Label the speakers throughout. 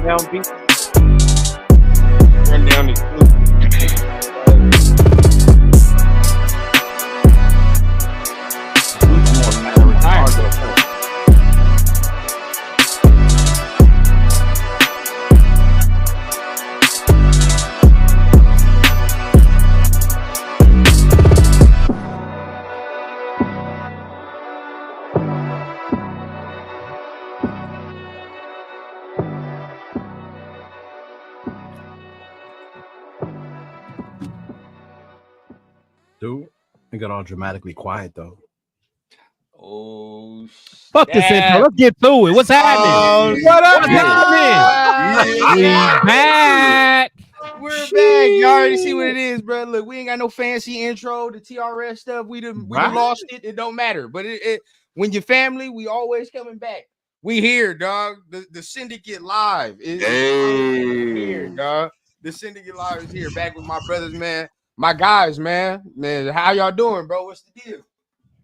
Speaker 1: down beat. Run down the
Speaker 2: Dude, it got all dramatically quiet though.
Speaker 3: Oh,
Speaker 4: fuck this intro. Let's get to it. What's happening?
Speaker 3: What up?
Speaker 4: What's happening? We back.
Speaker 3: We're back. You already see what it is, bro. Look, we ain't got no fancy intro. The TRS stuff, we done lost it. It don't matter. But it when your family, we always coming back. We here, dog. The Syndicate Live is here, dog. The Syndicate Live is here. Back with my brothers, man. My guys, man. How y'all doing, bro? What's the deal?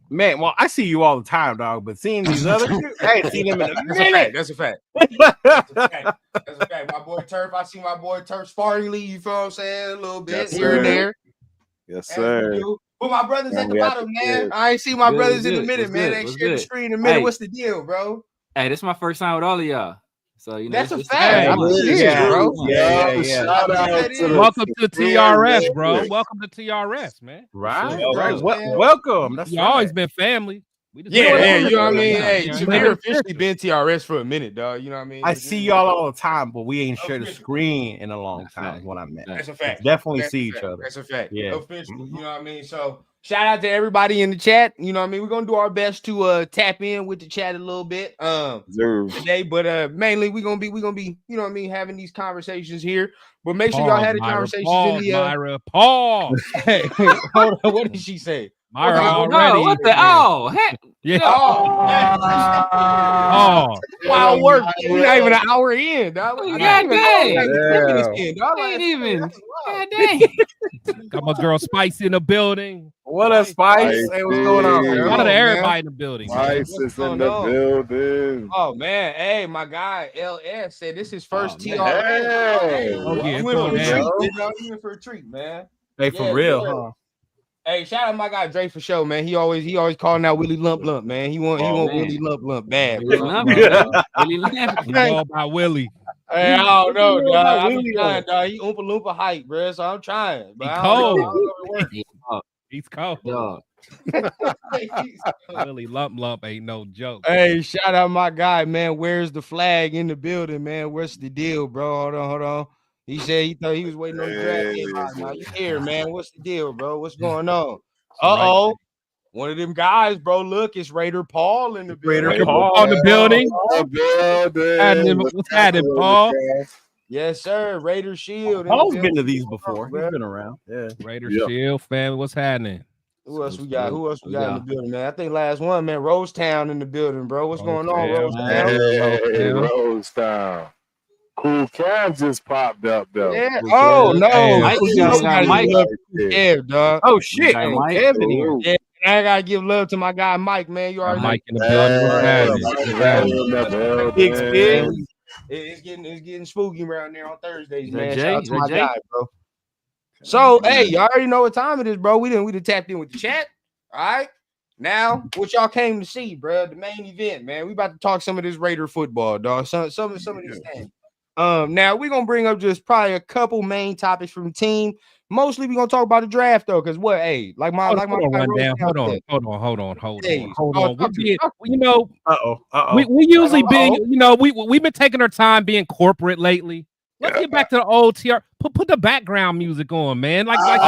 Speaker 2: Man, well, I see you all the time, dog. But seeing these other two, I ain't seen them in a minute.
Speaker 3: That's a fact. That's a fact. My boy Turf, I see my boy Turf sparingly, you feel what I'm saying? A little bit here and there.
Speaker 5: Yes, sir.
Speaker 3: But my brothers at the bottom, man. I ain't seen my brothers in a minute, man. They shared the screen in a minute. What's the deal, bro?
Speaker 6: Hey, this is my first time with all of y'all. So, you know,
Speaker 3: that's a fact.
Speaker 6: Bro.
Speaker 5: Yeah. Shout out to
Speaker 4: welcome to TRS, bro. Welcome to TRS, man.
Speaker 2: Right. Welcome.
Speaker 4: That's always been family.
Speaker 3: You know what I mean? Hey, Jameer officially been TRS for a minute, dog. You know what I mean?
Speaker 2: I see y'all all the time, but we ain't shared the screen in a long time. Is what I meant.
Speaker 3: That's a fact.
Speaker 2: Definitely see each other.
Speaker 3: That's a fact.
Speaker 2: Yeah.
Speaker 3: Officially. You know what I mean? So shout out to everybody in the chat. You know what I mean? We're gonna do our best to tap in with the chat a little bit today, but mainly we're gonna be, you know what I mean, having these conversations here. But make sure y'all had the conversations in the
Speaker 4: Myra, pause.
Speaker 3: Hey, hold on, what did she say?
Speaker 4: Myra already.
Speaker 6: What the heck?
Speaker 4: Yeah.
Speaker 3: Wild work. We're not even an hour in, dog.
Speaker 6: God dang. Ain't even. God dang.
Speaker 4: Got my girl Spice in the building.
Speaker 2: What up, Spice? Hey, what's going on?
Speaker 4: Shout out to everybody in the building.
Speaker 5: Spice is in the building.
Speaker 3: Oh man, hey, my guy LS said this is first TRS.
Speaker 4: Yeah,
Speaker 3: you went for a treat, man.
Speaker 2: Hey, for real, huh?
Speaker 3: Hey, shout out my guy Dre for show, man. He always calling out Willie Lump, man. He want Willie Lump bad.
Speaker 6: Willie Lump.
Speaker 4: All about Willie.
Speaker 3: Hey, I don't know, dog. I'm trying, dog. He Oompa Loompa hype, bro. So I'm trying.
Speaker 4: He's cold. He's cold. Willie Lump ain't no joke.
Speaker 3: Hey, shout out my guy, man. Where's the flag in the building, man? What's the deal, bro? Hold on. He said he thought he was waiting on the draft. Now you here, man. What's the deal, bro? What's going on? One of them guys, bro. Look, it's Raider Paul in the building.
Speaker 4: Raider Paul in the building. What's happening, Paul?
Speaker 3: Yes, sir. Raider Shield.
Speaker 2: Paul's been to these before. He's been around. Yeah.
Speaker 4: Raider Shield, family. What's happening?
Speaker 3: Who else we got? In the building, man? I think last one, man. Rosetown in the building, bro. What's going on, Rosetown?
Speaker 5: Hey, Rosetown. Cool Cam just popped up though.
Speaker 3: Yeah. Oh no,
Speaker 6: Mike.
Speaker 3: Yeah, dog.
Speaker 2: Oh shit, Kevin here.
Speaker 3: Yeah, I gotta give love to my guy Mike, man. You already
Speaker 4: Mike in the
Speaker 3: building. It's getting spooky around there on Thursdays, man. Shout out to my guy, bro. So hey, you already know what time it is, bro. We done tapped in with the chat. All right. Now, what y'all came to see, bro? The main event, man. We about to talk some of this Raider football, dog. Some of these things. Now we're gonna bring up just probably a couple main topics from the team. Mostly we're gonna talk about the draft though, because hold on.
Speaker 4: We usually we've been taking our time being corporate lately. Let's get back to the old TR. Put the background music on, man. Like you do in the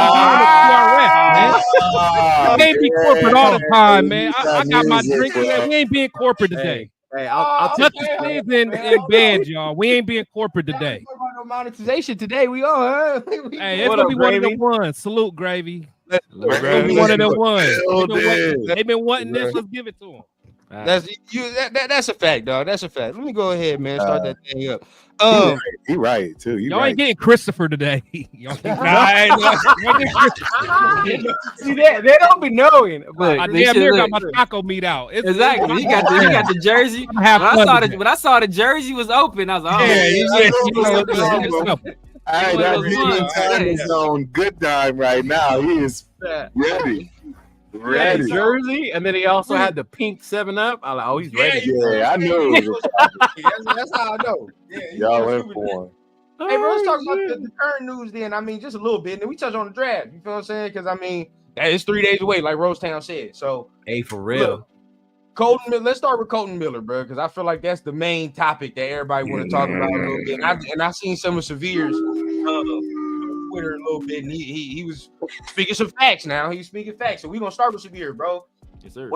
Speaker 4: TRS, man. You can't be corporate all the time, man. I got my drink. We ain't being corporate today.
Speaker 2: Hey, I'll
Speaker 4: touch the things in bed, y'all. We ain't being corporate today.
Speaker 3: No monetization today. We are.
Speaker 4: Hey, it's gonna be one of the ones. Salute, Gravy. One of the ones. They've been wanting this. Let's give it to them.
Speaker 3: That's a fact, dog. That's a fact. Let me go ahead, man. Start that thing up.
Speaker 5: He right too.
Speaker 4: Y'all ain't getting Christopher today. Y'all
Speaker 2: See that they don't be knowing. But
Speaker 4: damn near got my taco meat out.
Speaker 6: Exactly. He got the jersey. When I saw the jersey was open, I was like,
Speaker 5: that is on good time right now. He is ready.
Speaker 2: Ready. Jersey, and then he also had the pink 7-Up. I'm like, oh, he's ready.
Speaker 5: Yeah, I knew.
Speaker 3: That's how I know. Yeah,
Speaker 5: y'all in for him.
Speaker 3: Hey, bro, let's talk about the current news then. I mean, just a little bit. And then we touch on the draft. You feel what I'm saying? Because, I mean, that is 3 days away, like Rosetown said. So,
Speaker 2: hey, for real.
Speaker 3: Kolton, let's start with Kolton Miller, bro, because I feel like that's the main topic that everybody want to talk about a little bit. And I've seen some of Severe's Twitter a little bit, and he was speaking some facts now. He's speaking facts. So we're going to start with Severe, bro.
Speaker 6: Yes, sir.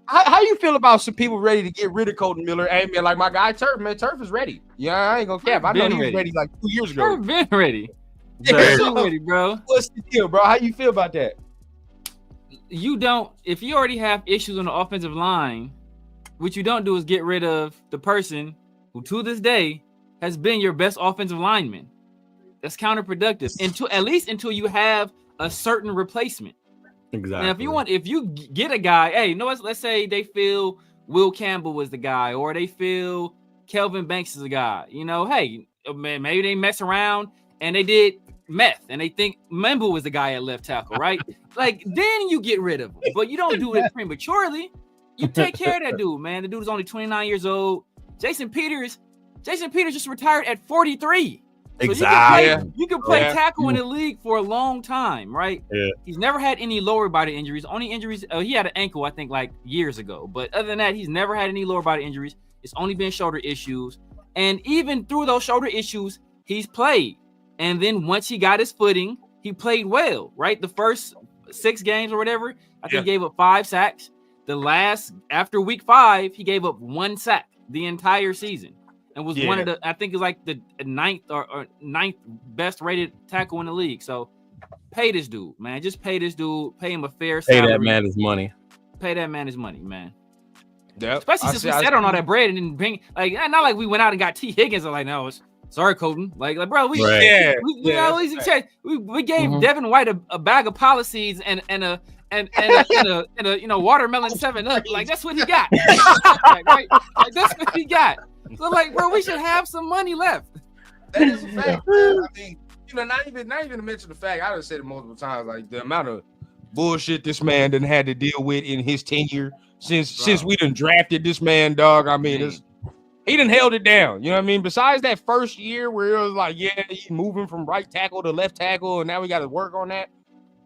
Speaker 3: How you feel about some people ready to get rid of Kolton Miller? Hey, man, like my guy Turf, man. Turf is ready. Yeah, I ain't going to cap. I know he was ready like 2 years ago.
Speaker 6: Turf been ready. Ready, bro.
Speaker 3: What's the deal, bro? How you feel about that?
Speaker 6: If you already have issues on the offensive line, what you don't do is get rid of the person who to this day has been your best offensive lineman. That's counterproductive until you have a certain replacement.
Speaker 2: Exactly.
Speaker 6: Now, if you get a guy, hey, let's say they feel Will Campbell was the guy, or they feel Kelvin Banks is the guy. Hey, man, maybe they mess around and they did meth, and they think Membu was the guy at left tackle, right? Like, then you get rid of him, but you don't do it prematurely. You take care of that dude, man. The dude is only 29 years old. Jason Peters just retired at 43. So
Speaker 2: exactly.
Speaker 6: You can play tackle in the league for a long time, right?
Speaker 2: Yeah.
Speaker 6: He's never had any lower body injuries. Only injuries, he had an ankle, I think, like years ago. But other than that, he's never had any lower body injuries. It's only been shoulder issues. And even through those shoulder issues, he's played. And then once he got his footing, he played well, right? The first 6 games or whatever, I think he gave up 5 sacks. After week 5, he gave up 1 sack the entire season. And was one of the, I think it's like the 9th or 9th best rated tackle in the league. So pay this dude, man. Just pay this dude. Pay him a fair salary.
Speaker 2: Pay that man his money.
Speaker 6: Pay that man his money, man.
Speaker 3: Yep.
Speaker 6: Especially since we sat on all that bread and didn't bring, like, not like we went out and got T. Higgins. I'm like, no, sorry, Kolton. Like, bro, we gave Devin White a bag of policies and a watermelon 7-Up. Like, that's what he got. Right? Like, that's what he got. So, like, bro, we should have some money left.
Speaker 3: That is a fact. I mean, not even to mention the fact, I done said it multiple times, like the amount of bullshit this man done had to deal with in his tenure since we done drafted this man, dog. I mean, he done held it down. You know what I mean? Besides that first year where it was like, he's moving from right tackle to left tackle, and now we got to work on that.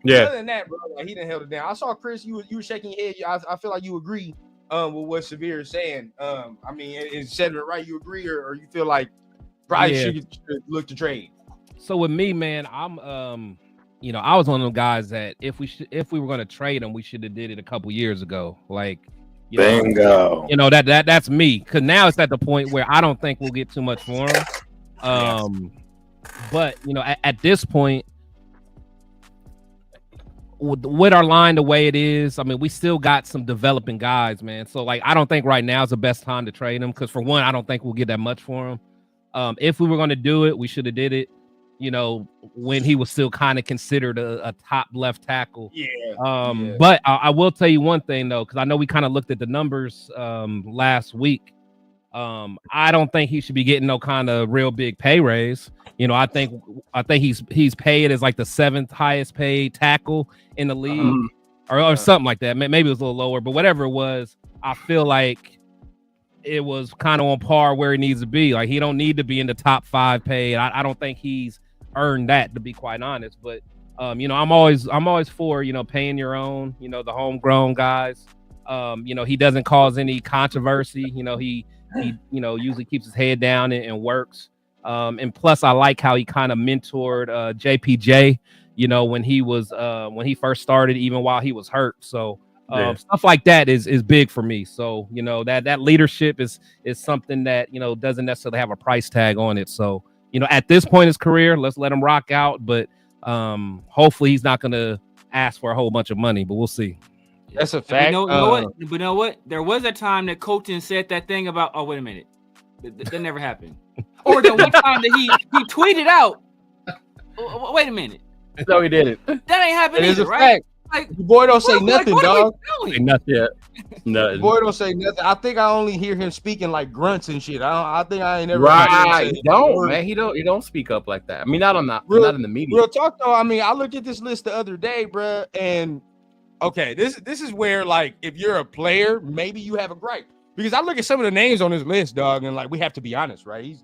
Speaker 2: Yeah.
Speaker 3: Other than that, bro, like, he done held it down. I saw Chris, you were shaking your head. I feel like you agree with what Severe is saying. I mean, is said it right? You agree, or you feel like probably should look to trade?
Speaker 4: So with me, man, I'm I was one of them guys that if we were going to trade him, we should have did it a couple years ago. Like,
Speaker 5: bingo.
Speaker 4: That's me, because now it's at the point where I don't think we'll get too much for him. But at this point, with our line the way it is, I mean, we still got some developing guys, man. So, like, I don't think right now is the best time to trade him, because for one, I don't think we'll get that much for him. If we were going to do it, we should have did it, when he was still kind of considered a top left tackle. But I will tell you one thing, though, because I know we kind of looked at the numbers last week. I don't think he should be getting no kind of real big pay raise. I think he's paid as like the 7th highest paid tackle in the league, or something like that. Maybe it was a little lower, but whatever it was, I feel like it was kind of on par where he needs to be. Like, he don't need to be in the top 5 paid. I don't think he's earned that, to be quite honest. But I'm always for paying your own, the homegrown guys. He doesn't cause any controversy. He usually keeps his head down and works. And plus, I like how he kind of mentored JPJ, when he first started, even while he was hurt. So stuff like that is big for me. So that leadership is something that doesn't necessarily have a price tag on it. So at this point in his career, let's let him rock out. But hopefully he's not going to ask for a whole bunch of money. But we'll see.
Speaker 3: That's a fact.
Speaker 6: You know what? But you know what? There was a time that Kolton said that thing about. Oh, wait a minute, that never happened. Or the one time that he tweeted out. Wait a minute.
Speaker 1: No, he didn't.
Speaker 6: That ain't happened
Speaker 3: It is
Speaker 6: either,
Speaker 3: a
Speaker 6: right?
Speaker 3: fact. Like, the boy don't say nothing, dog.
Speaker 1: Nothing yet.
Speaker 3: The boy don't say nothing. I think I only hear him speaking like grunts and shit. I think I ain't never.
Speaker 1: Right? Don't, man. He don't speak up like that. I mean, not in the media.
Speaker 3: Real talk though. I mean, I looked at this list the other day, bro, and okay, this is where like if you're a player, maybe you have a gripe because I look at some of the names on this list, dog, and like we have to be honest, right?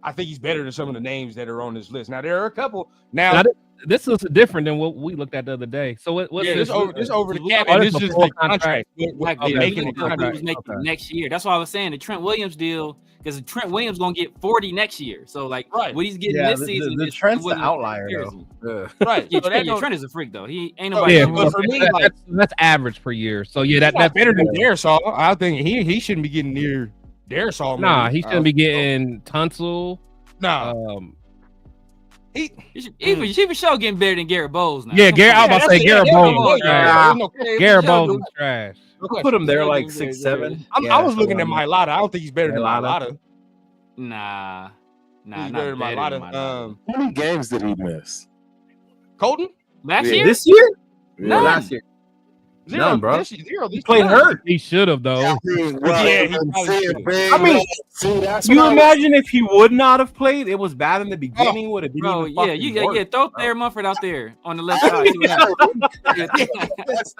Speaker 3: I think he's better than some of the names that are on this list. Now there are a couple. Now
Speaker 4: this looks different than what we looked at the other day. So what's
Speaker 3: this over the cap?
Speaker 4: Oh,
Speaker 3: This is just the contract.
Speaker 6: Making next year. That's why I was saying the Trent Williams deal because Trent Williams gonna get 40 next year. So like what he's getting this season.
Speaker 2: The Trent's the outlier though.
Speaker 3: Right.
Speaker 6: Trent is a freak though. He ain't nobody.
Speaker 4: Yeah, but for me, that's average per year. So yeah, that's
Speaker 3: better than Darisaw. I think he shouldn't be getting near Darisaw.
Speaker 4: Nah, he shouldn't be getting Tunsil.
Speaker 3: Nah.
Speaker 6: He should be sure getting better than Garrett Bowles now.
Speaker 4: Yeah, Garrett. I was about to say Garrett Bowles. Garrett Bowles is trash.
Speaker 1: We'll put him there like 6'7".
Speaker 3: I was looking at Mailata. I don't think he's better than Mailata.
Speaker 6: Nah,
Speaker 3: he's better than Mailata.
Speaker 5: How many games did he miss?
Speaker 3: Kolton?
Speaker 6: Last year?
Speaker 1: This year?
Speaker 6: No,
Speaker 1: last year.
Speaker 3: None, bro.
Speaker 2: He played hurt.
Speaker 4: He should have though.
Speaker 5: I mean,
Speaker 2: you imagine if he would not have played, it was bad in the beginning. Would have been
Speaker 6: bro, throw Thayer Munford out there on the left side.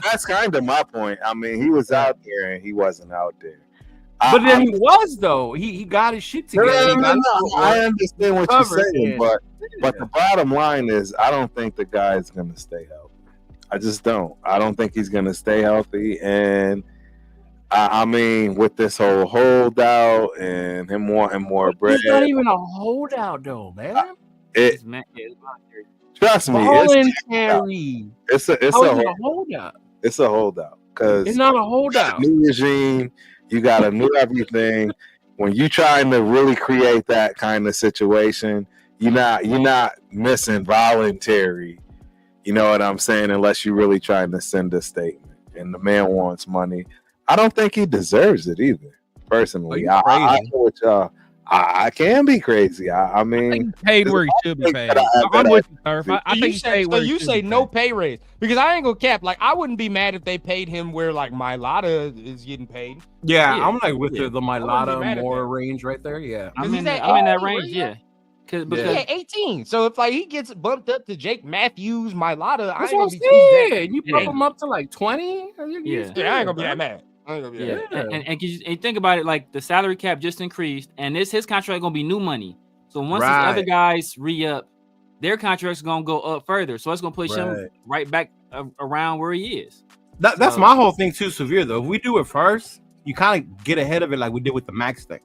Speaker 5: That's kind of my point. I mean, he was out there and he wasn't out there.
Speaker 2: But then he was though. He got his shit together.
Speaker 5: No. I understand what you're saying, but the bottom line is, I don't think the guy is going to stay healthy. I just don't. I don't think he's going to stay healthy. And I mean, with this whole holdout and him wanting more bread.
Speaker 2: It's not even a holdout, though, man.
Speaker 5: Trust me.
Speaker 2: Voluntary.
Speaker 5: It's a
Speaker 2: holdout.
Speaker 5: It's a holdout. Because
Speaker 2: it's not a holdout.
Speaker 5: New regime, you got a new everything. When you trying to really create that kind of situation, you're not missing voluntary. You know what I'm saying? Unless you're really trying to send a statement, and the man wants money. I don't think he deserves it either. Personally, I know what y'all. I can be crazy. I mean,
Speaker 4: he paid where he should be paid. I'm with you, Turf. I think he paid where
Speaker 3: you say no pay raise because I ain't gonna cap. Like I wouldn't be mad if they paid him where like Mailata is getting paid.
Speaker 2: Yeah, I'm like with the Mailata more range right there. Yeah,
Speaker 6: I'm in that range. Yeah. Because
Speaker 3: he had 18. So if like he gets bumped up to Jake Matthews, Mailata, I ain't
Speaker 2: gonna
Speaker 3: be
Speaker 2: saying. You bump him up to like 20.
Speaker 3: I ain't gonna be that mad.
Speaker 6: And think about it, like the salary cap just increased, and his contract gonna be new money. So once these other guys re-up, their contract's gonna go up further. So it's gonna push him right back around where he is.
Speaker 2: That's my whole thing too, Severe though. If we do it first, you kind of get ahead of it like we did with the max thing.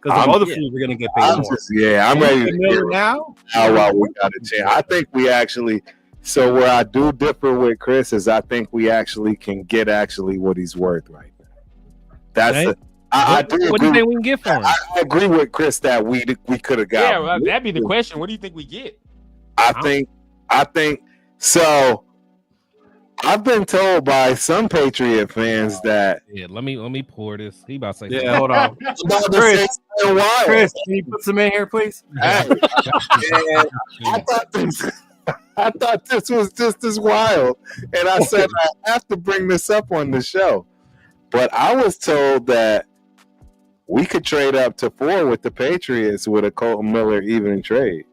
Speaker 2: Because the other fools are gonna get paid more.
Speaker 5: I'm ready to
Speaker 2: hear now.
Speaker 5: How we got a chance. I think we actually. So where I do differ with Chris is I think we actually can get what he's worth right now. That's I do.
Speaker 4: What do you think we can get for him?
Speaker 5: I agree with Chris that we could have got.
Speaker 3: Yeah, well, that'd be the question. What do you think we get?
Speaker 5: I think so. I've been told by some Patriot fans that.
Speaker 4: Yeah, let me pour this. He about to say.
Speaker 2: Yeah, hold on. Chris, can you put some in here, please?
Speaker 5: I thought this was just as wild, and I said I have to bring this up on the show. But I was told that we could trade up to 4 with the Patriots with a Kolton Miller even trade.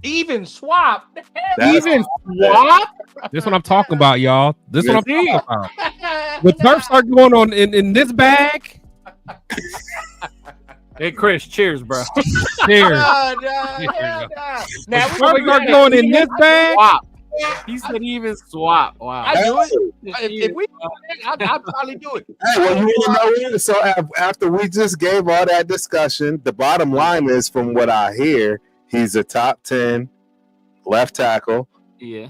Speaker 3: Even swap?
Speaker 2: Even swap?
Speaker 4: This is what I'm talking about, y'all. This is what I'm talking about. When Turf start going on in this bag.
Speaker 2: Hey, Chris, cheers, bro.
Speaker 4: Cheers.
Speaker 3: Now
Speaker 4: when Turf start going in this bag.
Speaker 2: Swap. He said even swap. Wow.
Speaker 3: I do it. If we I'd probably do it.
Speaker 5: Hey, well, you want to know what? So after we just gave all that discussion, the bottom line is, from what I hear, he's a top 10 left tackle.
Speaker 6: Yeah.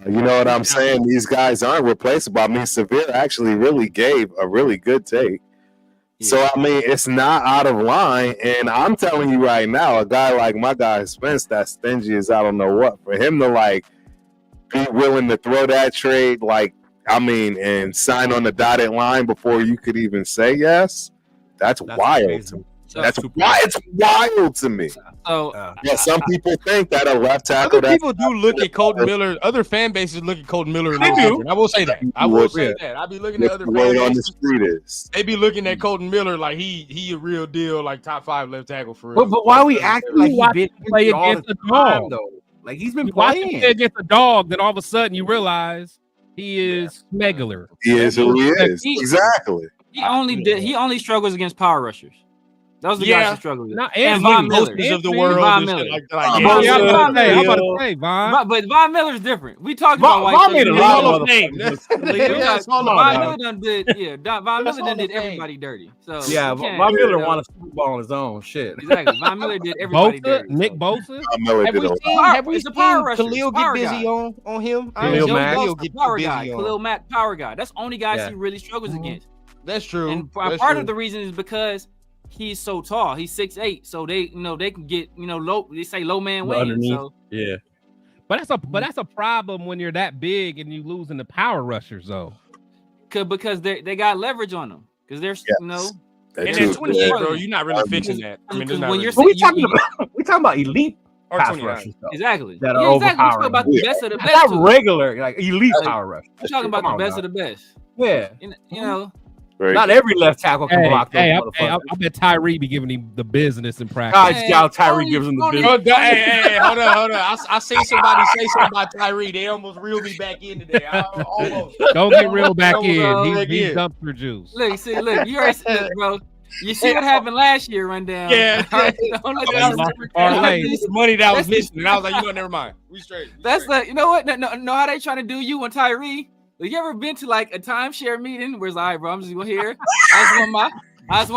Speaker 5: You know what I'm saying? These guys aren't replaceable. I mean, Severe actually really gave a really good take. Yeah. So, I mean, it's not out of line. And I'm telling you right now, a guy like my guy Spence, that's stingy as I don't know what, for him to, like, be willing to throw that trade, like, I mean, and sign on the dotted line before you could even say yes. That's wild
Speaker 2: crazy.
Speaker 5: to me. That's why it's wild to me.
Speaker 6: So
Speaker 5: some people think that a left tackle.
Speaker 3: Other people do look at Kolton Miller. Other fan bases look at Kolton Miller. They do. I will say that. I will say that. I be looking at other fan
Speaker 5: on the
Speaker 3: bases.
Speaker 5: street is.
Speaker 3: They be looking at Kolton Miller like he a real deal, like top 5 left tackle for real.
Speaker 2: But why we acting like he been
Speaker 4: play against a dog
Speaker 2: though? Like he's been
Speaker 4: playing
Speaker 2: playing
Speaker 4: against a dog. Then all of a sudden you realize he is Smeggler.
Speaker 5: He is who he is. Exactly.
Speaker 6: He only struggles against power rushers. Those are the guys who struggle with.
Speaker 3: And Von Miller of the world.
Speaker 6: Von Miller.
Speaker 4: I'm about to say Von.
Speaker 6: But Von Miller's different. We talked about
Speaker 2: Von made a lot of names.
Speaker 6: Von Miller done did. Yeah, Von Miller done did everybody dirty. So
Speaker 2: yeah, Von Miller won a Super Bowl on his own. Shit.
Speaker 6: Exactly. Von Miller did everybody dirty.
Speaker 4: Nick Bosa.
Speaker 3: Have we seen Khalil get busy on him?
Speaker 6: Khalil Mack, power guy. Khalil Mack, power guy. That's the only guys he really struggles against.
Speaker 3: That's true.
Speaker 6: And part of the reason is because he's so tall. He's 6'8", so they can get low. They say low man wins. So.
Speaker 2: Yeah,
Speaker 4: but that's a problem when you're that big and you losing the power rushers though.
Speaker 6: Because they got leverage on them. Because they're
Speaker 3: and at 28, bro, you're not really fixing that. I mean,
Speaker 2: we talking about elite pass rushers, though.
Speaker 6: Exactly.
Speaker 2: That are overpowering.
Speaker 6: We're talking about the best of the best.
Speaker 2: Not regular, like elite power rushers.
Speaker 6: We're talking about the best of the best.
Speaker 2: Yeah,
Speaker 5: Not
Speaker 2: every left tackle can block those
Speaker 4: motherfuckers. I bet Tyree be giving him the business in practice.
Speaker 2: Tyree gives him the business.
Speaker 3: Hey, hold on. I see somebody say something about Tyree. They almost reeled me back in today. Almost.
Speaker 4: Don't get reeled back in. He's dumpster juice.
Speaker 6: Look, you already said, bro. You see what happened last year, rundown.
Speaker 3: Yeah. The money that was missing. And I was like, never mind. We straight.
Speaker 6: That's like, you know what? No, how they trying to do you and Tyree? Have you ever been to like a timeshare meeting where it's like, all right, bro, I'm just going here. I just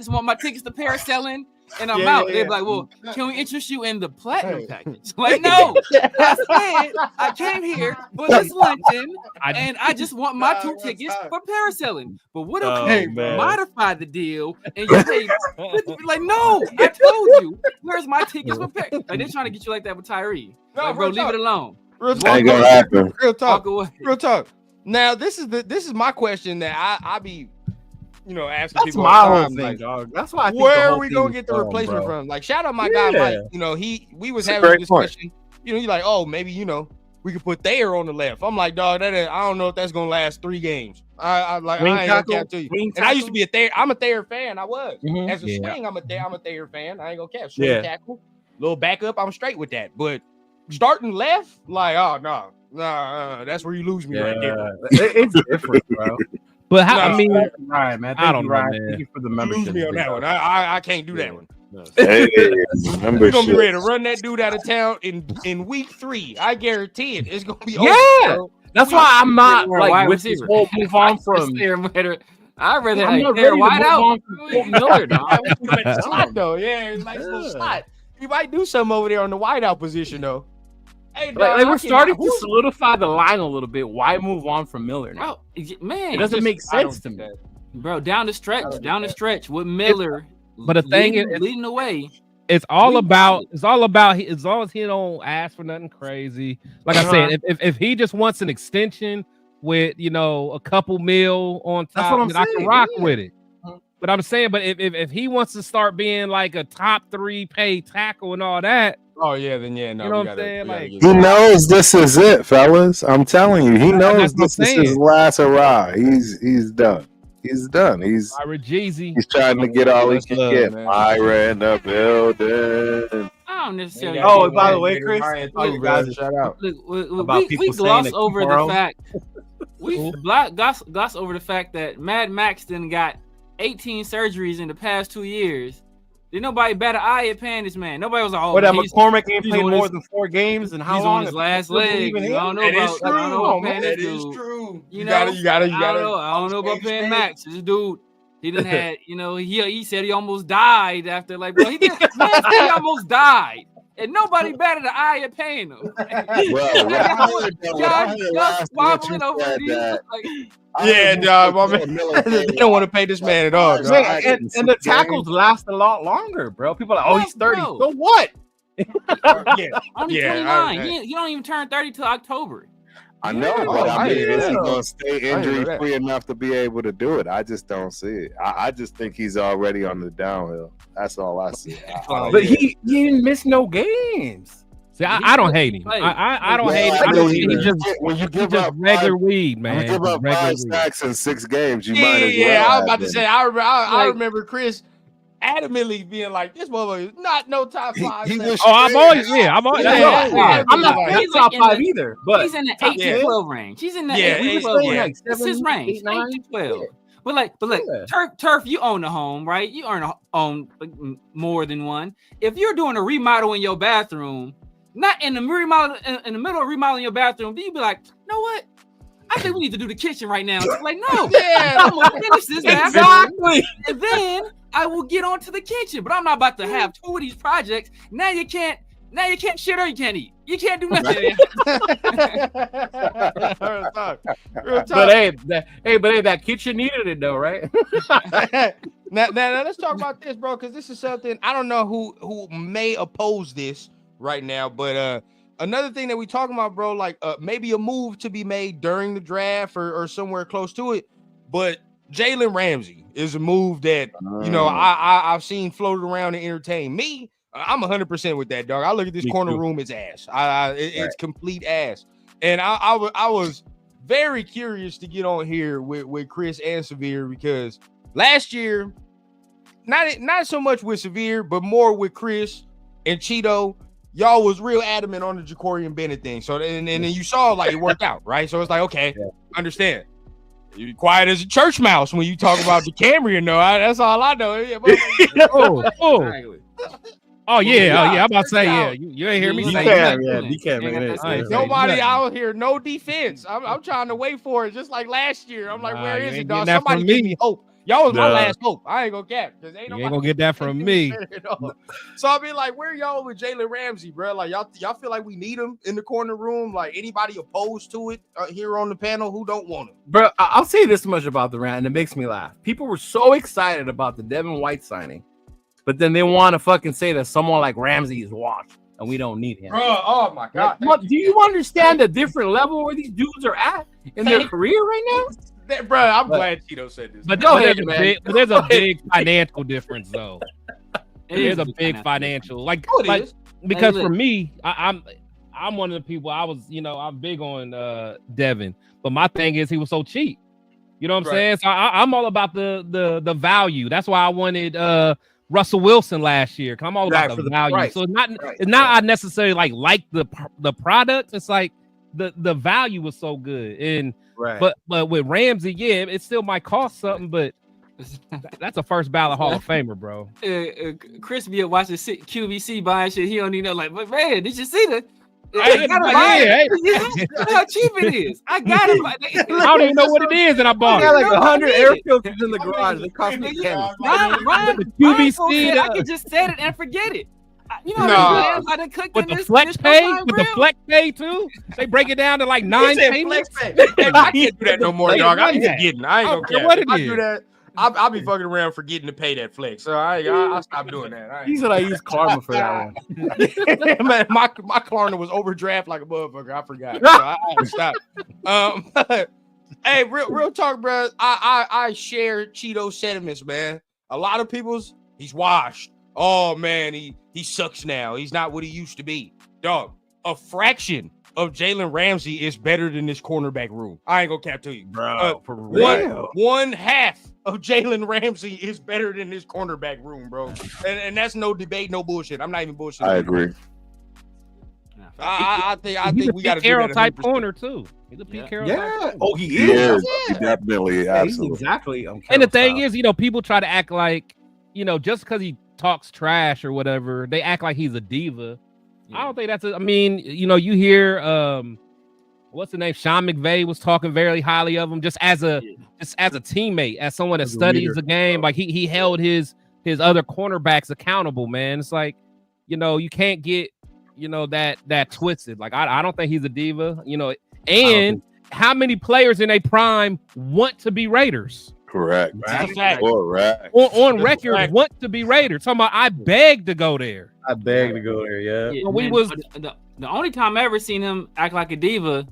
Speaker 6: want my tickets to parasailing and I'm out. They're like, well, can we interest you in the platinum package? Like, no. I said I came here for this luncheon and I just want my 2 tickets for parasailing. But what if you modify the deal and you say, like, no, I told you, where's my tickets for parasailing? Like, they're trying to get you like that with Tyree. Like, bro, leave it alone.
Speaker 3: Real talk. Now, this is my question that I be, asking people all the time. Like,
Speaker 2: dog. That's why.
Speaker 3: Where are we gonna get the replacement from? Like, shout out my guy Mike. We was having a discussion. You're like, oh, maybe we could put Thayer on the left. I'm like, dog, I don't know if that's gonna last 3 games. I ain't gonna cap to you. And I used to be a Thayer. I'm a Thayer fan. I was as a swing. I'm a Thayer fan. I ain't gonna cap. Swing tackle, little backup. I'm straight with that. But starting left, like, oh no, that's where you lose me right there.
Speaker 2: It's different, bro.
Speaker 4: But how?
Speaker 2: Right, man.
Speaker 4: I don't know, man.
Speaker 2: Thank you for the membership.
Speaker 3: Lose me on that one. I can't do that one.
Speaker 5: Hey,
Speaker 3: We're gonna be ready to run that dude out of town in week 3. I guarantee it. It's gonna be over.
Speaker 2: Bro. That's why I'm not like with this whole move on from.
Speaker 6: I'd rather Thayer wide out.
Speaker 3: Miller, slot though. Yeah, it's like a little slot. You might do something over there on the wideout position though. Hey,
Speaker 2: like we're starting to solidify the line a little bit. Why move on from Miller now?
Speaker 6: Man,
Speaker 2: it doesn't make sense to me,
Speaker 6: bro. Down the stretch with Miller.
Speaker 4: But the thing is,
Speaker 6: leading the way.
Speaker 4: It's all about. As long as he don't ask for nothing crazy. Like I said, if he just wants an extension with a couple mil on top, then I can rock with it. But I'm saying, but if he wants to start being like a top 3 paid tackle and all that.
Speaker 3: Oh yeah, then no.
Speaker 4: You know what I'm saying? Like,
Speaker 5: he knows this is it, fellas. I'm telling you, he knows this is his last hurrah. He's done. He's done. He's trying to get all he can get. Myra in the building.
Speaker 6: I don't necessarily.
Speaker 2: Oh, by the way, Chris,
Speaker 3: shout out.
Speaker 6: Look, we gloss over the fact. We gloss over the fact that Mad Max then got 18 surgeries in the past 2 years. Did nobody bat an eye at paying this man? Nobody was like, oh,
Speaker 2: that McCormick ain't played more than 4 games and how
Speaker 6: he's
Speaker 2: long?
Speaker 6: On his last leg. I don't know about paying this dude. That is true. You gotta. I don't know about paying Max. This dude, he done had. He said he almost died after bro. He almost died. And nobody batted an eye at paying him.
Speaker 3: Dog. My man. They don't want to pay this man at all.
Speaker 2: And the tackles last a lot longer, bro. People are like, he's 30. Bro. So what?
Speaker 6: Only 29. He don't even turn 30 till October.
Speaker 5: I know, but I mean, is he going to stay injury free enough to be able to do it? I just don't see it. I just think he's already on the downhill. That's all I see.
Speaker 2: But he didn't miss no games.
Speaker 4: See, I don't hate him. I don't hate him. He just regular weed, man.
Speaker 5: When you give up 5 sacks in 6 games, you might as well.
Speaker 3: Yeah, I was about to say. I remember Chris adamantly being like, "This motherfucker is not no top 5."
Speaker 4: I'm always. I'm
Speaker 2: not top 5 either. But
Speaker 6: he's in the 8 to 12 range. He's in the 8 to 12 range. This is his range, 8 to 12. But look, Turf, you own a home, right? You own more than one. If you're doing a remodel in your bathroom, not in the middle of remodeling your bathroom, then you be like, you know what? I think we need to do the kitchen right now. It's like, no, I'm gonna finish this bathroom, and then I will get on to the kitchen. But I'm not about to have 2 of these projects. Now you can't shit or you can't eat. You can't do nothing.
Speaker 2: But hey, that kitchen needed it though, right?
Speaker 3: now let's talk about this, bro, because this is something I don't know who may oppose this right now, but another thing that we talking about, bro, like maybe a move to be made during the draft or somewhere close to it, but Jalen Ramsey is a move that I've seen floated around and entertain me. I'm 100% with that, dog. I look at this corner room, it's ass. It's complete ass. And I was very curious to get on here with Chris and Severe, because last year, not so much with Severe, but more with Chris and Cheeto, y'all was real adamant on the Jacorian Bennett thing. So and then you saw like it worked out, right? So it's like, okay, understand. You're quiet as a church mouse when you talk about the Camry, that's all I know.
Speaker 4: I'm about to say, you ain't hear me say
Speaker 3: that. Nobody out here, no defense. I'm trying to wait for it, just like last year. I'm like, where is it, dog? Somebody give me hope. Y'all was my last hope. I ain't gonna cap, because ain't
Speaker 4: gonna get that from me.
Speaker 3: So I'll be like, where y'all with Jalen Ramsey, bro? Like y'all feel like we need him in the corner room? Like anybody opposed to it here on the panel who don't want him?
Speaker 2: Bro, I'll say this much about the rant, and it makes me laugh. People were so excited about the Devin White signing, but then they want to fucking say that someone like Ramsey is washed and we don't need him.
Speaker 3: Bro, oh my God.
Speaker 2: Like, do you understand the different level where these dudes are at in their career right now?
Speaker 3: Bro, I'm glad Cheeto said this.
Speaker 4: But there's a big financial difference, though. There's a big financial, because for me, I'm one of the people. I'm big on Devin, but my thing is he was so cheap. You know what I'm saying? So I'm all about the value. That's why I wanted Russell Wilson last year. I'm all about the value. Price. So it's not I necessarily like the product. It's like the value was so good. And but with Ramsey, it still might cost something, but that's a first ballot Hall of Famer, bro.
Speaker 6: Chris be watching QVC buying shit. He don't even know. Like, but man, did you see that? How cheap it is. I got it.
Speaker 4: I don't even know what it is, and I bought it.
Speaker 2: I got like 100 air filters in the garage. They cost me $10.
Speaker 4: The QVC,
Speaker 6: I could just set it and forget it. You know what I'm saying?
Speaker 4: With the flex pay too. They break it down to like 9 payments.
Speaker 3: I can't do that no more, dog. I'm forgetting. I ain't gonna care what it is. I do that. I'll be fucking around forgetting to pay that flex. So I'll stop doing that.
Speaker 2: He said I use Karma for that
Speaker 3: one. Man, my Klarna was overdraft like a motherfucker. I forgot. So I had to stop. Hey, real talk, bro. I share Cheeto's sentiments, man. A lot of people's he's washed. Oh man, he sucks now. He's not what he used to be. Dog, a fraction of Jalen Ramsey is better than this cornerback room. I ain't gonna cap to you,
Speaker 2: bro. For real.
Speaker 3: One half of Jalen Ramsey is better than this cornerback room, bro. And that's no debate, no bullshit. I'm not even bullshitting.
Speaker 5: I agree.
Speaker 3: I think we got to do that.
Speaker 4: Type corner too. He's a Pete Carroll.
Speaker 2: Yeah. Oh, he is.
Speaker 5: He definitely, absolutely.
Speaker 2: Exactly.
Speaker 4: And the thing is, people try to act like, just because he talks trash or whatever, they act like he's a diva. Yeah. I don't think that's you hear what's the name? Sean McVay was talking very highly of him just as a teammate, as someone that studies the game. Like he held his other cornerbacks accountable, man. It's like, you can't get that twisted. Like I don't think he's a diva, and how many players in a prime want to be Raiders?
Speaker 5: Correct.
Speaker 3: Correct.
Speaker 4: On record, want to be Raiders. Talking about I beg to go there.
Speaker 2: I beg to go there. Yeah.
Speaker 6: The only time I ever seen him act like a diva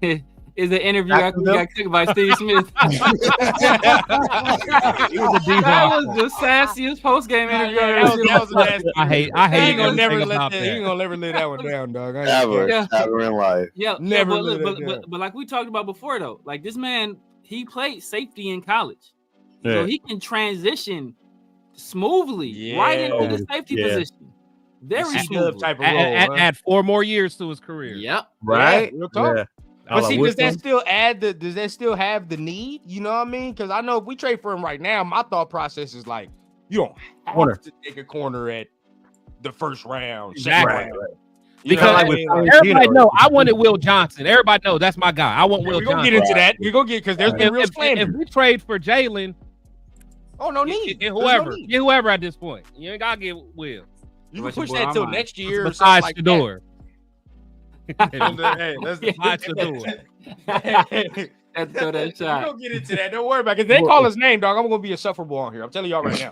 Speaker 6: is an interview after we got kicked by Steve Smith.
Speaker 4: He was a D-Hawk.
Speaker 6: That was the sassiest post game interview.
Speaker 3: That was nasty.
Speaker 4: I hate.
Speaker 3: He ain't gonna
Speaker 4: everything
Speaker 3: never let
Speaker 4: about
Speaker 3: that.
Speaker 4: that.
Speaker 3: He ain't gonna never let that one down, dog.
Speaker 5: Ever,
Speaker 6: Yeah.
Speaker 5: ever in life.
Speaker 6: Yeah,
Speaker 3: Never
Speaker 6: But,
Speaker 3: let
Speaker 6: look,
Speaker 3: that down.
Speaker 6: but like we talked about before, though, like this man, he played safety in college,
Speaker 2: Yeah.
Speaker 6: so he can transition smoothly right into the safety position. Very smoothly.
Speaker 3: type of role.
Speaker 4: Add 4 more years to his career.
Speaker 6: Yep.
Speaker 2: Right?
Speaker 3: Real talk.
Speaker 2: Yeah.
Speaker 3: But see, does that
Speaker 2: Wisdom.
Speaker 3: still add the? Does that still have the need? You know what I mean? Because I know if we trade for him right now, my thought process is like, you don't have
Speaker 2: Corner.
Speaker 3: to take a corner at the first round,
Speaker 4: Exactly.
Speaker 3: second round. You
Speaker 4: Because
Speaker 3: know what I mean?
Speaker 4: everybody know I wanted Will Johnson. Everybody know that's my guy. I want Will
Speaker 3: We're gonna
Speaker 4: Johnson.
Speaker 3: get into that. We're gonna get because there's been real
Speaker 4: If
Speaker 3: slander.
Speaker 4: we trade for Jalen,
Speaker 3: Oh, no need.
Speaker 4: get
Speaker 3: There's no
Speaker 4: whoever,
Speaker 3: need.
Speaker 4: get whoever at this point. You ain't gotta get Will.
Speaker 3: You can
Speaker 6: What's your
Speaker 3: push
Speaker 6: boy
Speaker 3: that till
Speaker 6: online?
Speaker 3: next year or
Speaker 4: Besides
Speaker 3: something like
Speaker 4: Shador.
Speaker 3: Hey, let's
Speaker 4: Besides Shador.
Speaker 6: Let's throw that
Speaker 3: We
Speaker 6: shot.
Speaker 3: don't get into that. Don't worry about it. Because they call his name, dog. I'm gonna be insufferable on here. I'm telling y'all right now.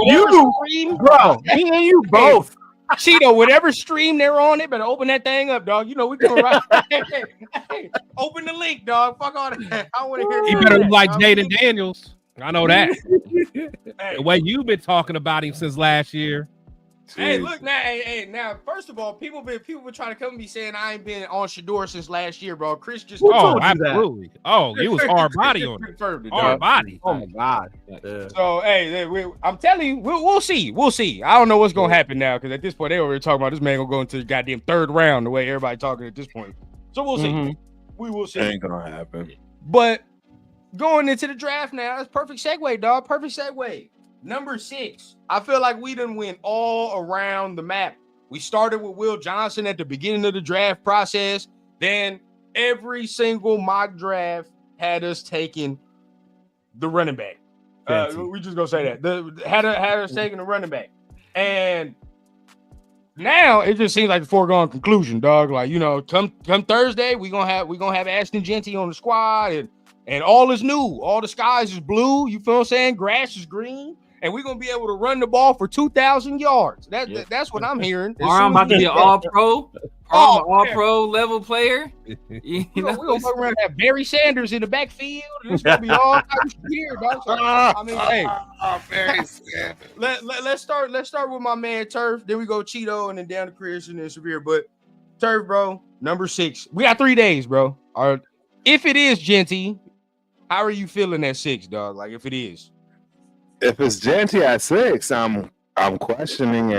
Speaker 2: You,
Speaker 3: stream,
Speaker 2: bro, me and you both.
Speaker 3: Cheeto, whatever stream they're on, they better open that thing up, dog. You know we doing right. Hey, open the link, dog. Fuck all that. I want to hear.
Speaker 4: He
Speaker 3: none of
Speaker 4: better
Speaker 3: that,
Speaker 4: be like
Speaker 3: dog.
Speaker 4: Jaden Daniels. I know that.
Speaker 3: Hey,
Speaker 4: The way you've been talking about him since last year.
Speaker 3: hey, look now. Hey, now. First of all, people been trying to come to me saying I ain't been on Shador since last year, bro. Chris just
Speaker 4: Oh, absolutely. Oh, he was hard body on it.
Speaker 3: confirmed it,
Speaker 4: Hard
Speaker 3: dog.
Speaker 4: body.
Speaker 2: Oh my God. Yeah.
Speaker 3: So hey, I'm telling you, we'll see. We'll see. I don't know what's gonna happen now because at this point they already talking about this man gonna go into the goddamn third round the way everybody talking at this point. So we'll see.
Speaker 2: Mhm.
Speaker 3: We will see.
Speaker 5: Ain't gonna happen.
Speaker 3: But going into the draft now, that's perfect segue, dog. Perfect segue. Number 6. I feel like we done went all around the map. We started with Will Johnson at the beginning of the draft process. Then every single mock draft had us taking the running back. We just gonna say that. Had us taking the running back. And now it just seems like the foregone conclusion, dog. Like, you know, come Thursday, we gonna have Ashton Genty on the squad, and all is new. All the skies is blue. You feel what I'm saying? Grass is green. And we're gonna be able to run the ball for 2,000 yards. That's what I'm hearing.
Speaker 6: Or I'm about to be an all-pro. All-pro level player. You
Speaker 3: We're
Speaker 6: know,
Speaker 3: gonna fuck around and have Barry Sanders in the backfield. It's gonna be all types of here, dog. So, I mean, hey, let's start with my man Turf. Then we go Cheeto, and then down to Chris and then Severe. But Turf, bro, number 6. We got 3 days, bro. If it is Genty, how are you feeling at 6, dog? Like if it is.
Speaker 5: If it's Genty at 6, I'm questioning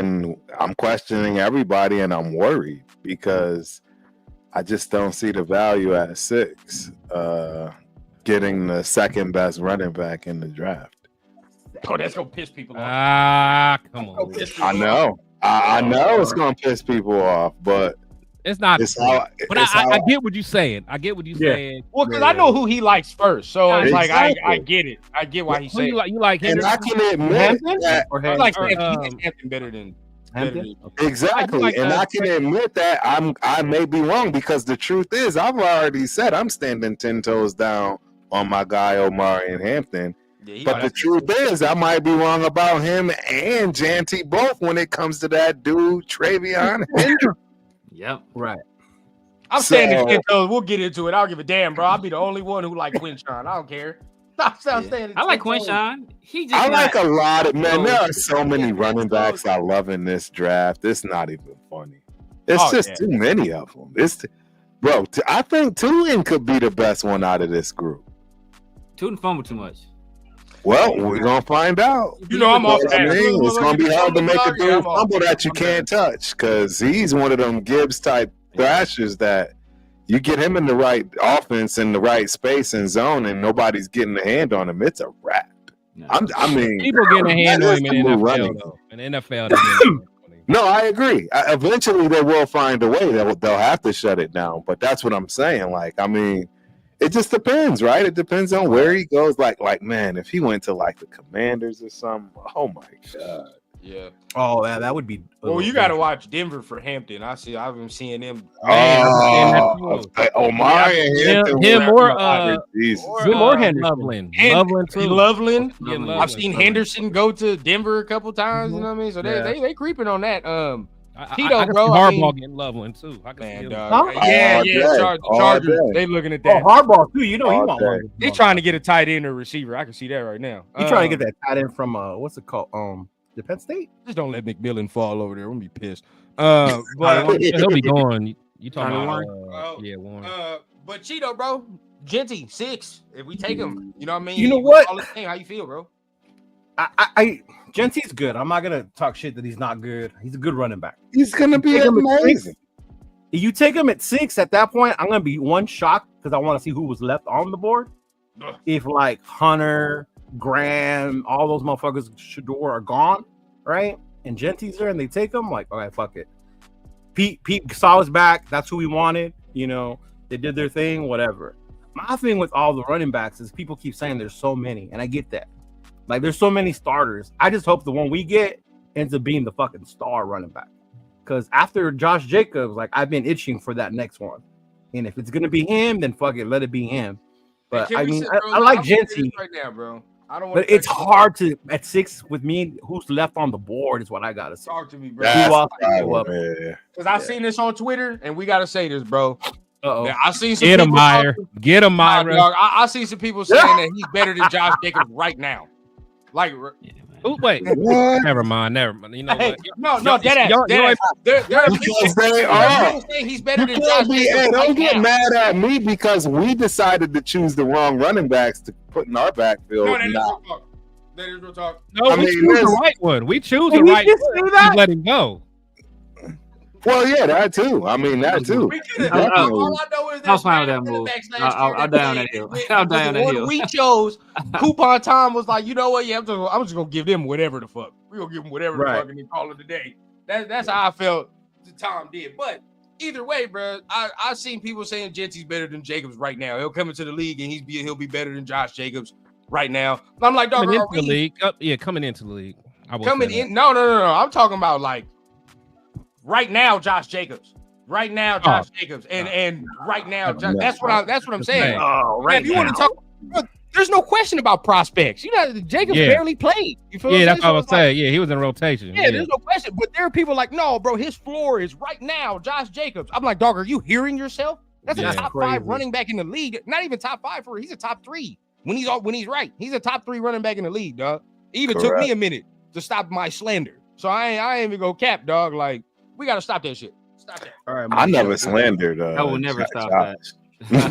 Speaker 5: everybody, and I'm worried because I just don't see the value at 6. Getting the second best running back in the draft.
Speaker 3: Oh, that's gonna piss people off.
Speaker 4: Come on.
Speaker 5: I know. I know it's gonna piss people off, but
Speaker 4: It's not.
Speaker 5: it's how.
Speaker 4: But I get what you're saying. I get what you're saying.
Speaker 3: Well, because I know who he likes first, so it's like
Speaker 5: Exactly.
Speaker 3: I get it. I get why he's
Speaker 4: Who
Speaker 3: saying.
Speaker 4: You like
Speaker 5: And I
Speaker 4: Henderson?
Speaker 5: can admit that
Speaker 3: He likes
Speaker 4: Or,
Speaker 3: Hampton better than.
Speaker 5: exactly,
Speaker 4: like
Speaker 5: and
Speaker 4: that.
Speaker 5: I can admit that I may be wrong because the truth is I've already said I'm standing 10 toes down on my guy Omari and Hampton. But the truth is, I might be wrong about him and Janty both when it comes to that dude, Travion Hendrick.
Speaker 6: Yep.
Speaker 2: Right.
Speaker 3: I'm standing 10 toes. We'll get into it. I don't give a damn, bro. I'll be the only one who like Quinshawn. I don't care. I'm standing
Speaker 6: I like
Speaker 3: 10 toes.
Speaker 6: Quinshawn. He just
Speaker 5: I like
Speaker 6: not-
Speaker 5: a lot of men. There are so many
Speaker 3: Yeah,
Speaker 5: running backs I love in this draft. It's not even funny. It's
Speaker 3: Oh,
Speaker 5: just
Speaker 3: yeah.
Speaker 5: too many of them. I think Tootin could be the best one out of this group.
Speaker 6: Tootin fumble too much.
Speaker 5: Well, we're gonna find out.
Speaker 3: You know I'm off
Speaker 5: I
Speaker 3: that.
Speaker 5: mean, it's gonna be hard to make a dude fumble
Speaker 3: fumble
Speaker 5: that you can't touch because he's one of them Gibbs type thrashers that you get him in the right offense in the right space and zone, and nobody's getting a hand on him. It's a wrap.
Speaker 6: No.
Speaker 5: I mean,
Speaker 4: People getting a hand on him in the NFL,
Speaker 5: running.
Speaker 4: though. In the NFL, they're getting a hand on him.
Speaker 5: No, I agree. Eventually, they will find a way. They'll have to shut it down. But that's what I'm saying. Like, I mean, it just depends, right? It depends on where he goes. Like, man, if he went to like the Commanders or something, oh my god.
Speaker 3: Yeah.
Speaker 2: Oh, that would be.
Speaker 3: Well, you got to watch Denver for Hampton. I've been seeing them.
Speaker 5: Omari and Hampton.
Speaker 4: Him or
Speaker 5: Jesus.
Speaker 4: Him or Henderson. Loveland too.
Speaker 3: Loveland.
Speaker 4: Yeah,
Speaker 3: I've
Speaker 4: Loveland.
Speaker 3: seen Henderson go to Denver a couple times. You know what I mean? So they creeping on that.
Speaker 4: I can
Speaker 3: bro.
Speaker 4: see Harbaugh getting Loveland too. I can see him.
Speaker 3: Chargers. They looking at that.
Speaker 2: Oh, Harbaugh too. You know he want one.
Speaker 3: He's trying to get a tight end or receiver. I can see that right now.
Speaker 2: He's trying to get that tight end from what's it called? The Penn State.
Speaker 3: Just don't let McMillan fall over there. I'm gonna be pissed.
Speaker 4: But he'll be going. You talking about Warren?
Speaker 3: But Cheeto, bro, Genty 6. If we take him, you know what I mean.
Speaker 2: You know what?
Speaker 3: How you feel, bro?
Speaker 2: Genty's good. I'm not gonna talk shit that he's not good. He's a good running back.
Speaker 5: He's gonna be amazing.
Speaker 2: If you take him at 6, at that point, I'm gonna be shocked because I want to see who was left on the board. If like Hunter, Graham, all those motherfuckers, Shador are gone, right? And Genty's there, and they take him. Like, all right, fuck it. Pete saw us back. That's who we wanted. You know, they did their thing. Whatever. My thing with all the running backs is people keep saying there's so many, and I get that. Like, there's so many starters. I just hope the one we get ends up being the fucking star running back. Because after Josh Jacobs, like, I've been itching for that next one. And if it's gonna be him, then fuck it, let it be him. But I mean, I like Genty
Speaker 3: right now, bro. I don't.
Speaker 2: But it's hard to at 6 with me. Who's left on the board is what I gotta say.
Speaker 3: Talk to me, bro. Because I seen this on Twitter, and we gotta say this, bro. I seen some
Speaker 4: Get him, Meyer. Get him, Meyer.
Speaker 3: I see some people saying that he's better than Josh Jacobs right now. Like,
Speaker 4: wait, never mind. You know what?
Speaker 3: No, there are people saying he's better than Josh Jacobs.
Speaker 5: Don't get mad at me because we decided to choose the wrong running backs to put in our backfield.
Speaker 3: No, that is real talk. That is real talk.
Speaker 4: No, we choose the right one. We choose the right one. Just let him go.
Speaker 5: Well, yeah, that too. I mean, that too.
Speaker 3: All I know is
Speaker 6: I'll find that move. I'll die on that hill. I'll die on that hill.
Speaker 3: We chose Coupon Tom was like, you know what? Yeah, I'm just gonna give them whatever the fuck. We're gonna give them whatever the fuck and then call it a day. That's how I felt Tom did. But either way, bro, I've seen people saying Genty's better than Jacobs right now. He'll come into the league and he'll be better than Josh Jacobs right now. I'm like, dog,
Speaker 4: coming into the league. Coming into the league.
Speaker 3: Coming in? No. I'm talking about like. Right now, Josh Jacobs. Right now, Josh Jacobs, and right now, that's what I'm saying. Right. If you want to talk, there's no question about prospects. You know, Jacobs barely played. You feel?
Speaker 4: Yeah, that's what I was saying. Yeah, he was in rotation.
Speaker 3: Yeah, there's no question. But there are people like, no, bro, his floor is right now, Josh Jacobs. I'm like, dog, are you hearing yourself? That's a top 5 running back in the league. Not even top 5 he's a top 3 when he's right. He's a top 3 running back in the league, dog. It even took me a minute to stop my slander. So I ain't even go cap, dog. Like. We gotta stop that shit. Stop that.
Speaker 5: All right, I never slandered.
Speaker 6: I will never stop that.
Speaker 4: Beer is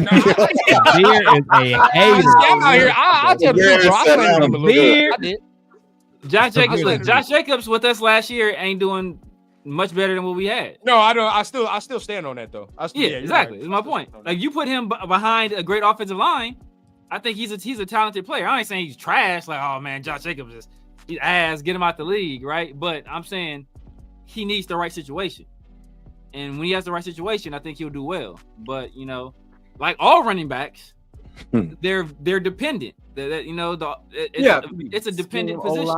Speaker 4: a hater.
Speaker 3: I'm out here. I'll tell the truth, bro. I slandered him a little bit. I did.
Speaker 6: Josh Jacobs with us last year ain't doing much better than what we had.
Speaker 3: No, I don't. I still stand on that though.
Speaker 6: Exactly. It's my point. Like you put him behind a great offensive line, I think he's a talented player. I ain't saying he's trash. Like, oh man, Josh Jacobs he's ass. Get him out the league, right? But I'm saying. He needs the right situation, and when he has the right situation, I think he'll do well. But you know, like all running backs, they're dependent. It's a dependent position.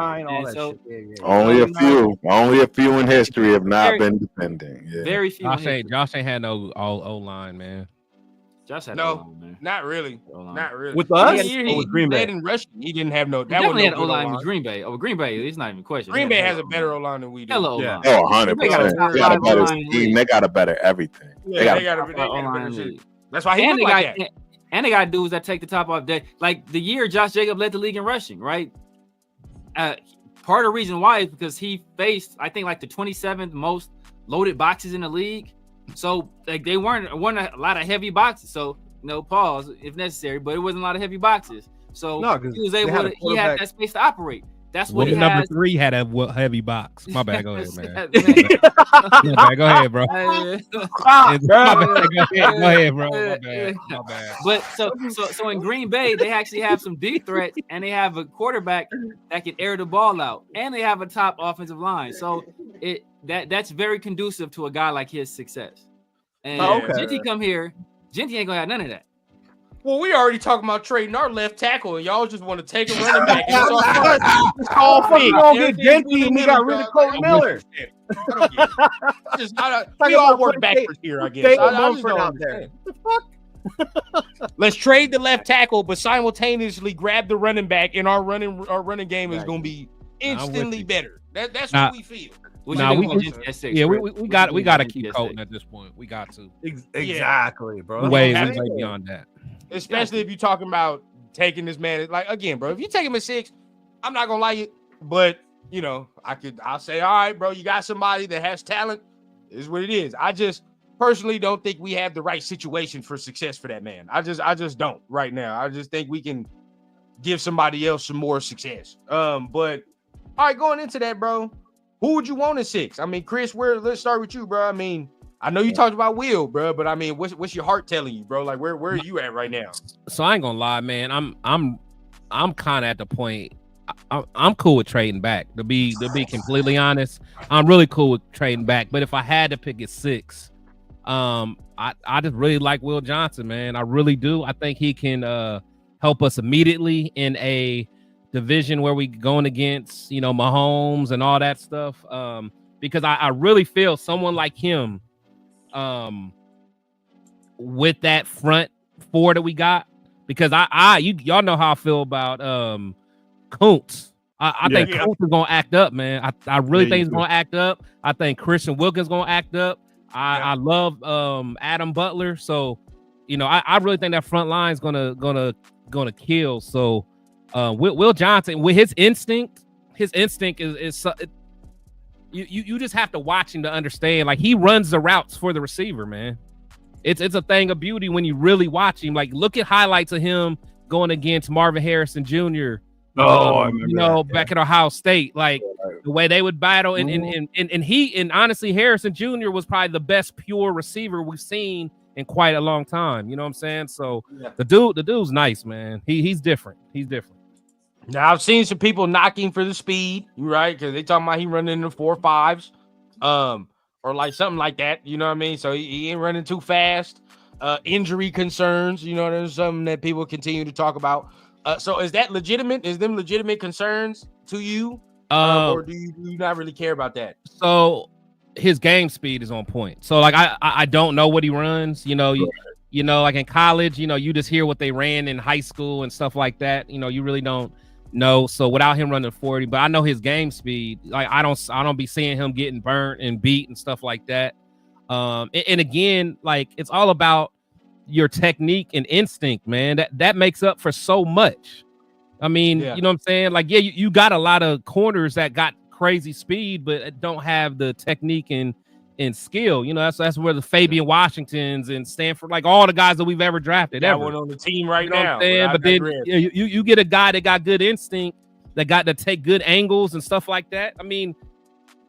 Speaker 5: Only a few in history have not been dependent. Yeah.
Speaker 6: Very few.
Speaker 4: Josh ain't had no O line, man.
Speaker 6: Josh had
Speaker 3: not really. Not really.
Speaker 2: With us,
Speaker 3: with Green Bay in rushing, he didn't have no.
Speaker 6: That definitely had O-line with Green Bay. Green Bay, it's not even a question.
Speaker 3: Green Bay has a better O-line than we do.
Speaker 6: Hello, O-line.
Speaker 5: 100%. They got a better team. They got a better everything.
Speaker 3: Yeah, they got a better team. That's why he looked like that.
Speaker 6: And they got dudes that take the top off. Like the year Josh Jacobs led the league in rushing, right? Part of the reason why is because he faced, I think, like the 27th most loaded boxes in the league. So like they weren't a lot of heavy boxes. So pause if necessary, but it wasn't a lot of heavy boxes. So he was able to. He had that space to operate. That's what
Speaker 4: number 3 had a heavy box. My bad. Go ahead, man. My bad. Go ahead, bro. Go ahead, bro. My bad.
Speaker 6: But so in Green Bay, they actually have some deep threat, and they have a quarterback that can air the ball out, and they have a top offensive line. So that's very conducive to a guy like his success. And Genty come here, Genty ain't gonna have none of that.
Speaker 3: Well, we already talking about trading our left tackle, and y'all just want to take a running back. It's all fake.
Speaker 2: We don't get Genty, and we got rid of Kolton Miller.
Speaker 3: We all work backwards here, I guess. I just don't understand. What the fuck? Let's trade the left tackle, but simultaneously grab the running back, and our running game is going to be instantly better. That's what we feel.
Speaker 6: We got
Speaker 4: to keep Kolton at this point. We got to.
Speaker 2: Exactly, bro.
Speaker 4: Way beyond that.
Speaker 3: Especially if you're talking about taking this man. Like again, bro, if you take him at 6, I'm not gonna like it, but you know, I'll say, all right, bro, you got somebody that has talent. Is what it is. I just personally don't think we have the right situation for success for that man. I just don't right now. I just think we can give somebody else some more success. But all right, going into that, bro, who would you want at 6? I mean, Chris, let's start with you, bro. I mean, I know you talked about Will, bro, but I mean, what's your heart telling you, bro? Like, where are you at right now?
Speaker 4: So I ain't gonna lie, man. I'm kind of at the point. I'm cool with trading back. To be completely honest, I'm really cool with trading back. But if I had to pick at 6, I just really like Will Johnson, man. I really do. I think he can help us immediately in a division where we going against, you know, Mahomes and all that stuff. Because I really feel someone like him, with that front 4 that we got. Because y'all know how I feel about Kuntz. I think Kuntz is gonna act up, man. I really think he's gonna act up. I think Christian Wilkins gonna act up. I love Adam Butler, so you know I really think that front line is gonna kill. So Will Johnson with his instinct is you just have to watch him to understand. Like he runs the routes for the receiver, man. It's a thing of beauty when you really watch him. Like look at highlights of him going against Marvin Harrison Jr.
Speaker 2: I remember
Speaker 4: back at Ohio State, like the way they would battle, and honestly, Harrison Jr. was probably the best pure receiver we've seen in quite a long time. You know what I'm saying? So the dude's nice, man. He's different. He's different.
Speaker 3: Now I've seen some people knocking for the speed, right? Because they talking about he running in the 4.5s, or like something like that. You know what I mean? So he ain't running too fast. Injury concerns, you know, there's something that people continue to talk about. So is that legitimate? Is them legitimate concerns to you? Or do you not really care about that?
Speaker 4: So his game speed is on point. So like I don't know what he runs, you know, you know, like in college, you know, you just hear what they ran in high school and stuff like that. You know, you really don't know. So without him running 40, but I know his game speed. Like I don't be seeing him getting burnt and beat and stuff like that. And again, like it's all about your technique and instinct, man. That makes up for so much. I mean, you know what I'm saying? Like, you got a lot of corners that got crazy speed, but don't have the technique and skill. You know, that's where the Fabian Washingtons and Stanford, like all the guys that we've ever drafted.
Speaker 3: That one on the team right now.
Speaker 4: But then you get a guy that got good instinct, that got to take good angles and stuff like that. I mean,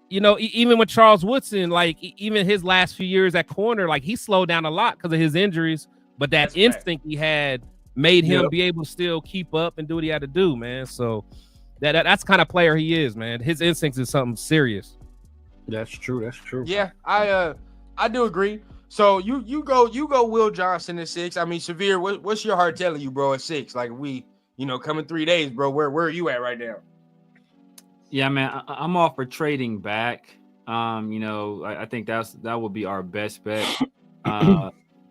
Speaker 4: you know, even with Charles Woodson, like even his last few years at corner, like he slowed down a lot because of his injuries, but that instinct he had made him be able to still keep up and do what he had to do, man. So that's the kind of player he is, man. His instincts is something serious.
Speaker 2: That's true.
Speaker 3: Yeah, I do agree. So you go Will Johnson at 6. I mean, Severe, what's your heart telling you, bro, at 6? Like coming 3 days, bro. Where are you at right now?
Speaker 6: Yeah, man, I'm all for trading back. You know, I think that would be our best bet.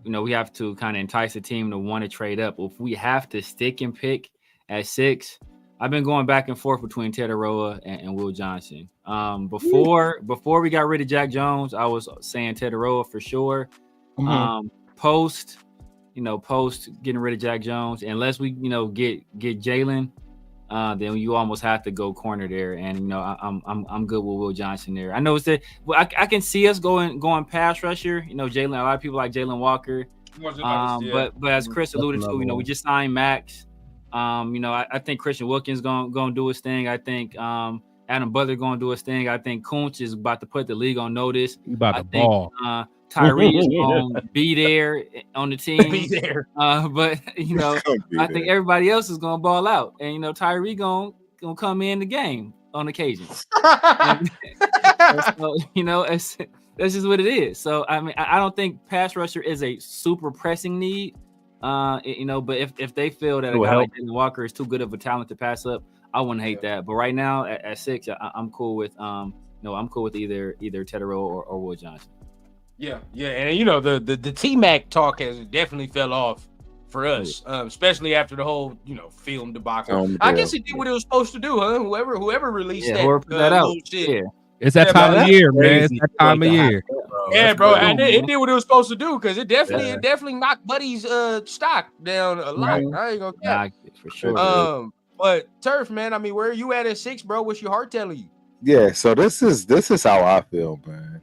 Speaker 6: You know, we have to kind of entice the team to want to trade up. If we have to stick and pick at 6, I've been going back and forth between Tetaroa and Will Johnson. Before we got rid of Jack Jones, I was saying Tetaroa for sure. Post getting rid of Jack Jones, unless we get Jalen. Then you almost have to go corner there, and I'm good with Will Johnson there. I know it's that I can see us going pass rusher. You know, Jalen. A lot of people like Jalen Walker. But as Chris alluded to, we just signed Max. I think Christian Wilkins gonna do his thing. I think Adam Butler gonna do his thing. I think Kuntz is about to put the league on notice.
Speaker 4: Ball.
Speaker 6: Tyree is gonna be there on the team. But I think everybody else is gonna ball out, and Tyree gonna come in the game on occasion. So, that's just what it is. So I mean, I don't think pass rusher is a super pressing need. But if they feel that a guy like Jalen Walker is too good of a talent to pass up, I wouldn't hate that. But right now at 6, I'm cool with I'm cool with either Tetaroa or Will Johnson.
Speaker 3: Yeah, and the T-Mac talk has definitely fell off for us, especially after the whole film debacle. I guess it did what it was supposed to do, huh? Whoever released that
Speaker 6: out.
Speaker 3: Shit.
Speaker 4: It's that time of year, man. It's that time of year.
Speaker 3: Yeah, bro, and it did what it was supposed to do because it definitely knocked Buddy's stock down a lot. I ain't gonna care
Speaker 6: for sure.
Speaker 3: But Turf, man, I mean, where are you at 6, bro? What's your heart telling you?
Speaker 5: Yeah, so this is how I feel, man.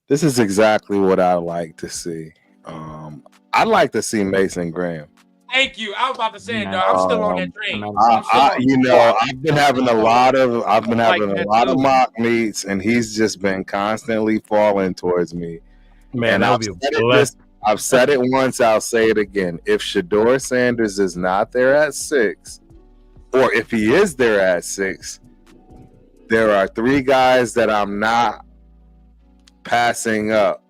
Speaker 5: This is exactly what I like to see. I'd like to see Mason Graham.
Speaker 3: Thank you. I was about to say it, dog. I'm still on that train.
Speaker 5: I've been having a lot of mock meets, and he's just been constantly falling towards me.
Speaker 2: Man,
Speaker 5: and I've said it once, I'll say it again. If Shedeur Sanders is not there at 6, or if he is there at 6, there are 3 guys that I'm not passing up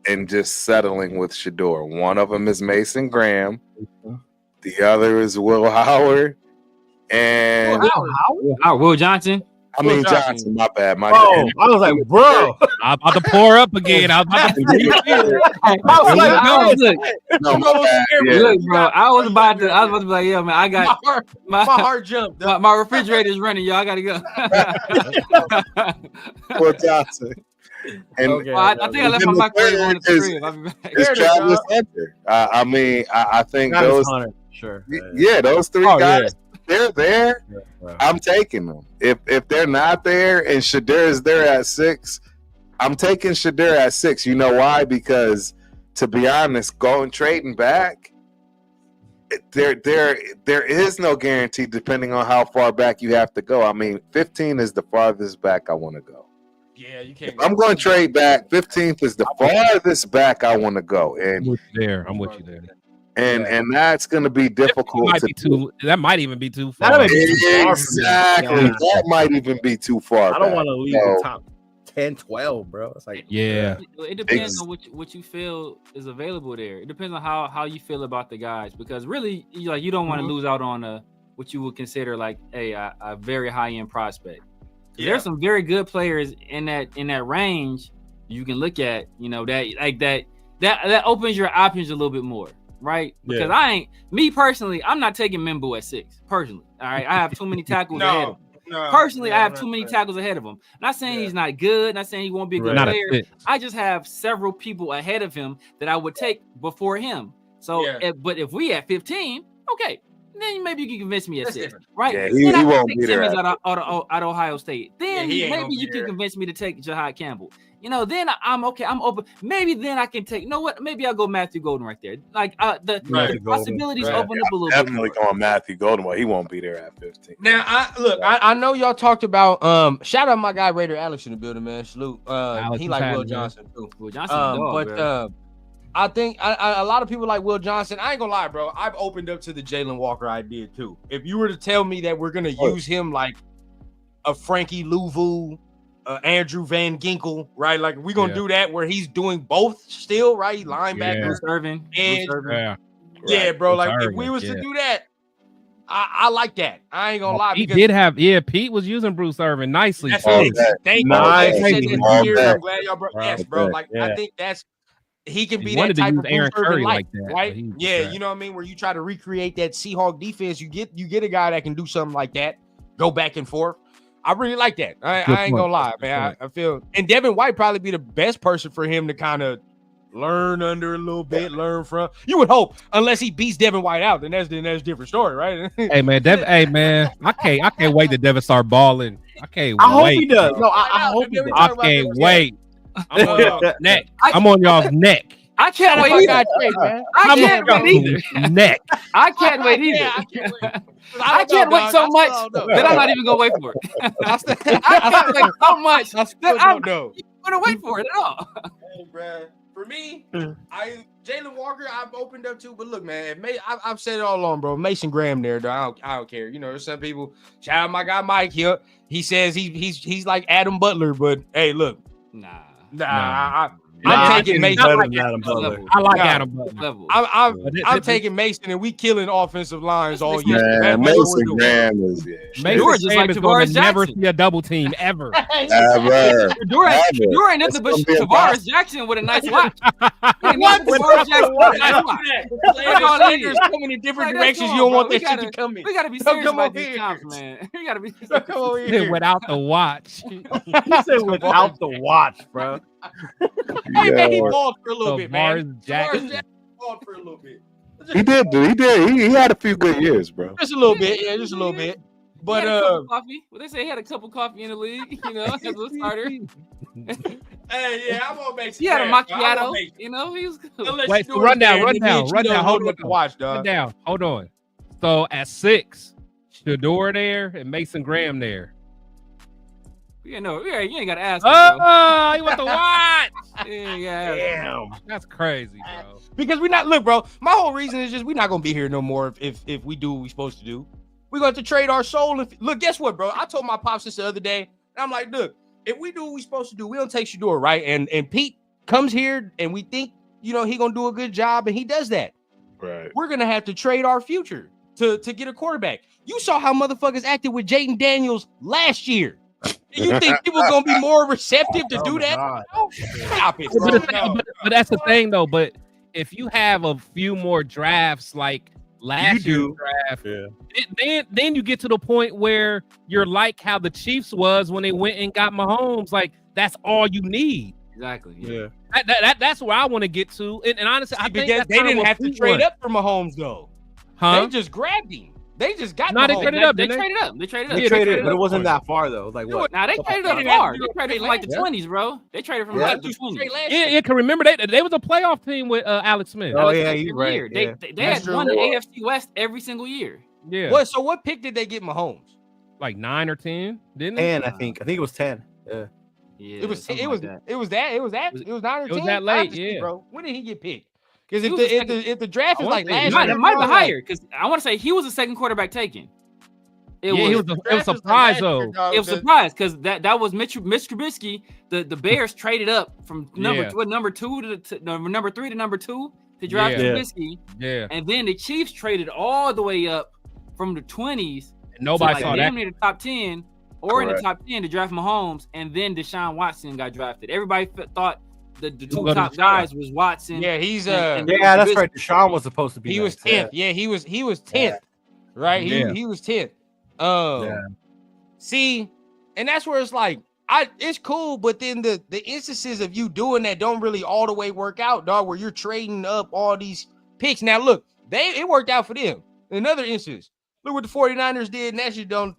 Speaker 5: and just settling with Shedeur. One of them is Mason Graham. The other is Will Howard. And
Speaker 6: Will Johnson.
Speaker 5: Johnson, my bad.
Speaker 2: I was like, bro.
Speaker 4: I'm about to pour up again. I was about to
Speaker 6: Look, bro. I was about to be like, yeah, man, I got
Speaker 3: my heart jumped.
Speaker 6: My refrigerator's running, y'all. I gotta go.
Speaker 5: Will Johnson. And
Speaker 6: I think I left my microwave on the crib. I'll be back.
Speaker 5: It's Travis Hunter. I think those.
Speaker 2: Sure.
Speaker 5: Yeah, those 3 guys. They're there. I'm taking them. If they're not there and Shedeur is there at 6, I'm taking Shedeur at 6. You know why? Because to be honest, trading back, there is no guarantee depending on how far back you have to go. I mean, 15 is the farthest back I want to go.
Speaker 3: Yeah, you can't.
Speaker 5: If I'm going to trade back, 15th is the farthest back I want to go. And
Speaker 4: I'm with you there.
Speaker 5: And that's going to be difficult.
Speaker 4: That might even be too far.
Speaker 5: Exactly. That might even be too far.
Speaker 2: I don't want to leave the top 10, 12, bro. It's like,
Speaker 6: it depends on what you feel is available there. It depends on how you feel about the guys, because really, you don't want to lose out on what you would consider like a very high end prospect. Yeah. There's some very good players in that range you can look at. That opens your options a little bit more. Right? Because I'm not taking Mimbo at 6, personally. All right. I have too many tackles ahead of him. Personally, I have too many tackles ahead of him. Not saying he's not good, not saying he won't be a good player. I just have several people ahead of him that I would take before him. So, but if we at 15, okay, then maybe you can convince me at 6, right?
Speaker 5: Yeah, he won't be there.
Speaker 6: At Ohio State. Then maybe you can convince me to take Jahad Campbell. Then I'm okay. I'm open. Maybe then I can take. You know what? Maybe I'll go Matthew Golden right there. Like the possibilities open up a little bit.
Speaker 5: Definitely going Matthew Golden. Well, he won't be there at 15.
Speaker 3: Now, I know y'all talked about. Shout out my guy Raider Alex in the building, man. Salute. He like Will Johnson too.
Speaker 6: Will Johnson,
Speaker 3: I think a lot of people like Will Johnson. I ain't gonna lie, bro. I've opened up to the Jalen Walker idea too. If you were to tell me that we're gonna use him like a Frankie Louvu, Andrew Van Ginkel, right? Like we're gonna do that where he's doing both still, right? Linebacker,
Speaker 6: serving,
Speaker 3: bro. Like if we was to do that, I like that. I ain't gonna lie.
Speaker 4: Pete was using Bruce Irvin nicely.
Speaker 3: Thank you. I'm glad y'all brought. Yes, bro. Like I think that's. He can be that type of Aaron Curry like that, right? Yeah, you know what I mean. Where you try to recreate that Seahawk defense, you get a guy that can do something like that, go back and forth. I really like that. I ain't gonna lie, man. I feel, and Devin White probably be the best person for him to kind of learn under a little bit, learn from. You would hope, unless he beats Devin White out, then that's a different story, right?
Speaker 4: Hey man, I can't wait to Devin start balling. I can't wait.
Speaker 2: I hope he does. No, I hope he does.
Speaker 4: I can't wait. I'm on y'all's neck. I'm on y'all's neck.
Speaker 6: I can't wait either. I can't wait either.
Speaker 4: Neck.
Speaker 6: I can't wait either. I can't wait so much that I'm not even gonna wait for it. I can't wait so much that I'm not gonna wait for it at all.
Speaker 3: Hey, bro. For me, Jalen Walker, I've opened up to, but look, man, I've said it all along, bro. Mason Graham there, though. I don't care. There's some people. Shout out my guy Mike here. He says he's like Adam Butler, but hey, look,
Speaker 6: nah.
Speaker 3: I'm taking Mason.
Speaker 2: I like Adam Butler.
Speaker 3: I'm taking Mason, and we killing offensive lines all year.
Speaker 5: Man, Mason Graham is
Speaker 4: Mason Graham is going to never see a double team ever.
Speaker 5: Ever.
Speaker 6: Shador ain't nothing but Tavares Jackson with a nice watch. Tavares Jackson with a nice watch.
Speaker 3: There's so many different directions you don't want that shit to come in.
Speaker 6: We gotta be serious about these times, man. We gotta be serious.
Speaker 4: Without the watch.
Speaker 2: He said without the watch, bro.
Speaker 3: Hey, man, he balled for a little bit, man.
Speaker 4: Jackson
Speaker 3: balled for a little bit.
Speaker 5: He did. He had a few good years, bro.
Speaker 3: Just a little bit, yeah, just a little bit. But
Speaker 6: coffee. Well, they say he had a cup of coffee in the league, you know, as a starter.
Speaker 3: Hey, yeah, I'm gonna make.
Speaker 6: He had a macchiato, you know. He was good.
Speaker 4: Wait, so run down. Hold
Speaker 3: on.
Speaker 4: Hold on. So at 6, Shador there and Mason Graham there.
Speaker 6: You ain't gotta ask.
Speaker 4: Oh, you want the watch?
Speaker 3: Damn,
Speaker 4: that's crazy, bro.
Speaker 3: Because look, bro. My whole reason is just we're not gonna be here no more if we do what we're supposed to do. We're going to trade our soul. Look, guess what, bro? I told my pops this the other day, and I'm like, look, if we do what we're supposed to do, we don't take Shador, right? And Pete comes here, and we think, he gonna do a good job, and he does that.
Speaker 5: Right.
Speaker 3: We're gonna have to trade our future to get a quarterback. You saw how motherfuckers acted with Jaden Daniels last year. You think people are gonna be more receptive to do that? Oh, stop it, bro.
Speaker 4: But that's the thing, though. But if you have a few more drafts like last year's draft, then you get to the point where you're like how the Chiefs was when they went and got Mahomes. Like that's all you need.
Speaker 6: Exactly.
Speaker 4: Yeah. That's where I want to get to. And honestly, I think
Speaker 3: they didn't have to trade up for Mahomes though. They just grabbed him. They just got
Speaker 4: Mahomes.
Speaker 6: They traded up. They
Speaker 2: traded, but it wasn't that far though. It was like what?
Speaker 6: Nah, they traded up far. They traded from like the 20s, bro. They traded from like the 20s.
Speaker 4: Yeah, can remember they was a playoff team with Alex Smith.
Speaker 2: Oh yeah, you're right.
Speaker 6: They had won the AFC West every single year.
Speaker 4: Yeah.
Speaker 3: So what pick did they get Mahomes?
Speaker 4: Like 9 or 10, didn't they?
Speaker 2: 10, I think it was 10. Yeah.
Speaker 6: Yeah.
Speaker 3: It was 9 or 10. It was
Speaker 4: that late, yeah.
Speaker 3: Bro, when did he get picked? Because if the draft is like last year,
Speaker 6: it might be higher. Because I want to say he was the second quarterback taken. It was a surprise though. It was a surprise because that was Mitch Trubisky. The Bears traded up from number 2 to number 3 to number 2 to draft Trubisky.
Speaker 4: Yeah,
Speaker 6: and then the Chiefs traded all the way up from the 20s.
Speaker 4: Nobody saw that.
Speaker 6: Near the top 10 or in the top 10 to draft Mahomes, and then Deshaun Watson got drafted. Everybody thought the two top guys was Watson.
Speaker 3: Yeah, he's
Speaker 2: that's right. Deshaun was supposed to be.
Speaker 3: He was 10th. Yeah, he was 10th. Right, he was 10th. See, and that's where it's like, it's cool, but then the instances of you doing that don't really all the way work out, dog. Where you're trading up all these picks. Now, look, it worked out for them. In another instance, look what the 49ers did, and that shit don't.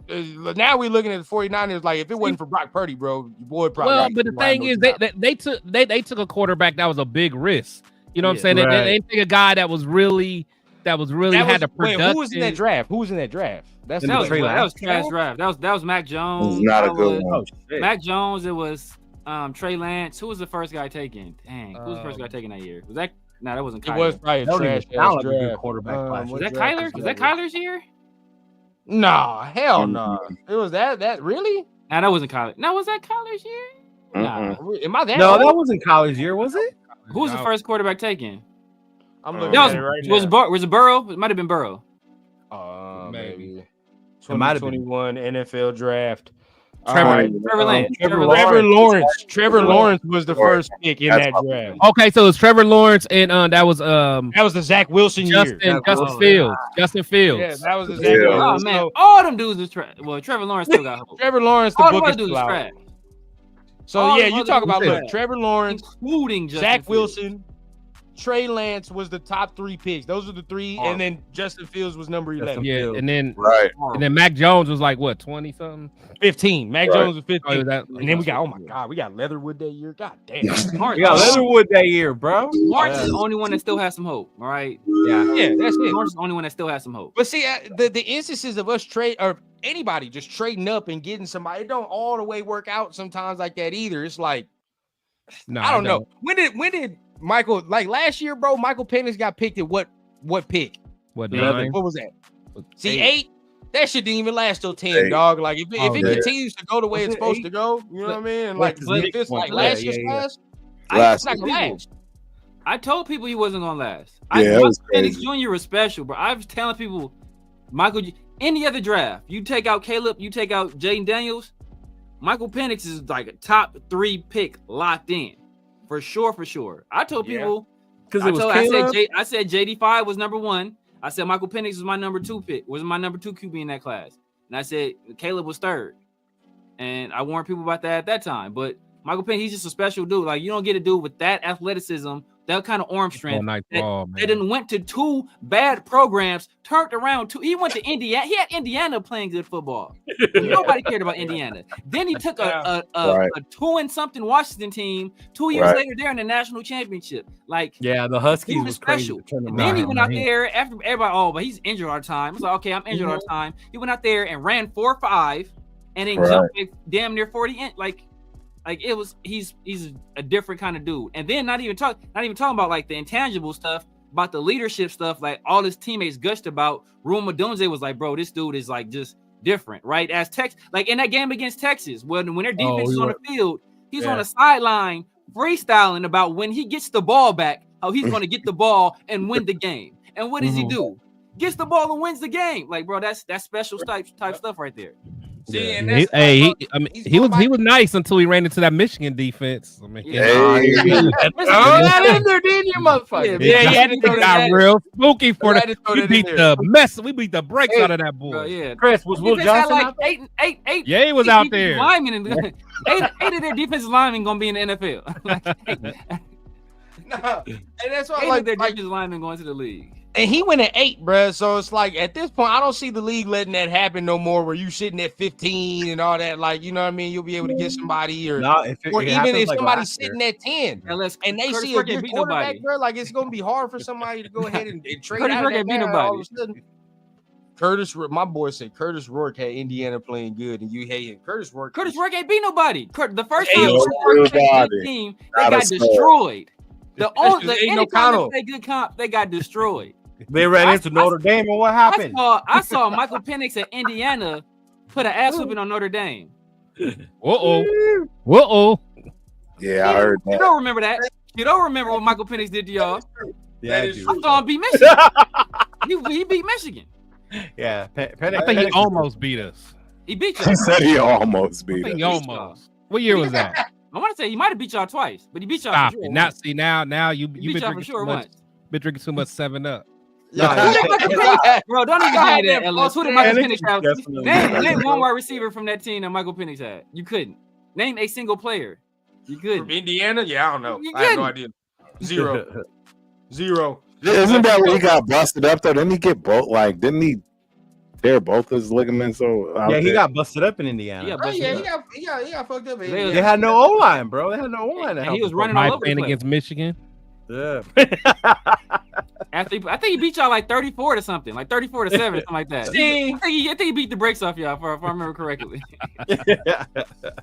Speaker 3: Now we're looking at the 49ers like if it wasn't for Brock Purdy, bro, your boy probably.
Speaker 4: Well, but the thing is, they took a quarterback that was a big risk. You know what I'm saying? Right. They took a guy that was really had the production.
Speaker 3: Wait, who was in that draft? Who was in that draft?
Speaker 6: That was trash draft. That was Mac Jones.
Speaker 5: Not a good one.
Speaker 6: Mac Jones. It was Trey Lance. Who was the first guy taken? Dang, who was the first guy taken that year? Was that? No, that wasn't Kyler.
Speaker 3: It was probably a trash draft.
Speaker 2: Quarterback.
Speaker 6: Was that Kyler? Was that Kyler's year?
Speaker 3: No, hell no. It was that really?
Speaker 6: Nah, that wasn't Kyler. No, was that Kyler's year?
Speaker 3: Nah. Am I that?
Speaker 2: No, that wasn't college year, was it?
Speaker 6: Who was the first quarterback taken?
Speaker 3: I'm looking at it right now.
Speaker 6: Was it Burrow? It might have been Burrow.
Speaker 3: Maybe. 2021 NFL draft.
Speaker 6: Trevor Lance.
Speaker 3: Trevor Lawrence was the first pick in that draft.
Speaker 4: Okay, so it's Trevor Lawrence, and that was
Speaker 3: the Zach Wilson year.
Speaker 4: Justin Fields. Justin Fields.
Speaker 3: Yeah, that was the Zach Wilson.
Speaker 6: Oh man, all them dudes was trash. Well, Trevor Lawrence still got hope.
Speaker 3: Trevor Lawrence, the book is still out.
Speaker 6: Trash.
Speaker 3: So you talk about Trevor Lawrence,
Speaker 6: including
Speaker 3: Zach Wilson. Trey Lance was the top 3 picks. Those are the 3, and then Justin Fields was number 11.
Speaker 4: Yeah, and then
Speaker 5: and
Speaker 4: then Mac Jones was like what, 20 something?
Speaker 3: 15. Mac Jones was 15.
Speaker 4: And
Speaker 3: then we got we got Leatherwood that year. God damn.
Speaker 2: We got Leatherwood that year, bro.
Speaker 6: Lawrence is the only one that still has some hope. All right.
Speaker 3: Yeah, that's it.
Speaker 6: Lawrence is the only one that still has some hope.
Speaker 3: But see, the instances of us trade or anybody just trading up and getting somebody, it don't all the way work out sometimes like that either. It's like I don't know. When did Michael, like last year, bro, Michael Penix got picked at what pick?
Speaker 4: What
Speaker 3: was that? See, 8? That shit didn't even last till 10, dog. Like if it continues to go the way it's supposed to go, you know what I mean? Like if it's like last year's class,
Speaker 6: I told people he wasn't gonna last.
Speaker 5: Yeah,
Speaker 6: Penix Jr. was special, bro. I was telling people, any other draft, you take out Caleb, you take out Jaden Daniels, Michael Penix is like a top 3 pick locked in for sure. I told people because I said JD5 was number 1. I said Michael Penix was my number 2 pick, was my number 2 QB in that class, and I said Caleb was 3rd, and I warned people about that at that time. But Michael Penix, he's just a special dude. Like, you don't get a dude with that athleticism, that kind of arm strength. That then went to 2 bad programs, turned around 2. He went to Indiana. He had Indiana playing good football. Nobody cared about Indiana. Then he took a 2-and-something Washington team. 2 years later, they're in the national championship. Like,
Speaker 2: the Huskies was
Speaker 6: special. Then he went out there after everybody. But he's injured all the time. It's like, okay, I'm injured all the time. He went out there and ran 4.5, and then jumped damn near 40. He's a different kind of dude. And then not even talking about like the intangible stuff, about the leadership stuff, like all his teammates gushed about. Rune Odunze was like, bro, this dude is like just different, right? As like in that game against Texas, when their defense is on the field, he's on the sideline freestyling about when he gets the ball back, how he's going to get the ball and win the game. And what does he do? Gets the ball and wins the game. Like, bro, that's special type stuff right there.
Speaker 4: See, and he was nice until he ran into that Michigan defense. I mean,
Speaker 2: not in there, did you, motherfucker?
Speaker 4: He got real spooky for that. We beat the brakes out of that boy.
Speaker 2: Chris, was Will Johnson out there?
Speaker 6: Eight.
Speaker 4: Yeah, he was out there.
Speaker 6: Eight of their defensive linemen gonna be in the NFL.
Speaker 3: And that's why
Speaker 6: like their defensive linemen going to the league.
Speaker 3: And he went at 8, bro. So it's like at this point, I don't see the league letting that happen no more. Where you sitting at 15 and all that, like, you know what I mean? You'll be able to get somebody, or even if somebody's sitting at 10, and they see a good quarterback, bro, like it's gonna be hard for somebody to go ahead and trade out of that all of a sudden. My boy said Curtis Rourke had Indiana playing good, and you hated Curtis Rourke.
Speaker 6: Curtis Rourke ain't beat nobody. The first time Rourke played the team, they got destroyed. The anytime they good comp, they got destroyed.
Speaker 2: They ran into Notre Dame, and what happened?
Speaker 6: I saw Michael Penix at Indiana put an ass whooping on Notre Dame.
Speaker 4: Uh-oh.
Speaker 5: Yeah, I heard that.
Speaker 6: You don't remember that. You don't remember what Michael Penix did to y'all.
Speaker 2: Yeah,
Speaker 6: I saw him beat Michigan. he beat Michigan.
Speaker 2: Yeah,
Speaker 4: I think he almost beat us.
Speaker 6: He beat you.
Speaker 5: He said he almost beat us.
Speaker 4: He almost. What year was that?
Speaker 6: I want to say he might have beat y'all twice, but he beat y'all.
Speaker 4: Stop it. Now you've been drinking
Speaker 6: too much.
Speaker 4: Been drinking too much 7-Up.
Speaker 6: Bro, don't even give me that, LS. Who did Michael Penix have? Name one wide receiver from that team that Michael Penix had. You couldn't. Name a single player. You couldn't.
Speaker 3: From Indiana? Yeah, I don't know. I have no idea. Zero.
Speaker 5: Isn't that when he got busted up though? Didn't he get both? Like, didn't he tear both his ligaments?
Speaker 2: He got busted up in Indiana.
Speaker 3: He got fucked up.
Speaker 2: They had no O line, bro. They had no O line.
Speaker 6: He was running all over the place
Speaker 4: against Michigan.
Speaker 2: Yeah.
Speaker 6: I think he beat y'all like 34 to something, like 34 to 7, something like that. I think he beat the brakes off y'all, if I remember correctly.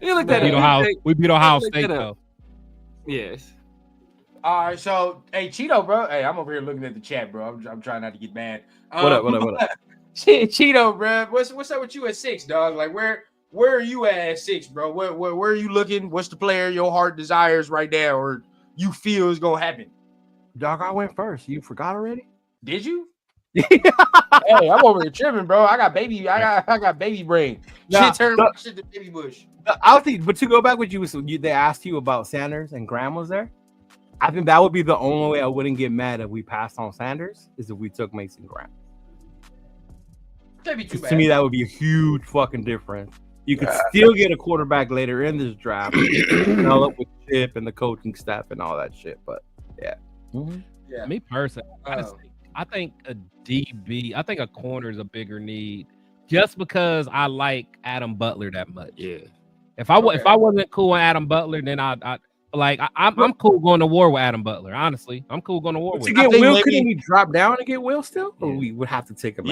Speaker 6: You looked at it.
Speaker 4: We beat Ohio State though.
Speaker 6: Yes.
Speaker 3: All right, so hey, Cheeto, bro. Hey, I'm over here looking at the chat, bro. I'm trying not to get mad.
Speaker 2: What up?
Speaker 3: Cheeto, bro. What's up with you at 6, dog? Like, where are you at 6, bro? Where are you looking? What's the player your heart desires right now, or you feel is gonna happen?
Speaker 2: Dog, I went first. You forgot already?
Speaker 3: Did you? Hey, I'm over here tripping, bro. I got baby brain. Shit turned shit to baby bush.
Speaker 2: I'll think, but to go back with you, they asked you about Sanders and Graham was there. I think that would be the only way I wouldn't get mad if we passed on Sanders is if we took Mason Graham. To me, that would be a huge fucking difference. You could still get a quarterback later in this draft, up with Chip and the coaching staff and all that shit. But yeah.
Speaker 4: Mm-hmm. Yeah. Me personally, I think a DB, I think a corner is a bigger need, just because I like Adam Butler that much.
Speaker 6: Yeah.
Speaker 4: If I wasn't cool with Adam Butler, then I'm cool going to war with Adam Butler. Honestly, I'm cool going to war with him.
Speaker 2: To get Will, couldn't we drop down and get Will still? Or we would have to take him.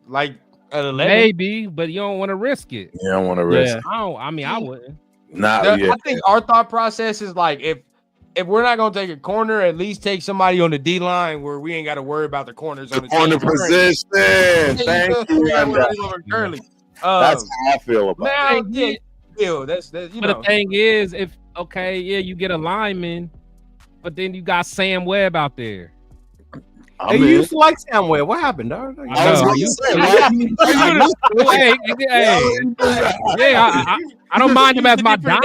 Speaker 3: Like at 11?
Speaker 4: Maybe, but you don't want to risk it.
Speaker 5: You don't want to risk it.
Speaker 4: I wouldn't.
Speaker 3: I think our thought process is like if we're not gonna take a corner, at least take somebody on the D line where we ain't got to worry about the corners on the
Speaker 5: corner position. Thank you. That's how I feel about it.
Speaker 3: That's you know.
Speaker 4: But the thing is, you get a lineman, but then you got Sam Webb out there.
Speaker 2: Hey, you used to like Sam Webb. What happened, dog?
Speaker 4: I don't mind him as my dime.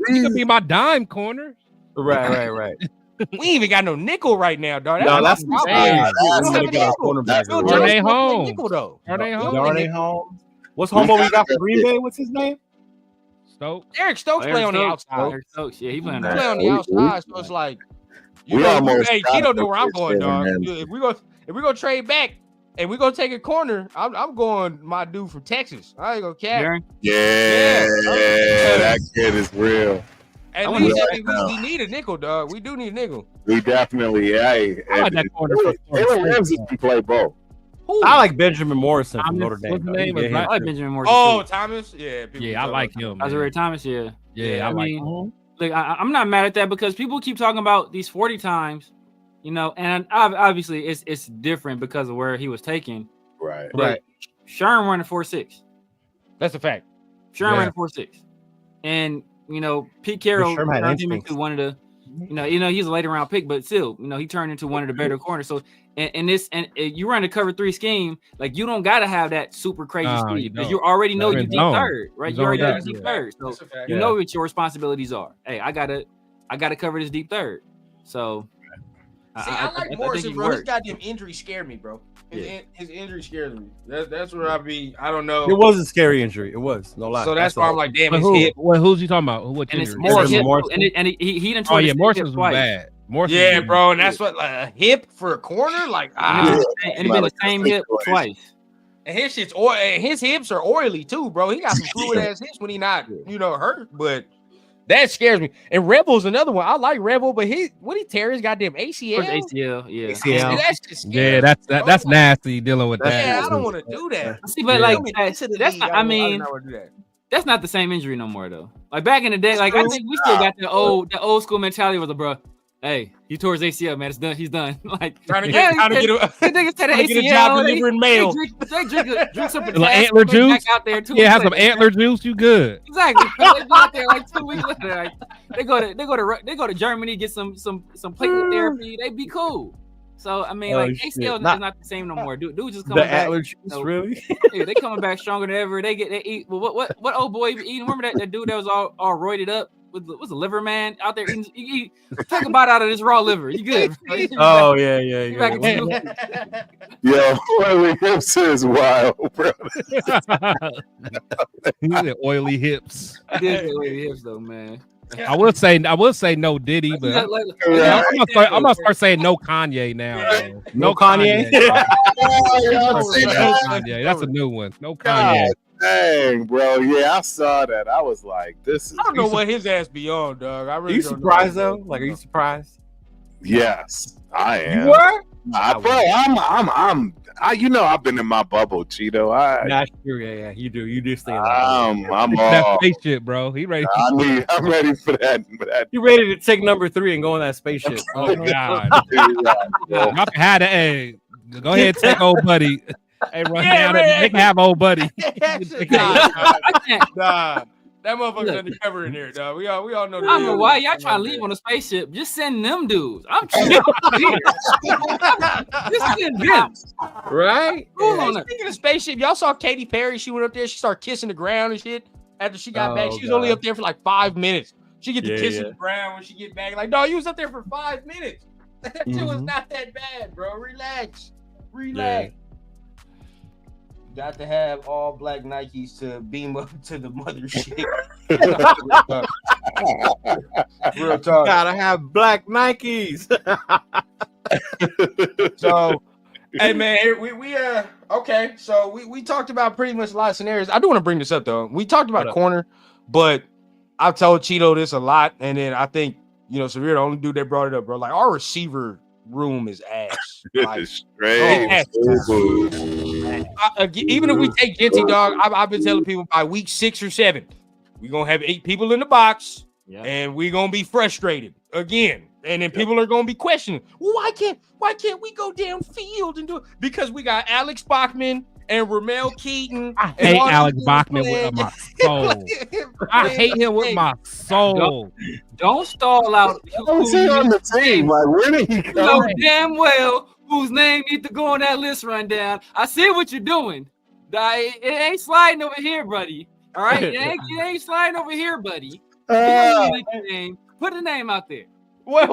Speaker 4: He could be my dime corner.
Speaker 2: Right.
Speaker 3: We ain't even got no nickel right now, dog.
Speaker 2: That's
Speaker 3: Darnay
Speaker 2: Holmes. What's homeboy we got for Green Bay? What's his name?
Speaker 4: Stokes.
Speaker 3: Eric Stokes play on the outside.
Speaker 6: Eric Stokes, yeah, he playing
Speaker 3: on the outside. So it's like, hey, Tito know where I'm going, dog. If we go trade back and we gonna take a corner, I'm going my dude from Texas. I ain't gonna cap.
Speaker 5: Yeah, that kid is real.
Speaker 3: At least we need a nickel, dog. We do need a nickel.
Speaker 5: We definitely,
Speaker 4: I like that corner.
Speaker 5: Jalen Ramsey can play both.
Speaker 2: I like Benjamin Morrison from Notre Dame.
Speaker 6: What's his name? I like Benjamin Morrison.
Speaker 3: Oh, Thomas? Yeah.
Speaker 4: I like him.
Speaker 6: Isaiah Thomas, yeah.
Speaker 4: Yeah, I like him.
Speaker 6: Look, I'm not mad at that because people keep talking about these 40 times, and obviously it's different because of where he was taken.
Speaker 5: Right.
Speaker 6: Sherm running 4.6.
Speaker 3: That's a fact.
Speaker 6: Sherm running 4.6. And, Pete Carroll turned him into one of the, he's a later round pick, but still, he turned into one of the better corners. So, and you run a cover 3 scheme, like you don't got to have that super crazy speed because you already know you deep third, right? You already know you deep third. So you know what your responsibilities are. Hey, I gotta cover this deep third. So
Speaker 3: I like Morrison, bro. His goddamn injury scared me, bro. His injury scared me. That's where I don't know.
Speaker 2: It was a scary injury. It was, no lie.
Speaker 3: So that's why I'm like, damn, his hip.
Speaker 4: Who's he talking about? What
Speaker 6: injury? It's Morrison. And he didn't try to
Speaker 4: Morrison was bad.
Speaker 3: Yeah, bro, and that's what a hip for a corner, like
Speaker 6: and he been the same hip twice.
Speaker 3: And his hips are oily too, bro. He got some fluid ass hips when he not, hurt. But that scares me. And Rebel's another one. I like Rebel, but he tear his goddamn ACL?
Speaker 6: ACL, yeah.
Speaker 3: ACL. That's just scary,
Speaker 4: that's nasty dealing with that.
Speaker 3: Yeah, I don't want to do that.
Speaker 6: See, but that's not, that's not the same injury no more though. Like back in the day, like I think we still got the old school mentality with the bro. Hey, he tore his ACL, man. It's done. He's done. Like
Speaker 3: trying to get a job delivering mail.
Speaker 6: They drink some
Speaker 4: like antler juice out there too. Yeah, have some antler juice. You good?
Speaker 6: Exactly. They go out there like 2 weeks later. Like, they go to Germany, get some platelet therapy. They be cool. So I mean, ACL is not the same no more. Dude just coming back.
Speaker 2: The antler juice, really?
Speaker 6: Yeah, they coming back stronger than ever. They eat. Well, what old boy eating? Remember that dude that was all roided up? Was a liver man out there eating? You take a bite out of this raw liver. You good?
Speaker 2: Oh yeah.
Speaker 5: Yo, oily hips is wild, bro.
Speaker 4: Oily hips.
Speaker 6: He did oily hips though, man.
Speaker 4: I will say no Diddy, but I'm gonna start saying no Kanye now. Bro.
Speaker 2: No Kanye.
Speaker 4: Kanye. That's a new one. No Kanye.
Speaker 5: Dang, bro. Yeah, I saw that. I was like, this is.
Speaker 3: I don't know what his ass be on, dog. I really
Speaker 2: are you surprised though? Like, are you surprised?
Speaker 5: Yes, I am.
Speaker 2: You were?
Speaker 5: Bro, I've been in my bubble, Cheeto.
Speaker 2: That's true. Yeah. You do stay in
Speaker 5: I'm all
Speaker 4: that spaceship, bro. He ready.
Speaker 5: I'm ready for that.
Speaker 2: You ready to take number 3 and go on that spaceship?
Speaker 4: Oh God. Y'all can have it. Hey, go ahead, take old buddy. Hey, run down. They can have old buddy.
Speaker 3: Nah. That motherfucker's undercover in here, dog. We all know.
Speaker 6: I don't know why y'all trying to leave on a spaceship. Just send them dudes. I'm trying. Just send them.
Speaker 2: Right?
Speaker 3: Speaking of spaceship, y'all saw Katy Perry. She went up there. She started kissing the ground and shit. After she got back, she was only up there for like 5 minutes. She get to kissing the ground when she get back. Like, dog, you was up there for 5 minutes. That shit was not that bad, bro. Relax.
Speaker 2: Yeah.
Speaker 3: Got to have all black Nikes to beam up to the mothership. Real talk.
Speaker 2: Gotta have black Nikes.
Speaker 3: So, hey man, we okay. So we talked about pretty much a lot of scenarios. I do want to bring this up though. We talked about corner, but I've told Cheeto this a lot, and then I think Severe the only dude that brought it up, bro. Like our receiver room is ass. Like, even if we take Genty, dog, I've been telling people by week 6 or 7, we're gonna have 8 people in the box, and we're gonna be frustrated again. And then people are gonna be questioning, well, why can't we go downfield and do it? Because we got Alex Bachman and Ramel Keaton.
Speaker 4: I hate Alex Bachman with my soul. I hate him with my soul.
Speaker 6: Don't stall out.
Speaker 5: Who's he on the team? Like, where did he come?
Speaker 6: You know damn well whose name needs to go on that list rundown. I see what you're doing. It ain't sliding over here, buddy. All right, it ain't sliding over here, buddy. Put the name out there.
Speaker 3: What?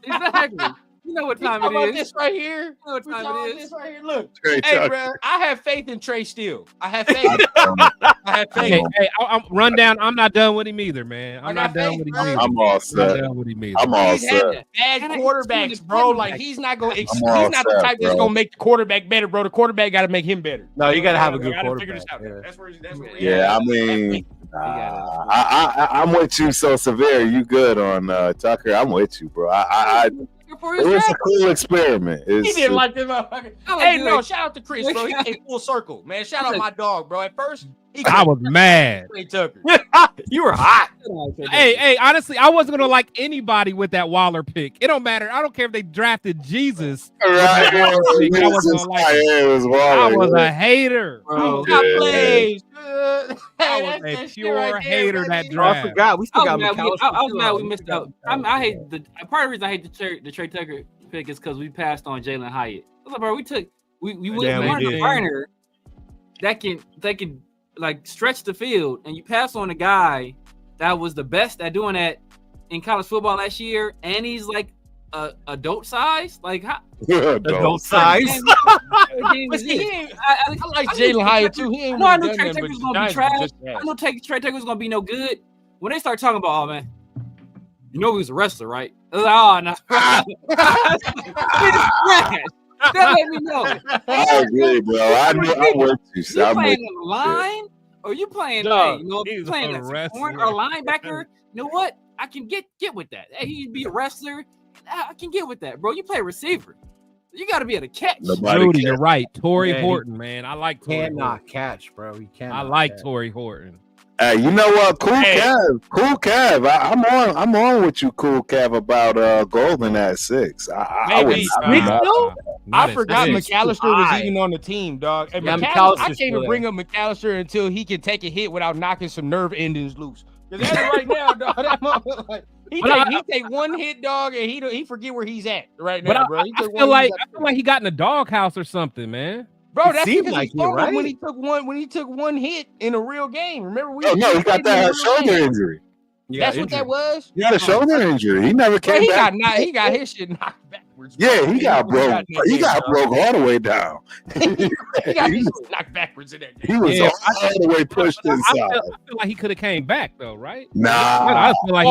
Speaker 6: Exactly. You know what time it is.
Speaker 3: This right here.
Speaker 6: You know what time it is.
Speaker 3: This right here. Look.
Speaker 5: Trey
Speaker 3: Hey,
Speaker 5: Tucker.
Speaker 3: bro, I have faith in Trey Steele. I have faith. I have faith.
Speaker 4: Hey, I'm rundown. I'm not done with him either, man. I'm not done with him either.
Speaker 5: I'm all set. I'm all set.
Speaker 3: Bad quarterbacks, bro. Like he's not going. He's not the type that's going to make the quarterback better, bro. The quarterback got to make him better.
Speaker 2: No, you got to have a good quarterback.
Speaker 3: Figure this out. That's where
Speaker 5: Yeah, I mean, I'm with you so severe. You good on Tucker? I'm with you, bro. It was a cool experiment.
Speaker 3: He didn't like this motherfucker. Hey, no, shout out to Chris, bro. He came full circle, man. Shout out my dog, bro. At first,
Speaker 4: I was mad.
Speaker 3: Tucker.
Speaker 2: You were hot.
Speaker 4: Hey, honestly, I wasn't gonna like anybody with that Waller pick. It don't matter. I don't care if they drafted Jesus.
Speaker 5: Right.
Speaker 4: I wasn't gonna like I was a hater.
Speaker 6: Bro.
Speaker 3: I
Speaker 4: was a pure hater that draft.
Speaker 2: I forgot. We still got McAllister.
Speaker 6: I was mad we missed out. I hate part of the reason I hate the Trey Tucker pick is because we passed on Jalen Hyatt. Like, bro, we wanted a burner that can like stretch the field, and you pass on a guy that was the best at doing that in college football last year, and he's like adult size, like how?
Speaker 2: Adult size.
Speaker 3: I like Jalen Hyatt too. He ain't
Speaker 6: I knew Trey Tucker was gonna be trash. I know Trey Tucker was gonna be no good. When they start talking about, oh man, you know he was a wrestler, right? Oh no. That let me know.
Speaker 5: I agree, bro. I'm with you.
Speaker 6: You playing on the line, or you playing? Hey, you know, if you playing as a corner or linebacker, you know what? I can get with that. Hey, he'd be a wrestler. I can get with that, bro. You play receiver. You got to be able to catch.
Speaker 4: Rudy, you're right. Torrey Horton, man. I like Torrey
Speaker 2: cannot catch, bro. He can't.
Speaker 4: I like Torrey Horton.
Speaker 5: Hey, you know what? Cool Cav. I'm on with you, Cool Cav, about Golden at 6. I
Speaker 3: forgot McAllister was even on the team, dog. And I can't even bring up McAllister until he can take a hit without knocking some nerve endings loose. Because right now, dog, that motherfucker, like, he take one hit, dog, and he forget where he's at right now, bro.
Speaker 4: I feel like he got in a doghouse or something, man.
Speaker 3: Bro, that seemed like he right? when he took one hit in a real game. Remember
Speaker 5: he got that shoulder injury.
Speaker 3: That's what that was.
Speaker 5: He got a shoulder injury. He never came back.
Speaker 3: He got his shit knocked backwards.
Speaker 5: Yeah, he got broke. He got broke all the way down.
Speaker 3: He got his shit knocked backwards in that game.
Speaker 5: He was all the way pushed inside.
Speaker 4: I feel like he could have came back though, right?
Speaker 5: Nah.
Speaker 4: I feel like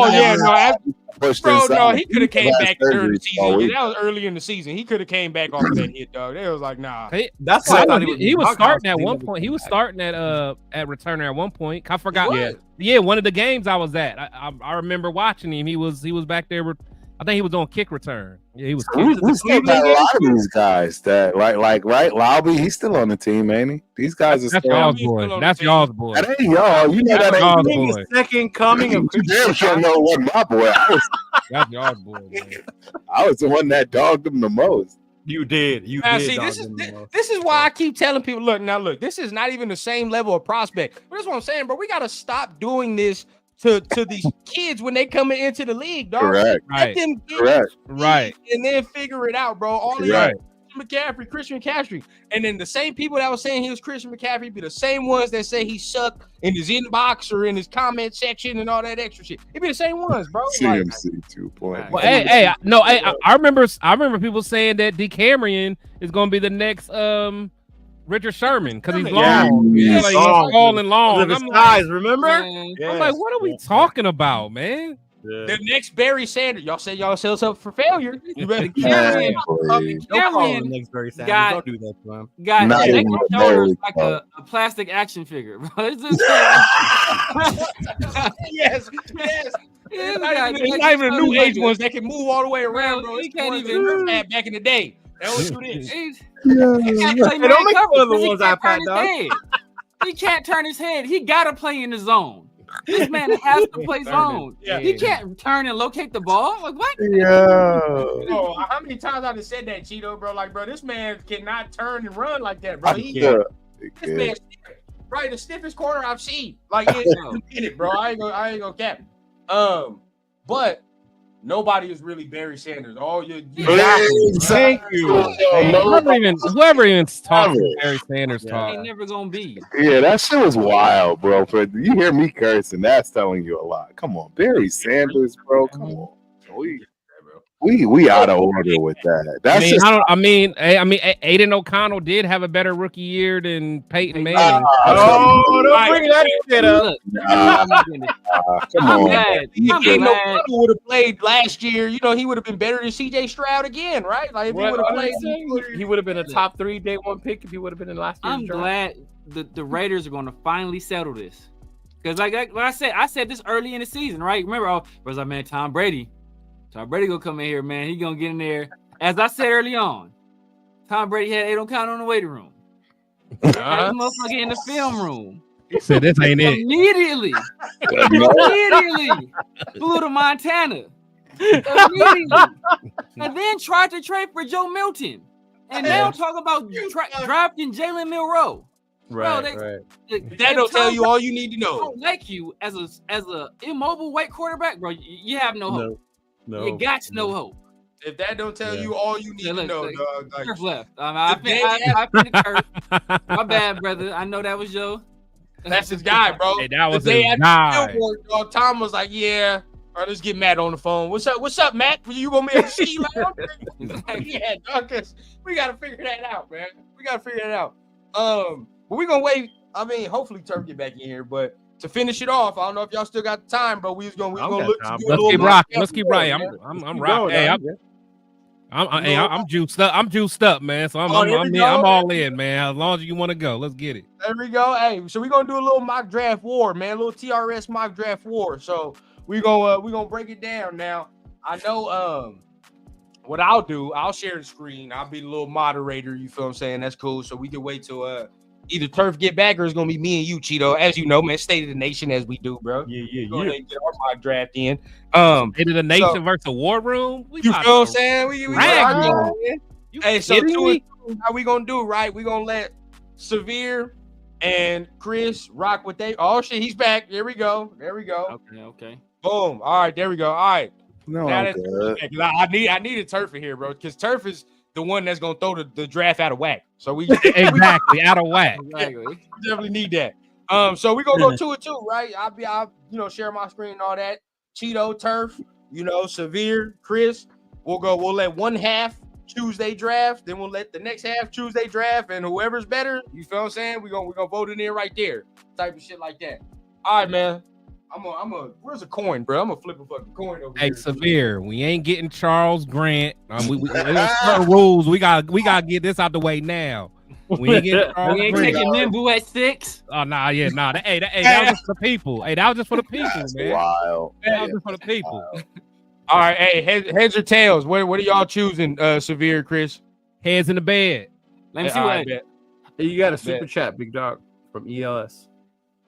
Speaker 3: he could have came back during the season. That was early in the season. He could have came back off of that hit, dog. They was like, nah.
Speaker 2: That's why
Speaker 4: he was starting at one point. He was starting at returner at one point. I forgot. Yeah, one of the games I was at. I remember watching him. He was back there. I think he was on kick return. Yeah, he was.
Speaker 5: We still got a lot of these guys that right, Lobby. He's still on the team, ain't he? These guys are
Speaker 4: still. That's y'all's boy. That's y'all's boy.
Speaker 5: That ain't y'all. You know that ain't
Speaker 2: y'all's boy. Second coming of.
Speaker 5: You damn sure know what my boy.
Speaker 4: That's y'all's boy. Man.
Speaker 5: I was the one that dogged him the most.
Speaker 2: You did. You
Speaker 3: did.
Speaker 2: See,
Speaker 3: this is why I keep telling people, look, this is not even the same level of prospect. But that's what I'm saying, bro. We gotta stop doing this to these kids when they coming into the league, dog.
Speaker 5: Correct.
Speaker 3: Let them
Speaker 4: right.
Speaker 3: And then figure it out, bro. All of y'all, Christian McCaffrey. And then the same people that was saying he was Christian McCaffrey be the same ones that say he sucked in his inbox or in his comment section and all that extra shit. It be the same ones, bro.
Speaker 5: CMC 2.0.
Speaker 4: Well, I remember people saying that DeCamerion is gonna be the next Richard Sherman because he's long.
Speaker 2: He's
Speaker 4: tall and long.
Speaker 2: His size, remember?
Speaker 4: I'm like, what are we talking about, man?
Speaker 3: The next Barry Sanders. Y'all said y'all selves up for failure. You better
Speaker 6: Carry
Speaker 2: the next Barry Sanders. Don't do that to him.
Speaker 6: Guys, neck shoulders like a plastic action figure.
Speaker 3: Yes. It's not even the new age ones that can move all the way around, bro. He can't even back in the day. That was do this.
Speaker 2: Don't make fun of the ones I pat, dog.
Speaker 6: He can't turn his head. He gotta play in the zone. This man has to play zone.
Speaker 1: Yeah.
Speaker 6: He can't turn and locate the ball. Like what?
Speaker 5: Yeah.
Speaker 3: Oh, how many times I've said that, Cheeto, bro? Like, bro, this man cannot turn and run like that, bro.
Speaker 5: Yeah.
Speaker 3: This man, right, the stiffest corner I've seen. Like, in it, bro. I ain't gonna cap it. But nobody is really Barry Sanders.
Speaker 2: Thank you.
Speaker 4: Whoever even talks to Barry Sanders talk.
Speaker 6: Ain't never gonna be.
Speaker 5: Yeah, that shit was wild, bro. But you hear me cursing, that's telling you a lot. Come on, Barry Sanders, bro. Come on. We out of order with that. That's
Speaker 4: Aiden O'Connell did have a better rookie year than Peyton Manning.
Speaker 2: Don't bring that shit up.
Speaker 5: Come on.
Speaker 3: Aiden would have played last year. You know, he would have been better than CJ Stroud again, right? Like if he would have played,
Speaker 1: he would have been a top 3 day 1 pick if he would have been in last year's
Speaker 6: I'm
Speaker 1: draft.
Speaker 6: glad the Raiders are going to finally settle this. Because like I said this early in the season, right? Remember, I was like, man, Tom Brady gonna come in here, man. He gonna get in there. As I said early on, Tom Brady had Aiden O'Connell in the waiting room. That motherfucker in the film room.
Speaker 4: He said this ain't it.
Speaker 6: Immediately flew to Montana. Immediately. And then tried to trade for Joe Milton. And now talk about drafting Jalen Milroe.
Speaker 1: Right.
Speaker 3: that don't tell you all you need to know.
Speaker 6: I don't like you as a immobile white quarterback, bro. You have no hope.
Speaker 1: No.
Speaker 6: You got no hope.
Speaker 3: If that don't tell you all you need to know, dog. Like,
Speaker 6: Turf left. I finished Turf. My bad, brother. I know that was Joe.
Speaker 3: that's his guy, bro.
Speaker 4: Hey, that was
Speaker 3: the day
Speaker 4: his
Speaker 3: after
Speaker 4: guy.
Speaker 3: the field work, dog, Tom was like, "Yeah, all right, let's get Matt on the phone. What's up, Matt? You gonna be at the ski lounge?" Yeah, dog, 'cause we gotta figure that out, man. We gotta figure that out. But we gonna wait. I mean, hopefully Turf get back in here, but. To finish it off, I don't know if y'all still got the time, but we was gonna look to do a little.
Speaker 4: Let's keep rocking. I'm rocking. Hey, I'm juiced up. I'm juiced up, man. So I'm all in, man. As long as you want to go, let's get it.
Speaker 3: There we go. Hey, so we're gonna do a little mock draft war, man. A little TRS mock draft war. So we're gonna break it down now. I know what I'll do, I'll share the screen. I'll be the little moderator, you feel what I'm saying? That's cool. So we can wait till either Turf get back or it's gonna be me and you, Cheeto. As you know, man, State of the Nation as we do, bro.
Speaker 2: Yeah.
Speaker 3: Go ahead and get our mock draft in.
Speaker 4: State of the Nation versus the War Room.
Speaker 3: You feel what I'm saying? Hey, so 2 and 2, how we gonna do, right? We gonna let Severe and Chris rock with they. Oh shit, he's back. There we go.
Speaker 6: Okay.
Speaker 3: Boom. All right, there we go. All right.
Speaker 5: No,
Speaker 3: now
Speaker 5: I'm good.
Speaker 3: I need a Turf in here, bro, because Turf is the one that's gonna throw the draft out of whack. So we
Speaker 4: exactly out of whack.
Speaker 6: Exactly.
Speaker 3: We definitely need that. So we're gonna go 2 and 2, right? I'll share my screen and all that. Cheeto, Turf, Severe, Chris. We'll let one half Tuesday draft, then we'll let the next half Tuesday draft, and whoever's better, you feel what I'm saying? We're gonna vote it in right there. Type of shit like that. All right, man. Where's a coin, bro? I'm gonna flip a fucking coin over here.
Speaker 4: Hey, Severe, we ain't getting Charles Grant. We certain rules. We gotta get this out the way now. We ain't getting Charles
Speaker 6: We ain't
Speaker 4: Grant.
Speaker 6: taking Nimbu at 6.
Speaker 4: Oh nah. That was just for the people. Hey, that was just for the people,
Speaker 5: That's
Speaker 4: man.
Speaker 5: wild.
Speaker 4: That was just for the people.
Speaker 3: All right, hey, heads or tails? What are y'all choosing, Severe, Chris?
Speaker 4: Heads in the bed.
Speaker 6: Let me see
Speaker 3: All
Speaker 6: what.
Speaker 3: right, bet.
Speaker 1: Hey, you got a super chat, big dog, from ELS.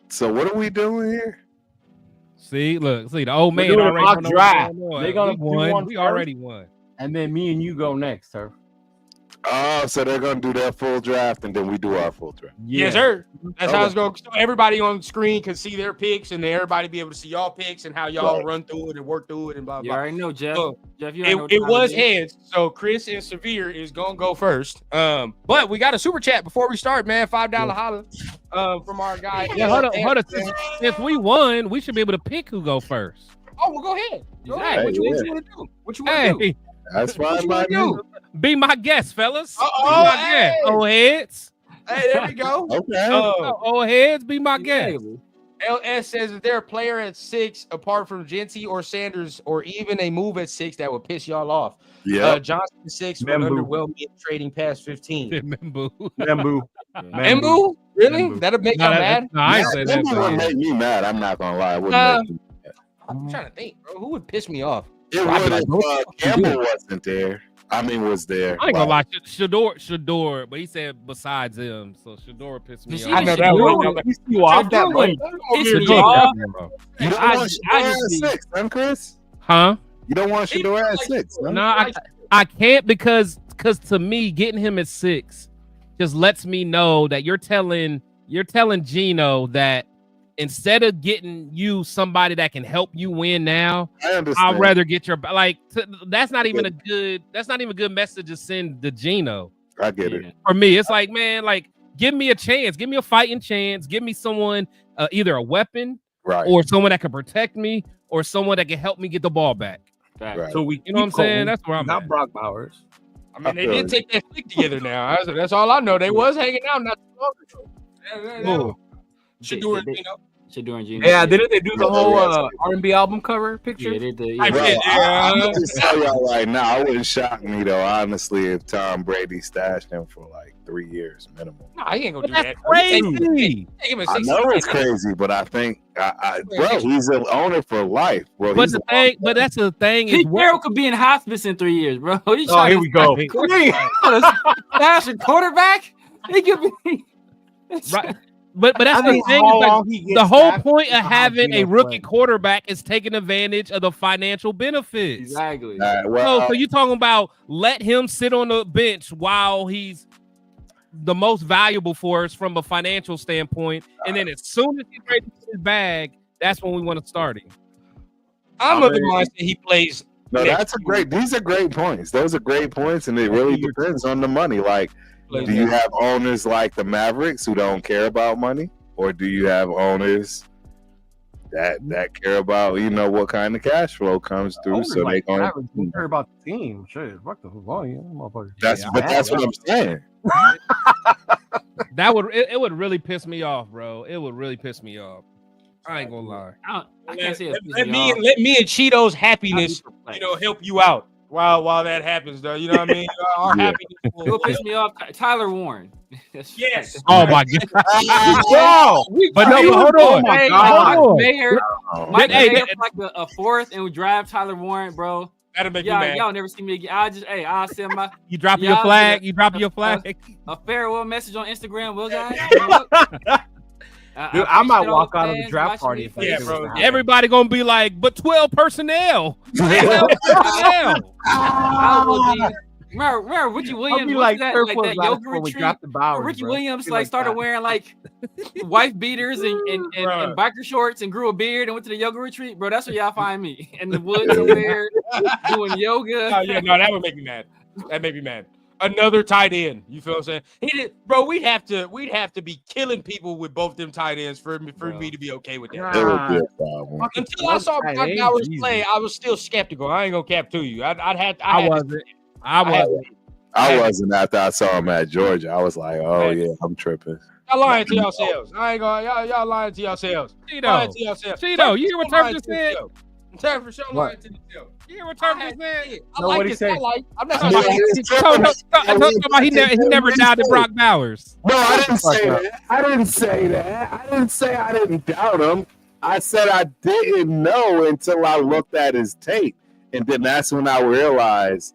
Speaker 5: So what are we doing here?
Speaker 4: See, the old man
Speaker 2: doing a
Speaker 4: already
Speaker 2: mock
Speaker 4: know
Speaker 2: draft.
Speaker 4: what's going on.
Speaker 2: They gonna
Speaker 4: We
Speaker 2: do
Speaker 4: won.
Speaker 2: one
Speaker 4: We
Speaker 2: first?
Speaker 4: already won.
Speaker 2: And then me and you go next, sir.
Speaker 5: Oh, so they're gonna do their full draft and then we do our full draft.
Speaker 3: Yes, sir. That's how it's going. So everybody on the screen can see their picks, and then everybody be able to see y'all picks and how y'all run through it and work through it and blah
Speaker 6: You
Speaker 3: blah.
Speaker 6: already know, Jeff.
Speaker 3: So,
Speaker 6: Jeff, you already know
Speaker 3: It
Speaker 6: what
Speaker 3: was
Speaker 6: time it is.
Speaker 3: heads, so Chris and Severe is gonna go first. But we got a super chat before we start, man. $5 holla from our guy.
Speaker 4: Yeah, hold on. Since we won, we should be able to pick who go first.
Speaker 3: Oh, well, go ahead. Go
Speaker 6: Exactly.
Speaker 3: ahead. What you want to do? What you want to do?
Speaker 5: That's fine by
Speaker 3: What you
Speaker 5: me.
Speaker 3: wanna do?
Speaker 4: Be my guest, fellas.
Speaker 3: Oh,
Speaker 4: Be my
Speaker 3: hey.
Speaker 4: guest. Old heads.
Speaker 3: Hey, there we go.
Speaker 5: Okay.
Speaker 4: Old heads, be my guest.
Speaker 6: Exactly.
Speaker 3: LS says, is there a player at 6 apart from Genty or Sanders, or even a move at 6 that would piss y'all off?
Speaker 5: Yeah.
Speaker 3: Johnson at 6 would
Speaker 2: Membu.
Speaker 3: underwhelm me in trading past 15.
Speaker 4: Membu.
Speaker 2: Membu.
Speaker 3: Embu? Really?
Speaker 2: Membu.
Speaker 3: That'll make y'all mad?
Speaker 4: No, I ain't say that.
Speaker 5: That would
Speaker 4: man.
Speaker 5: make me mad. I'm not gonna lie. It wouldn't make me mad.
Speaker 3: I'm trying to think, bro. Who would piss me off?
Speaker 5: It would if Campbell wasn't there. I mean, was there.
Speaker 4: I ain't gonna lie, Shador, but he said besides him, so Shador pissed me off.
Speaker 3: I know that one.
Speaker 2: You off that way?
Speaker 5: You don't want Shador at 6, huh, Chris?
Speaker 4: Huh?
Speaker 5: You don't want Shador at 6? Huh?
Speaker 4: No, I can't because to me, getting him at 6 just lets me know that you're telling Gino that instead of getting you somebody that can help you win now, I'd rather get your that's not even a good message to send to Gino.
Speaker 5: I get it.
Speaker 4: For me, it's like, man, like give me a chance, give me a fighting chance, give me someone either a weapon or someone that can protect me or someone that can help me get the ball back.
Speaker 5: Right.
Speaker 2: So we,
Speaker 4: you know what I'm saying? That's where I'm
Speaker 2: not
Speaker 4: at.
Speaker 2: Brock Bowers.
Speaker 3: I mean, they did take that flick together now. That's all I know. They was hanging out not too long ago. Shador and Gino.
Speaker 6: Shador and Gino.
Speaker 2: Yeah, didn't they do the whole R&B album cover picture?
Speaker 6: Yeah, they did.
Speaker 3: I did.
Speaker 5: I'm just tell y'all right now, it wouldn't shock me though, honestly, if Tom Brady stashed him for like 3 years minimum.
Speaker 3: No, he ain't gonna do
Speaker 4: That's
Speaker 3: that.
Speaker 4: crazy.
Speaker 5: I know it's crazy, but I think, bro, he's an owner for life, bro.
Speaker 4: But that's the thing.
Speaker 6: Pete Carroll could be in hospice in 3 years, bro.
Speaker 2: Oh, here we go.
Speaker 6: That's a quarterback. He could be
Speaker 4: right. But that's the thing. Is like, the whole point of having a rookie quarterback is taking advantage of the financial benefits.
Speaker 6: Exactly.
Speaker 5: Well,
Speaker 4: So you're talking about let him sit on the bench while he's the most valuable for us from a financial standpoint, and then as soon as he's ready to get his bag, that's when we want to start him.
Speaker 3: I'm of the mindset he plays.
Speaker 5: No, these are great points. Those are great points, and it really depends on the money. Like, do you have owners like the Mavericks who don't care about money, or do you have owners that care about what kind of cash flow comes through? So they don't
Speaker 2: care about the team. Shit, fuck the volume, motherfucker.
Speaker 5: That's what I'm saying.
Speaker 4: It would really piss me off, bro. It would really piss me off. I ain't gonna lie.
Speaker 6: I can't say
Speaker 3: let me and Cheeto's happiness, help you out while that happens, though. You know what I mean? Our happiness
Speaker 6: will piss me off. Tyler Warren.
Speaker 3: Yes.
Speaker 4: Oh my god. But hold on.
Speaker 6: Mayor, like a fourth and we drive Tyler Warren, bro.
Speaker 3: That'll make me mad.
Speaker 6: Y'all never see me again. I'll send my.
Speaker 4: You drop your flag. You drop your flag.
Speaker 6: A farewell message on Instagram, will guys?
Speaker 2: Dude, I might walk out of the draft party.
Speaker 3: Bro.
Speaker 4: Everybody gonna be like, but 12 personnel. 12 personnel.
Speaker 6: I will be. Remember Ricky Williams?
Speaker 2: Like
Speaker 6: that yoga retreat. Ricky Williams started wearing wife beaters and biker shorts and grew a beard and went to the yoga retreat, bro. That's where y'all find me in the woods over there doing yoga.
Speaker 3: No, that would make me mad. That made me mad. Another tight end. You feel what I'm saying? We'd have to be killing people with both them tight ends for me to be okay with that.
Speaker 5: It would be a problem.
Speaker 3: Until I saw Brock Bowers play, I was still skeptical. I ain't gonna cap to you. I
Speaker 5: wasn't after I saw him at Georgia. I was like, oh yeah, I'm tripping.
Speaker 3: Y'all lying to yourselves. I ain't gonna. Y'all lying to yourselves.
Speaker 4: Cheeto, you hear what Turf just said?
Speaker 3: Turf for sure lying to yourself.
Speaker 4: You hear what Turf just said?
Speaker 3: I like this. I'm not
Speaker 4: talking about he never doubted Brock Bowers.
Speaker 5: No, I didn't say that. I didn't say I didn't doubt him. I said I didn't know until I looked at his tape, and then that's when I realized.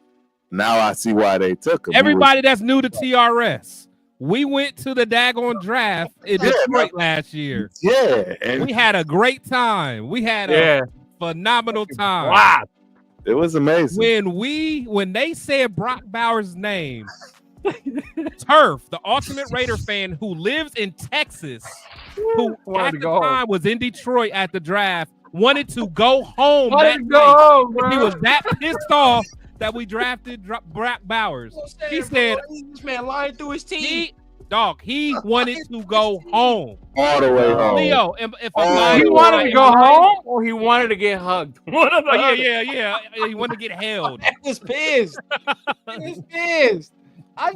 Speaker 5: Now I see why they took him.
Speaker 4: Everybody that's new to TRS, we went to the daggone draft in Detroit last year.
Speaker 5: Yeah, and
Speaker 4: we had a great time. We had a phenomenal time.
Speaker 5: Wow, it was amazing.
Speaker 4: When they said Brock Bowers' name, Turf, the ultimate Raider fan who lives in Texas, who at the time was in Detroit at the draft, wanted to go home. He was that pissed off that we drafted Brock Bowers. He said,
Speaker 3: "This man lying through his teeth."
Speaker 4: He wanted to go home
Speaker 5: all the way home.
Speaker 4: Leo,
Speaker 2: he wanted to go home, or he wanted to get hugged.
Speaker 4: Yeah. He wanted to get held.
Speaker 3: I was pissed. I'm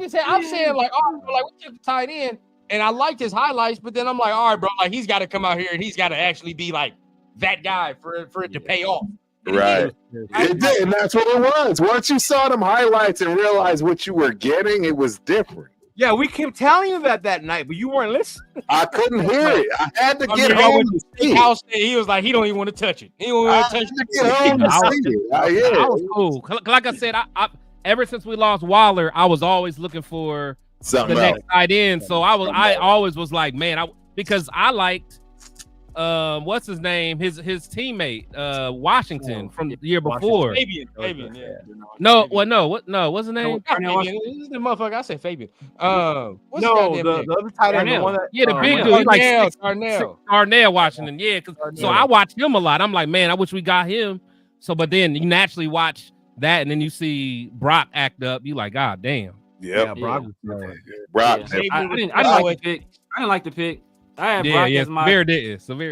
Speaker 3: saying like we took the tight end, and I liked his highlights, but then I'm like, all right, bro, like he's got to come out here and he's got to actually be like that guy for it to pay off.
Speaker 5: Right. It did, and that's what it was. Once you saw them highlights and realized what you were getting, it was different.
Speaker 2: Yeah, we kept telling you that night, but you weren't listening.
Speaker 5: I couldn't hear it. I had to get home to see it.
Speaker 3: He was like, he don't even want to touch it. He don't want to touch it.
Speaker 4: I was cool. Like I said, ever since we lost Waller, I was always looking for
Speaker 5: Something
Speaker 4: the
Speaker 5: else.
Speaker 4: next tight end. So I always was like, man, because I liked what's his name? His teammate, Washington from the year before.
Speaker 3: Fabian, yeah.
Speaker 4: What's his name?
Speaker 3: Fabian. This is the motherfucker. I said Fabian. What's
Speaker 2: the other tight end, the one that
Speaker 4: the big dude, he's like
Speaker 3: Darnell.
Speaker 4: Washington. Yeah, so I watch him a lot. I'm like, man, I wish we got him. So, but then you naturally watch that, and then you see Brock act up. You like, God damn.
Speaker 5: Yeah,
Speaker 2: Brock.
Speaker 5: Brock.
Speaker 6: I didn't like the pick. I didn't like the pick. I had Brock as my.
Speaker 4: Severe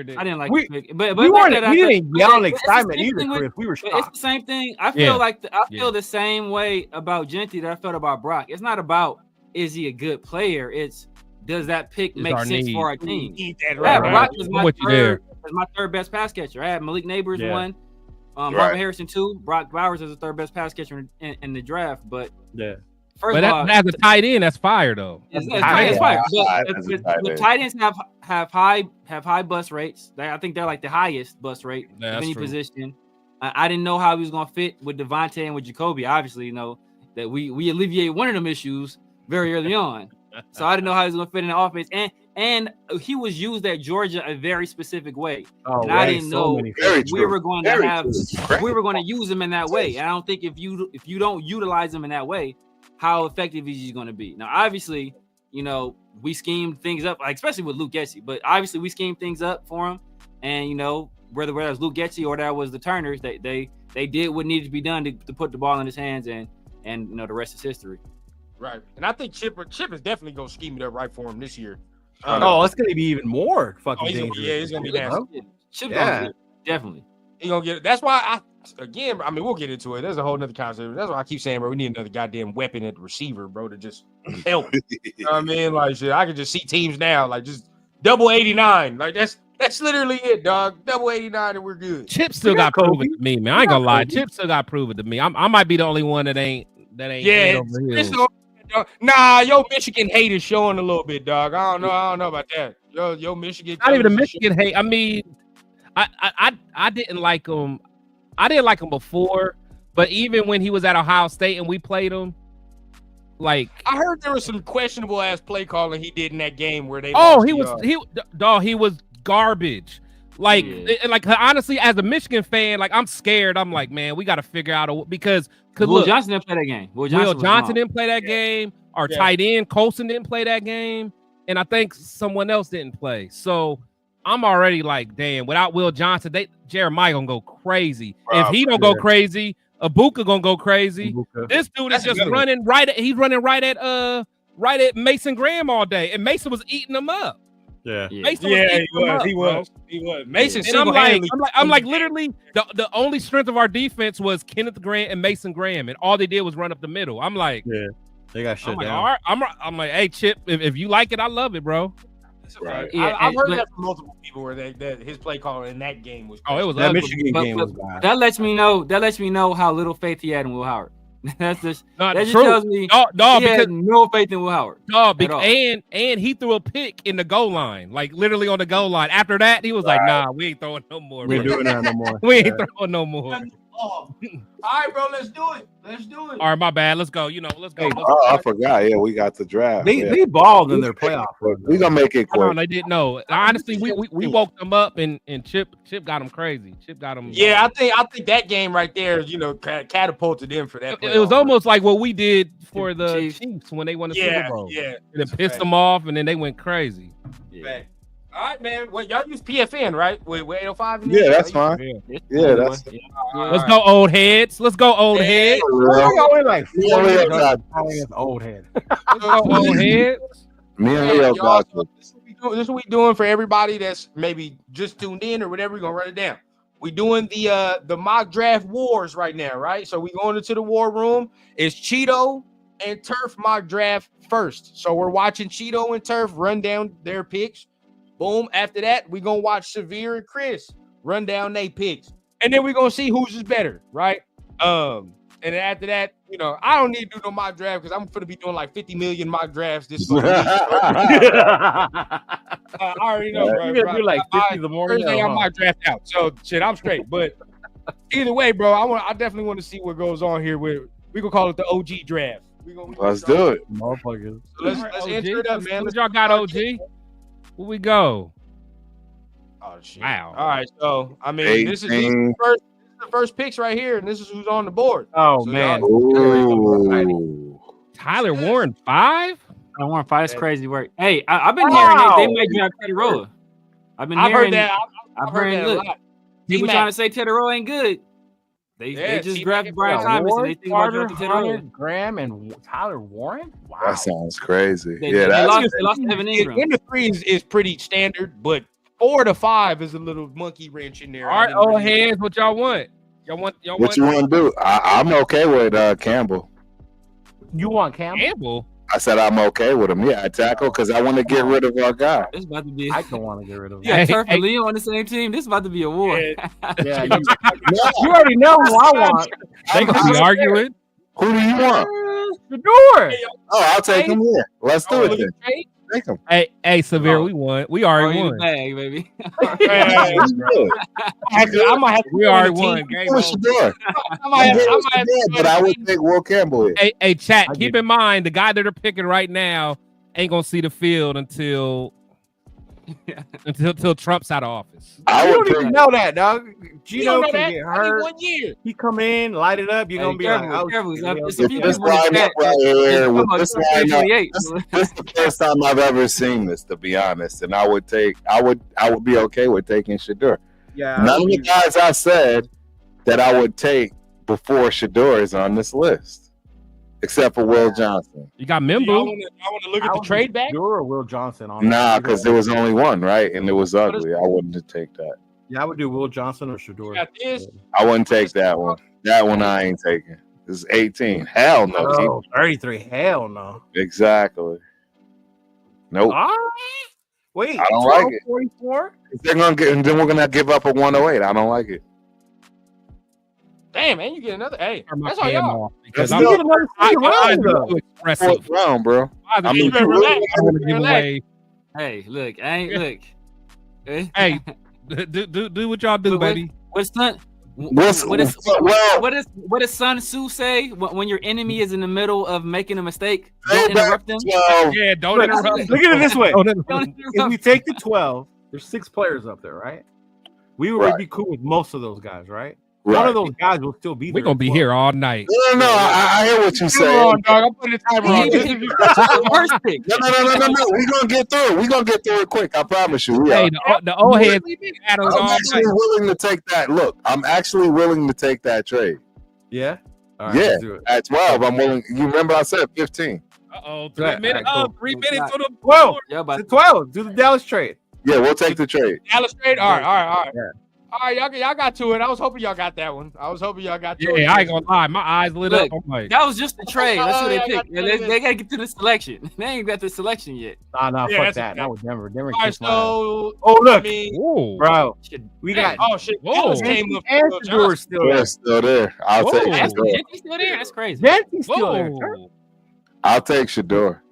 Speaker 4: did.
Speaker 6: I didn't like the pick, but
Speaker 2: we didn't yell in excitement either, Chris. We were shocked.
Speaker 6: It's the same thing. I feel I feel the same way about Gentry that I felt about Brock. It's not about is he a good player. It's does that pick make sense for our team? Brock was my third best pass catcher. I had Malik Neighbors one, Marvin Harrison 2, Brock Bowers as the third best pass catcher in the draft. But first of all,
Speaker 4: as a tight end, that's fire though.
Speaker 6: It's fire. The tight ends have high bust rates. I think they're like the highest bust rate of any position. I didn't know how he was gonna fit with Devontae and with Jacoby. Obviously, you know that we alleviate one of them issues very early on. So I didn't know how he was gonna fit in the offense. And he was used at Georgia a very specific way. And I didn't know we were going to use him in that way. And I don't think if you don't utilize him in that way, how effective is he going to be? Now, obviously, you know, we schemed things up, like, especially with Luke Getsy, but obviously we schemed things up for him. And, you know, whether that was Luke Getsy or that was the Turners, they did what needed to be done to put the ball in his hands, and you know, the rest is history.
Speaker 3: Right. And I think Chip is definitely going to scheme it up right for him this year.
Speaker 2: It's going to be even more fucking dangerous.
Speaker 3: It's going to be nasty.
Speaker 6: Chip definitely.
Speaker 3: He's going to get it. That's why we'll get into it. There's a whole nother concept. That's why I keep saying, bro, we need another goddamn weapon at the receiver, bro, to just help. You know what I mean? Like, shit, I can just see teams now, like, just double 89. Like, that's literally it, dog. Double 89 and we're good.
Speaker 4: Chip still got proven to me, man. I ain't gonna lie. Chip still got proven to me. I might be the only one that ain't.
Speaker 3: Yeah, nah, your Michigan hate is showing a little bit, dog. I don't know about that. Your Michigan.
Speaker 4: Not even a Michigan hate. I mean, I didn't like him. I didn't like him before, but even when he was at Ohio State and we played him, like
Speaker 3: I heard there was some questionable ass play calling he did in that game where they.
Speaker 4: He was garbage. Like, like honestly, as a Michigan fan, like I'm scared. I'm like, man, we got to figure out because
Speaker 6: Will Johnson didn't play that game. Will
Speaker 4: Johnson didn't play that game. Our tight end Kolton didn't play that game, and I think someone else didn't play. So I'm already like, damn. Without Will Johnson, Jeremiah gonna go crazy. If he don't go crazy, Ibuka gonna go crazy. This dude is just running right at. He's running right at Mason Graham all day, and Mason was eating him up.
Speaker 3: Yeah,
Speaker 4: Mason
Speaker 3: he was. Mason,
Speaker 4: and I'm like, literally, the only strength of our defense was Kenneth Grant and Mason Graham, and all they did was run up the middle. I'm like,
Speaker 2: they got shut down.
Speaker 4: All right, I'm like, hey, Chip, if you like it, I love it, bro.
Speaker 3: Right. I've heard that from multiple people where that his play call in that game was.
Speaker 4: It was
Speaker 2: that Michigan game was bad.
Speaker 6: That lets me know how little faith he had in Will Howard. That just
Speaker 4: true.
Speaker 6: tells me he had no faith in Will Howard.
Speaker 4: And he threw a pick in the goal line, like literally on the goal line. After that, he was like, "Nah, we ain't throwing no more.
Speaker 2: We ain't doing that no more.
Speaker 4: We ain't throwing no more."
Speaker 3: All right, bro, let's do it. All
Speaker 4: right, my bad. Let's go. Let's go.
Speaker 5: I forgot. Yeah, we got the draft.
Speaker 2: They balled in their playoff.
Speaker 5: We gonna make it quick.
Speaker 4: They didn't know. Honestly, we woke them up, and Chip got them crazy. Chip got them.
Speaker 3: Yeah, I think that game right there, catapulted them for that.
Speaker 4: It was almost like what we did for the Chiefs when they won the Super Bowl.
Speaker 3: Yeah,
Speaker 4: and it pissed them off, and then they went crazy.
Speaker 3: Yeah. All right, man. Well, y'all use PFN, right? With 805.
Speaker 5: Yeah, that's fine. Yeah, that's.
Speaker 4: Let's go, old heads. Let's go, old heads.
Speaker 2: We're like old head.
Speaker 4: Old heads.
Speaker 5: Me and Leo got
Speaker 3: this is what we doing for everybody that's maybe just tuned in or whatever. We're gonna run it down. We doing the mock draft wars right now, right? So we going into the war room. It's Cheeto and Turf mock draft first. So we're watching Cheeto and Turf run down their picks. Boom. After that, we're going to watch Severe and Chris run down their picks. And then we're going to see who's is better, right? And then after that, I don't need to do no mock draft because I'm going to be doing like 50 million mock drafts this week. I already know, bro.
Speaker 2: You're going to do like 50 the morning.
Speaker 3: Thursday, I might draft out. So, shit, I'm straight. But either way, bro, I definitely want to see what goes on here with We gonna call it the OG draft.
Speaker 5: Let's do it.
Speaker 2: Motherfuckers.
Speaker 3: So let's enter it up, man.
Speaker 4: What y'all got, OG? Where we go?
Speaker 3: Oh shit!
Speaker 4: Wow.
Speaker 3: All right, so I mean, this is the first picks right here, and this is who's on the board.
Speaker 2: Oh
Speaker 3: So
Speaker 2: man.
Speaker 5: Ooh.
Speaker 4: Tyler Warren 5?
Speaker 6: Tyler Warren 5 is crazy work. Hey, I've been hearing they might draft Teddy Roa. I've heard that. I've heard that a lot. People trying to say Teddy Roa ain't good. They just drafted Brian Thomas and they think about drafting Teddy Roa.
Speaker 2: Graham and Tyler Warren. Wow,
Speaker 5: That sounds crazy.
Speaker 6: They lost Evan Ingram.
Speaker 3: In the 3 is pretty standard, but 4 to 5 is a little monkey wrench in there.
Speaker 4: All right, old heads, what y'all want?
Speaker 5: What you want to do? I'm okay with Campbell.
Speaker 2: You want Campbell?
Speaker 4: Campbell?
Speaker 5: I said I'm okay with him. Yeah, I tackle because I want to get rid of our guy.
Speaker 6: This about to be.
Speaker 2: I don't want to get rid of him.
Speaker 6: Yeah, Turf and Leo on the same team. This is about to be a war.
Speaker 2: Yeah, you already know who I want.
Speaker 4: They could be arguing.
Speaker 5: Who do you want?
Speaker 2: Shador.
Speaker 5: Oh, I'll take him. Yeah, let's do it then. Take him.
Speaker 4: Hey, Severe, we won. We already won.
Speaker 6: Bag, baby.
Speaker 3: I might have to
Speaker 4: We already won. Game over.
Speaker 5: But I would take Will Campbell here.
Speaker 4: Hey, chat. Keep in mind the guy that they're picking right now ain't gonna see the field until Trump's out of office.
Speaker 2: I don't even know that, dog. Gino
Speaker 3: know
Speaker 2: can
Speaker 3: that?
Speaker 2: get
Speaker 3: I
Speaker 2: hurt.
Speaker 3: need 1 year.
Speaker 2: He come in, light it up. You're gonna be like, oh,
Speaker 6: careful.
Speaker 5: This lineup right here, with this lineup, this is the first time I've ever seen this, to be honest. And I would be okay with taking Shador.
Speaker 2: yeah.
Speaker 5: None of the guys I said that I would take before Shador is on this list, except for Will Johnson.
Speaker 4: You got
Speaker 3: I
Speaker 4: Membu.
Speaker 3: want to look at the trade back.
Speaker 2: Shador or Will Johnson on
Speaker 5: Nah, because there was only one, right? And it was ugly. I wouldn't take that.
Speaker 2: Yeah, I would do Will Johnson or Shador.
Speaker 3: Got this.
Speaker 5: I wouldn't take that one. That one I ain't taking. This is 18. Hell no.
Speaker 2: Oh, 33. Hell no.
Speaker 5: Exactly. Nope.
Speaker 2: Wait,
Speaker 5: I don't like it.
Speaker 2: 44?
Speaker 5: They're gonna get, and then we're gonna give up a 108. I don't like it.
Speaker 3: Damn, man, you get another. Hey,
Speaker 4: Turn my
Speaker 3: that's all
Speaker 4: cam
Speaker 3: y'all.
Speaker 4: off because
Speaker 5: That's
Speaker 2: You get another
Speaker 4: I'm
Speaker 2: round, though.
Speaker 4: too expressive.
Speaker 5: Fourth round, bro.
Speaker 4: I
Speaker 5: mean,
Speaker 4: mean, I want to give away.
Speaker 6: Hey, look, I ain't look.
Speaker 4: Hey, do what y'all do, baby.
Speaker 6: What does Sun Tzu say when your enemy is in the middle of making a mistake? Don't interrupt them.
Speaker 4: Yeah, don't interrupt.
Speaker 2: Look at it this way.
Speaker 6: Don't
Speaker 2: If
Speaker 6: interrupt.
Speaker 2: we take the 12, there's 6 players up there, right? We would be cool with most of those guys, right? One of those guys will still be there.
Speaker 4: We're gonna be here all night.
Speaker 5: No, I hear what you say.
Speaker 3: Dog, I'm putting the timer on.
Speaker 6: First pick.
Speaker 5: No. We're gonna get through it. We're gonna get through it quick. I promise you.
Speaker 4: Hey, the old heads battles
Speaker 5: I'm
Speaker 4: all
Speaker 5: actually
Speaker 4: night.
Speaker 5: willing to take that. Look, I'm actually willing to take that trade.
Speaker 2: Yeah? All right,
Speaker 5: Yeah,
Speaker 2: let's do it.
Speaker 5: at 12, I'm willing. You remember I said 15.
Speaker 4: 3 minutes.
Speaker 2: All right, cool.
Speaker 4: 3 minutes for the
Speaker 2: 12.
Speaker 6: Yeah, but
Speaker 2: The 12. Do the Dallas trade.
Speaker 5: Yeah, we'll take the trade.
Speaker 3: Dallas trade. All right.
Speaker 2: Yeah.
Speaker 3: All right, y'all got to it. I was hoping y'all got that one. I was hoping y'all got to it.
Speaker 4: Yeah, I ain't gonna lie. My eyes lit
Speaker 6: Look,
Speaker 4: up. I'm like,
Speaker 6: that was just the trade. That's what they
Speaker 3: I
Speaker 6: picked.
Speaker 3: got
Speaker 6: They gotta get to the selection. They ain't got the selection yet.
Speaker 2: Nah,
Speaker 3: Yeah,
Speaker 2: fuck
Speaker 3: that's
Speaker 2: that.
Speaker 3: okay.
Speaker 2: Not with Denver. Denver
Speaker 3: All right,
Speaker 2: kissed my ass.
Speaker 3: so
Speaker 2: Oh, look.
Speaker 3: I mean,
Speaker 4: whoa.
Speaker 2: Bro,
Speaker 6: Shit.
Speaker 2: we got
Speaker 3: oh shit,
Speaker 4: Whoa.
Speaker 3: Dallas came up.
Speaker 2: and Shador's still there.
Speaker 5: They're still there. I'll
Speaker 4: Whoa.
Speaker 5: take
Speaker 6: That's
Speaker 5: Shador.
Speaker 6: He's still there. That's crazy.
Speaker 2: Denty's still there.
Speaker 4: Whoa.
Speaker 5: I'll take Shador.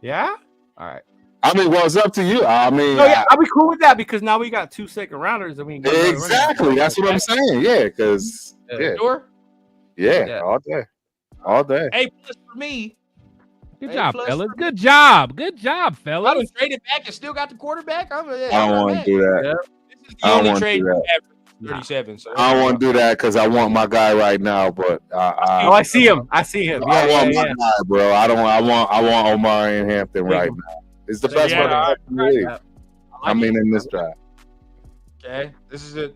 Speaker 2: Yeah? All right.
Speaker 5: I mean, well, it's up to you. I mean,
Speaker 2: No, yeah, I'll be cool with that because now we got 2 second rounders. I mean,
Speaker 5: exactly. That's what I'm saying. Yeah, because
Speaker 3: Sure.
Speaker 5: yeah, all day.
Speaker 3: A plus for me.
Speaker 4: Good
Speaker 3: A
Speaker 4: job,
Speaker 3: plus
Speaker 4: fellas.
Speaker 3: for
Speaker 4: Good job,
Speaker 3: I
Speaker 4: fellas.
Speaker 3: done traded back and still got the quarterback.
Speaker 5: I don't want to do that.
Speaker 3: This is
Speaker 5: I
Speaker 3: the
Speaker 5: don't
Speaker 3: only
Speaker 5: wanna
Speaker 3: trade
Speaker 5: do
Speaker 3: you
Speaker 5: that.
Speaker 3: have for 37. So
Speaker 5: I don't want to do that because I want my guy right now. But
Speaker 2: Oh, I see him. I see him.
Speaker 5: I want
Speaker 2: Yeah.
Speaker 5: my guy, bro. I want Omari and Hampton right now. It's the best one in the league.
Speaker 2: Yeah.
Speaker 5: I mean, in this draft.
Speaker 3: Okay, this is it.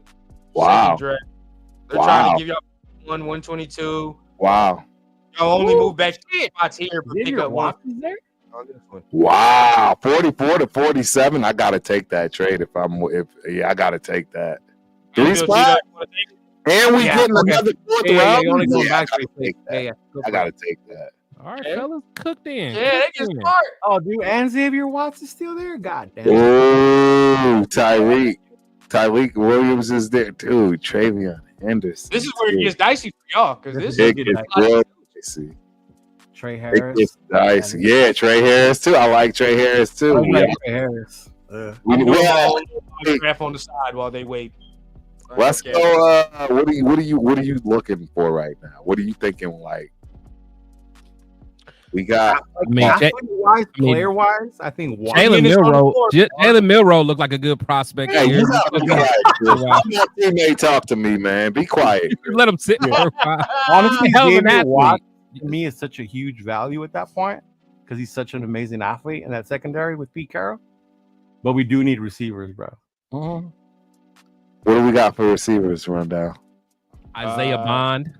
Speaker 5: Wow.
Speaker 3: Second draft. They're
Speaker 5: Wow.
Speaker 3: trying to give y'all 122.
Speaker 5: Wow.
Speaker 3: Y'all only move back spots here, but pick
Speaker 2: Xavier
Speaker 3: up one
Speaker 2: Watson's there?
Speaker 3: on this one.
Speaker 5: Wow. 44 to 47. I gotta take that trade I gotta take that. 3
Speaker 3: Bill
Speaker 5: spots.
Speaker 3: G,
Speaker 5: And we
Speaker 2: Yeah,
Speaker 5: getting
Speaker 2: okay.
Speaker 5: another 4th
Speaker 2: Yeah,
Speaker 5: round.
Speaker 2: you only go
Speaker 5: Yeah,
Speaker 2: back
Speaker 5: I gotta
Speaker 2: to
Speaker 5: take that.
Speaker 2: Yeah.
Speaker 5: I gotta take that.
Speaker 4: All right,
Speaker 3: Yeah.
Speaker 4: fellas, cooked in.
Speaker 3: Yeah, they get smart.
Speaker 2: Oh, dude, and Xavier Watson's still there? God damn.
Speaker 5: Ooh, Tyreek Williams is there too. Travion Henderson.
Speaker 3: This is where it gets dicey for y'all because this
Speaker 5: It
Speaker 3: is
Speaker 5: gets real dicey.
Speaker 2: Trey
Speaker 5: It
Speaker 2: Harris.
Speaker 5: gets dicey. Yeah, Trey Harris too. I like Trey Harris too.
Speaker 2: I like
Speaker 5: Yeah.
Speaker 2: Trey Harris.
Speaker 3: I'm doing my own little draft on the side while they wait.
Speaker 5: Let's
Speaker 3: Okay.
Speaker 5: go. What are you looking for right now? What are you thinking? Like, We got.
Speaker 2: Player wise, I think
Speaker 4: Jalen Milroe looked like a good prospect.
Speaker 5: Hey,
Speaker 4: here.
Speaker 5: you gotta be quiet. My teammate talk to me, man. Be quiet.
Speaker 4: Let him sit for a while.
Speaker 2: Honestly,
Speaker 4: hell of an
Speaker 2: David Watt
Speaker 4: athlete.
Speaker 2: to me is such a huge value at that point because he's such an amazing athlete in that secondary with Pete Carroll. But we do need receivers, bro.
Speaker 5: What do we got for receivers? Rundown.
Speaker 4: Isaiah Bond.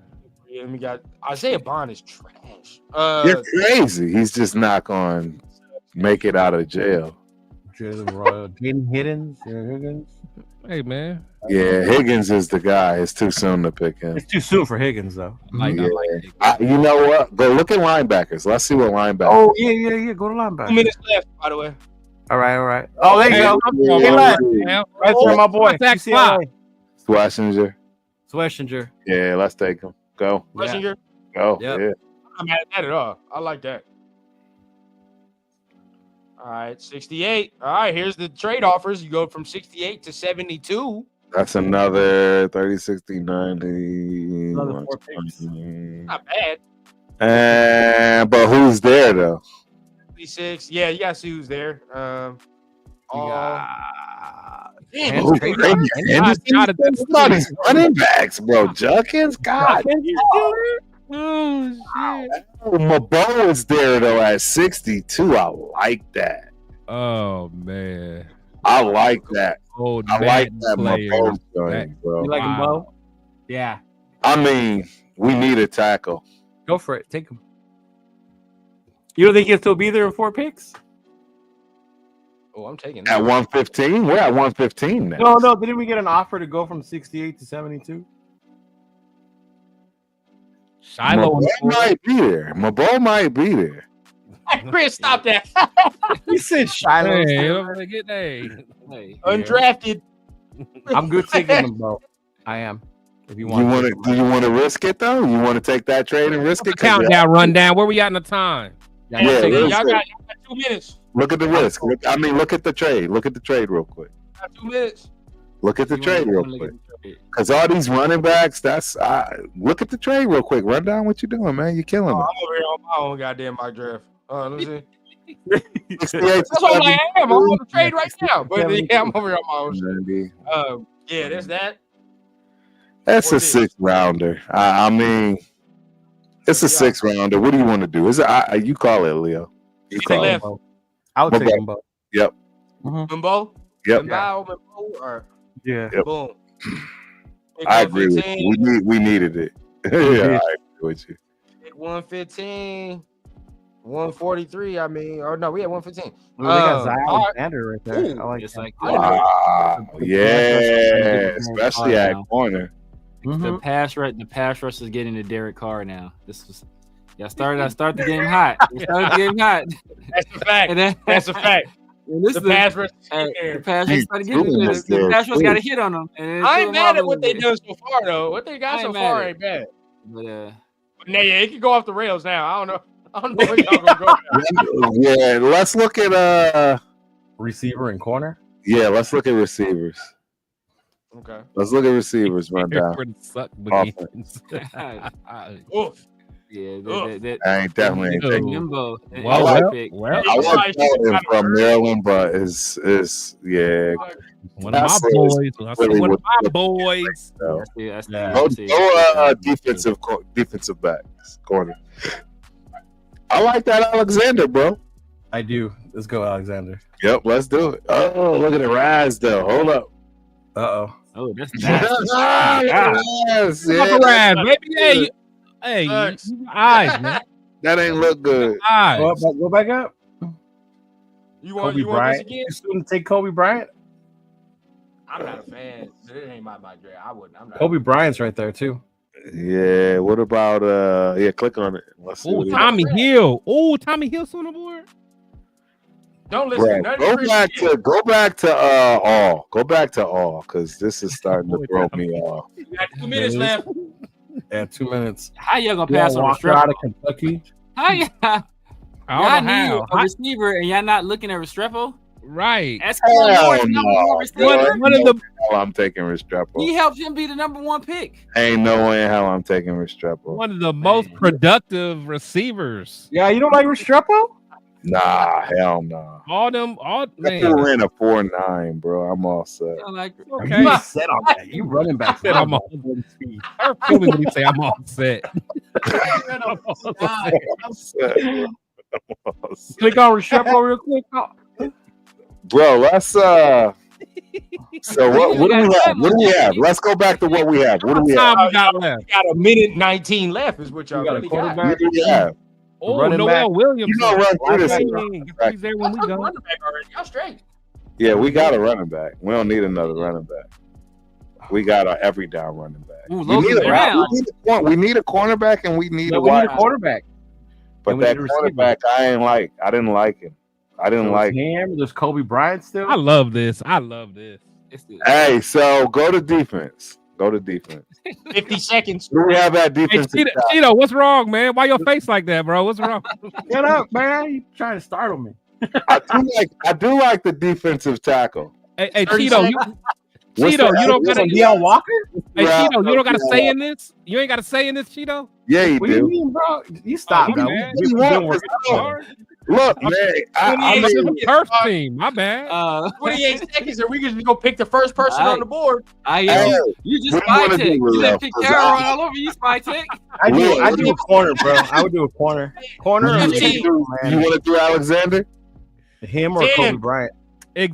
Speaker 3: Yeah, we got Isaiah Bond is trash.
Speaker 5: You're crazy. He's just not going to make it out of jail.
Speaker 2: Jaden Higgins.
Speaker 4: Hey, man.
Speaker 5: Yeah, Higgins is the guy. It's too soon to pick him.
Speaker 2: It's too soon for Higgins, though.
Speaker 5: You know what? Go look at linebackers. Let's see what linebackers.
Speaker 2: Oh, yeah. Go to linebackers.
Speaker 3: 2 minutes left, by the way.
Speaker 2: All right. Oh, there you go. Right there, my boy.
Speaker 5: Swashinger. Yeah, let's take him. Go.
Speaker 3: Messenger.
Speaker 5: Go.
Speaker 3: Yep.
Speaker 5: Yeah.
Speaker 3: I'm not mad at that at all. I like that. All right, 68. All right, here's the trade offers. You go from 68 to 72.
Speaker 5: That's another 30, 60, 90.
Speaker 2: Another 4 picks.
Speaker 3: Not bad.
Speaker 5: But who's there, though?
Speaker 3: 56. Yeah, you got to see who's there.
Speaker 5: Running backs, bro. Junkins, God.
Speaker 4: Oh, shit.
Speaker 5: Mabo is there though at 62. I like that.
Speaker 4: Oh man,
Speaker 5: I like that.
Speaker 4: Old
Speaker 5: I like that
Speaker 4: player.
Speaker 5: Mabo joint, bro.
Speaker 2: You like him, Bo? Yeah.
Speaker 5: I mean, we need a tackle.
Speaker 2: Go for it. Take him. You don't think he'll still be there in 4 picks?
Speaker 3: Oh, I'm taking
Speaker 5: At 115? We're at 115 now.
Speaker 2: No. Didn't we get an offer to go from 68 to 72?
Speaker 4: Shiloh
Speaker 5: might be there. Mabo might be there.
Speaker 3: Chris, stop that.
Speaker 2: He said Shiloh.
Speaker 3: Undrafted.
Speaker 2: I'm good taking him, bro. I am. If you want,
Speaker 5: do you want to risk it though? You want to take that trade and risk it?
Speaker 4: Countdown rundown. Where we at in the time?
Speaker 3: Y'all got 2 minutes.
Speaker 5: Look at the risk. Look at the trade. Look at the trade real quick.
Speaker 3: 2 minutes.
Speaker 5: Look at the trade real quick. Because all these running backs, look at the trade real quick. Run down what you're doing, man. You're killing them.
Speaker 3: I'm over here on my own goddamn mock draft. Let me see.
Speaker 5: 68
Speaker 3: That's what I am. I'm on the trade right now. But yeah, I'm over here on my own. Yeah, there's that.
Speaker 5: That's a 6th rounder. I mean, it's a 6th rounder. What do you want to do? Is it? You call it, Leo. You call it.
Speaker 2: I would take him, Bo.
Speaker 5: Yep.
Speaker 3: Mbo?
Speaker 5: Yep.
Speaker 2: Yeah.
Speaker 5: Yep.
Speaker 3: Boom.
Speaker 5: I agree with you. We needed it. Yeah, I agree with you.
Speaker 3: 115. 143. I mean, or no, we had 115.
Speaker 2: They got Zion Alexander right there.
Speaker 6: Ooh,
Speaker 2: I like
Speaker 6: just
Speaker 2: that.
Speaker 6: like
Speaker 5: Yeah, especially at corner.
Speaker 6: The pass rush is getting to Derek Carr now. This was I started the game hot.
Speaker 3: That's a fact. That's a fact. The pass rush
Speaker 6: got a hit on them.
Speaker 3: I ain't mad at what they done so far though. What they got so far ain't bad.
Speaker 6: But
Speaker 3: it can go off the rails now. I don't know where y'all gonna go.
Speaker 5: Yeah, let's look at
Speaker 2: receiver and corner.
Speaker 5: Yeah, let's look at receivers.
Speaker 3: Okay.
Speaker 5: Let's look at receivers. Run down.
Speaker 6: Yeah,
Speaker 5: I ain't definitely ain't taking him.
Speaker 6: Nimbo.
Speaker 5: I want him from Maryland, but is
Speaker 4: one of my boys. One of my boys.
Speaker 5: Go defensive backs corner. I like that Alexander, bro.
Speaker 2: I do. Let's go, Alexander.
Speaker 5: Yep, let's do it. Oh, look at the rise though. Hold up.
Speaker 6: Oh, that's
Speaker 5: nice.
Speaker 4: Hey, eyes, man.
Speaker 5: That ain't look good.
Speaker 2: Go back up.
Speaker 3: You want
Speaker 2: Kobe Bryant?
Speaker 3: This again?
Speaker 2: You still take Kobe Bryant?
Speaker 3: I'm not a fan. It ain't my draft. I wouldn't. I'm not.
Speaker 2: Kobe Bryant's right there too.
Speaker 5: Yeah. What about click on it. Let's see.
Speaker 4: Tommy Hill. Oh, Tommy Hill's on the board.
Speaker 3: Don't listen.
Speaker 5: Go back to all. Go back to all because this is starting to throw me off.
Speaker 3: You got 2 minutes left.
Speaker 2: Yeah, 2 minutes.
Speaker 6: How y'all gonna pass on
Speaker 2: Restrepo out of Kentucky?
Speaker 6: How y'all
Speaker 4: I don't know
Speaker 6: need a receiver and y'all not looking at Restrepo?
Speaker 4: Right.
Speaker 6: That's Moore's number one receiver.
Speaker 4: One of the
Speaker 5: I'm taking Restrepo.
Speaker 6: He helped him be the number one pick.
Speaker 5: Ain't no way in hell I'm taking Restrepo.
Speaker 4: one of the most productive receivers.
Speaker 2: Yeah, you don't like Restrepo?
Speaker 5: Nah, hell no.
Speaker 4: All
Speaker 5: If you ran a 4.9, bro, I'm all set.
Speaker 4: Okay.
Speaker 2: You set on that. You running back.
Speaker 4: Said I'm all speed. I feel me when you say I'm all set.
Speaker 5: I'm set.
Speaker 2: Click on Restrepo real quick.
Speaker 5: Bro, let's so what do we have? What do we have? Let's go back to what we have. What do we have?
Speaker 4: We got left.
Speaker 3: We got a minute 19 left. Is what y'all really got.
Speaker 5: What do we have?
Speaker 4: Oh,
Speaker 2: running
Speaker 4: Noel
Speaker 2: back.
Speaker 4: Williams.
Speaker 5: You gonna run through this?
Speaker 4: He's there when we go.
Speaker 3: Running back already. Y'all straight.
Speaker 5: Yeah, we got a running back. We don't need another running back. We got a every down running back.
Speaker 6: Ooh,
Speaker 5: we need a cornerback and we need a wide
Speaker 2: quarterback.
Speaker 5: But that cornerback, I didn't like him. I didn't like
Speaker 2: him. There's Kobe Bryant still.
Speaker 4: I love this.
Speaker 5: Hey, so go to defense.
Speaker 3: 50 seconds.
Speaker 5: Who do we have at
Speaker 4: Hey,
Speaker 5: defense?
Speaker 4: Cheeto, what's wrong, man? Why your face like that, bro? What's wrong?
Speaker 2: Get up, man. You trying to startle me.
Speaker 5: I do like the defensive tackle.
Speaker 4: Hey, Cheeto, you don't gotta
Speaker 2: Deion Walker.
Speaker 4: Hey, Cheeto, you don't gotta say in this. You ain't gotta say in this, Cheeto.
Speaker 5: Yeah, you
Speaker 2: What
Speaker 5: do.
Speaker 2: do you mean, bro? You stop, bro.
Speaker 4: man.
Speaker 5: Look, man,
Speaker 4: I'm the turf team. My bad.
Speaker 3: 28 seconds, and we just go pick the first person on the board.
Speaker 6: You just spy tick. You let pick Carol all over you, spy tick.
Speaker 2: I do a corner, bro. I would do a corner. Corner.
Speaker 5: You want to do Alexander?
Speaker 2: Him or Kobe Bryant?
Speaker 4: Hey,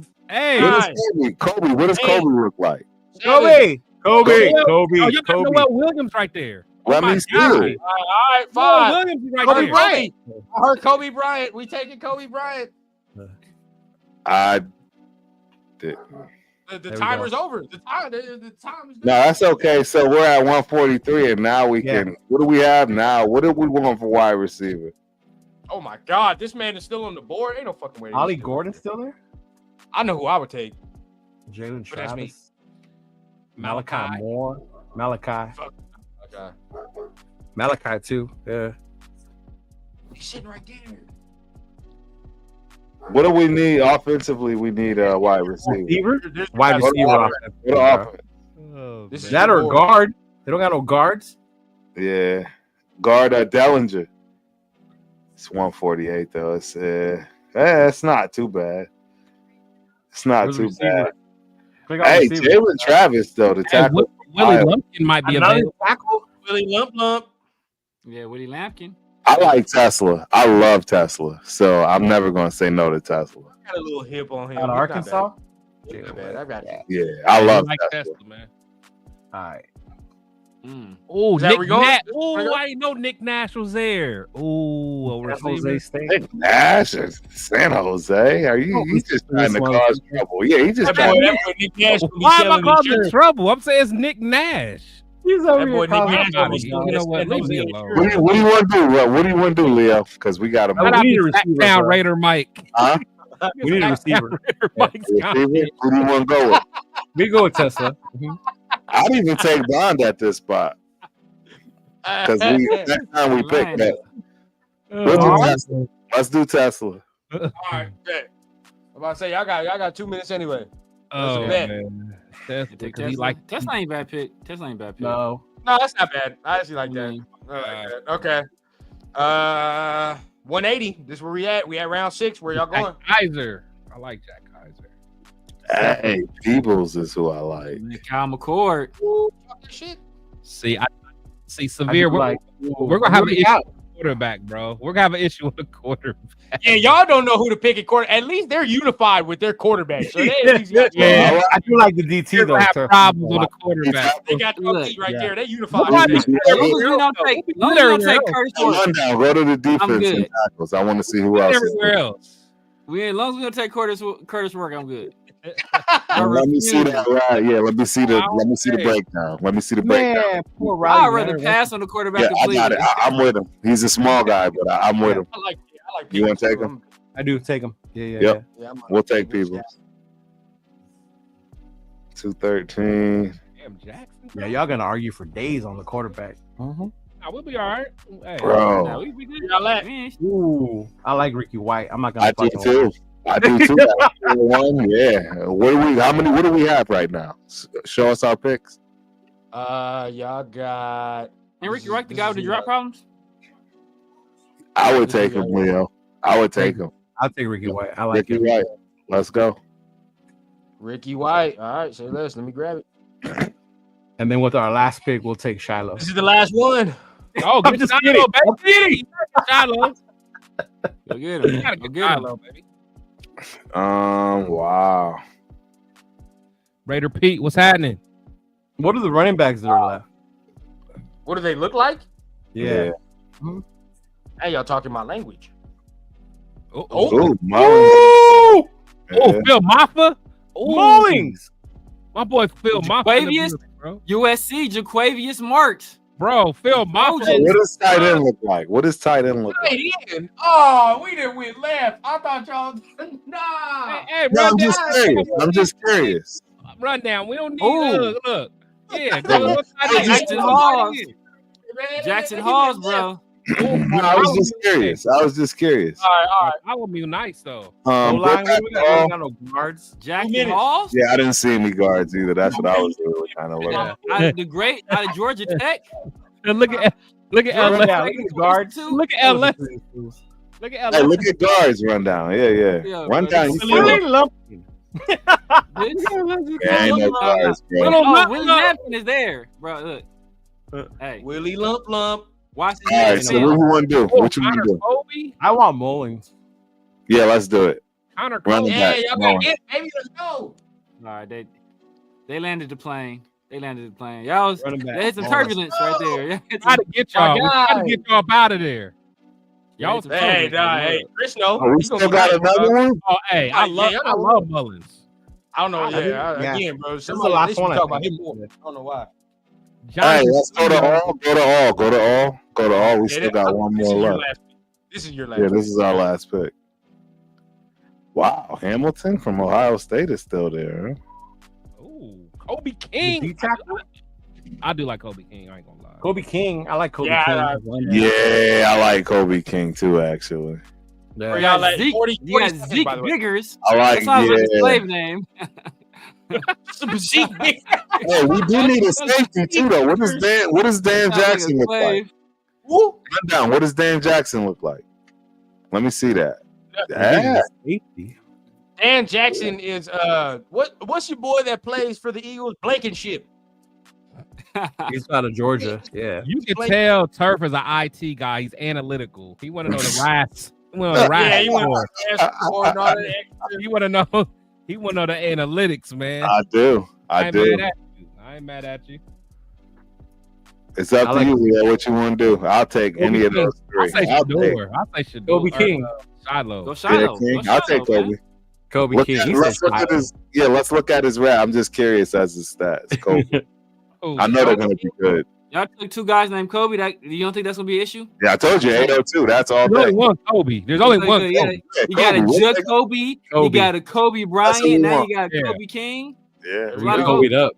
Speaker 5: Kobe. What does Kobe look like?
Speaker 2: Kobe.
Speaker 4: Oh, you got Noel Williams right there.
Speaker 5: Let me see it.
Speaker 3: All right, fine.
Speaker 4: Noel Williams is right
Speaker 3: Kobe
Speaker 4: there.
Speaker 3: Bryant. I heard Kobe Bryant. We taking Kobe Bryant.
Speaker 5: I did.
Speaker 3: The timer's over. The time is done.
Speaker 5: No, that's okay. So we're at 143, and now we can. What do we have now? What do we want for wide receiver?
Speaker 3: Oh my God, this man is still on the board. Ain't no fucking way.
Speaker 2: Ollie Gordon still there?
Speaker 3: I know who I would take.
Speaker 2: Jalen
Speaker 3: That's me.
Speaker 2: Travis. Malachi Moore. Malachi.
Speaker 3: Okay.
Speaker 2: Malachi too. Yeah.
Speaker 3: He's sitting right there.
Speaker 5: What do we need offensively? We need a wide receiver.
Speaker 2: Wide receiver.
Speaker 3: This is
Speaker 2: that or guard. They don't got no guards.
Speaker 5: Yeah, guard Dellinger. It's 148 though. It's not too bad. It's not too bad. Hey, Jalen Travis though, the tackle.
Speaker 4: Willie Lumpkin might be available.
Speaker 3: Willie Lump.
Speaker 6: Yeah, Willie Lampkin.
Speaker 5: I like Tesla. I love Tesla, so I'm never going to say no to Tesla.
Speaker 3: Got a little hip on him.
Speaker 2: Out of Arkansas.
Speaker 3: I got that.
Speaker 5: Yeah, I love
Speaker 4: Tesla, man.
Speaker 2: All right.
Speaker 4: Oh,
Speaker 3: Nick
Speaker 4: Nash. Oh, I didn't know Nick Nash was there. Oh,
Speaker 2: Jose State.
Speaker 5: Nick Nash is San Jose. Are you? He's just trying to cause trouble. Yeah, he's just trying to.
Speaker 4: Why am I causing trouble? I'm saying it's Nick Nash.
Speaker 2: He's over here
Speaker 4: You know what? Leave me alone.
Speaker 5: What do you want to do? What do you want to do, Leo? Because we got a
Speaker 4: down Raider Mike.
Speaker 5: Huh?
Speaker 2: We need a receiver.
Speaker 5: Who do you want to go with?
Speaker 2: We go with Tesla.
Speaker 5: I'd even take Bond at this spot. Because next time we pick that. Let's do Tesla.
Speaker 3: All right, bet. I'm about to say y'all got 2 minutes anyway.
Speaker 4: Oh man.
Speaker 6: Tesla ain't bad pick.
Speaker 2: No,
Speaker 3: that's not bad. I actually like that. Okay. 180. This is where we at. We at round 6. Where y'all going?
Speaker 4: Kaiser. I like Jack Kaiser.
Speaker 5: Hey, Peebles is who I like.
Speaker 6: Kyle McCord.
Speaker 3: Shit.
Speaker 4: See, Severe. We're gonna have an issue with the quarterback, bro. We're gonna have an issue with the quarterback.
Speaker 3: Yeah, y'all don't know who to pick at quarter. At least they're unified with their quarterback. So they at least
Speaker 2: I do like the DT though.
Speaker 4: Have problems with the quarterback.
Speaker 3: They got the OT right there. They unified.
Speaker 5: Go to the defense and tackles. I want to see who else.
Speaker 4: Everywhere else.
Speaker 6: As long as we don't take Curtis Work, I'm good.
Speaker 5: Let me see that. Right? Yeah, let me see the breakdown.
Speaker 2: Man, poor
Speaker 6: I'd rather pass on the quarterback.
Speaker 5: Yeah, I got it. I'm with him. He's a small guy, but I'm with him.
Speaker 3: I like
Speaker 5: you want to take him?
Speaker 2: I do take him. Yeah.
Speaker 5: Yep. We'll take people. 213.
Speaker 4: Damn, Jackson.
Speaker 2: Yeah, y'all gonna argue for days on the quarterback.
Speaker 4: Nah, we'll be all right. Hey,
Speaker 5: bro.
Speaker 6: Nah, we good.
Speaker 2: Ooh, I like Ricky White. I'm not gonna.
Speaker 5: I do too. I do too. 1, yeah. What do we have right now? Show us our picks.
Speaker 3: Y'all got
Speaker 6: Henrik, you right? The guy with the drop problems.
Speaker 5: I would take him, Leo. I would take him.
Speaker 2: I'll take Ricky White. I like
Speaker 5: Ricky
Speaker 2: him.
Speaker 5: White. Let's go.
Speaker 3: Ricky White. All right, say less. Let me grab it.
Speaker 2: And then with our last pick, we'll take Shiloh.
Speaker 3: This is the last one.
Speaker 4: Oh,
Speaker 2: I'm
Speaker 4: get
Speaker 2: just
Speaker 4: Shiloh,
Speaker 2: kidding.
Speaker 4: baby. Shiloh.
Speaker 6: Go get him.
Speaker 4: You gotta
Speaker 6: Go
Speaker 4: get
Speaker 6: get him.
Speaker 4: Shiloh, baby.
Speaker 5: Wow.
Speaker 4: Raider Pete, what's happening?
Speaker 2: What are the running backs that are left?
Speaker 3: What do they look like?
Speaker 2: Yeah.
Speaker 3: Hey, y'all talking my language.
Speaker 5: Oh,
Speaker 2: Ooh!
Speaker 4: Oh, Phil Maffa.
Speaker 2: Mullings.
Speaker 4: My boy Phil Maffa.
Speaker 6: Jaquavius,
Speaker 4: Bro.
Speaker 6: USC, Jaquavius Marks.
Speaker 4: Bro, Phil Maffa.
Speaker 5: what does tight end look like? What does tight end look like?
Speaker 3: Tight end. Oh, we didn't win left. I thought y'all. Nah.
Speaker 4: Hey,
Speaker 5: No,
Speaker 4: run
Speaker 5: I'm
Speaker 4: down.
Speaker 5: just curious. I'm just curious.
Speaker 4: Run down. We don't need look. Yeah,
Speaker 5: No,
Speaker 6: Jackson Halls. Jackson Halls, bro.
Speaker 5: No, I was just curious.
Speaker 3: All right.
Speaker 4: That would be nice though.
Speaker 2: O-line, we got no guards.
Speaker 6: Jackson Halls.
Speaker 5: Yeah, I didn't see any guards either. That's what I was really kind of looking at.
Speaker 6: The great out of Georgia Tech.
Speaker 4: And look at
Speaker 2: Run
Speaker 4: LA.
Speaker 2: down. Look at the guards.
Speaker 4: Look at LA. Look at LA.
Speaker 5: Hey, look at guards run down. Yeah.
Speaker 6: Yeah,
Speaker 5: Run
Speaker 6: bro,
Speaker 5: down.
Speaker 6: this
Speaker 5: You
Speaker 6: is
Speaker 5: feel
Speaker 2: Willie
Speaker 5: it?
Speaker 2: Lumpkin.
Speaker 5: Yeah, ain't no guards, bro.
Speaker 6: Oh, Willie Hampton is there, bro. Look. Hey,
Speaker 3: Willie Lump.
Speaker 6: watch this.
Speaker 5: All right, so what do you want to do? What you want
Speaker 4: Connor
Speaker 5: to do?
Speaker 4: Kobe.
Speaker 2: I want Mullings.
Speaker 5: Yeah, let's do it.
Speaker 4: Connor
Speaker 5: Run
Speaker 4: Kobe.
Speaker 5: it
Speaker 3: Yeah,
Speaker 5: back.
Speaker 3: y'all
Speaker 5: Come
Speaker 3: got
Speaker 5: on.
Speaker 3: it. Baby, let's go.
Speaker 6: All right, they landed the plane. Y'all was
Speaker 2: Running back.
Speaker 6: they hit some
Speaker 2: Oh,
Speaker 6: turbulence right there. Yeah, hit
Speaker 4: Try
Speaker 6: some-
Speaker 4: to get y'all. We try to
Speaker 3: guy.
Speaker 4: get y'all up out of there. Y'all was
Speaker 3: Hey, Chris, no.
Speaker 5: Oh, we still got another one?
Speaker 4: Oh, hey, I
Speaker 3: Yeah,
Speaker 4: love Mullins.
Speaker 3: I don't know.
Speaker 2: Yeah.
Speaker 3: Again, bro.
Speaker 2: This is the
Speaker 3: Somebody
Speaker 2: last
Speaker 3: they should
Speaker 2: one. I
Speaker 3: talk about
Speaker 2: think.
Speaker 3: him more. I don't know why.
Speaker 5: Hey,
Speaker 4: Johnny,
Speaker 5: let's go to all. Go to all. We still got one
Speaker 3: This
Speaker 5: more
Speaker 3: is your
Speaker 5: left.
Speaker 3: last pick. This is your last.
Speaker 5: Yeah, this is our last pick. Wow, Hamilton from Ohio State is still there.
Speaker 4: Ooh, Kobe King. I do like Kobe King. I ain't gonna lie.
Speaker 2: Kobe King. I like Kobe
Speaker 3: Yeah,
Speaker 2: King.
Speaker 5: Yeah, I like Kobe King too, actually.
Speaker 3: Bro,
Speaker 6: You
Speaker 3: y'all
Speaker 6: got
Speaker 3: like
Speaker 6: Zeke,
Speaker 3: 40
Speaker 6: you got
Speaker 3: seconds,
Speaker 6: Zeke
Speaker 3: by the way.
Speaker 6: Biggers.
Speaker 5: I like,
Speaker 6: That sounds like a
Speaker 5: yeah.
Speaker 6: slave name.
Speaker 3: Some Zeke.
Speaker 5: Hey, we do need a safety too, though. What does Dan
Speaker 6: Sounds like a
Speaker 5: Jackson look like?
Speaker 6: slave.
Speaker 3: Woo.
Speaker 5: Run down. What does Dan Jackson look like? Let me see that. Yeah.
Speaker 3: Dan Jackson is what's your boy that plays for the Eagles? Blankenship.
Speaker 2: He's out of Georgia. Yeah.
Speaker 4: You can tell Turf is an IT guy. He's analytical. He want to know the rats. He want to know the
Speaker 3: Yeah,
Speaker 4: rats.
Speaker 3: he went for and all that extra.
Speaker 4: He want to know. He want to know the analytics, man.
Speaker 5: I do. I
Speaker 4: ain't
Speaker 5: do.
Speaker 4: mad at you. I ain't mad at you.
Speaker 5: It's up
Speaker 2: I
Speaker 5: to
Speaker 2: like-
Speaker 5: you, Leo. What you want to do? I'll take any of those
Speaker 4: I
Speaker 5: three.
Speaker 4: say
Speaker 5: I'll take
Speaker 4: Shador. I say Shador.
Speaker 2: Kobe King.
Speaker 4: Shiloh.
Speaker 6: Go
Speaker 5: yeah,
Speaker 6: Shiloh.
Speaker 5: King.
Speaker 6: Go
Speaker 5: I'll
Speaker 6: Shiloh,
Speaker 5: take Kobe.
Speaker 6: man.
Speaker 2: Kobe
Speaker 5: Look
Speaker 2: King.
Speaker 5: at,
Speaker 2: He
Speaker 5: let's
Speaker 2: said
Speaker 5: look at his. Yeah, let's look at his rap. I'm just curious as his stats. Kobe.
Speaker 4: Ooh,
Speaker 5: I know they're gonna be good.
Speaker 6: Y'all took two guys named Kobe. You don't think that's gonna be an issue?
Speaker 5: Yeah, I told you 802. That's all
Speaker 4: There's only
Speaker 5: day.
Speaker 4: one Kobe. There's only one
Speaker 6: Yeah,
Speaker 4: Kobe.
Speaker 6: you got a
Speaker 5: Kobe,
Speaker 6: Judge
Speaker 5: what-
Speaker 6: Kobe. You
Speaker 2: Kobe.
Speaker 6: got a Kobe
Speaker 5: That's what
Speaker 6: Bryant.
Speaker 5: we
Speaker 6: Now
Speaker 5: want.
Speaker 6: you got a
Speaker 4: Yeah.
Speaker 6: Kobe King.
Speaker 5: Yeah.
Speaker 6: A lot of
Speaker 2: Kobe'd up.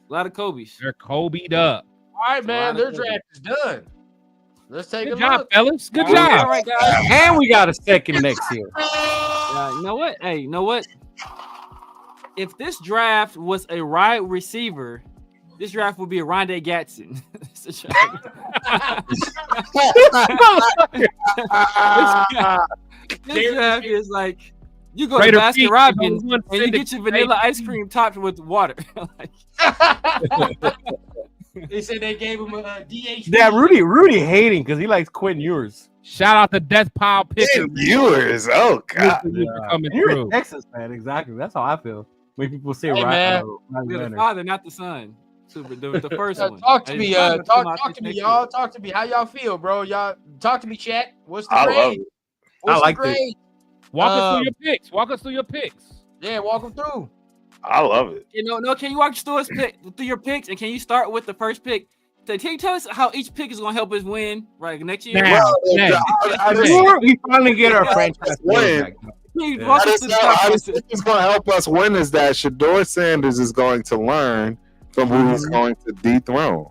Speaker 6: A lot of Kobe's.
Speaker 4: They're Kobe'd up.
Speaker 3: All right, man. Their draft is done. Let's take
Speaker 4: Good
Speaker 3: a
Speaker 4: job,
Speaker 3: look.
Speaker 4: fellas. Good
Speaker 6: All
Speaker 4: job.
Speaker 6: right, guys.
Speaker 2: And we got a second next year.
Speaker 6: You know what? Hey, you know what? If this draft was a wide receiver, this draft would be a Rondé Gatson. This draft is like you go
Speaker 4: Raider
Speaker 6: to Baskin
Speaker 4: Pete,
Speaker 6: Robbins
Speaker 4: one
Speaker 6: and you get your vanilla ice cream topped with water. Like,
Speaker 3: They said they gave him a DH.
Speaker 2: Yeah, Rudy hating because he likes Quinn Ewers.
Speaker 4: Shout out to Death Pile Picker.
Speaker 5: Viewers. Oh God.
Speaker 4: For coming
Speaker 2: You're
Speaker 4: through.
Speaker 2: a Texas fan, exactly. That's how I feel. When people say
Speaker 3: Hey,
Speaker 2: right,
Speaker 3: man.
Speaker 6: you're the father, not the son. The first one.
Speaker 3: Talk to me,
Speaker 6: Hey,
Speaker 3: talk to me, y'all. Talk to me. How y'all feel, bro? Y'all talk to me, chat. What's the
Speaker 5: I love
Speaker 3: grade?
Speaker 5: it.
Speaker 3: What's
Speaker 2: like
Speaker 3: the grade?
Speaker 4: Walk us through your picks. Walk us through your picks.
Speaker 3: Yeah, walk them through.
Speaker 5: I love it.
Speaker 6: You know, no, can you walk through your picks and can you start with the first pick? Can you tell us how each pick is going to help us win right next year?
Speaker 4: Now, now.
Speaker 2: Before we finally get our franchise
Speaker 5: Win.
Speaker 2: quarterback.
Speaker 6: Can you
Speaker 2: Yeah.
Speaker 6: walk
Speaker 5: I
Speaker 6: us
Speaker 5: just
Speaker 6: through
Speaker 5: know
Speaker 6: the
Speaker 5: how this
Speaker 6: process?
Speaker 5: is going to help us win is that Shador Sanders is going to learn from who he's going to dethrone.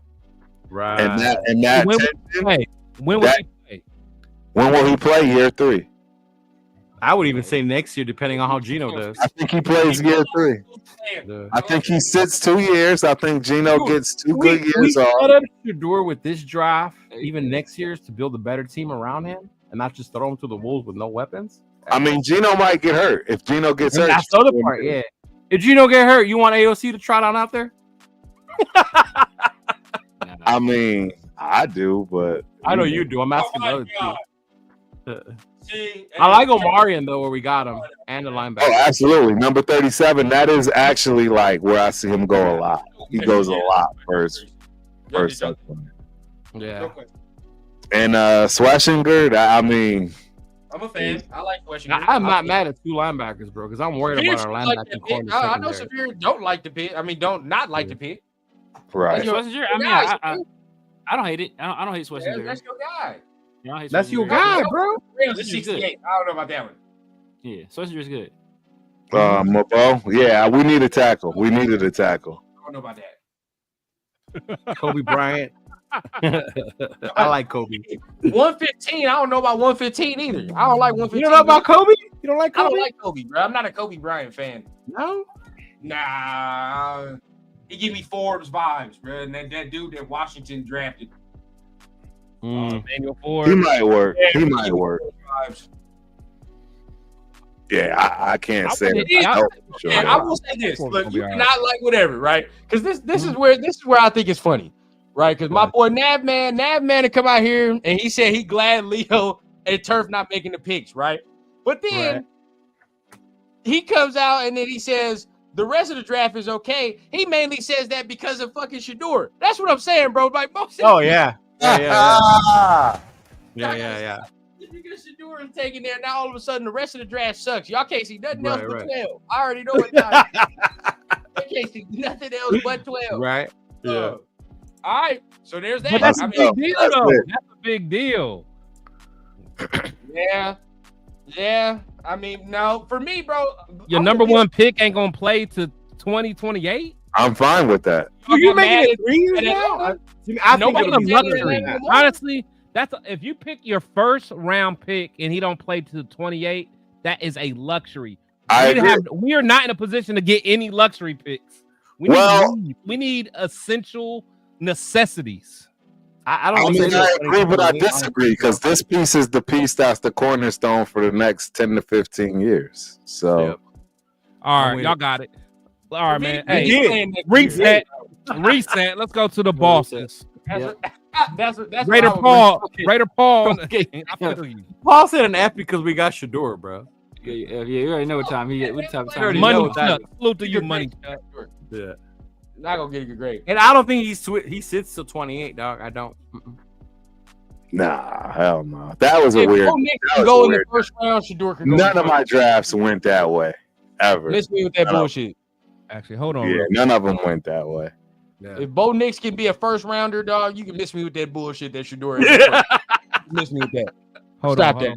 Speaker 2: Right.
Speaker 5: And that
Speaker 4: When
Speaker 5: tension,
Speaker 4: Hey, when will
Speaker 5: That-
Speaker 4: he play?
Speaker 5: when will he play year 3?
Speaker 2: I would even say next year, depending on how Gino does.
Speaker 5: I think he plays year 3. I think he sits 2 years. I think Gino gets 2 good years off.
Speaker 2: Set up Shedeur with this draft, even next year's, to build a better team around him, and not just throw him to the wolves with no weapons.
Speaker 5: I mean, Gino might get hurt. If Gino gets hurt,
Speaker 2: that's the other part. Yeah. If Gino get hurt, you want AOC to trot on out there?
Speaker 5: I mean, I do, but
Speaker 2: I know you do. I'm asking the other two. I like Omarion though, where we got him, and the linebacker.
Speaker 5: Oh, absolutely. Number 37. That is actually like where I see him go a lot. He goes a lot first.
Speaker 2: Yeah.
Speaker 5: And Schwarzenegger, I mean,
Speaker 3: I'm a fan. I like Schwarzenegger.
Speaker 2: I'm not mad at 2 linebackers, bro, because I'm worried about our linebacker corner.
Speaker 3: I know Severe don't like the pick. I mean, don't not like the pick.
Speaker 5: Right.
Speaker 6: Schwarzenegger, I mean, I don't hate it. I don't hate Schwarzenegger.
Speaker 3: That's your guy.
Speaker 6: Yeah,
Speaker 2: that's your guy, bro.
Speaker 3: This is good. I don't know about that one.
Speaker 6: Yeah, Schwarzenegger's good.
Speaker 5: Mabo, yeah, we need a tackle. We needed a tackle.
Speaker 3: I don't know about that.
Speaker 2: Kobe Bryant. I like Kobe.
Speaker 3: 115. I don't know about 115 either. I don't like 115.
Speaker 2: You don't know about Kobe? You don't like Kobe?
Speaker 3: I don't like Kobe, bro. I'm not a Kobe Bryant fan.
Speaker 2: No?
Speaker 3: Nah. He give me Forbes vibes, bro. And that dude that Washington drafted.
Speaker 6: Daniel Ford.
Speaker 5: He might work.
Speaker 3: Yeah,
Speaker 5: he might work.
Speaker 3: Vibes.
Speaker 5: Yeah, I can't say that.
Speaker 3: Yeah, I will say this. Look, you cannot like whatever, right? Because this is where I think it's funny, right? Because my boy Navman to come out here and he said he glad Leo and Turf not making the picks, right? But then he comes out and then he says the rest of the draft is okay. He mainly says that because of fucking Shedeur. That's what I'm saying, bro. Like most.
Speaker 2: Oh yeah. Yeah.
Speaker 3: Because Shedeur is taken there, now all of a sudden the rest of the draft sucks. Y'all can't see nothing else but 12. I already know it now. I can't see nothing else but 12.
Speaker 2: Right. Yeah.
Speaker 3: All right. So there's that.
Speaker 4: But that's a big deal, though. That's a big deal.
Speaker 3: Yeah. I mean, no, for me, bro.
Speaker 4: Your number 1 pick ain't gonna play to 2028.
Speaker 5: I'm fine with that.
Speaker 2: You making it 3 years now? I think it'll be luxury.
Speaker 4: Honestly, if you pick your first round pick and he don't play to 28, that is a luxury. We are not in a position to get any luxury picks. We need essential necessities.
Speaker 5: I agree, but I disagree because this piece is the piece that's the cornerstone for the next 10 to 15 years. So,
Speaker 4: all right, y'all got it. All right, man. Hey, reset. Let's go to the bosses.
Speaker 3: That's
Speaker 4: Raider Paul. Raider Paul. Okay.
Speaker 2: Paul said an F because we got Shedeur, bro.
Speaker 6: Yeah, you already know what time he is. What time?
Speaker 4: Money Chuck. Salute to you, Money Chuck.
Speaker 2: Yeah.
Speaker 3: Not gonna get a great.
Speaker 2: And I don't think he sits till 28, dog. I don't.
Speaker 5: Nah, hell no. That was a weird.
Speaker 3: Go in the first round. Shedeur could go.
Speaker 5: None of my drafts went that way ever.
Speaker 3: Miss me with that bullshit.
Speaker 4: Actually, hold on.
Speaker 5: Yeah, none of them went that way.
Speaker 2: Yeah.
Speaker 3: If Bo Nix can be a first rounder, dog, you can miss me with that bullshit that Shedeur is. Miss me with that. Stop that.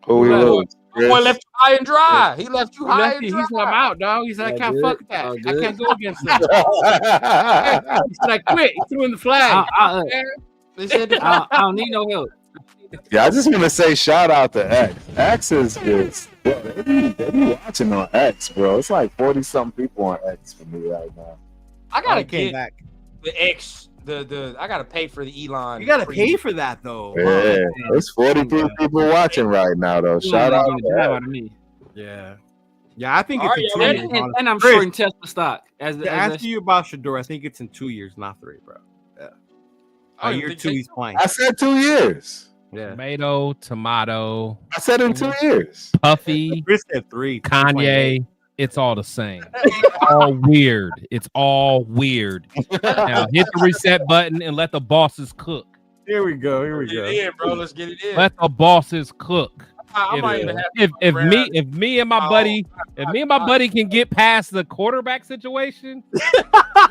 Speaker 5: Who he lose?
Speaker 3: Boy left you high and dry. He left you high and dry.
Speaker 2: He's I'm out, dog. He said, I can't fuck with that. I can't go against that. He said, I quit. He threw in the flag.
Speaker 6: I don't need no help.
Speaker 5: Yeah, I just want to say shout out to X. X is they be watching on X, bro. It's like 40-something people on X for me right now.
Speaker 3: I gotta get the X. I gotta pay for the Elon.
Speaker 2: You gotta pay for that though.
Speaker 5: Yeah, there's 43 people watching right now though. Shout out to
Speaker 6: me.
Speaker 2: Yeah, I think it's in 2 years.
Speaker 6: And I'm shorting Tesla stock.
Speaker 2: To answer you about Shedeur, I think it's in 2 years, not 3, bro. Yeah. Year 2 he's playing.
Speaker 5: I said 2 years.
Speaker 2: Yeah.
Speaker 4: Tomato.
Speaker 5: I said in 2 years.
Speaker 4: Puffy.
Speaker 2: Chris said 3.
Speaker 4: Kanye. It's all the same. All weird. It's all weird. Now hit the reset button and let the bosses cook.
Speaker 2: Here we go.
Speaker 3: Get it in, bro. Let's get it in.
Speaker 4: Let the bosses cook. If me and my buddy can get past the quarterback situation,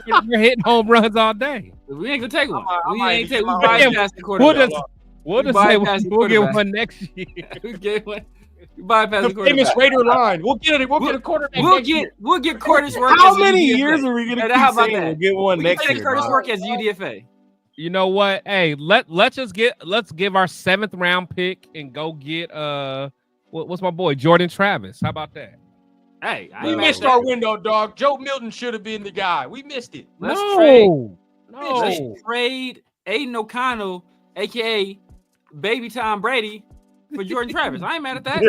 Speaker 4: we're hitting home runs all day.
Speaker 6: We ain't gonna take one. We bypass the quarterback.
Speaker 4: We'll get one next year.
Speaker 6: We get one. Bypass the
Speaker 3: famous Raider line. We'll get a quarterback.
Speaker 6: We'll get Curtis work.
Speaker 2: How many years are we gonna keep saying we'll get one next year?
Speaker 6: Curtis work as UDFA.
Speaker 4: You know what? Hey, let's give our 7th round pick and go get what's my boy Jordan Travis? How about that?
Speaker 6: Hey,
Speaker 3: We missed our window, dog. Joe Milton should have been the guy. We missed it.
Speaker 6: Let's trade Aiden O'Connell, aka Baby Tom Brady, for Jordan Travis. I ain't mad at that.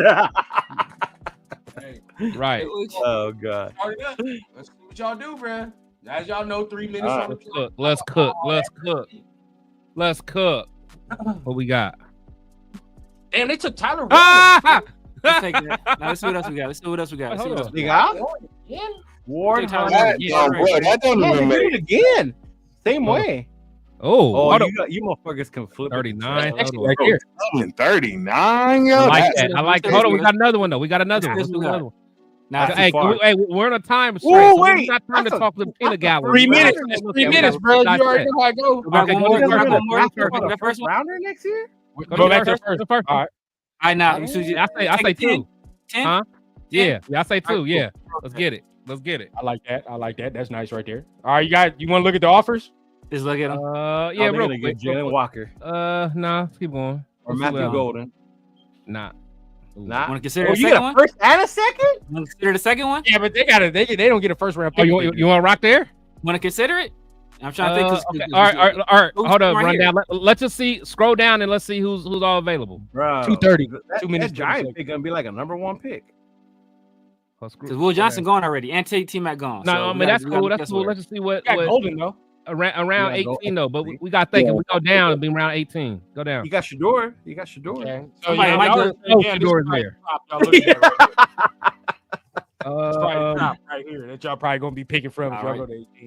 Speaker 4: Right.
Speaker 2: Oh god.
Speaker 3: Let's see what y'all do, bro. As y'all know, 3 minutes.
Speaker 4: Let's cook. What we got?
Speaker 3: Damn, they took Tyler.
Speaker 6: Let's take that. Now, let's see what else we got.
Speaker 2: They got Ward.
Speaker 5: That don't even make
Speaker 2: it again. Same way.
Speaker 4: Oh,
Speaker 2: you motherfuckers can flip
Speaker 4: 39
Speaker 2: right here.
Speaker 5: 39. Yo,
Speaker 4: I like that. I like that. Hold on, we got another one though. We got another one. Now, hey, we're on a time restraint. So we got time to talk to the peanut gallery.
Speaker 3: 3 minutes. 3 minutes, bro. You already know how I go.
Speaker 6: The first
Speaker 2: rounder next year.
Speaker 3: Go back to the first. All right.
Speaker 6: I know.
Speaker 4: I say 2.
Speaker 6: 10?
Speaker 4: Huh? Yeah. I say 2. Yeah. Let's get it.
Speaker 3: I like that. That's nice right there. All right, you want to look at the offers?
Speaker 6: Just look at them.
Speaker 2: Yeah, real quick. Jalen Walker.
Speaker 4: Nah. Let's keep going.
Speaker 2: Or Matthew Golden.
Speaker 4: Nah.
Speaker 6: Want to consider the
Speaker 2: you
Speaker 6: second
Speaker 2: got a first and a second?
Speaker 6: Want to consider the second one?
Speaker 3: Yeah, but they don't get a first round pick.
Speaker 4: You want to rock there?
Speaker 6: Want to consider it? I'm trying to think.
Speaker 4: Okay. All right. Hold up. Run down. Let's just see. Scroll down and let's see who's all available.
Speaker 2: Bro,
Speaker 3: 2:30.
Speaker 2: 2 minutes. That Giant pick gonna be like a number 1 pick.
Speaker 6: Because Will Johnson gone already and T-Mac gone.
Speaker 4: No, I mean that's cool. That's cool. Let's just see what
Speaker 3: Golden though.
Speaker 4: Around 18 though, but we got thinking we go down and be around 18. Go down.
Speaker 2: You got Shador.
Speaker 3: Okay.
Speaker 6: So Shador
Speaker 4: is there.
Speaker 3: Right here that y'all probably gonna be picking from.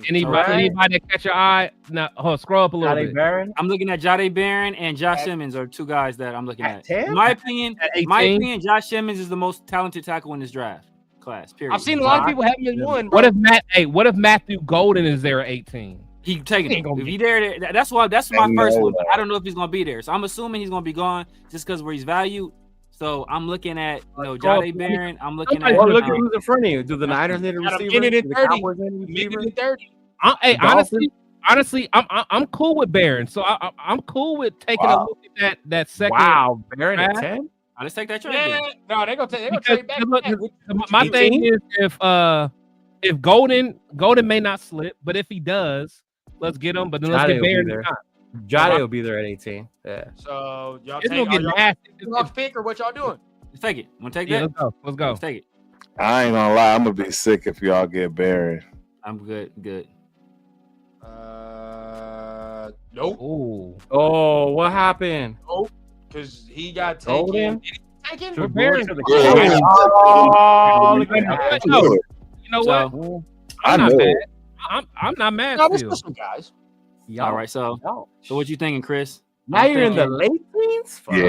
Speaker 4: Anybody that catch your eye? Now, scroll up a little bit.
Speaker 2: Barron?
Speaker 6: I'm looking at Jade Barron and Josh Simmons are 2 guys that I'm looking at.
Speaker 2: 10?
Speaker 6: In my opinion, Josh Simmons is the most talented tackle in this draft class. Period.
Speaker 3: I've seen a lot of people having him one.
Speaker 4: What if Matthew Golden is there at 18?
Speaker 6: He taking it. If he there, that's my first one. But I don't know if he's gonna be there. So I'm assuming he's gonna be gone just because where he's valued. So I'm looking at Jade Barron. I'm looking at.
Speaker 2: Look at who's in front of you. Do the Niners need a receiver?
Speaker 3: Get it in 30.
Speaker 4: Hey, honestly, I'm cool with Barron. So I'm cool with taking a look at that second.
Speaker 2: Wow, Barron at 10.
Speaker 6: Let's take that trade.
Speaker 3: Yeah, no, they're gonna trade back.
Speaker 4: My thing is if Golden may not slip, but if he does, let's get him. But then let's get Barron.
Speaker 2: Jade will be there at 18. Yeah.
Speaker 3: So y'all
Speaker 4: it's gonna get nasty.
Speaker 3: Pick or what y'all doing?
Speaker 6: Let's take it. Want to take that?
Speaker 4: Let's go.
Speaker 6: Let's take it.
Speaker 5: I ain't gonna lie, I'm gonna be sick if y'all get Barron.
Speaker 6: I'm good.
Speaker 3: Nope.
Speaker 2: Oh, what happened?
Speaker 3: Nope. Because he got taken.
Speaker 2: Taken?
Speaker 4: For Barron.
Speaker 2: You
Speaker 4: know what? I'm not mad.
Speaker 3: Some guys.
Speaker 6: All right, so what you thinking, Chris?
Speaker 2: Now you're in the late teens?
Speaker 5: Yeah,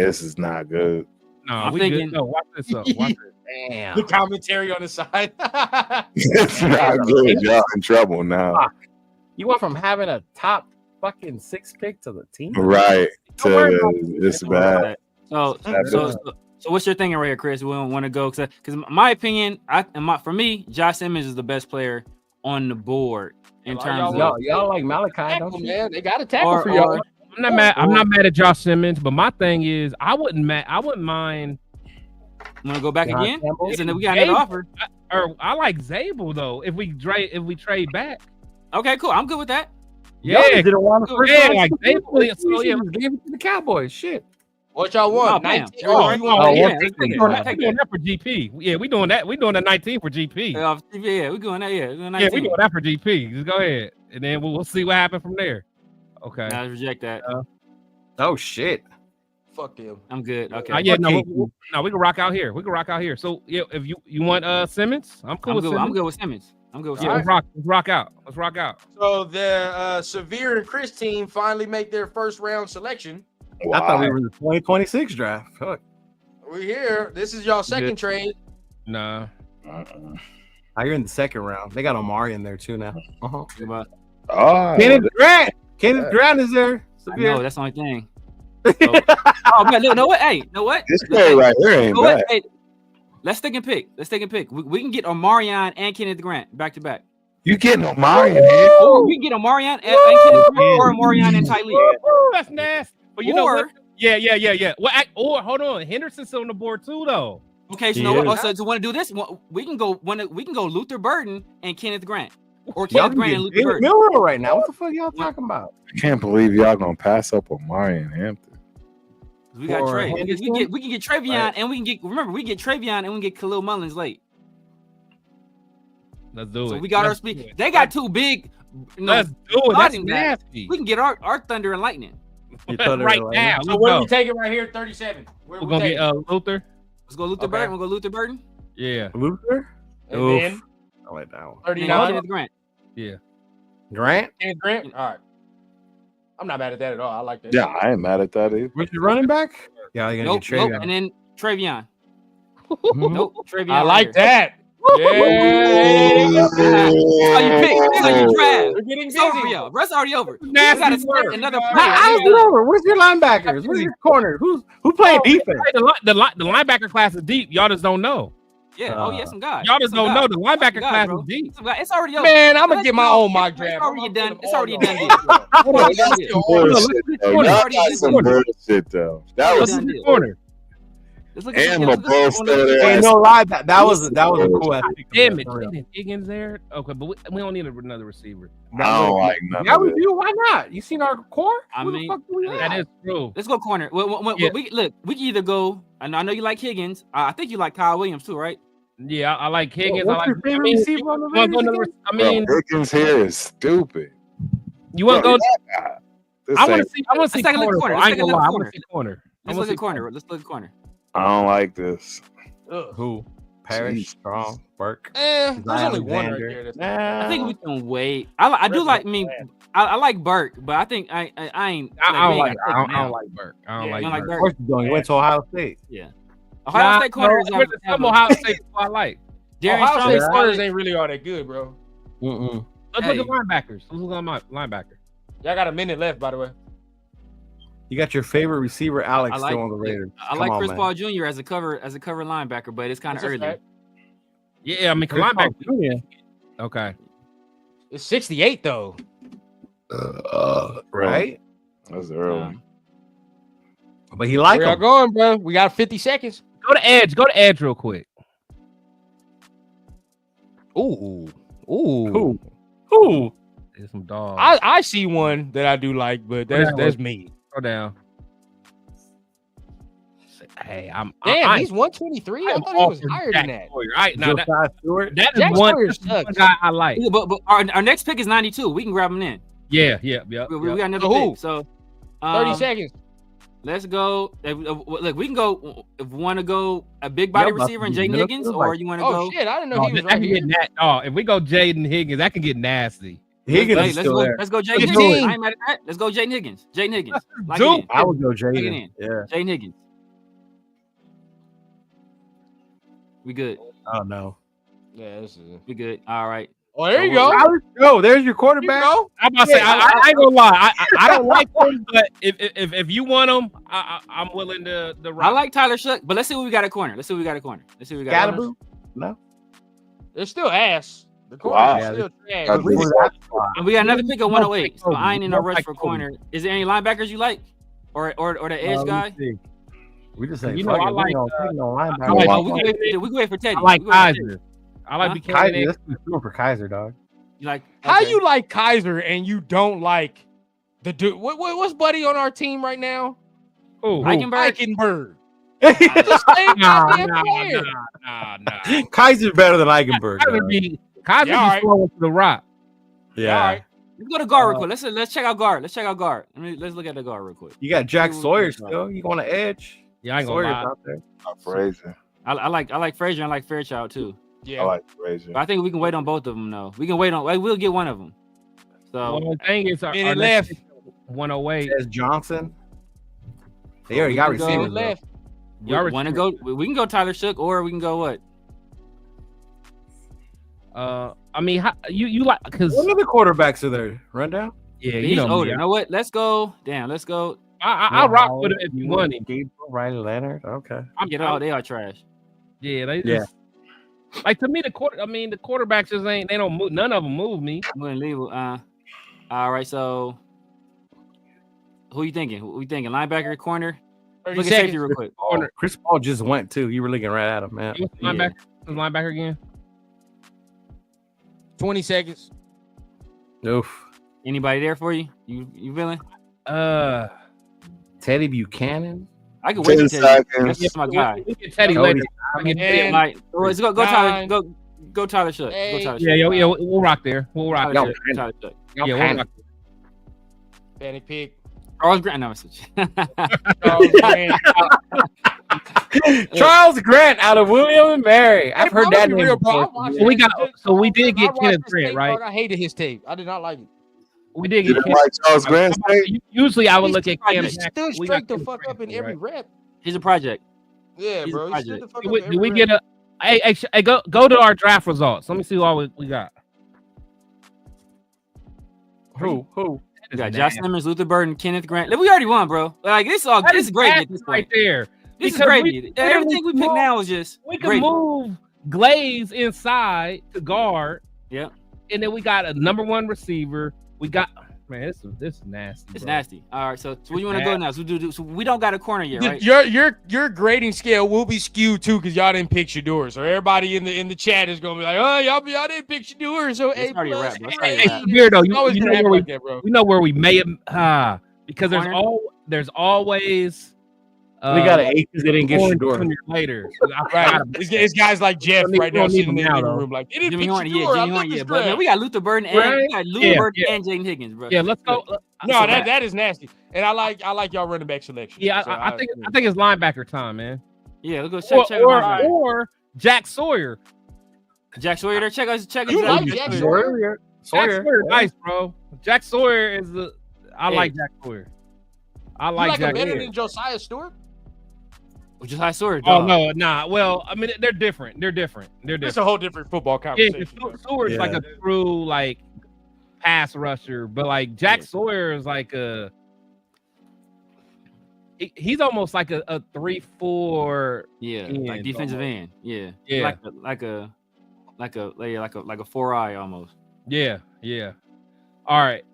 Speaker 5: this is not good.
Speaker 4: No,
Speaker 6: I'm
Speaker 4: we
Speaker 6: thinking.
Speaker 4: good. No, watch this up. Watch this.
Speaker 2: Damn.
Speaker 3: The commentary on the side.
Speaker 5: It's not good. Y'all in trouble now.
Speaker 2: You went from having a top fucking 6 pick to the team?
Speaker 5: Right. It's bad.
Speaker 6: So what's your thinking right here, Chris? We don't want to go because in my opinion, for me, Josh Simmons is the best player on the board. In terms of
Speaker 2: y'all like Malachi, don't you?
Speaker 3: Man, they got a tackle for y'all.
Speaker 4: I'm not mad at Josh Simmons, but my thing is I wouldn't mind.
Speaker 6: Want to go back again? Listen, we got an offer.
Speaker 4: I like Zabel though. If we trade back,
Speaker 6: okay, cool. I'm good with that.
Speaker 4: Yeah,
Speaker 2: didn't want the first
Speaker 4: like Zabel. So yeah,
Speaker 2: give it to the Cowboys. Shit.
Speaker 3: What y'all want? 19.
Speaker 6: You want
Speaker 4: that for GP. Yeah, we doing that. We doing the 19 for GP.
Speaker 6: Yeah, we doing that. Yeah,
Speaker 4: we doing that for GP. Just go ahead, and then we'll see what happens from there. Okay.
Speaker 6: I reject that.
Speaker 2: Oh shit.
Speaker 3: Fuck them.
Speaker 6: I'm good. Okay.
Speaker 4: We can rock out here. So yeah, if you want Simmons, I'm cool with Simmons.
Speaker 6: I'm good with Simmons.
Speaker 4: Let's rock out.
Speaker 3: So the Severe and Chris team finally make their first round selection.
Speaker 2: Wow. I thought we were in the 2026 draft. Fuck.
Speaker 3: We're here. This is y'all second trade.
Speaker 4: Nah.
Speaker 2: You're in the second round. They got Omari in there too now.
Speaker 5: Kenneth
Speaker 2: Grant. Kenneth Grant is there.
Speaker 6: No, that's the only thing. So, man, know what? Hey, know what?
Speaker 5: This guy right here ain't bad.
Speaker 6: Hey, let's take a pick. We can get Omarion and Kenneth Grant back to back.
Speaker 5: You getting Omarion here?
Speaker 6: Oh, we can get Omarion and Kenneth Grant or Omarion and Tylee.
Speaker 4: That's nasty. But you know what? Yeah. Well, or hold on, Henderson's on the board too, though.
Speaker 6: Okay, so you know what? So to want to do this, we can go Luther Burden and Kenneth Grant, or Kenneth Grant and Luther Burden.
Speaker 2: Miller right now. What the fuck y'all talking about?
Speaker 5: I can't believe y'all gonna pass up Omarion Hampton.
Speaker 6: We got Trey. We can get Travion, and we can get Travion, and we can get Khalil Mullins late.
Speaker 4: Let's do it.
Speaker 6: So we got our speed. They got two big.
Speaker 4: Let's do it. That's nasty.
Speaker 6: We can get our Thunder and Lightning
Speaker 4: right now.
Speaker 3: So where are we taking right here? 37.
Speaker 4: We're gonna get Luther.
Speaker 6: Let's go Luther Burden. We'll go Luther Burden.
Speaker 4: Yeah.
Speaker 2: Luther.
Speaker 3: And then
Speaker 2: I like that one.
Speaker 3: 39.
Speaker 6: Kenneth Grant.
Speaker 4: Yeah.
Speaker 2: Grant.
Speaker 3: Kenneth Grant. All right. I'm not mad at that at all. I like that.
Speaker 5: Yeah, I ain't mad at that either.
Speaker 2: Where's your running back? Yeah, you're gonna get Travion.
Speaker 6: Nope. And then Travion.
Speaker 2: Nope.
Speaker 6: Travion.
Speaker 3: I like that.
Speaker 6: Yeah. That's how you pick. That's how you draft.
Speaker 3: We're getting
Speaker 6: It's over,
Speaker 3: busy.
Speaker 6: yo. Rest already over. You
Speaker 4: Nasty
Speaker 6: gotta start
Speaker 4: work.
Speaker 6: another
Speaker 2: How's
Speaker 6: player.
Speaker 2: it over? Where's your linebackers? Where's your corner? Who playing defense?
Speaker 4: The linebacker class is deep. Y'all just don't know.
Speaker 6: Yeah. Some guys.
Speaker 4: Y'all just don't know. The linebacker
Speaker 6: Guys,
Speaker 4: class
Speaker 6: bro.
Speaker 4: is deep.
Speaker 6: It's already over.
Speaker 3: Man, I'm gonna get my own mock
Speaker 6: It's
Speaker 3: draft.
Speaker 6: already done. It's already done.
Speaker 5: Bullshit though. That was
Speaker 4: the corner.
Speaker 5: and LeBron still there.
Speaker 2: Ain't no lie. That was a cool ass pick.
Speaker 4: Damn it, Jaden Higgins there. Okay, but we don't need another receiver.
Speaker 5: I don't like none
Speaker 2: Yeah,
Speaker 5: of
Speaker 2: we
Speaker 5: it.
Speaker 2: do. Why not? You seen our core?
Speaker 6: I
Speaker 2: Who the
Speaker 6: mean,
Speaker 2: fuck do we
Speaker 4: That
Speaker 2: have?
Speaker 4: is true.
Speaker 6: Let's go corner. We can either go. I know you like Higgins. I think you like Kyle Williams too, right?
Speaker 4: Yeah, I like Higgins.
Speaker 2: What's your favorite receiver on the Raiders again?
Speaker 5: Bro, Higgins here is stupid.
Speaker 4: You want to go?
Speaker 5: This
Speaker 4: I want
Speaker 5: ain't-
Speaker 4: to see. I want to see
Speaker 6: Let's take a look at
Speaker 4: corner.
Speaker 6: corner.
Speaker 4: I ain't
Speaker 6: Let's
Speaker 4: gonna
Speaker 6: take a
Speaker 4: lie. I
Speaker 6: look
Speaker 4: want
Speaker 6: at
Speaker 4: to see corner.
Speaker 6: Let's look at corner. Let's look at corner.
Speaker 5: I don't like this.
Speaker 2: Who? Parrish, Strong, Burke.
Speaker 3: There's only one right
Speaker 2: Alexander.
Speaker 3: there.
Speaker 6: I think we can wait. I do like. I mean, I like Burke, but I think I ain't.
Speaker 4: I don't
Speaker 6: we
Speaker 4: like.
Speaker 6: ain't
Speaker 4: I
Speaker 6: gotta take him
Speaker 4: don't
Speaker 6: now.
Speaker 4: like Burke. I don't
Speaker 6: You don't
Speaker 4: like
Speaker 6: like
Speaker 4: Burke.
Speaker 6: Burke?
Speaker 2: Of course you don't. You went to Ohio State.
Speaker 6: Yeah. Ohio State corner is
Speaker 4: Some Ohio State I like.
Speaker 6: Darian
Speaker 3: Ohio State
Speaker 6: Strong.
Speaker 3: corners ain't really all that good, bro.
Speaker 2: Mm-mm.
Speaker 4: Let's look at linebackers. Let's look at my linebacker.
Speaker 3: Y'all got a minute left, by the way.
Speaker 2: You got your favorite receiver, Alex,
Speaker 6: I like-
Speaker 2: still on the Raiders.
Speaker 6: I like Chris Paul Jr. as a cover linebacker, but it's kind of
Speaker 3: That's a
Speaker 6: early.
Speaker 3: fact.
Speaker 4: Yeah, I mean
Speaker 2: Chris Paul
Speaker 4: linebacker.
Speaker 2: Jr.
Speaker 4: Okay.
Speaker 3: It's 68 though.
Speaker 2: Right?
Speaker 5: That's early.
Speaker 2: But he like
Speaker 3: Where y'all
Speaker 2: him.
Speaker 3: going, bro? We got 50 seconds.
Speaker 4: Go to edge. Go to edge real quick.
Speaker 3: Ooh.
Speaker 2: Who?
Speaker 4: There's some dogs.
Speaker 3: I see one that I do like, but that's me.
Speaker 4: Go down. Hey,
Speaker 3: Damn, he's 123. I thought he was higher than that.
Speaker 4: Now
Speaker 2: Josiah Stewart.
Speaker 4: that
Speaker 3: Jack
Speaker 4: is one
Speaker 3: Sawyer sucks.
Speaker 4: guy I like.
Speaker 6: But our next pick is 92. We can grab him in.
Speaker 4: Yeah.
Speaker 6: We got another
Speaker 3: So who?
Speaker 6: pick. So
Speaker 3: 30 seconds.
Speaker 6: let's go. Look, we can go if we want to go a big body receiver and Jaden Higgins, or you want to
Speaker 3: Oh
Speaker 6: go.
Speaker 3: shit, I didn't know
Speaker 4: No,
Speaker 3: he was
Speaker 4: that
Speaker 3: right
Speaker 4: can
Speaker 3: here.
Speaker 4: get if we go Jaden Higgins, that can get nasty.
Speaker 2: Higgins
Speaker 6: Hey,
Speaker 2: is still there.
Speaker 6: let's go Jaden
Speaker 3: Let's
Speaker 6: Higgins.
Speaker 3: do it.
Speaker 6: I ain't mad at that. Let's go Jaden Higgins. Jaden Higgins. Lock
Speaker 4: Dude,
Speaker 6: it in.
Speaker 2: I would go
Speaker 6: Lock it
Speaker 2: Jaden.
Speaker 6: in.
Speaker 2: Yeah.
Speaker 6: Jaden Higgins. We good.
Speaker 2: Oh no.
Speaker 3: Yeah, this is.
Speaker 6: We good. All right.
Speaker 3: Oh, there you go.
Speaker 2: Go. There's your quarterback.
Speaker 4: I'm about to say I ain't gonna lie. I don't like him, but if you want him, I'm willing to rock.
Speaker 6: I like Tyler Shuck, but let's see what we got at corner. Let's see what we got at corner.
Speaker 2: Galaboo? No.
Speaker 3: They're still ass. The corner
Speaker 5: Wow.
Speaker 3: is still trash.
Speaker 5: That's
Speaker 6: And we got another pick at 108. So I ain't in no
Speaker 4: Don't
Speaker 6: rush
Speaker 4: like
Speaker 6: for
Speaker 4: Kobe.
Speaker 6: corner. Is there any linebackers you like, or the edge guy?
Speaker 2: We just say
Speaker 4: You know, I like,
Speaker 2: linebacker.
Speaker 4: like-
Speaker 6: Oh, we can wait for Teddy.
Speaker 4: I like
Speaker 6: We can wait for Teddy.
Speaker 4: Kaiser. I like
Speaker 6: Huh?
Speaker 4: Buchanan.
Speaker 2: Kaiser. That's too soon for Kaiser, dog.
Speaker 6: You like?
Speaker 3: How
Speaker 6: okay.
Speaker 3: you like Kaiser and you don't like the dude? What's Buddy on our team right now?
Speaker 4: Who?
Speaker 6: Eichenberg?
Speaker 3: Eichenberg. The same goddamn player.
Speaker 4: Nah.
Speaker 2: Kaiser's better than Eichenberg.
Speaker 4: Kaiser
Speaker 2: dog.
Speaker 4: be
Speaker 3: Yeah, all right.
Speaker 4: throwing to the rock.
Speaker 2: Yeah.
Speaker 3: All right.
Speaker 6: Let's go to guard real quick. Let's check out guard. Let's look at the guard real quick.
Speaker 2: You got Jack Sawyer still. You want to edge?
Speaker 4: Yeah, I ain't gonna
Speaker 2: Sawyer's
Speaker 4: lie.
Speaker 2: out there.
Speaker 5: Frazier.
Speaker 6: I like Frazier and I like Fairchild too.
Speaker 3: Yeah.
Speaker 5: I like Frazier.
Speaker 6: But I think we can wait on both of them though. We can wait on. We'll get one of them. So
Speaker 4: Well, the thing is, our
Speaker 3: Minute
Speaker 4: next
Speaker 3: left.
Speaker 4: pick, 108.
Speaker 2: There's Johnson. They already got
Speaker 6: We can go
Speaker 2: receivers.
Speaker 3: left.
Speaker 6: we want to go. We can go Tyler Shook, or we can go what?
Speaker 4: I mean, you like because
Speaker 2: What other quarterbacks are there? Rundown.
Speaker 4: yeah,
Speaker 6: He's
Speaker 4: you know
Speaker 6: older.
Speaker 4: me.
Speaker 6: You know what? Let's go. Damn. Let's go.
Speaker 4: I'll rock with him if you want him.
Speaker 2: Gabriel, Riley Leonard. Okay.
Speaker 6: Get out. They are trash.
Speaker 4: Yeah, they
Speaker 2: Yeah.
Speaker 4: just Like to me, the quarterbacks just ain't. They don't move. None of them move me.
Speaker 6: All right, so who you thinking? Who you thinking? Linebacker, corner?
Speaker 3: 30
Speaker 6: Look at
Speaker 3: seconds.
Speaker 6: safety real quick.
Speaker 2: Chris Paul just went too. You were looking right at him, man.
Speaker 4: Linebacker again.
Speaker 3: 20 seconds.
Speaker 2: Oof.
Speaker 6: Anybody there for you? You feeling?
Speaker 2: Teddy Buchanan.
Speaker 6: I can wait
Speaker 5: 10
Speaker 6: Teddy.
Speaker 5: seconds.
Speaker 6: That's my guy.
Speaker 4: We get Teddy later.
Speaker 6: Let's go Tyler. Go Tyler Shuck.
Speaker 3: Hey.
Speaker 6: Go Tyler
Speaker 4: Yeah,
Speaker 6: Shuck.
Speaker 4: we'll rock there. We'll rock.
Speaker 6: Tyler
Speaker 4: there.
Speaker 6: Shuck. Tyler Shuck.
Speaker 4: Yeah, we'll rock.
Speaker 3: Panic pick.
Speaker 6: Charles Grant. No,
Speaker 2: Charles Grant out of William and Mary. I've heard that name before.
Speaker 4: We did get Kenneth Grant, right?
Speaker 3: I hated his tape. I did not like it.
Speaker 4: We did
Speaker 5: You
Speaker 4: get
Speaker 5: didn't like Charles Grant's tape?
Speaker 4: Usually I would look at Cam.
Speaker 3: He stood straight the fuck up in every rep.
Speaker 6: He's a project.
Speaker 3: Yeah,
Speaker 6: He's
Speaker 3: bro.
Speaker 6: a
Speaker 3: He stood the fuck up
Speaker 4: Do
Speaker 3: in every
Speaker 4: we
Speaker 3: rep.
Speaker 4: get a? Hey, go to our draft results. Let me see what we got.
Speaker 2: Who?
Speaker 6: We got Josh Simmons, Luther Burden, Kenneth Grant. We already won, bro. Like this is great at this
Speaker 4: right
Speaker 6: point.
Speaker 4: there.
Speaker 6: This is
Speaker 4: Because
Speaker 6: great. Everything we pick now is just
Speaker 4: We can
Speaker 6: great.
Speaker 4: move Glaze inside to guard.
Speaker 6: Yeah.
Speaker 4: And then we got a number one receiver. We got this is nasty.
Speaker 6: It's
Speaker 4: bro.
Speaker 6: nasty. All right, so where you want to go now? So we don't got a corner yet, right?
Speaker 3: Your grading scale will be skewed too because y'all didn't pick Shador. So everybody in the chat is gonna be like, oh y'all didn't pick Shador. So
Speaker 6: It's already a wrap, bro. It's already a
Speaker 4: Hey,
Speaker 6: wrap.
Speaker 4: Beardo, you
Speaker 3: always
Speaker 4: know
Speaker 3: gonna act
Speaker 4: where
Speaker 3: like that, bro.
Speaker 4: we know where we may have because
Speaker 6: Corner?
Speaker 4: there's always
Speaker 2: We got an ace that didn't get
Speaker 4: Horn
Speaker 2: Shador.
Speaker 4: Jr. later.
Speaker 3: Right. It's guys like Jeff
Speaker 4: Don't need-
Speaker 3: right now
Speaker 4: don't need
Speaker 3: sitting in
Speaker 4: him
Speaker 3: the
Speaker 4: now,
Speaker 3: living
Speaker 4: though.
Speaker 3: room like, they didn't
Speaker 6: Jimmy
Speaker 3: pick
Speaker 6: Horn,
Speaker 3: Shador. I
Speaker 6: Jimmy
Speaker 3: love
Speaker 6: Horn,
Speaker 3: this
Speaker 6: but man,
Speaker 3: draft.
Speaker 6: we got Luther Burden
Speaker 4: Right?
Speaker 6: and we got Luther
Speaker 4: Yeah,
Speaker 6: Burden
Speaker 4: yeah.
Speaker 6: and Jaden Higgins, bro.
Speaker 4: Yeah, let's go.
Speaker 3: No, that is nasty. And I like y'all running back selection.
Speaker 4: Yeah,
Speaker 3: So
Speaker 4: I think it's linebacker time, man.
Speaker 6: Yeah, let's go check
Speaker 4: Or Jack Sawyer.
Speaker 6: Jack Sawyer there. Check us.
Speaker 3: You like Jack Sawyer?
Speaker 4: Jack Sawyer, nice, bro. Jack Sawyer is I like Jack Sawyer. I
Speaker 3: You
Speaker 4: like
Speaker 3: like
Speaker 4: Jack
Speaker 3: him better
Speaker 4: Sawyer.
Speaker 3: than Josiah Stewart?
Speaker 6: Just high Sawyer.
Speaker 4: Oh
Speaker 6: dog.
Speaker 4: no, nah. Well, I mean they're different. They're different.
Speaker 3: It's a whole different football
Speaker 4: Yeah,
Speaker 3: conversation.
Speaker 4: Sawyer is like a true like pass rusher, but like Jack
Speaker 6: Yeah.
Speaker 4: Sawyer is like he's almost like a 3-4.
Speaker 6: Yeah,
Speaker 4: end,
Speaker 6: like defensive
Speaker 4: almost.
Speaker 6: end. Yeah,
Speaker 4: Yeah.
Speaker 6: like a 4-eye almost.
Speaker 4: Yeah. All right.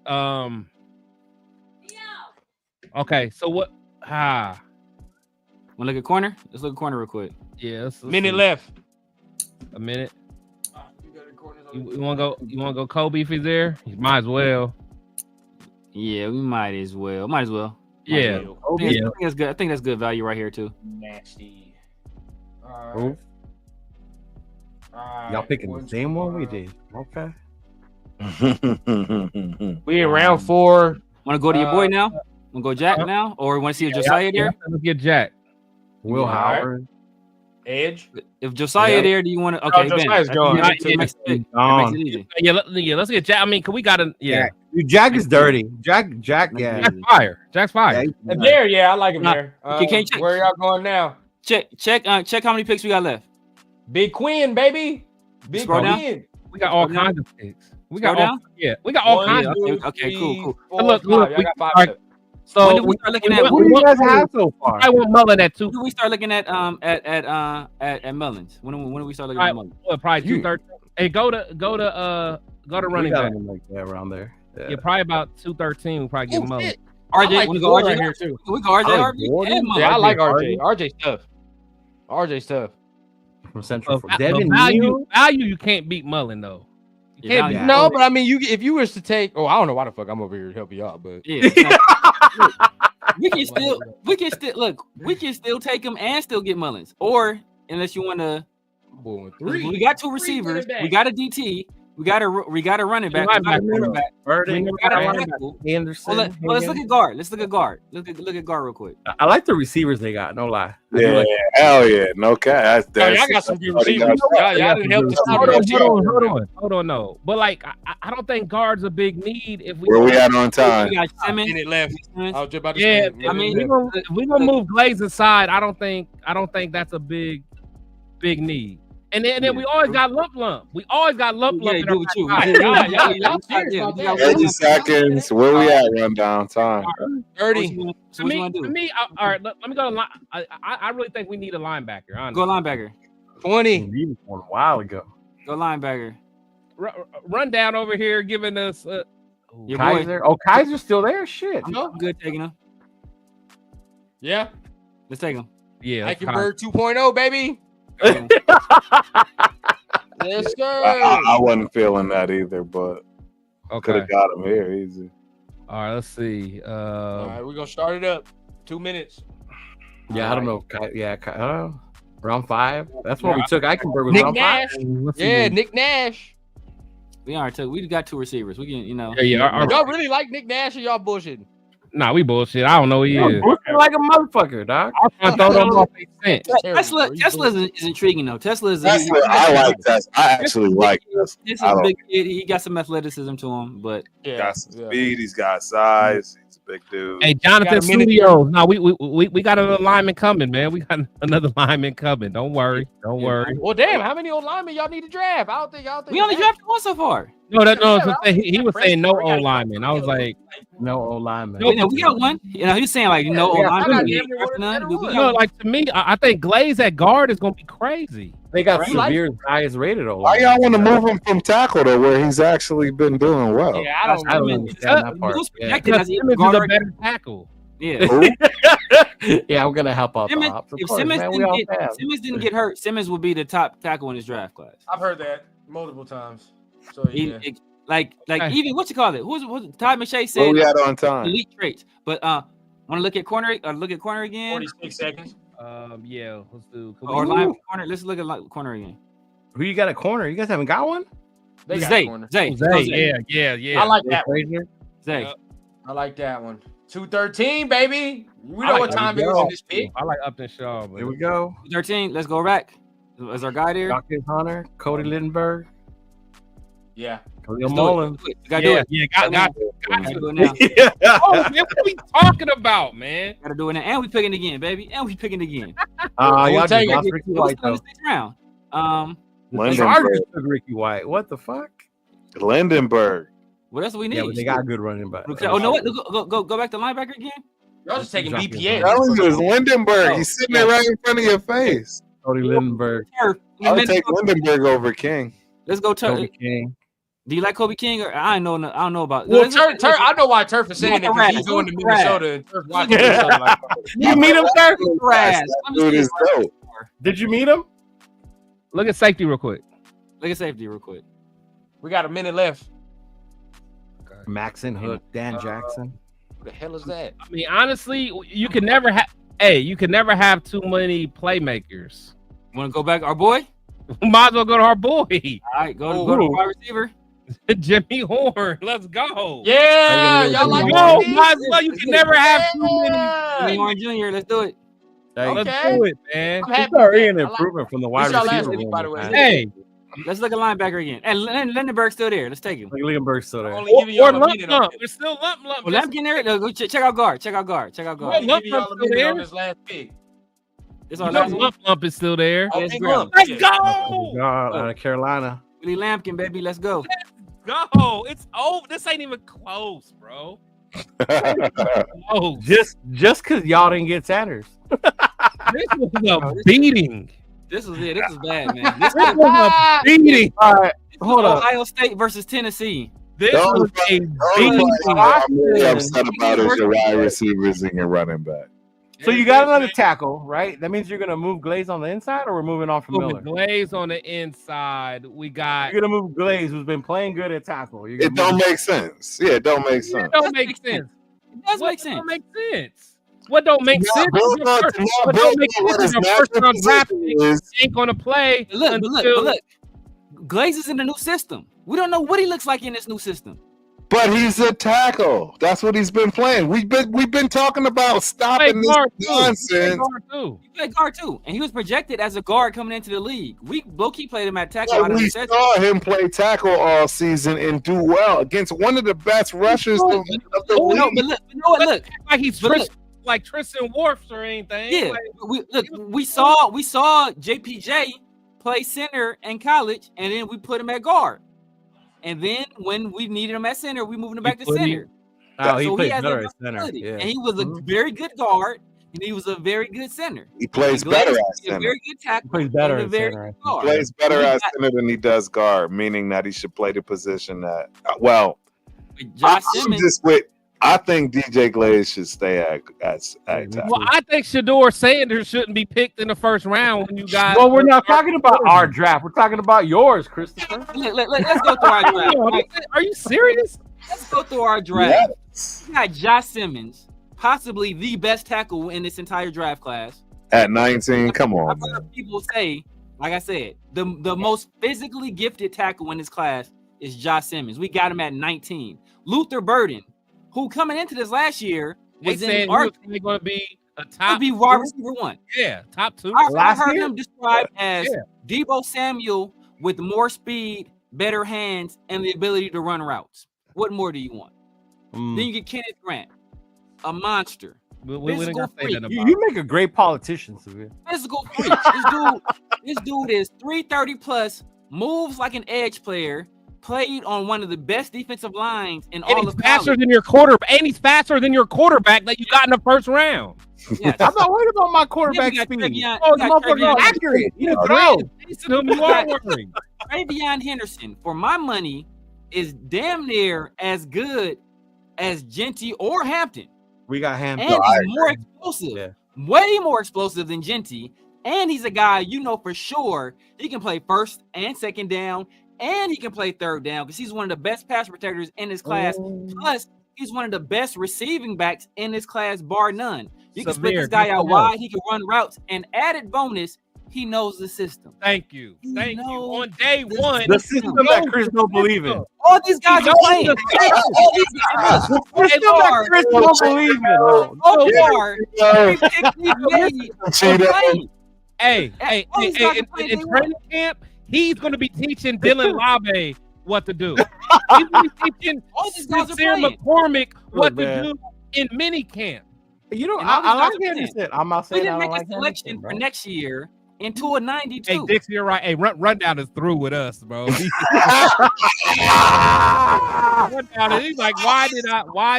Speaker 4: Okay. So what?
Speaker 6: Want to look at corner? Let's look at corner real quick.
Speaker 4: Yeah. Let's
Speaker 3: Minute
Speaker 4: see.
Speaker 3: left.
Speaker 4: A minute. You want to go? You want to go? Kobe if he's there. He might as well.
Speaker 6: Yeah, we might as well.
Speaker 4: Yeah.
Speaker 6: I think that's good. I think that's good value right here too.
Speaker 3: Nasty.
Speaker 2: Who? Y'all picking the same one we did. Okay.
Speaker 3: We in round 4.
Speaker 6: Want to go to your boy now? Want to go Jack now, or want to see if Josiah there?
Speaker 4: Let's get Jack.
Speaker 2: Will
Speaker 3: All right.
Speaker 2: Howard.
Speaker 3: Edge.
Speaker 6: If Josiah
Speaker 2: Yeah.
Speaker 6: there, do you want to? Okay,
Speaker 3: Josiah's
Speaker 6: Ben.
Speaker 3: gone.
Speaker 6: That makes it makes
Speaker 2: Gone.
Speaker 6: it easy.
Speaker 4: Yeah. Let's get Jack. I mean, we got to. Yeah.
Speaker 2: Dude, Jack is dirty. Jack. Yeah.
Speaker 4: Jack's fire. Jack's fire.
Speaker 2: Yeah,
Speaker 3: There, yeah, I like him
Speaker 6: Nah,
Speaker 3: there.
Speaker 6: can't check.
Speaker 3: Where y'all going now?
Speaker 6: Check how many picks we got left.
Speaker 3: Big Quinn, baby. Big
Speaker 6: Scroll down.
Speaker 3: Quinn.
Speaker 4: We got all
Speaker 6: Scroll down.
Speaker 4: kinds of picks. We got
Speaker 6: Scroll
Speaker 4: all.
Speaker 6: down.
Speaker 4: Yeah. We got all
Speaker 3: One,
Speaker 4: kinds of.
Speaker 3: two,
Speaker 6: Okay,
Speaker 3: three,
Speaker 6: cool.
Speaker 3: four,
Speaker 4: Look,
Speaker 3: five. Y'all got 5
Speaker 4: all right.
Speaker 3: left.
Speaker 4: So
Speaker 6: When do we start looking at?
Speaker 2: What do you guys have so far?
Speaker 4: I want Mullen at 2.
Speaker 6: When do we start looking at Mullins? When do we start looking at Mullins?
Speaker 4: Probably
Speaker 3: You-
Speaker 4: 2:13. Hey, go to running
Speaker 2: We got
Speaker 4: back.
Speaker 2: him like that around there.
Speaker 4: Yeah, probably about 2:13. We'll probably get
Speaker 3: Oh,
Speaker 4: Mullen.
Speaker 3: shit.
Speaker 6: RJ,
Speaker 3: I like
Speaker 6: want to go
Speaker 3: Gordon
Speaker 6: RJ
Speaker 3: right here too.
Speaker 6: We go RJ,
Speaker 2: I like
Speaker 6: RB,
Speaker 2: Gordon.
Speaker 6: and Mullen.
Speaker 3: Yeah, I like
Speaker 2: RJ.
Speaker 3: RJ's tough. RJ's tough.
Speaker 2: From Central.
Speaker 4: But
Speaker 2: Devin
Speaker 4: value,
Speaker 2: Neal.
Speaker 4: you can't beat Mullen though. You
Speaker 6: Yeah,
Speaker 4: can't beat
Speaker 2: value.
Speaker 3: No,
Speaker 4: Mullen.
Speaker 3: but I mean, if you was to take, I don't know why the fuck I'm over here to help you out, but
Speaker 6: Yeah, look, we can still take him and still get Mullins, or unless you want to.
Speaker 3: boy,
Speaker 6: We got 2 receivers. We got a DT. We got a running back. We got a
Speaker 4: Linebacker.
Speaker 6: quarterback.
Speaker 2: Burden.
Speaker 6: We got a
Speaker 4: Linebacker.
Speaker 6: tackle.
Speaker 2: Anderson.
Speaker 6: Well, let's look at guard. Let's look at guard. Look at guard real quick.
Speaker 2: I like the receivers they got. No lie. I do
Speaker 5: Yeah,
Speaker 2: like-
Speaker 5: hell yeah. No cap.
Speaker 3: y'all got some good receivers. Y'all didn't help the
Speaker 4: Hold on, no. But like, I don't think guard's a big need if we.
Speaker 5: Where we at on time?
Speaker 6: We got Simmons.
Speaker 3: Minute left. I was just about to
Speaker 4: Yeah,
Speaker 3: say.
Speaker 6: I mean,
Speaker 4: if we gonna move Glaze inside, I don't think that's a big need. And then we always got lump. We always got lump.
Speaker 6: Yeah,
Speaker 4: in
Speaker 6: do
Speaker 4: our
Speaker 6: with you.
Speaker 4: back.
Speaker 3: Y'all serious about that?
Speaker 5: 30 seconds. Where we at rundown time?
Speaker 3: 30.
Speaker 6: So what you want to
Speaker 4: To
Speaker 6: do?
Speaker 4: me, all right. Let me go to line. I really think we need a linebacker. Honestly.
Speaker 6: Go linebacker.
Speaker 3: 20.
Speaker 2: Unicorn a while ago.
Speaker 6: Go linebacker.
Speaker 4: Run down over here, giving us
Speaker 6: Your
Speaker 2: Kaiser.
Speaker 6: boy.
Speaker 2: Oh, Kaiser's still there. Shit.
Speaker 6: I'm good taking him.
Speaker 3: Yeah.
Speaker 6: Let's take him.
Speaker 4: yeah.
Speaker 3: Eichenberg 2.0, baby. Yes, sir.
Speaker 5: I wasn't feeling that either, but could
Speaker 4: Okay.
Speaker 5: have got him here easy.
Speaker 4: All right. Let's see.
Speaker 3: All right, we're gonna start it up. 2 minutes.
Speaker 2: Yeah, I don't know. Round 5. That's what we took. Eichenberg was
Speaker 3: Nick
Speaker 2: round 5.
Speaker 3: Nash.
Speaker 4: Let's see.
Speaker 3: Yeah, Nick Nash.
Speaker 6: We already took. We got 2 receivers. We can, you know.
Speaker 4: Yeah.
Speaker 3: Y'all really like Nick Nash or y'all bullshitting?
Speaker 4: Nah, we bullshit. I don't know who he is.
Speaker 2: Looking like a motherfucker, dog.
Speaker 4: I throw them off their scent.
Speaker 6: Tesla is intriguing though. Tesla is.
Speaker 5: I like that. I actually like this.
Speaker 6: This is
Speaker 5: I
Speaker 6: a
Speaker 5: don't-
Speaker 6: big kid. He got some athleticism to him, but
Speaker 5: He's got some speed. He's got size. He's a big dude.
Speaker 4: Hey, Jonathan
Speaker 3: Got a minute.
Speaker 4: Studios. No, we got another lineman coming, man. We got another lineman coming. Don't worry. Don't worry.
Speaker 3: Well, damn, how many old linemen y'all need to draft? I don't think.
Speaker 6: we only drafted one so far.
Speaker 4: No. He was saying no O lineman. I was like,
Speaker 2: No old lineman.
Speaker 6: No, we got one. You know, he was saying like no old
Speaker 3: I got
Speaker 6: lineman.
Speaker 3: damn near one of the better
Speaker 4: no, like to me, I think Glaze at guard is gonna be crazy.
Speaker 2: They got
Speaker 3: Right.
Speaker 2: severe highest rated old.
Speaker 5: Why y'all want to move him from tackle to where he's actually been doing well?
Speaker 3: Yeah, I don't
Speaker 2: I don't
Speaker 3: know.
Speaker 2: understand that part.
Speaker 6: He was
Speaker 2: Yeah.
Speaker 6: projected as a
Speaker 4: Simmons is a
Speaker 6: guard.
Speaker 4: better tackle.
Speaker 6: Yeah.
Speaker 2: Yeah, I'm gonna help out the
Speaker 6: Simmons,
Speaker 2: ops. Of
Speaker 6: if
Speaker 2: course,
Speaker 6: Simmons,
Speaker 2: man, we all have.
Speaker 6: Simmons didn't get hurt, Simmons would be the top tackle in his draft class.
Speaker 3: I've heard that multiple times. So yeah.
Speaker 6: Like
Speaker 4: Okay.
Speaker 6: even what you call it? Who's Todd McShay
Speaker 5: Where
Speaker 6: said
Speaker 5: we at on time?
Speaker 6: elite traits. But want to look at corner? Look at corner again.
Speaker 3: 46 seconds.
Speaker 4: Yeah, let's do.
Speaker 6: Or line corner. Let's look at corner again.
Speaker 2: Who you got at corner? You guys haven't got one?
Speaker 3: They got
Speaker 6: Zay.
Speaker 3: corner.
Speaker 6: Zay.
Speaker 4: Yeah.
Speaker 3: I like that one.
Speaker 2: Frazier?
Speaker 6: Zay.
Speaker 3: I like that one. 213, baby. We
Speaker 2: I
Speaker 3: know
Speaker 2: like
Speaker 3: what
Speaker 2: that.
Speaker 3: time it is in this pick.
Speaker 4: I like Upton Shaw. But
Speaker 2: Here we go.
Speaker 6: 13. Let's go back. Is our guy there?
Speaker 2: Dr. Hunter, Cody Littenberg,
Speaker 3: Yeah.
Speaker 2: Khalil
Speaker 6: Let's do
Speaker 2: Mullen.
Speaker 6: it. You gotta do it.
Speaker 4: Yeah, got
Speaker 6: Gotta do it now.
Speaker 4: Oh, man, what are we talking about, man?
Speaker 6: Gotta do it now. And we picking again, baby. And we picking again.
Speaker 2: Y'all
Speaker 3: We'll
Speaker 2: just
Speaker 3: take
Speaker 2: lost
Speaker 3: it.
Speaker 2: Ricky
Speaker 6: It was
Speaker 2: White
Speaker 6: still in
Speaker 2: though.
Speaker 6: the 6th round.
Speaker 2: The
Speaker 5: Lindenberg.
Speaker 2: Chargers took Ricky White. What the fuck?
Speaker 5: Lindenberg.
Speaker 6: What else do we need?
Speaker 2: Yeah, but they got a good running back.
Speaker 6: Oh no! What? Go back to linebacker again.
Speaker 3: Y'all just taking
Speaker 2: Drop
Speaker 3: BPN.
Speaker 5: Telling you, it's Lindenberg. He's sitting there right in front of your face.
Speaker 2: Cody Littenberg,
Speaker 6: Turf.
Speaker 5: I would take Lindenberg over King.
Speaker 6: Let's go turf.
Speaker 2: Kobe King.
Speaker 6: Do you like Kobe King? Or I don't know about.
Speaker 3: Well, Turf, I know why Turf is saying that
Speaker 6: Look at
Speaker 3: because he's
Speaker 6: Raz.
Speaker 3: going to
Speaker 6: Look at Raz.
Speaker 3: Minnesota and Turf watching Minnesota like
Speaker 2: You meet him, sir?
Speaker 6: Raz.
Speaker 5: Dude is dope.
Speaker 2: Did you meet him?
Speaker 4: Look at safety real quick.
Speaker 6: Look at safety real quick.
Speaker 3: we got a minute left.
Speaker 2: Maxon, Hook, Dan Jackson.
Speaker 3: What the hell is that?
Speaker 4: I mean, honestly, you can never have. Hey, you can never have too many playmakers.
Speaker 6: Want to go back, our boy?
Speaker 4: Might as well go to our boy,
Speaker 6: All right, go to wide receiver.
Speaker 4: Jimmy Horn. Let's go.
Speaker 3: Yeah, y'all like
Speaker 4: No,
Speaker 3: it?
Speaker 4: might as well. You can never have too many.
Speaker 6: Jimmy Horn Jr. Let's do it.
Speaker 2: Hey,
Speaker 4: Let's
Speaker 3: Okay.
Speaker 4: do it, man.
Speaker 3: I'm
Speaker 2: It's
Speaker 3: happy.
Speaker 2: already an
Speaker 3: I like-
Speaker 2: improvement from the wide
Speaker 3: This y'all
Speaker 2: receiver
Speaker 3: last week,
Speaker 2: room,
Speaker 3: by the way.
Speaker 2: man.
Speaker 4: Hey,
Speaker 6: Let's look at linebacker again. And Lindenberg's still there. Let's take him.
Speaker 2: Like Liebenberg's still there.
Speaker 3: Only giving y'all a minute on
Speaker 4: lump.
Speaker 3: this.
Speaker 4: We're still lump.
Speaker 6: Well, let him get in there. Go check out guard. Check out guard.
Speaker 3: Only
Speaker 4: Lump
Speaker 3: giving y'all a
Speaker 4: Lump's still
Speaker 3: minute on
Speaker 4: there.
Speaker 3: this last pick.
Speaker 6: It's
Speaker 4: You
Speaker 6: our
Speaker 4: know,
Speaker 6: last one.
Speaker 4: lump is still there.
Speaker 3: Oh,
Speaker 6: Let's
Speaker 3: big
Speaker 6: go.
Speaker 3: lump.
Speaker 4: Let's
Speaker 3: Yeah.
Speaker 4: go.
Speaker 2: God, out of Carolina.
Speaker 6: Willie Lampkin, baby. Let's go.
Speaker 4: Go. It's over. This ain't even close, bro. Oh,
Speaker 2: Just because y'all didn't get Sanders.
Speaker 4: this was a beating.
Speaker 6: This was it. This was bad, man. This
Speaker 4: This was a beating.
Speaker 2: All right,
Speaker 6: was
Speaker 2: hold up.
Speaker 6: Ohio State versus Tennessee.
Speaker 4: This
Speaker 5: Don't
Speaker 4: was a
Speaker 5: Only
Speaker 4: beating.
Speaker 5: thing I'm really upset about is your wide receivers and your running back.
Speaker 2: So you got another tackle, right? That means you're gonna move Glaze on the inside, or we're moving on from Miller.
Speaker 4: Glaze on the inside. We got.
Speaker 2: You're gonna move Glaze, who's been playing good at tackle. You're
Speaker 5: It
Speaker 2: gonna
Speaker 5: don't
Speaker 2: move-
Speaker 5: make sense. Yeah, it don't make sense.
Speaker 4: It don't make sense.
Speaker 6: It does
Speaker 4: What
Speaker 6: make sense.
Speaker 4: don't make sense? What don't make
Speaker 5: Not
Speaker 4: sense?
Speaker 5: built on-
Speaker 4: What
Speaker 5: not
Speaker 4: don't
Speaker 5: built
Speaker 4: make
Speaker 5: on what
Speaker 4: sense?
Speaker 5: his
Speaker 4: Your first
Speaker 5: natural
Speaker 4: round draft
Speaker 5: position
Speaker 4: pick
Speaker 5: is.
Speaker 4: ain't gonna play.
Speaker 6: But look,
Speaker 4: until-
Speaker 6: Glaze is in the new system. We don't know what he looks like in this new system.
Speaker 5: But he's a tackle. That's what he's been playing. We've been talking about stopping this
Speaker 4: guard too.
Speaker 5: nonsense.
Speaker 4: Guard too.
Speaker 6: He played guard too, and he was projected as a guard coming into the league. We low-key played him at tackle.
Speaker 5: But
Speaker 6: out of
Speaker 5: we
Speaker 6: necessity.
Speaker 5: saw him play tackle all season and do well against one of the best rushers of the
Speaker 6: Oh, no,
Speaker 5: league.
Speaker 6: but look, you know what? Look,
Speaker 4: Like he's
Speaker 6: But look.
Speaker 4: like Tristan Wirfs or anything.
Speaker 6: yeah,
Speaker 4: Like,
Speaker 6: we saw JPJ play center in college, and then we put him at guard. And then when we needed him at center, we moved him back to
Speaker 4: put him-
Speaker 6: center.
Speaker 2: Oh, he
Speaker 6: So
Speaker 2: plays
Speaker 6: has
Speaker 2: better
Speaker 6: that
Speaker 2: at center.
Speaker 6: versatility.
Speaker 2: Yeah.
Speaker 6: And he was a
Speaker 2: Mhm.
Speaker 6: very good guard and he was a very good center.
Speaker 5: He plays better at center.
Speaker 6: A very good tackle.
Speaker 2: He plays better
Speaker 6: at
Speaker 2: center.
Speaker 5: He plays better at center than he does guard, meaning that he should play the position that. Well, I think DJ Glaze should stay at tackle.
Speaker 4: Well, I think Shedeur Sanders shouldn't be picked in the first round when you got.
Speaker 2: Well, we're not talking about our draft. We're talking about yours, Christopher.
Speaker 6: Let's go through our draft.
Speaker 4: Are you serious?
Speaker 6: Let's go through our draft. Yes. We got Josh Simmons, possibly the best tackle in this entire draft class.
Speaker 5: At 19, come on.
Speaker 6: I've heard people say, like I said, the most physically gifted tackle in this class is Josh Simmons. We got him at 19. Luther Burden, who coming into this last year was in our
Speaker 4: going to be a top.
Speaker 6: Be wide receiver 1.
Speaker 4: Yeah, top 2.
Speaker 6: I heard him described as Deebo Samuel with more speed, better hands, and the ability to run routes. What more do you want? Then you get Kenneth Grant, a monster. Physical freak.
Speaker 2: You make a great politician, Severe.
Speaker 6: Physical freak. This dude is 330 plus, moves like an edge player, played on one of the best defensive lines in all of
Speaker 4: faster
Speaker 6: college.
Speaker 4: Than your quarterback, and he's faster than your quarterback that you got in the first round.
Speaker 6: Yes.
Speaker 2: I'm not worried about my quarterback speed.
Speaker 6: Motherfucker
Speaker 2: accurate. You are
Speaker 6: worried. Travion Henderson, for my money, is damn near as good as Genty or Hampton.
Speaker 2: We got Hampton.
Speaker 6: And he's more explosive. Way more explosive than Genty. And he's a guy you know for sure he can play first and second down, and he can play third down because he's one of the best pass protectors in this class. Plus, he's one of the best receiving backs in this class, bar none. You can split this guy out wide. He can run routes. And added bonus, he knows the system.
Speaker 4: Thank you. Thank you. On day one,
Speaker 2: the system that Chris don't believe in.
Speaker 6: All these guys are playing. All these guys
Speaker 2: that Chris don't believe in.
Speaker 4: Hey, in training camp, he's going to be teaching Dylan Lave what to do. He's going to be teaching Sincere McCormick what to do in mini camp.
Speaker 2: You know, I like Henderson. I'm not saying
Speaker 6: we didn't make a selection for next year into a 92.
Speaker 4: Hey, Dixie, you're right. Hey, Rundown is through with us, bro. Rundown, he's like, why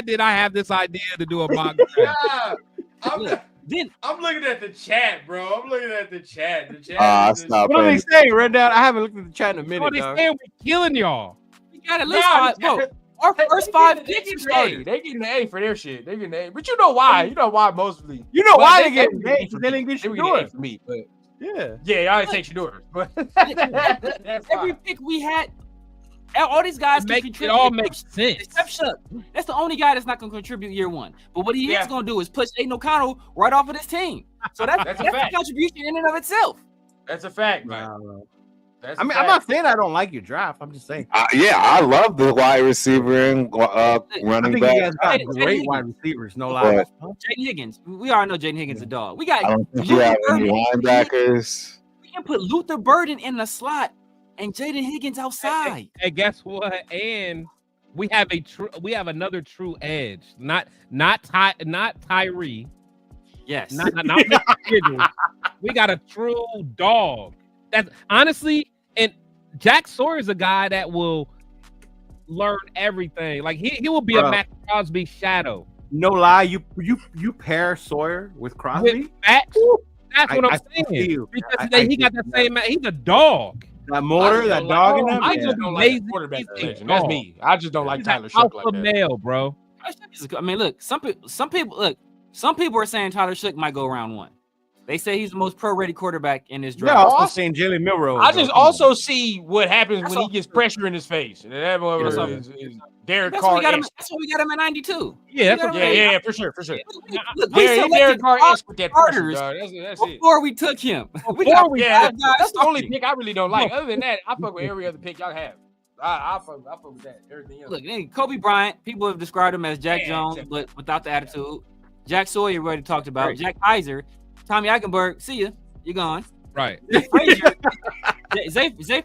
Speaker 4: did I have this idea to do a mock draft?
Speaker 3: I'm looking at the chat, bro. I'm looking at the chat.
Speaker 2: What are they saying, Rundown? I haven't looked at the chat in a minute.
Speaker 4: What are they saying? We're killing y'all.
Speaker 6: We got at least 5, bro. Our first 5 picks are started.
Speaker 3: They getting the A for their shit. They getting the A. But you know why? You know why mostly.
Speaker 2: You know why they getting the A? They didn't get Shedeur
Speaker 3: for me. But
Speaker 2: yeah,
Speaker 3: I didn't take Shedeur. But
Speaker 6: every pick we had, all these guys can contribute.
Speaker 4: It all makes sense.
Speaker 6: Except Shuck. That's the only guy that's not going to contribute year 1. But what he is going to do is push Aiden O'Connell right off of this team. So that's a contribution in and of itself.
Speaker 3: That's a fact, man.
Speaker 2: I'm not saying I don't like your draft. I'm just saying.
Speaker 5: I love the wide receiver and running back.
Speaker 2: You guys got great wide receivers, no lie.
Speaker 6: Jaden Higgins. We already know Jaden Higgins is a dog. We got
Speaker 5: linebackers.
Speaker 6: We can put Luther Burden in the slot and Jaden Higgins outside.
Speaker 4: Hey, guess what? And we have another true edge. Not Tyree.
Speaker 6: Yes.
Speaker 4: Not we got a true dog. That's honestly, and Jack Sawyer is a guy that will learn everything. Like he will be a Max Crosby shadow.
Speaker 2: No lie, you pair Sawyer with Crosby.
Speaker 4: With Max, that's what I'm saying. Because he got that same. He's a dog.
Speaker 2: That motor, that dog in him.
Speaker 3: I just don't like quarterback position. That's me. I just don't like Tyler Shook like that.
Speaker 4: Male, bro.
Speaker 6: I mean, look, some people are saying Tyler Shook might go round 1. They say he's the most pro-ready quarterback in this draft.
Speaker 2: Yeah, I'm also saying Jalen Milroe.
Speaker 3: I just also see what happens when he gets pressure in his face. And that is Derek Carr.
Speaker 6: That's why we got him at 92.
Speaker 3: Yeah, for sure.
Speaker 6: Look, Derek Carr with that pressure, that's before we took him. That's
Speaker 3: the only pick I really don't like. Other than that, I fuck with every other pick y'all have. I fuck with that. Everything else.
Speaker 6: Look, Kobe Bryant, people have described him as Jack Jones, but without the attitude. Jack Sawyer, we already talked about. Right. Jack Heiser. Tommy Eichenberg, see ya. You're gone.
Speaker 4: Right.
Speaker 6: Zay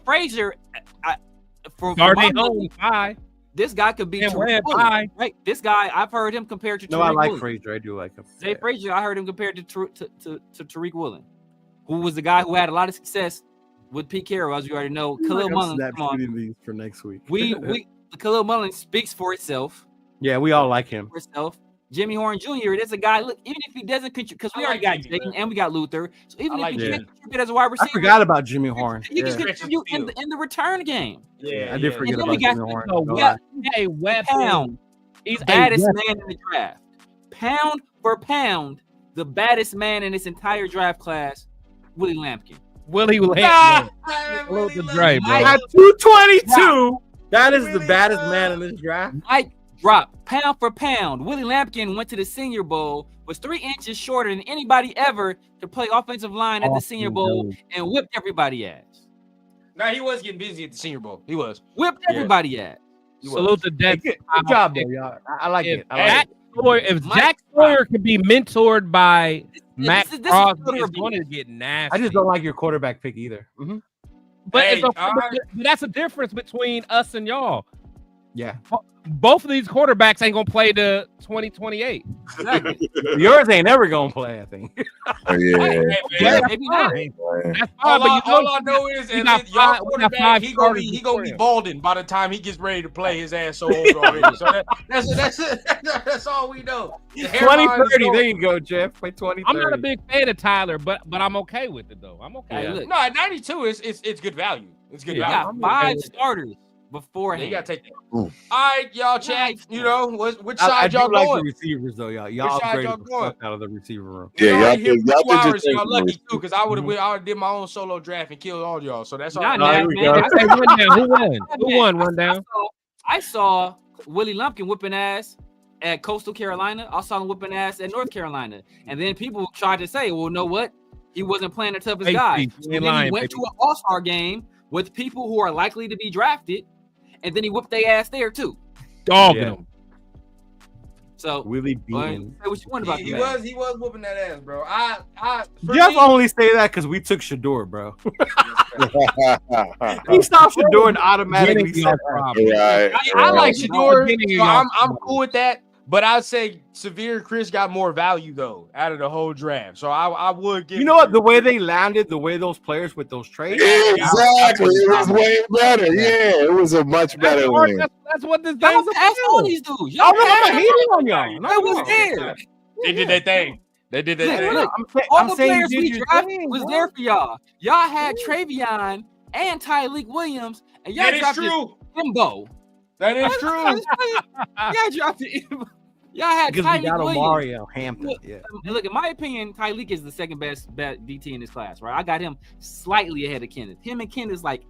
Speaker 6: Frazier. This guy could be right. This guy, I've heard him compared to.
Speaker 2: No,
Speaker 6: Tariq
Speaker 2: I like
Speaker 6: Woolen.
Speaker 2: Frazier. I do like him.
Speaker 6: Zay Frazier, I heard him compared to Tariq Woolen, who was the guy who had a lot of success with Pete Carroll, as you already know. Khalil Mullins. Come on.
Speaker 2: These for next week.
Speaker 6: We Khalil Mullins speaks for itself.
Speaker 2: Yeah, we all like him.
Speaker 6: For itself. Jimmy Horn Jr. There's a guy. Look, even if he doesn't contribute, because we already got Jayden and we got Luther. So even if he can't contribute as a wide receiver,
Speaker 2: I forgot about Jimmy Horn.
Speaker 6: He can contribute in the return game.
Speaker 2: I did forget about Jimmy Horn.
Speaker 4: Hey,
Speaker 6: Pound. He's baddest man in the draft. Pound for pound, the baddest man in this entire draft class, Willie Lampkin.
Speaker 4: Willie Lampkin.
Speaker 2: At 222, that is the baddest man in this draft.
Speaker 6: Mike drop, pound for pound. Willie Lampkin went to the Senior Bowl, was 3 inches shorter than anybody ever to play offensive line at the Senior Bowl, and whipped everybody ass.
Speaker 3: Nah, he was getting busy at the Senior Bowl. He was.
Speaker 6: Whipped everybody ass.
Speaker 4: Salute to Dex.
Speaker 2: Good job, though, y'all. I like it.
Speaker 4: If Jack Sawyer could be mentored by Matt Crosby, it's going to get nasty.
Speaker 2: I just don't like your quarterback pick either.
Speaker 4: But that's a difference between us and y'all.
Speaker 2: Yeah.
Speaker 4: Both of these quarterbacks ain't going to play to 2028.
Speaker 6: Exactly.
Speaker 2: Yours ain't ever going to play, I think.
Speaker 6: Maybe not.
Speaker 4: That's
Speaker 3: all I know is y'all quarterback, he gonna be balding by the time he gets ready to play. His ass so old already. So that's all we know.
Speaker 2: 2030. There you go, Jeff. Play 2030.
Speaker 4: I'm not a big fan of Tyler, but I'm okay with it though. I'm okay.
Speaker 6: Look,
Speaker 3: no, at 92, it's good value. It's good value.
Speaker 6: Got 5 starters beforehand.
Speaker 3: You gotta take that. All right, y'all, chat. You know, which side
Speaker 2: I
Speaker 3: y'all
Speaker 2: like
Speaker 3: going?
Speaker 2: the receivers though, y'all. Y'all upgraded the fuck out of the receiver room.
Speaker 5: Yeah, y'all
Speaker 3: lucky too, because I would have did my own solo draft and killed all y'all. So that's all.
Speaker 4: Who won? Rundown.
Speaker 6: I saw Willie Lumpkin whipping ass at Coastal Carolina. I saw him whipping ass at North Carolina, and then people tried to say, "Well, know what? He wasn't playing the toughest guy." So then he went to an All-Star game with people who are likely to be drafted, and then he whipped their ass there too.
Speaker 4: Dogging him.
Speaker 6: So
Speaker 2: Willie beating.
Speaker 6: Say what you want about
Speaker 3: he was whooping that ass, bro.
Speaker 2: Just only say that because we took Shador, bro. He stopped Shador and automatically said,
Speaker 3: I like Shador. So I'm cool with that. But I'd say Severe Chris got more value though out of the whole draft. So I would give.
Speaker 2: You know what? The way they landed, the way those players with those trades.
Speaker 5: Exactly. It was way better. Yeah, it was a much better win.
Speaker 4: That's what this
Speaker 6: thing's about. On these dudes. Y'all
Speaker 2: on y'all.
Speaker 6: I was there.
Speaker 3: They did that thing. They did that thing.
Speaker 6: Look, all the players we drafted was there for y'all. Y'all had Travion and Tyleek Williams, and y'all drafted Imbo.
Speaker 3: That is true.
Speaker 6: Y'all drafted Imbo. Y'all had Tyleek Williams.
Speaker 2: Mario Hampton. Yeah.
Speaker 6: Look, in my opinion, Tyleek is the second best DT in this class, right? I got him slightly ahead of Kenneth. Him and Kenneth's like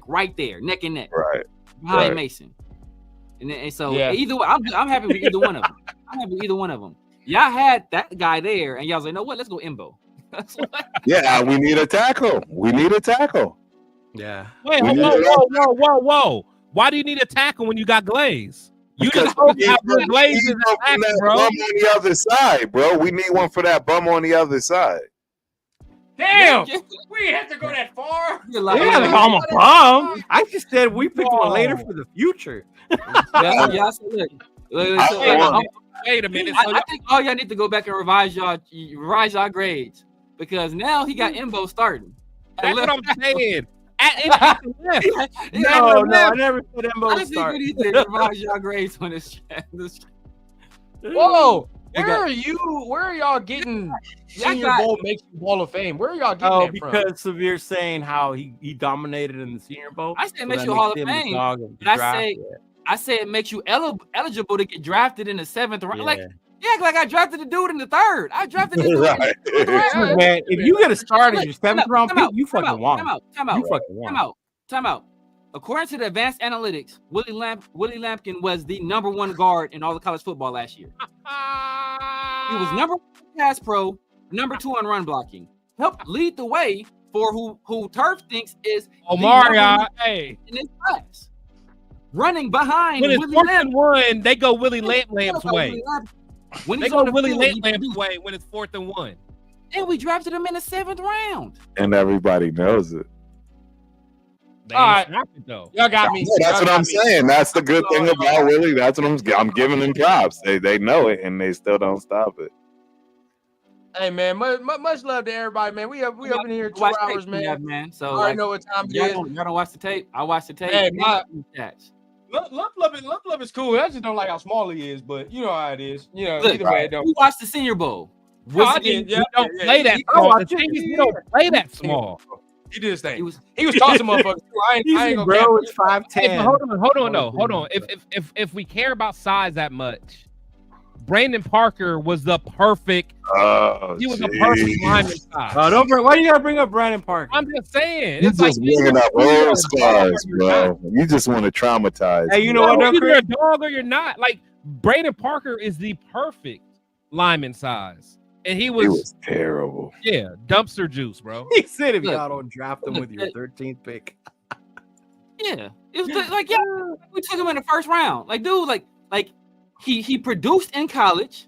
Speaker 6: right there, neck and neck.
Speaker 5: Right.
Speaker 6: Behind Mason. And so either way, I'm happy with either one of them. I'm happy with either one of them. Y'all had that guy there, and y'all was like, "No, what? Let's go Imbo."
Speaker 5: Yeah, we need a tackle.
Speaker 2: Yeah.
Speaker 4: Wait, whoa. Why do you need a tackle when you got Glaze? You just got Glaze in the tackle, bro.
Speaker 5: Bum on the other side, bro. We need one for that bum on the other side.
Speaker 3: Damn, we have to go that far.
Speaker 2: We had to call him a bum. I just said we picked one later for the future.
Speaker 4: Wait a minute.
Speaker 6: I think all y'all need to go back and revise y'all grades because now he got Imbo starting.
Speaker 4: That's what I'm saying.
Speaker 2: No, I never said Imbo
Speaker 6: I think we need to revise y'all grades on this.
Speaker 3: Whoa. Where are y'all getting Senior Bowl makes you Hall of Fame? Where are y'all getting that from?
Speaker 2: Because Severe's saying how he dominated in the Senior Bowl.
Speaker 6: I said it makes you Hall of Fame. I say it makes you eligible to get drafted in the 7th round.
Speaker 2: Yeah.
Speaker 6: Like I drafted a dude in the 3rd. I drafted this dude in the 3rd.
Speaker 2: Man, if you get a start in your 7th round pick, you fucking won.
Speaker 6: Time out. According to the advanced analytics, Willie Lampkin was the #1 guard in all the college football last year. He was #1 pass pro, #2 on run blocking. Helped lead the way for who Turf thinks is
Speaker 4: Omarion
Speaker 6: in this class. Running behind
Speaker 4: when it's
Speaker 6: Willie
Speaker 4: 4th and 1, they go Willie Lamp's way.
Speaker 6: When
Speaker 4: they go Willie Lamp's way when it's 4th and 1.
Speaker 6: And we drafted him in the 7th round.
Speaker 5: And everybody knows it.
Speaker 4: All right, though.
Speaker 3: Y'all got me.
Speaker 5: That's what I'm saying. That's the good thing about Willie. That's what I'm giving them props. They know it and they still don't stop it.
Speaker 3: Hey man, much love to everybody, man. We up in here 2 hours, man.
Speaker 6: So
Speaker 3: I already know what time it is.
Speaker 6: Y'all don't watch the tape. I watch the tape.
Speaker 3: Hey, Lump is cool. I just don't like how small he is, but you know how it is. You know,
Speaker 6: Look,
Speaker 3: either way, it don't.
Speaker 6: You watched the Senior Bowl.
Speaker 4: We don't play that small. The thing is, we don't play that small.
Speaker 3: He did his thing. He was tossing motherfuckers. I ain't gonna
Speaker 2: bro. It's 5'10".
Speaker 4: Hey, hold on. If we care about size that much, Brandon Parker was the perfect. He was the perfect lineman size.
Speaker 2: Why do you gotta bring up Brandon Parker?
Speaker 4: I'm just saying.
Speaker 5: You
Speaker 4: It's
Speaker 5: just
Speaker 4: like
Speaker 5: bringing up old scars, bro. You just want to traumatize.
Speaker 2: Hey, you know what?
Speaker 4: Either you're a dog or you're not. Like Brandon Parker is the perfect lineman size, and he was
Speaker 5: terrible.
Speaker 4: Yeah, dumpster juice, bro.
Speaker 2: He said if y'all don't draft him with your 13th pick.
Speaker 6: Yeah, it was like we took him in the first round. Like, dude, like he produced in college,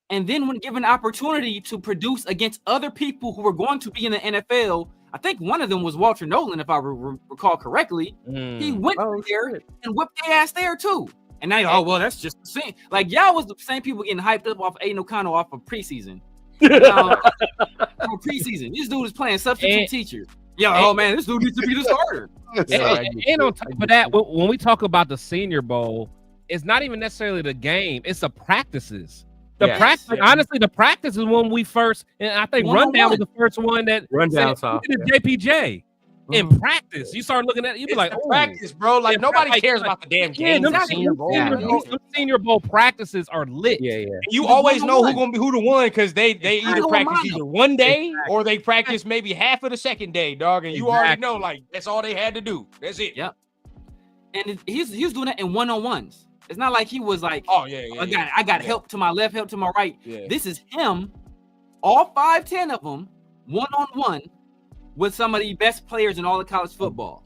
Speaker 6: and then when given the opportunity to produce against other people who were going to be in the NFL, I think one of them was Walter Nolan, if I recall correctly. He went there and whipped their ass there too. And now, that's just the same. Like, y'all was the same people getting hyped up off Aiden O'Connell off of preseason. Preseason, this dude is playing substitute teacher. Man, this dude needs to be the starter.
Speaker 4: And on top of that, when we talk about the Senior Bowl, it's not even necessarily the game; it's the practices. Honestly, the practice is when we first, and I think Rundown was the first one that
Speaker 2: Rundown saw
Speaker 4: JPJ. In practice, you start looking at it, you be like,
Speaker 3: practice, bro. Like nobody cares about the damn game.
Speaker 4: Them Senior Bowl practices are lit.
Speaker 3: Yeah. You always know who the one because they either practice either one day or they practice maybe half of the second day, dog. And you already know, like that's all they had to do. That's it.
Speaker 6: Yep. And he was doing that in one-on-ones. It's not like he was like, I got help to my left, help to my right. Yeah. This is him, all 5'10" of them, one-on-one. With some of the best players in all of college football.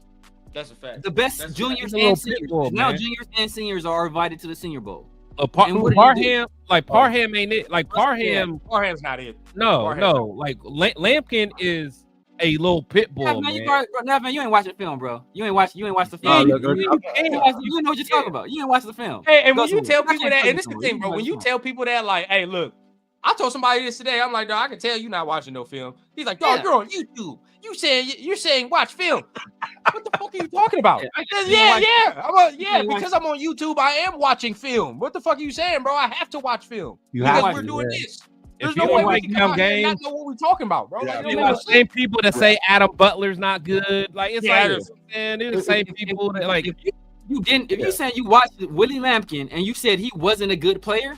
Speaker 3: That's a fact.
Speaker 6: The best juniors and seniors. Now juniors and seniors are invited to the Senior Bowl.
Speaker 4: Parham ain't it. Like
Speaker 3: Parham's not it.
Speaker 4: No. Like Lampkin is a little pit bull, man.
Speaker 6: You ain't watching film, bro. You ain't watch the film. You know what you're talking about. You ain't watch the film.
Speaker 3: Hey, and when you tell people that, and this is the thing, bro. When you tell people that, like, hey, look, I told somebody this today. I'm like, dog, I can tell you not watching no film. He's like, dog, you're on YouTube. You're saying watch film. What the fuck are you talking about? Because I'm on YouTube, I am watching film. What the fuck are you saying, bro? I have to watch film because we're doing this. There's no way we can come out and not know what we're talking about, bro.
Speaker 4: Like, the same people that say Adam Butler's not good. Like it's they're the same people that like.
Speaker 6: If you saying you watched Willie Lampkin and you said he wasn't a good player,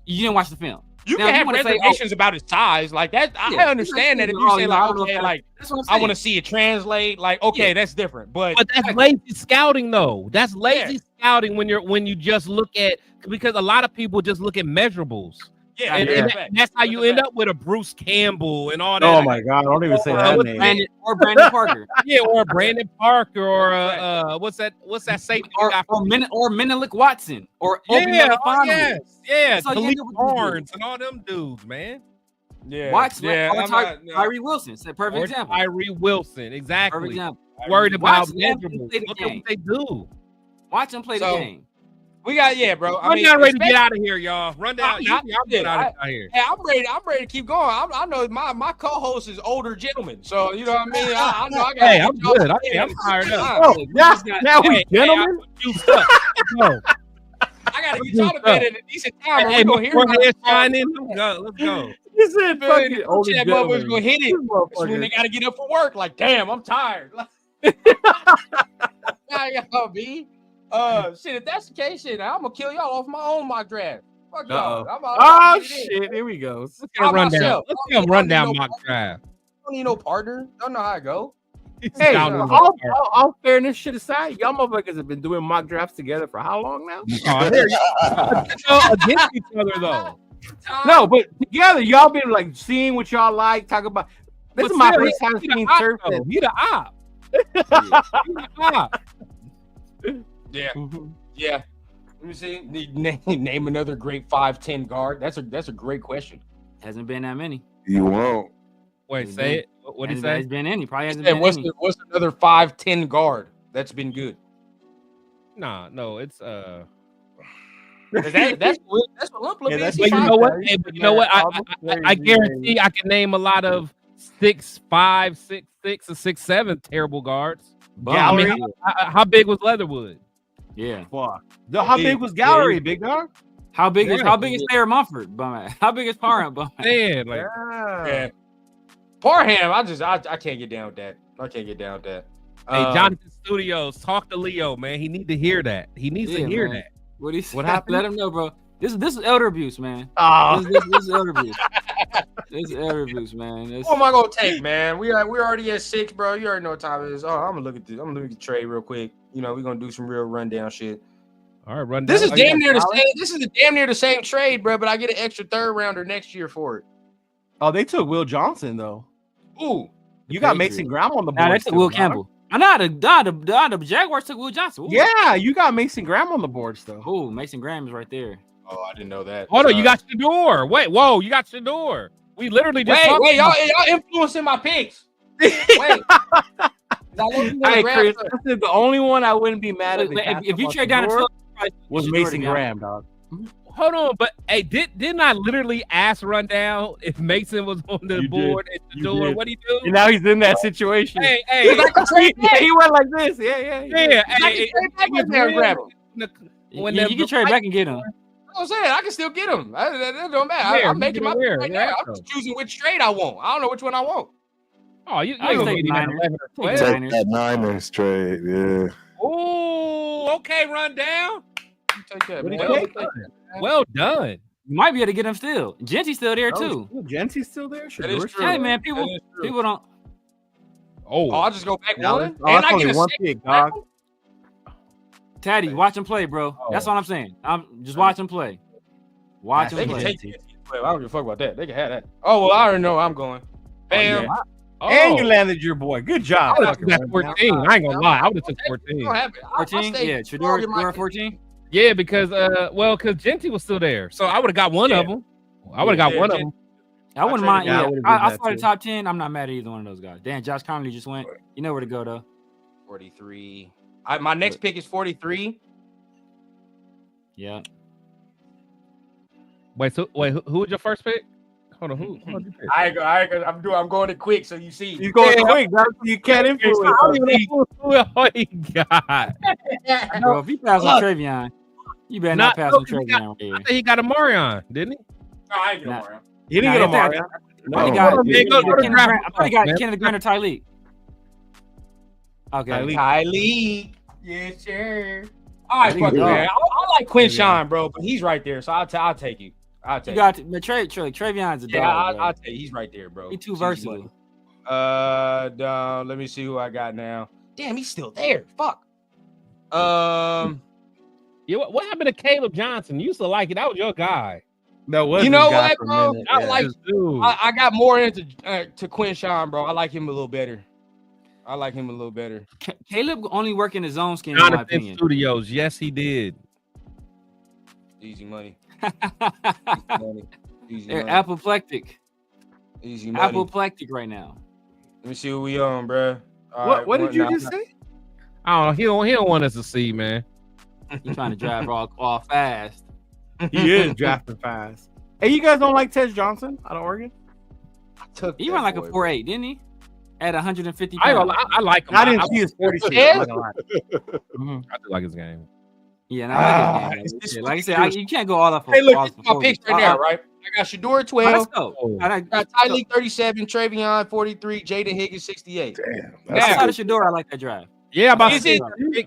Speaker 6: you didn't watch the film.
Speaker 3: You can have reservations about his size, like that. I understand that if you say like, I want to see it translate, like, that's different. But
Speaker 4: that's lazy scouting, though. That's lazy scouting when you just look at, because a lot of people just look at measurables. And that's how you end up with a Bruce Campbell and all that.
Speaker 2: Oh my God! Don't even say that name.
Speaker 6: Or Brandon Parker.
Speaker 4: Or Brandon Parker, or what's that safety?
Speaker 6: Or Menelik Watson, or
Speaker 4: Khalid Barnes and all them dudes, man.
Speaker 6: Tyree Wilson. It's a perfect example.
Speaker 4: Tyree Wilson, exactly.
Speaker 6: Perfect example.
Speaker 4: Worried about measurables. Look at what they do.
Speaker 6: Watch them play the game.
Speaker 3: We got bro.
Speaker 4: Rundown ready to get out of here, y'all. Rundown, I'm get out of here.
Speaker 3: Yeah, I'm ready to keep going. I know my co-host is older gentleman, so you know what I mean. I know I got.
Speaker 4: Hey, I'm good. I'm fired up.
Speaker 2: Now we gentlemen.
Speaker 3: I gotta get y'all to bed at a decent time. Hey, we're gonna hear
Speaker 4: let's go.
Speaker 2: You said fucking older
Speaker 3: gentleman. Gonna hit it when they gotta get up for work. Like, damn, I'm tired. Y'all be. Shit, if that's the case, I'm gonna kill y'all off my own mock draft. Fuck y'all.
Speaker 2: Shit, here we go.
Speaker 4: Let's get a rundown mock draft.
Speaker 3: Don't need no partner. Don't know how it go.
Speaker 2: Hey, all fairness shit aside, y'all motherfuckers have been doing mock drafts together for how long now?
Speaker 4: Against each other though.
Speaker 2: No, but together, y'all been like seeing what y'all like, talk about. This is my first time seeing turf.
Speaker 4: He the op.
Speaker 3: Yeah. Let me see. Name another great 5'10" guard. That's a great question.
Speaker 6: Hasn't been that many.
Speaker 5: You won't.
Speaker 4: Wait, say it. What did he say?
Speaker 6: Has been any. Probably hasn't been
Speaker 3: what's
Speaker 6: any.
Speaker 3: What's another 5'10" guard that's been good?
Speaker 4: No, it's
Speaker 3: that's what Lump is.
Speaker 4: But you know what? I guarantee I can name a lot of 6'5", 6'6", or 6'7" terrible guards. But, I mean, how big was Leatherwood?
Speaker 6: Yeah.
Speaker 2: Fuck. How big was Gallery, big dog?
Speaker 6: How big is Thayer Mumford? How big is Parham?
Speaker 4: Man, like
Speaker 3: Parham, I can't get down with that. I can't get down with that.
Speaker 4: Hey, Jonathan Studios, talk to Leo, man. He need to hear that. He needs to hear that.
Speaker 6: What happened? Let him know, bro. This is elder abuse, man.
Speaker 2: Oh.
Speaker 6: This is elder abuse. This is elder abuse, man.
Speaker 3: What am I gonna take, man? We're already at 6, bro. You already know what time it is. Oh, I'm gonna look at this. I'm gonna look at the trade real quick. You know, we're gonna do some real rundown shit.
Speaker 4: All right, run down.
Speaker 3: This is damn near the same. This is damn near the same trade, bro. But I get an extra 3rd rounder next year for it.
Speaker 2: Oh, they took Will Johnson though.
Speaker 3: Ooh,
Speaker 2: you got Mason Graham on the board.
Speaker 6: Nah, they took Will Campbell. The Jaguars took Will Johnson. Ooh.
Speaker 2: Yeah, you got Mason Graham on the board still.
Speaker 6: Oh, Mason Graham is right there.
Speaker 3: Oh, I didn't know that.
Speaker 4: Oh no, you got Shador. Wait, whoa, you got Shador. We literally just
Speaker 3: wait, y'all influencing my picks. Wait.
Speaker 2: Hey, Chris, this is the only one I wouldn't be mad at.
Speaker 6: If you trade down to
Speaker 2: was Mason Graham, dog.
Speaker 4: Hold on, but hey, didn't I literally ask Rundown if Mason was on the board at the door? What he do?
Speaker 2: And now he's in that situation.
Speaker 4: Hey,
Speaker 2: he went like this. Yeah.
Speaker 6: Hey, you can trade back and get him.
Speaker 3: I'm saying I can still get him. That don't matter. I'm making my pick right now. I'm just choosing which trade I want. I don't know which one I want.
Speaker 4: Oh, you
Speaker 6: can take
Speaker 5: that Niners trade, yeah.
Speaker 4: Oh, okay, Rundown.
Speaker 3: Take that,
Speaker 4: well done.
Speaker 6: You might be able to get him still. Genty's still there too.
Speaker 2: Genty's still there.
Speaker 3: That is true.
Speaker 6: Hey man, people don't.
Speaker 3: Oh, I'll just go back one.
Speaker 2: And I get one pick, dog.
Speaker 6: Taddy, watch him play, bro. That's all I'm saying. I'm just watch him play. Watch him play.
Speaker 3: I don't give a fuck about that. They can have that. Oh well, I already know I'm going. Bam.
Speaker 2: And you landed your boy. Good job.
Speaker 4: I would have 14. I ain't gonna lie. I would have took 14.
Speaker 6: 14? Yeah, Shador 14.
Speaker 4: Yeah, because because Genty was still there, so I would have got one of them. I would have got one of them.
Speaker 6: I wouldn't mind. Yeah, I started top 10. I'm not mad at either one of those guys. Damn, Josh Conley just went. You know where to go though.
Speaker 3: 43. My next pick is 43.
Speaker 6: Yeah.
Speaker 4: Wait, who was your first pick? Hold on, who
Speaker 3: I'm going it quick, so you see.
Speaker 2: You going quick, you can't influence.
Speaker 4: I don't even know who he got.
Speaker 6: Bro, if he passes on Travion, you better not pass on Travion.
Speaker 4: I think he got a Marion, didn't he?
Speaker 3: No, I ain't get a Marion.
Speaker 2: He didn't get a Marion.
Speaker 6: I thought he got Kenneth Grant or Tyleek. Okay.
Speaker 3: Tyleek. Yes, sir. All right, fuck man. I like Quinshawn, bro, but he's right there, so I'll take you.
Speaker 6: You got Travion's a dog.
Speaker 3: Yeah, I'll take you. He's right there, bro.
Speaker 6: He's too versatile.
Speaker 3: Let me see who I got now. Damn, he's still there. Fuck.
Speaker 4: Yeah, what happened to Caleb Johnson? You used to like it. That was your guy.
Speaker 2: No, was
Speaker 3: you know what, bro?
Speaker 2: I
Speaker 3: got more into to Quinshawn, bro. I like him a little better.
Speaker 6: Caleb only worked in his own skin.
Speaker 4: Jonathan Studios, yes, he did.
Speaker 3: Easy money.
Speaker 6: They're apoplectic.
Speaker 3: Easy money.
Speaker 6: Apoplectic right now.
Speaker 3: Let me see what we on, bro.
Speaker 2: What did you just say?
Speaker 4: I don't know. He don't want us to see, man.
Speaker 6: He's trying to drive all fast.
Speaker 2: He is drafting fast. Hey, you guys don't like Tej Johnson out of Oregon?
Speaker 6: He ran like a 4.8, didn't he? At 150
Speaker 4: pounds. I like him.
Speaker 2: I didn't see his 46. I
Speaker 4: do like his game.
Speaker 6: Yeah, I like his game. Like I said, you can't go all up.
Speaker 3: Hey, look, my picks right now, right? I got Shador 12.
Speaker 6: Let's go.
Speaker 3: I got Tyleek 37, Travion 43, Jaden Higgins 68.
Speaker 5: Damn.
Speaker 6: Outside of Shador, I like that drive.
Speaker 4: Yeah, but
Speaker 3: is it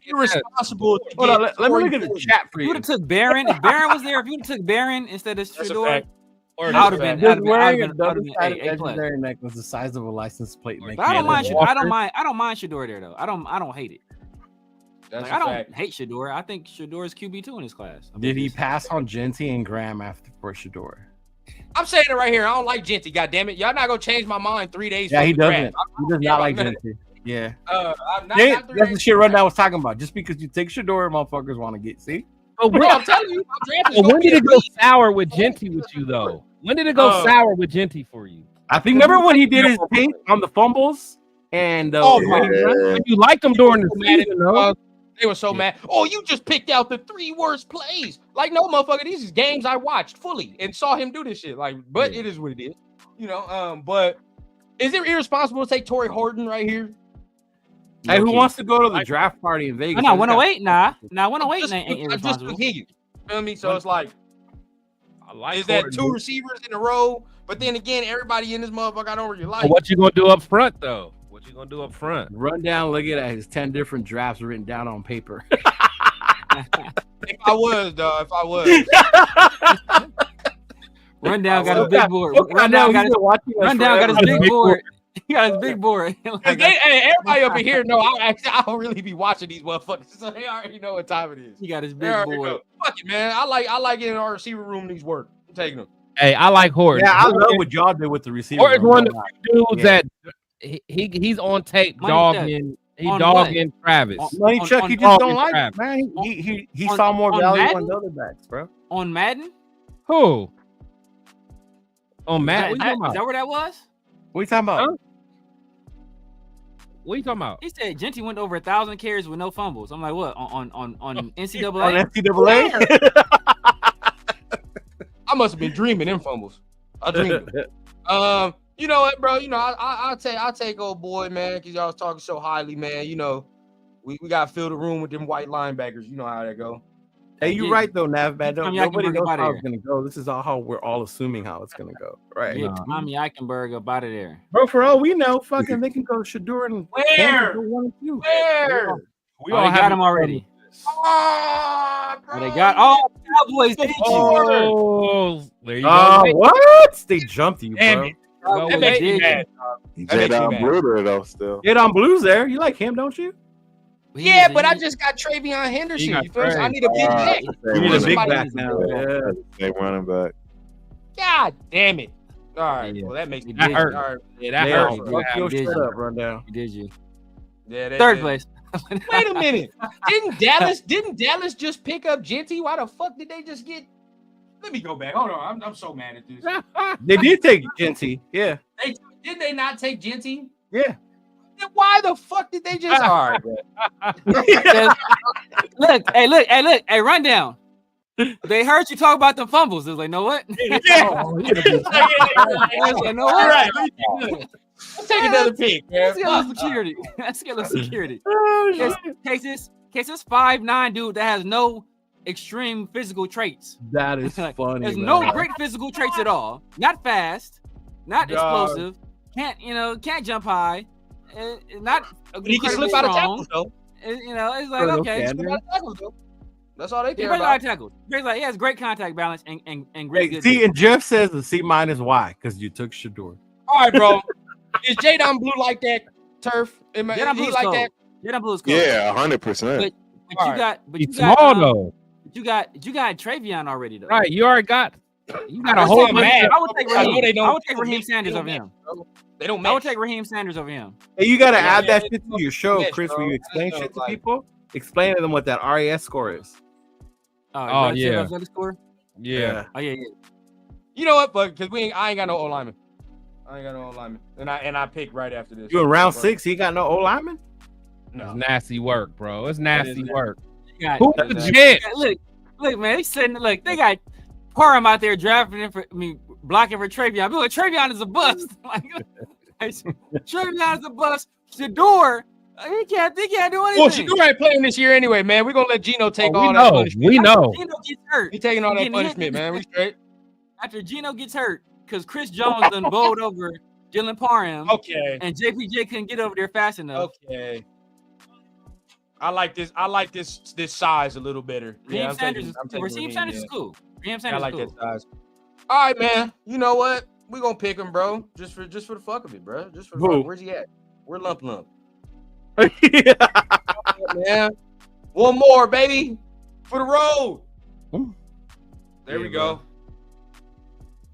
Speaker 3: irresponsible?
Speaker 2: Hold on, let me look at the chat for you.
Speaker 6: You would have took Barron. If Barron was there, if you would have took Barron instead of Shador,
Speaker 2: I would have been wearing a double-sided legendary necklace the size of a license plate.
Speaker 6: I don't mind Shador there though. I don't hate it. I don't hate Shador. I think Shador is QB2 in his class.
Speaker 2: Did he pass on Genty and Graham after for Shador?
Speaker 3: I'm saying it right here. I don't like Genty. God damn it, y'all not gonna change my mind 3 days.
Speaker 2: Yeah, he doesn't. He does not like Genty. Yeah. That's the shit Rundown was talking about. Just because you take Shador, motherfuckers want to get. See?
Speaker 3: Oh, bro, I'm telling you.
Speaker 4: When did it go sour with Genty with you though? When did it go sour with Genty for you?
Speaker 2: I think remember when he did his thing on the fumbles and
Speaker 4: you liked him during the season, though.
Speaker 3: They were so mad. Oh, you just picked out the 3 worst plays. Like, no, motherfucker, these is games I watched fully and saw him do this shit. Like, but it is what it is. You know, but is it irresponsible to take Torrey Horton right here?
Speaker 2: Hey, who wants to go to the draft party in Vegas?
Speaker 6: No, 108. Nah, 108 ain't
Speaker 3: I just
Speaker 6: irresponsible.
Speaker 3: took Higgins. Feel me? So it's like, is
Speaker 2: Gordon.
Speaker 3: that 2 receivers in a row? But then again, everybody in this motherfucker I don't really like.
Speaker 4: What you gonna do up front though? What you gonna do up front?
Speaker 2: Run down, look at his 10 different drafts written down on paper.
Speaker 3: If I was.
Speaker 6: Rundown got his big board. Rundown got his big board. He got his big board.
Speaker 3: Everybody up in here know I don't really be watching these motherfuckers, so they already know what time it is.
Speaker 6: He got his big board.
Speaker 3: Fuck it, man. I like getting our receiver room these work. I'm taking them.
Speaker 4: Hey, I like Horton.
Speaker 2: Yeah, I love what y'all did with the receiver.
Speaker 4: Horton's one of the few dudes that he's on tape dogging. He dogging Travis.
Speaker 2: Money Chuck, you just don't like it, man. He saw more value on the other backs, bro.
Speaker 6: On Madden?
Speaker 4: Who? On Madden?
Speaker 6: Is that where that was?
Speaker 2: What are you talking about?
Speaker 4: Huh? What are you talking about?
Speaker 6: He said Genty went over 1,000 carries with no fumbles. I'm like, what? On NCAA?
Speaker 2: On NCAA?
Speaker 3: I must have been dreaming them fumbles. I dreamed them. You know what, bro? You know, I'll take old boy, man, because y'all was talking so highly, man. You know, we got to fill the room with them white linebackers. You know how that go.
Speaker 2: Hey, you're right, though, Nav, man. Nobody knows how it's going to go. This is all how we're all assuming how it's going to go, right?
Speaker 6: Yeah, Tommy Eichenberg up out of there.
Speaker 2: Bro, for all we know, fucking they can go Shador and
Speaker 3: Where?
Speaker 6: We all got him already.
Speaker 3: Oh, bro.
Speaker 6: They got Cowboys.
Speaker 4: There you go.
Speaker 2: What? They jumped you,
Speaker 3: Damn
Speaker 2: bro.
Speaker 3: it. That makes me mad.
Speaker 5: Jadon Blue though, still.
Speaker 2: Jadon Blue's there. You like him, don't you?
Speaker 3: Yeah, but I just got Travion Henderson. You feel me? I need a big back.
Speaker 2: You need a big back now. Yeah.
Speaker 5: They running back.
Speaker 3: God damn it. All right.
Speaker 6: Yeah.
Speaker 3: Well, that makes me
Speaker 4: That hurt.
Speaker 3: All right.
Speaker 4: Yeah, that hurt.
Speaker 2: Fuck your shit up, Rundown.
Speaker 6: Did you?
Speaker 3: Yeah,
Speaker 6: Third place.
Speaker 3: Wait a minute. Didn't Dallas just pick up Genty? Why the fuck did they just get? Let me go back. Hold on. I'm so mad at this.
Speaker 2: They did take Genty. Yeah.
Speaker 3: Did they not take Genty?
Speaker 2: Yeah.
Speaker 3: Then why the fuck did they just? All right, bro.
Speaker 6: Hey, Rundown. They heard you talk about the fumbles. They was like, know what?
Speaker 3: All right. Let's take another pick, man.
Speaker 6: Let's get a little security. Case this 5'9" dude that has no extreme physical traits.
Speaker 2: That is funny.
Speaker 6: There's no great physical traits at all. Not fast, not explosive. Can't jump high. Not.
Speaker 3: But he can slip out of tackles though.
Speaker 6: It's like okay.
Speaker 3: That's all they care
Speaker 6: about.
Speaker 3: about.
Speaker 6: He has great contact balance and great.
Speaker 2: Hey, see, and Jeff says the C- why? Because you took Shador.
Speaker 3: All right, bro. Is Jadon Blue like that? Turf?
Speaker 6: Jadon Blue like that? Jadon Blue is cool.
Speaker 5: Yeah, 100%.
Speaker 6: But
Speaker 4: He's small though.
Speaker 6: You got Travion already though.
Speaker 4: Right, you already got. You got a whole man.
Speaker 6: I would take Raheem Sanders over him.
Speaker 3: They don't match.
Speaker 6: I would take Raheem Sanders over him.
Speaker 2: Hey, you got to add that shit to your show,
Speaker 3: match,
Speaker 2: Chris,
Speaker 3: bro.
Speaker 2: when you explain shit to people. Explain to them what that RAS score is.
Speaker 6: Oh
Speaker 4: yeah.
Speaker 6: Score?
Speaker 4: Yeah.
Speaker 6: Oh yeah.
Speaker 3: You know what? But because I ain't got no O lineman. And I pick right after this.
Speaker 2: You in round 6? He got no O lineman?
Speaker 4: No. It's nasty work, bro. It's nasty work.
Speaker 6: Who's
Speaker 4: the jet?
Speaker 6: Look, man. They got Parham out there blocking for Travion. Look, Travion is a bust. Travion is a bust. Shador, he can't do anything.
Speaker 3: Well, Shador ain't playing this year anyway, man. We're gonna let Gino take all that punishment.
Speaker 4: We know.
Speaker 6: Gino gets hurt.
Speaker 3: He's taking all that punishment, man. We straight.
Speaker 6: After Gino gets hurt, because Chris Jones done bowled over Dylan Parham.
Speaker 3: Okay.
Speaker 6: And JPJ couldn't get over there fast enough.
Speaker 3: Okay. I like this size a little better.
Speaker 6: Raheem Sanders is cool. Raheem Sanders
Speaker 3: I like
Speaker 6: is cool.
Speaker 3: that size. All right, man. You know what? We're gonna pick him, bro. Just for the fuck of it, bro. Just for the fuck. Where's he at? We're lump. Man. One more, baby. For the road. There we go.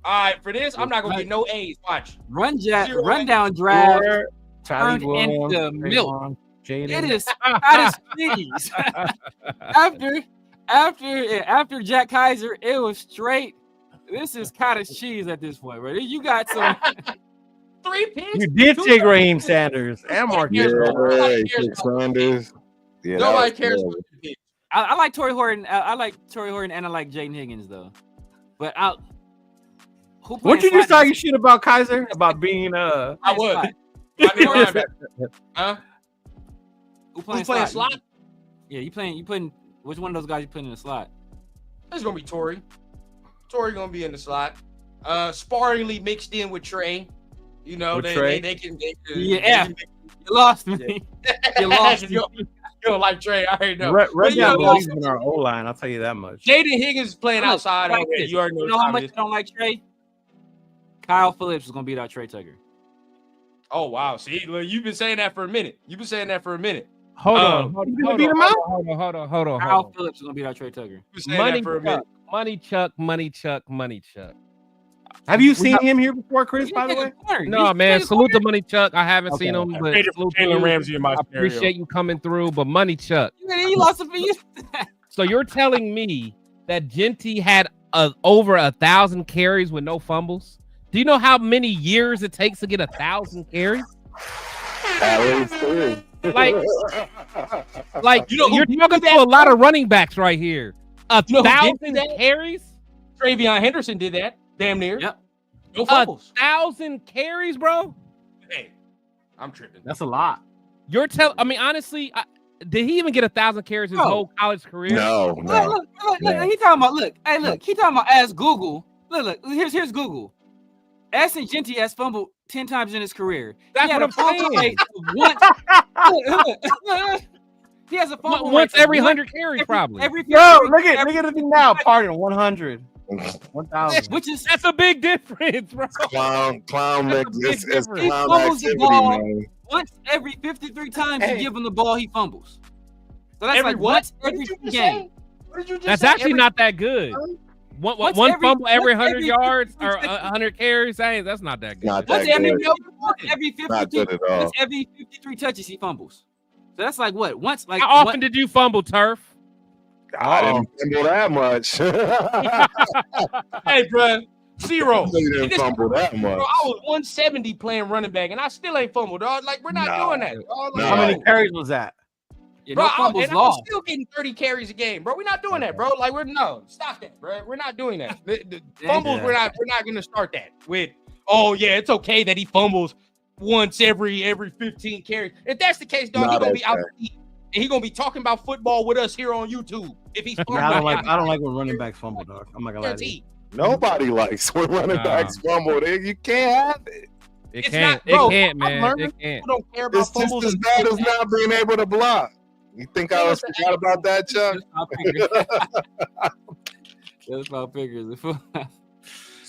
Speaker 3: All right, for this, I'm not gonna get no A's. Watch.
Speaker 6: Rundown draft turned into milk. It is hot as cheese. After Jack Kaiser, it was straight. This is cottage cheese at this point, right? You got some
Speaker 3: 3 picks.
Speaker 2: You did take Raheem Sanders and Mark.
Speaker 5: Sanders. Yeah,
Speaker 3: nobody cares about the picks.
Speaker 6: I like Torrey Horton. I like Torrey Horton, and I like Jaden Higgins though. But
Speaker 2: what you just talking shit about Kaiser? About being
Speaker 3: I would. Huh?
Speaker 6: Who's playing slot? Yeah, you putting which one of those guys you putting in the slot?
Speaker 3: It's gonna be Torrey. Torrey gonna be in the slot. Sparingly mixed in with Trey. You know, they can.
Speaker 6: Yeah. You lost me. You lost me.
Speaker 3: You don't like Trey. I already know.
Speaker 2: Right now, believes in our O line. I'll tell you that much.
Speaker 3: Jaden Higgins is playing outside. You already know
Speaker 6: how much you don't like Trey? Kyle Phillips is gonna beat out Trey Tucker.
Speaker 3: Oh wow! See, look, you've been saying that for a minute.
Speaker 4: Hold on.
Speaker 6: Kyle Phillips is gonna beat out Trey Tucker.
Speaker 4: Money Chuck.
Speaker 2: Have you seen him here before, Chris? By the way,
Speaker 4: no, man. Salute to Money Chuck. I haven't seen him, but
Speaker 1: Jalen Ramsey in my
Speaker 4: I appreciate you coming through. But Money Chuck,
Speaker 6: you lost it for you.
Speaker 4: So you're telling me that Genty had over 1,000 carries with no fumbles? Do you know how many years it takes to get 1,000 carries? Like you're talking to a lot of running backs right here. 1,000 carries?
Speaker 3: Travion Henderson did that. Damn near.
Speaker 6: Yep.
Speaker 3: No fumbles.
Speaker 4: 1,000 carries, bro.
Speaker 3: Hey, I'm tripping.
Speaker 2: that's a lot.
Speaker 4: You're I mean, honestly, did he even get 1,000 carries his whole college career?
Speaker 5: No.
Speaker 6: Look, he talking about. He talking about. Ask Google. Look. Here's Google. Ashton Genty has fumbled 10 times in his career.
Speaker 4: That's what I'm saying.
Speaker 6: He has a fumble
Speaker 4: once every 100 carries, probably.
Speaker 2: Look at the thing now. Pardon, 100. 1,000.
Speaker 4: That's a big difference, bro.
Speaker 5: Clown it's
Speaker 6: He
Speaker 5: clown
Speaker 6: fumbles the
Speaker 5: activity,
Speaker 6: ball
Speaker 5: man.
Speaker 6: once every 53 times you give him the ball, he fumbles. So that's
Speaker 3: Every
Speaker 6: like
Speaker 3: what?
Speaker 6: once
Speaker 3: What
Speaker 6: every
Speaker 3: did you just
Speaker 6: game.
Speaker 3: say? What did you just
Speaker 4: That's
Speaker 3: say?
Speaker 4: actually not that good. One fumble every 100 yards or
Speaker 6: 53
Speaker 4: 100 carries. That's not that good.
Speaker 5: Not that
Speaker 6: Once every 53 touches, he fumbles. So that's like what? Once like
Speaker 4: how often did you fumble, Turf?
Speaker 5: I didn't fumble that much.
Speaker 3: Hey, bro. Zero.
Speaker 5: You didn't fumble that much.
Speaker 3: Bro, I was 170 playing running back, and I still ain't fumbled, dog. Like, we're not doing that. Dog. Like,
Speaker 2: How many carries was that?
Speaker 6: Yeah,
Speaker 3: bro,
Speaker 6: no fumbles
Speaker 3: I'm
Speaker 6: lost.
Speaker 3: still getting 30 carries a game, bro. We're not doing that, bro. Like, stop that, bro. We're not doing that. The fumbles, we're not gonna start that with. Oh yeah, it's okay that he fumbles once every 15 carries. If that's the case, dog, he's gonna be out to eat. And he's gonna be talking about football with us here on YouTube. If he's fumbling.
Speaker 2: I don't like when running backs fumble, dog. I'm not gonna lie to you.
Speaker 5: Nobody likes when running backs fumble. You can't have it.
Speaker 4: It can't, man. It can't.
Speaker 3: People don't care about
Speaker 5: It's just
Speaker 3: fumbles.
Speaker 5: as bad as not being able to block. You think I was forgot about that, Chuck?
Speaker 6: That's about figures.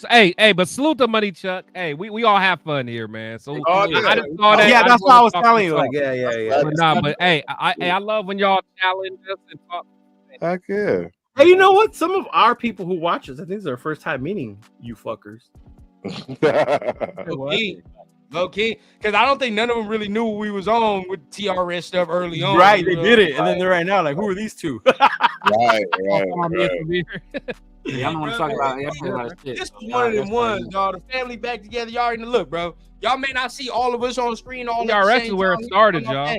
Speaker 4: Hey, but salute to Money Chuck. Hey, we all have fun here, man. So
Speaker 5: Oh, yeah.
Speaker 4: I just saw that.
Speaker 2: Yeah, that's what I was telling you.
Speaker 4: talk.
Speaker 2: Like, yeah.
Speaker 4: But hey, I love when y'all challenge us and talk.
Speaker 5: Heck yeah.
Speaker 2: Hey, you know what? Some of our people who watch us, I think it's their first time meeting you fuckers.
Speaker 3: Low key, because I don't think none of them really knew we was on with TRS stuff early on.
Speaker 2: Right, they did it, and then they're right now like, who are these two?
Speaker 5: right.
Speaker 6: Yeah, I'm gonna talk about shit.
Speaker 3: This was one of them ones, y'all. The family back together. Y'all already look, bro. Y'all may not see all of us on the screen. All
Speaker 4: TRS is where it started, y'all.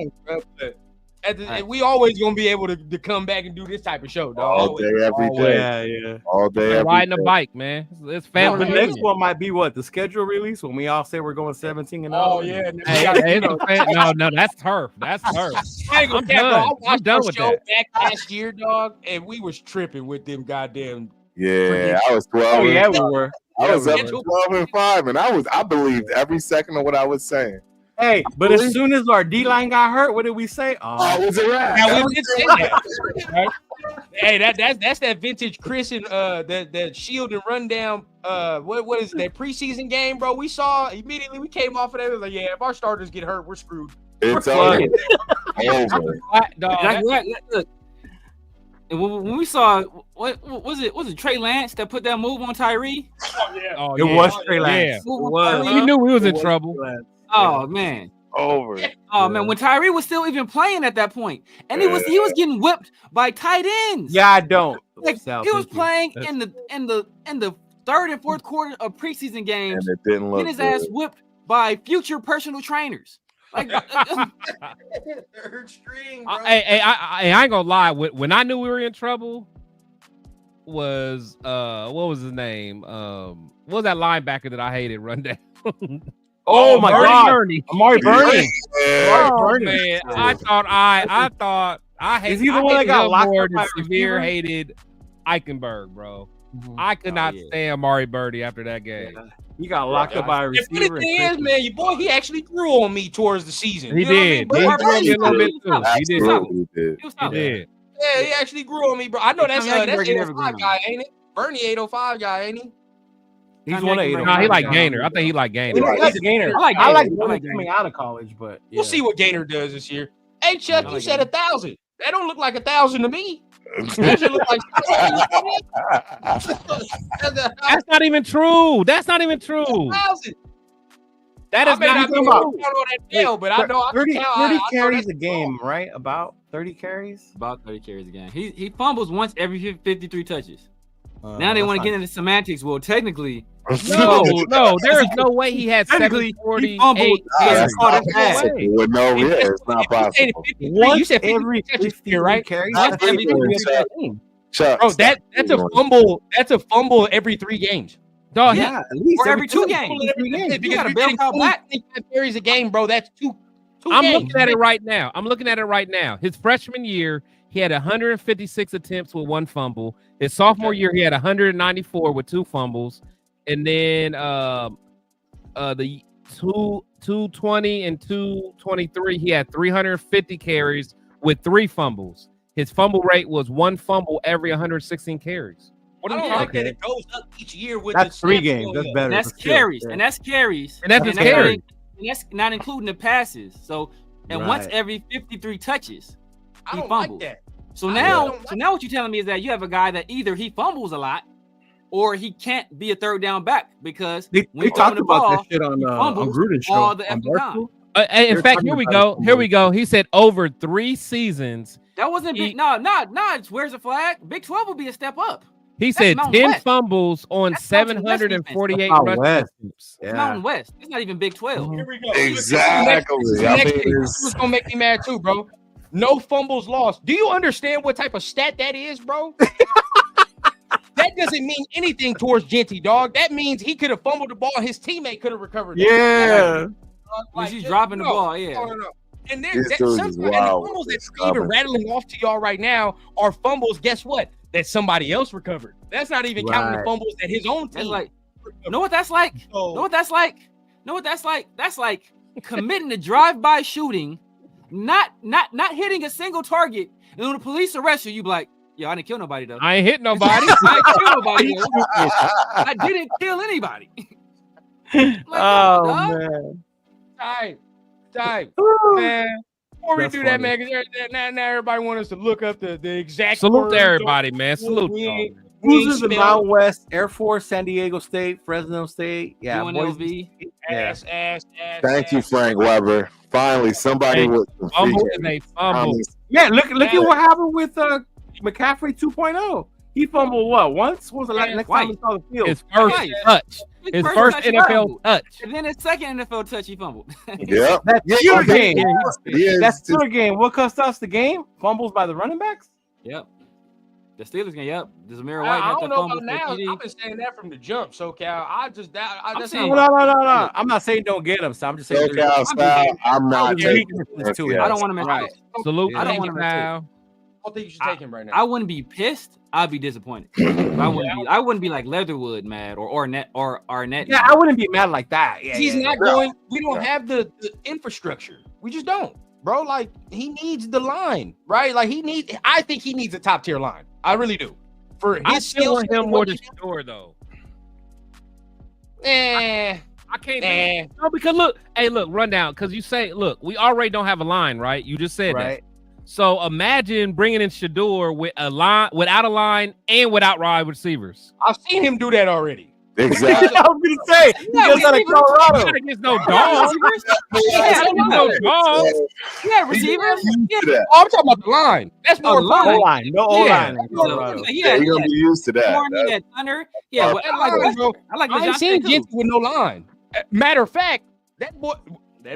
Speaker 3: We always gonna be able to come back and do this type of show, dog.
Speaker 5: All day, every day.
Speaker 2: Yeah.
Speaker 5: All day, every
Speaker 4: Riding
Speaker 5: day.
Speaker 4: a bike, man. It's family.
Speaker 2: The next one might be what? The schedule release when we all say we're going 17-0.
Speaker 3: Oh yeah.
Speaker 4: No, that's Turf. That's Turf.
Speaker 3: I
Speaker 4: I'm done. I'm done with that.
Speaker 3: Back last year, dog, and we was tripping with them goddamn.
Speaker 5: Yeah, I was 12.
Speaker 2: Oh yeah, we were.
Speaker 5: I was up to 12-5, and I believed every second of what I was saying.
Speaker 2: Hey, but as soon as our D line got hurt, what did we say?
Speaker 5: Oh, it was a wrap.
Speaker 3: Now, we did say that. Hey, that's that vintage Chris and the shield and rundown. What is it, that preseason game, bro? We saw immediately. We came off of that. It was like, yeah, if our starters get hurt, we're screwed.
Speaker 5: It's over.
Speaker 6: Look, when we saw what was it Trey Lance that put that move on Tyree?
Speaker 4: Oh,
Speaker 2: It was Trey Lance.
Speaker 4: Yeah.
Speaker 2: It was.
Speaker 4: We knew we was in trouble.
Speaker 6: Oh man.
Speaker 5: Over.
Speaker 6: Oh man, when Tyree was still even playing at that point, and he was getting whipped by tight ends.
Speaker 2: Yeah, I don't.
Speaker 6: Like he was playing in the third and fourth quarter of preseason games,
Speaker 5: And it didn't look
Speaker 6: getting his ass whipped by future personal trainers. Like
Speaker 3: Third string, bro.
Speaker 4: I ain't gonna lie. When I knew we were in trouble, was what was his name? What was that linebacker that I hated run down?
Speaker 2: Oh my God,
Speaker 4: Bernie.
Speaker 2: Amari Bernie.
Speaker 4: Oh, man. I thought I hate.
Speaker 2: Is he the one that got locked
Speaker 4: more
Speaker 2: up by
Speaker 4: than severe
Speaker 2: receiver?
Speaker 4: hated Eichenberg, bro. I could not stand Mari Birdie after that game.
Speaker 2: He got locked up by a
Speaker 3: The funny
Speaker 2: receiver.
Speaker 3: thing is, man, your boy, he actually grew on me towards the season.
Speaker 4: He
Speaker 3: You know what I mean?
Speaker 4: did.
Speaker 3: But
Speaker 4: He
Speaker 3: Mari
Speaker 4: grew on me a little bit too. He did.
Speaker 5: Absolutely did.
Speaker 6: He was
Speaker 4: He
Speaker 6: solid.
Speaker 4: did.
Speaker 3: Yeah, he actually grew on me, bro. I know that's
Speaker 6: Tommy Eichenberg never
Speaker 3: 805
Speaker 6: grew.
Speaker 3: guy, ain't it? Bernie 805 guy, ain't he?
Speaker 2: He's
Speaker 6: Tommy
Speaker 2: one of
Speaker 6: Eichenberg.
Speaker 2: eight.
Speaker 4: No, he like Gainer. I think he like Gainer.
Speaker 2: He's a Gainer.
Speaker 6: I like
Speaker 2: I like
Speaker 6: Gainer. I like
Speaker 2: Gainer coming
Speaker 6: Gainer.
Speaker 2: out of college, but yeah.
Speaker 3: We'll see what Gainer does this year. Hey, Chuck,
Speaker 6: I
Speaker 3: you
Speaker 6: like
Speaker 3: said
Speaker 6: Gainer.
Speaker 3: 1,000. That don't look like 1,000 to me. That should look like 1,000.
Speaker 4: That's not even true. That's not even true. That
Speaker 3: I
Speaker 4: is
Speaker 3: may
Speaker 4: not
Speaker 3: not be
Speaker 4: even
Speaker 3: able
Speaker 4: true.
Speaker 3: to count on that tail, but I know I can
Speaker 2: 30,
Speaker 3: count.
Speaker 2: 30
Speaker 3: I know
Speaker 2: carries
Speaker 3: that's
Speaker 2: a game, right? About 30 carries.
Speaker 6: About 30 carries a game. He fumbles once every 53 touches. Now they want to get into semantics. Well, technically,
Speaker 4: No, there is no way he had
Speaker 6: Technically,
Speaker 4: 740.
Speaker 6: he fumbled.
Speaker 5: It's
Speaker 6: Oh,
Speaker 5: not
Speaker 6: that's bad.
Speaker 5: possible. With no, yeah, it's not possible.
Speaker 3: You said 50
Speaker 2: every
Speaker 3: touches
Speaker 2: 50
Speaker 3: here, right?
Speaker 2: carries.
Speaker 3: Once
Speaker 5: Not
Speaker 3: every
Speaker 5: even
Speaker 3: 3 games.
Speaker 5: Chuck,
Speaker 3: Bro,
Speaker 5: stop
Speaker 3: that's a
Speaker 5: doing it.
Speaker 3: fumble. That's a fumble every 3 games.
Speaker 4: Dog,
Speaker 2: Yeah, at least
Speaker 6: Or every 2
Speaker 2: 2
Speaker 6: games.
Speaker 3: Because
Speaker 6: You got a
Speaker 3: you're
Speaker 6: bell
Speaker 3: getting
Speaker 6: cow back.
Speaker 3: 25 carries a game, bro. That's two
Speaker 4: I'm
Speaker 3: games.
Speaker 4: looking at it right now. His freshman year, he had 156 attempts with 1 fumble. His sophomore year, he had 194 with 2 fumbles. And then the 220 and 223, he had 350 carries with 3 fumbles. His fumble rate was 1 fumble every 116 carries.
Speaker 3: I don't like that it goes up each year with
Speaker 2: That's
Speaker 3: the
Speaker 2: 3
Speaker 3: snaps
Speaker 2: games.
Speaker 3: going
Speaker 2: That's
Speaker 3: up.
Speaker 2: better.
Speaker 6: And that's
Speaker 2: for sure.
Speaker 6: carries.
Speaker 2: Yeah.
Speaker 6: And that's carries.
Speaker 4: And that's just carries.
Speaker 6: And that's not including the passes. So, and once
Speaker 2: Right.
Speaker 6: every 53 touches,
Speaker 3: I
Speaker 6: he
Speaker 3: don't like
Speaker 6: fumbles.
Speaker 3: that.
Speaker 6: So
Speaker 3: I
Speaker 6: now,
Speaker 3: don't like
Speaker 6: so now what you're telling me is that you have a guy that either he fumbles a lot, or he can't be a third down back because
Speaker 2: They
Speaker 6: when you throw
Speaker 2: talked
Speaker 6: him the
Speaker 2: about
Speaker 6: ball,
Speaker 2: that shit on
Speaker 6: he fumbles
Speaker 2: Gruden's show.
Speaker 6: all the
Speaker 2: on
Speaker 6: effing time.
Speaker 2: Barstool.
Speaker 4: In
Speaker 2: They're
Speaker 4: fact,
Speaker 2: talking
Speaker 4: here we
Speaker 2: about
Speaker 4: go.
Speaker 2: it.
Speaker 4: Here we go. He said over 3 seasons.
Speaker 6: That wasn't big. No, where's the flag? Big 12 will be a step up.
Speaker 4: He
Speaker 6: That's
Speaker 4: said
Speaker 6: Mountain
Speaker 4: 10
Speaker 6: West.
Speaker 4: fumbles on
Speaker 6: That's Mountain West
Speaker 4: 748
Speaker 2: Mountain
Speaker 4: rushing
Speaker 2: West.
Speaker 4: attempts.
Speaker 6: It's Mountain West. It's not even Big 12.
Speaker 3: Here we go.
Speaker 5: Exactly.
Speaker 3: This is the
Speaker 5: I
Speaker 3: next
Speaker 5: mean,
Speaker 3: thing.
Speaker 5: it's-
Speaker 3: This is gonna make me mad too, bro. No fumbles lost. Do you understand what type of stat that is, bro? That doesn't mean anything towards Genty, dog. That means he could have fumbled the ball, his teammate could have recovered it.
Speaker 2: Yeah.
Speaker 6: When she's dropping the ball, yeah.
Speaker 3: No. And then
Speaker 5: This
Speaker 3: that,
Speaker 5: dude is
Speaker 3: sometimes and the
Speaker 5: wild
Speaker 3: fumbles
Speaker 5: with
Speaker 3: that
Speaker 5: this
Speaker 3: even
Speaker 5: cover.
Speaker 3: rattling off to y'all right now are fumbles. Guess what? That somebody else recovered. That's not even counting the
Speaker 2: Right.
Speaker 3: fumbles that his own
Speaker 6: That's
Speaker 3: team.
Speaker 6: like, know what that's like?
Speaker 3: So-
Speaker 6: Know what that's like? Know what that's like? That's like committing a drive-by shooting, not hitting a single target, and when the police arrest you, you be like, yo, I didn't kill nobody though.
Speaker 4: I ain't hit nobody.
Speaker 6: I didn't kill nobody. Though. I didn't kill anybody. Like, come on, dog.
Speaker 2: man.
Speaker 3: Time, man. Before we
Speaker 2: That's
Speaker 3: do that,
Speaker 2: funny.
Speaker 3: man, because now everybody wants us to look up the exact.
Speaker 4: Salute
Speaker 3: words.
Speaker 4: to everybody, man. Salute.
Speaker 3: We
Speaker 4: y'all.
Speaker 3: ain't- we ain't
Speaker 2: Who's in the
Speaker 3: spelled
Speaker 2: Mountain West? Air Force, San Diego State, Fresno State. Yeah,
Speaker 6: UNLV.
Speaker 2: Boise.
Speaker 3: ass.
Speaker 5: Thank you, Frank Weber. Finally, somebody
Speaker 4: Hey,
Speaker 5: with some
Speaker 4: Fumble
Speaker 5: features.
Speaker 4: is a fumble.
Speaker 2: Yeah, look at what happened with McCaffrey 2.0. He fumbled what once? What was the next time he saw the field?
Speaker 4: His first
Speaker 6: Twice.
Speaker 4: touch. His first
Speaker 6: touch, he
Speaker 4: NFL
Speaker 6: fumbled.
Speaker 4: touch.
Speaker 6: And then his second NFL touch, he fumbled.
Speaker 5: Yep.
Speaker 2: That's
Speaker 5: Yeah,
Speaker 2: your game.
Speaker 5: Yeah,
Speaker 2: That's
Speaker 5: it's
Speaker 2: your game. What cost us the game? Fumbles by the running backs.
Speaker 6: Yep. The Steelers game. Yep. Does Amir
Speaker 3: I
Speaker 6: White have
Speaker 3: don't
Speaker 6: to
Speaker 3: know
Speaker 6: fumble
Speaker 3: about
Speaker 6: for
Speaker 3: now.
Speaker 6: TD?
Speaker 3: I've been saying that from the jump, SoCal. That's
Speaker 6: saying-
Speaker 2: No. I'm not saying don't get him. So I'm just saying.
Speaker 5: SoCal style. I'm not
Speaker 2: There's
Speaker 5: taking
Speaker 2: weaknesses to
Speaker 5: it.
Speaker 2: it.
Speaker 6: I don't want to mess
Speaker 4: Right.
Speaker 6: up.
Speaker 4: Salute.
Speaker 6: I don't
Speaker 4: to
Speaker 6: wanna
Speaker 4: you,
Speaker 6: mess
Speaker 4: pal.
Speaker 3: I don't think you should take him right now.
Speaker 6: I wouldn't be pissed. I'd be disappointed. I wouldn't be like Leatherwood mad or Arnett
Speaker 2: Yeah,
Speaker 6: mad.
Speaker 2: I wouldn't be mad like that. Yeah,
Speaker 3: He's
Speaker 2: yeah,
Speaker 3: not
Speaker 2: yeah.
Speaker 3: going. We don't have the infrastructure. We just don't, bro. Like he needs the line, right? Like I think he needs a top tier line. I really do. For his
Speaker 4: I still
Speaker 3: skill
Speaker 4: want
Speaker 3: set
Speaker 4: him
Speaker 3: and
Speaker 4: more
Speaker 3: what
Speaker 4: to
Speaker 3: he-
Speaker 4: score though.
Speaker 3: Eh,
Speaker 4: I can't.
Speaker 3: eh.
Speaker 4: No, because look, run down. Because you say, look, we already don't have a line, right? You just said that.
Speaker 2: Right.
Speaker 4: So imagine bringing in Shador with a line, without a line, and without wide receivers.
Speaker 3: I've seen him do that already.
Speaker 5: Exactly.
Speaker 2: I was gonna say he goes out of Colorado.
Speaker 4: Not against no dogs. No dogs.
Speaker 6: Yeah, receivers. Yeah.
Speaker 3: Oh, I'm talking about the line. That's more
Speaker 6: Oh, the line.
Speaker 2: O line, no O
Speaker 3: Yeah.
Speaker 2: line. in Colorado.
Speaker 6: Yeah,
Speaker 5: You're gonna be used to that.
Speaker 6: Foreman, yeah, Thunder. Yeah, well, I like
Speaker 3: Line, bro.
Speaker 6: I like
Speaker 3: I ain't
Speaker 6: Lejeune
Speaker 3: seen
Speaker 6: too.
Speaker 3: Genty with no line. Matter of fact, that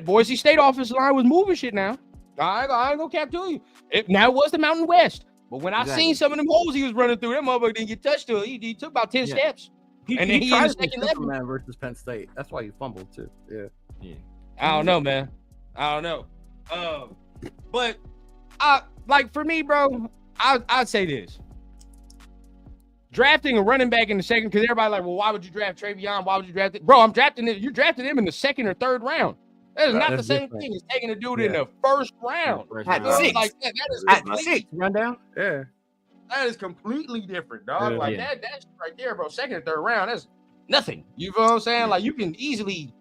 Speaker 3: Boise State offensive line was moving shit now. I ain't gonna cap to you. Now it was the Mountain West. But when I
Speaker 6: Exactly.
Speaker 3: seen some of them holes he was running through, that motherfucker didn't get touched to it. He took about 10
Speaker 6: Yeah.
Speaker 3: steps. And then he
Speaker 2: tried
Speaker 3: in the
Speaker 2: to play
Speaker 3: second level.
Speaker 2: Superman versus Penn State. That's why he fumbled too. Yeah.
Speaker 3: I don't know, man. I don't know. But for me, bro, I'd say this. Drafting a running back in the second, because everybody like, well, why would you draft Travion? Why would you draft it? Bro, I'm drafting it. You drafted him in the second or third round. That is not the same thing as taking a dude in the first round.
Speaker 2: At six.
Speaker 3: Like that is
Speaker 2: At 6, rundown.
Speaker 3: Yeah. That is completely different, dog. That's right there, bro. Second or third round, that's nothing. You feel what I'm saying? Like, you can easily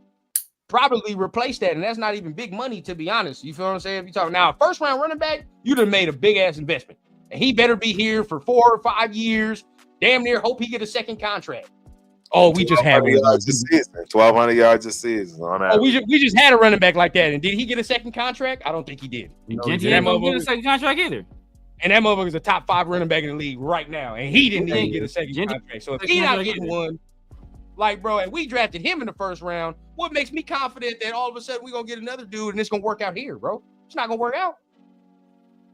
Speaker 3: probably replace that, and that's not even big money, to be honest. You feel what I'm saying? If you talk now, first round running back, you done made a big ass investment, and he better be here for 4 or 5 years. Damn near hope he get a second contract. Oh, we just had
Speaker 5: 1,200 yards a season on that.
Speaker 3: Oh, we just had a running back like that, and did he get a second contract? I don't think he did.
Speaker 6: He didn't get a second contract either.
Speaker 3: And that motherfucker's a top 5 running back in the league right now, and he didn't even get a second contract. So if he's not getting one, like, bro, and we drafted him in the first round, what makes me confident that all of a sudden we're gonna get another dude and it's gonna work out here, bro? It's not gonna work out.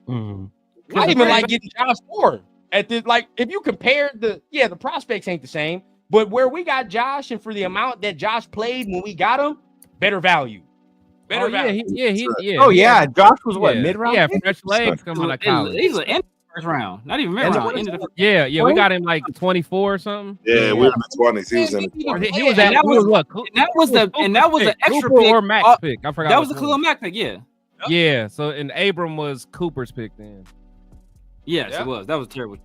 Speaker 3: I even like getting Josh Ford at the, like, if you compare the prospects ain't the same, but where we got Josh and for the amount that Josh played when we got him, better value. Better value.
Speaker 2: Josh was what, mid-round?
Speaker 4: Yeah, fresh legs coming out of college.
Speaker 6: He's an end first round, not even mid-round.
Speaker 4: We got him like 24 or something.
Speaker 5: Yeah, we were in the 20s. He was in the 20s.
Speaker 4: He was at what?
Speaker 6: That was the extra
Speaker 4: Cooper
Speaker 6: pick
Speaker 4: or Max pick. I forgot.
Speaker 6: That was a Khalil Mack pick. Yeah.
Speaker 4: Yeah. So and Abram was Cooper's pick then.
Speaker 6: Yes, it was. That was terrible.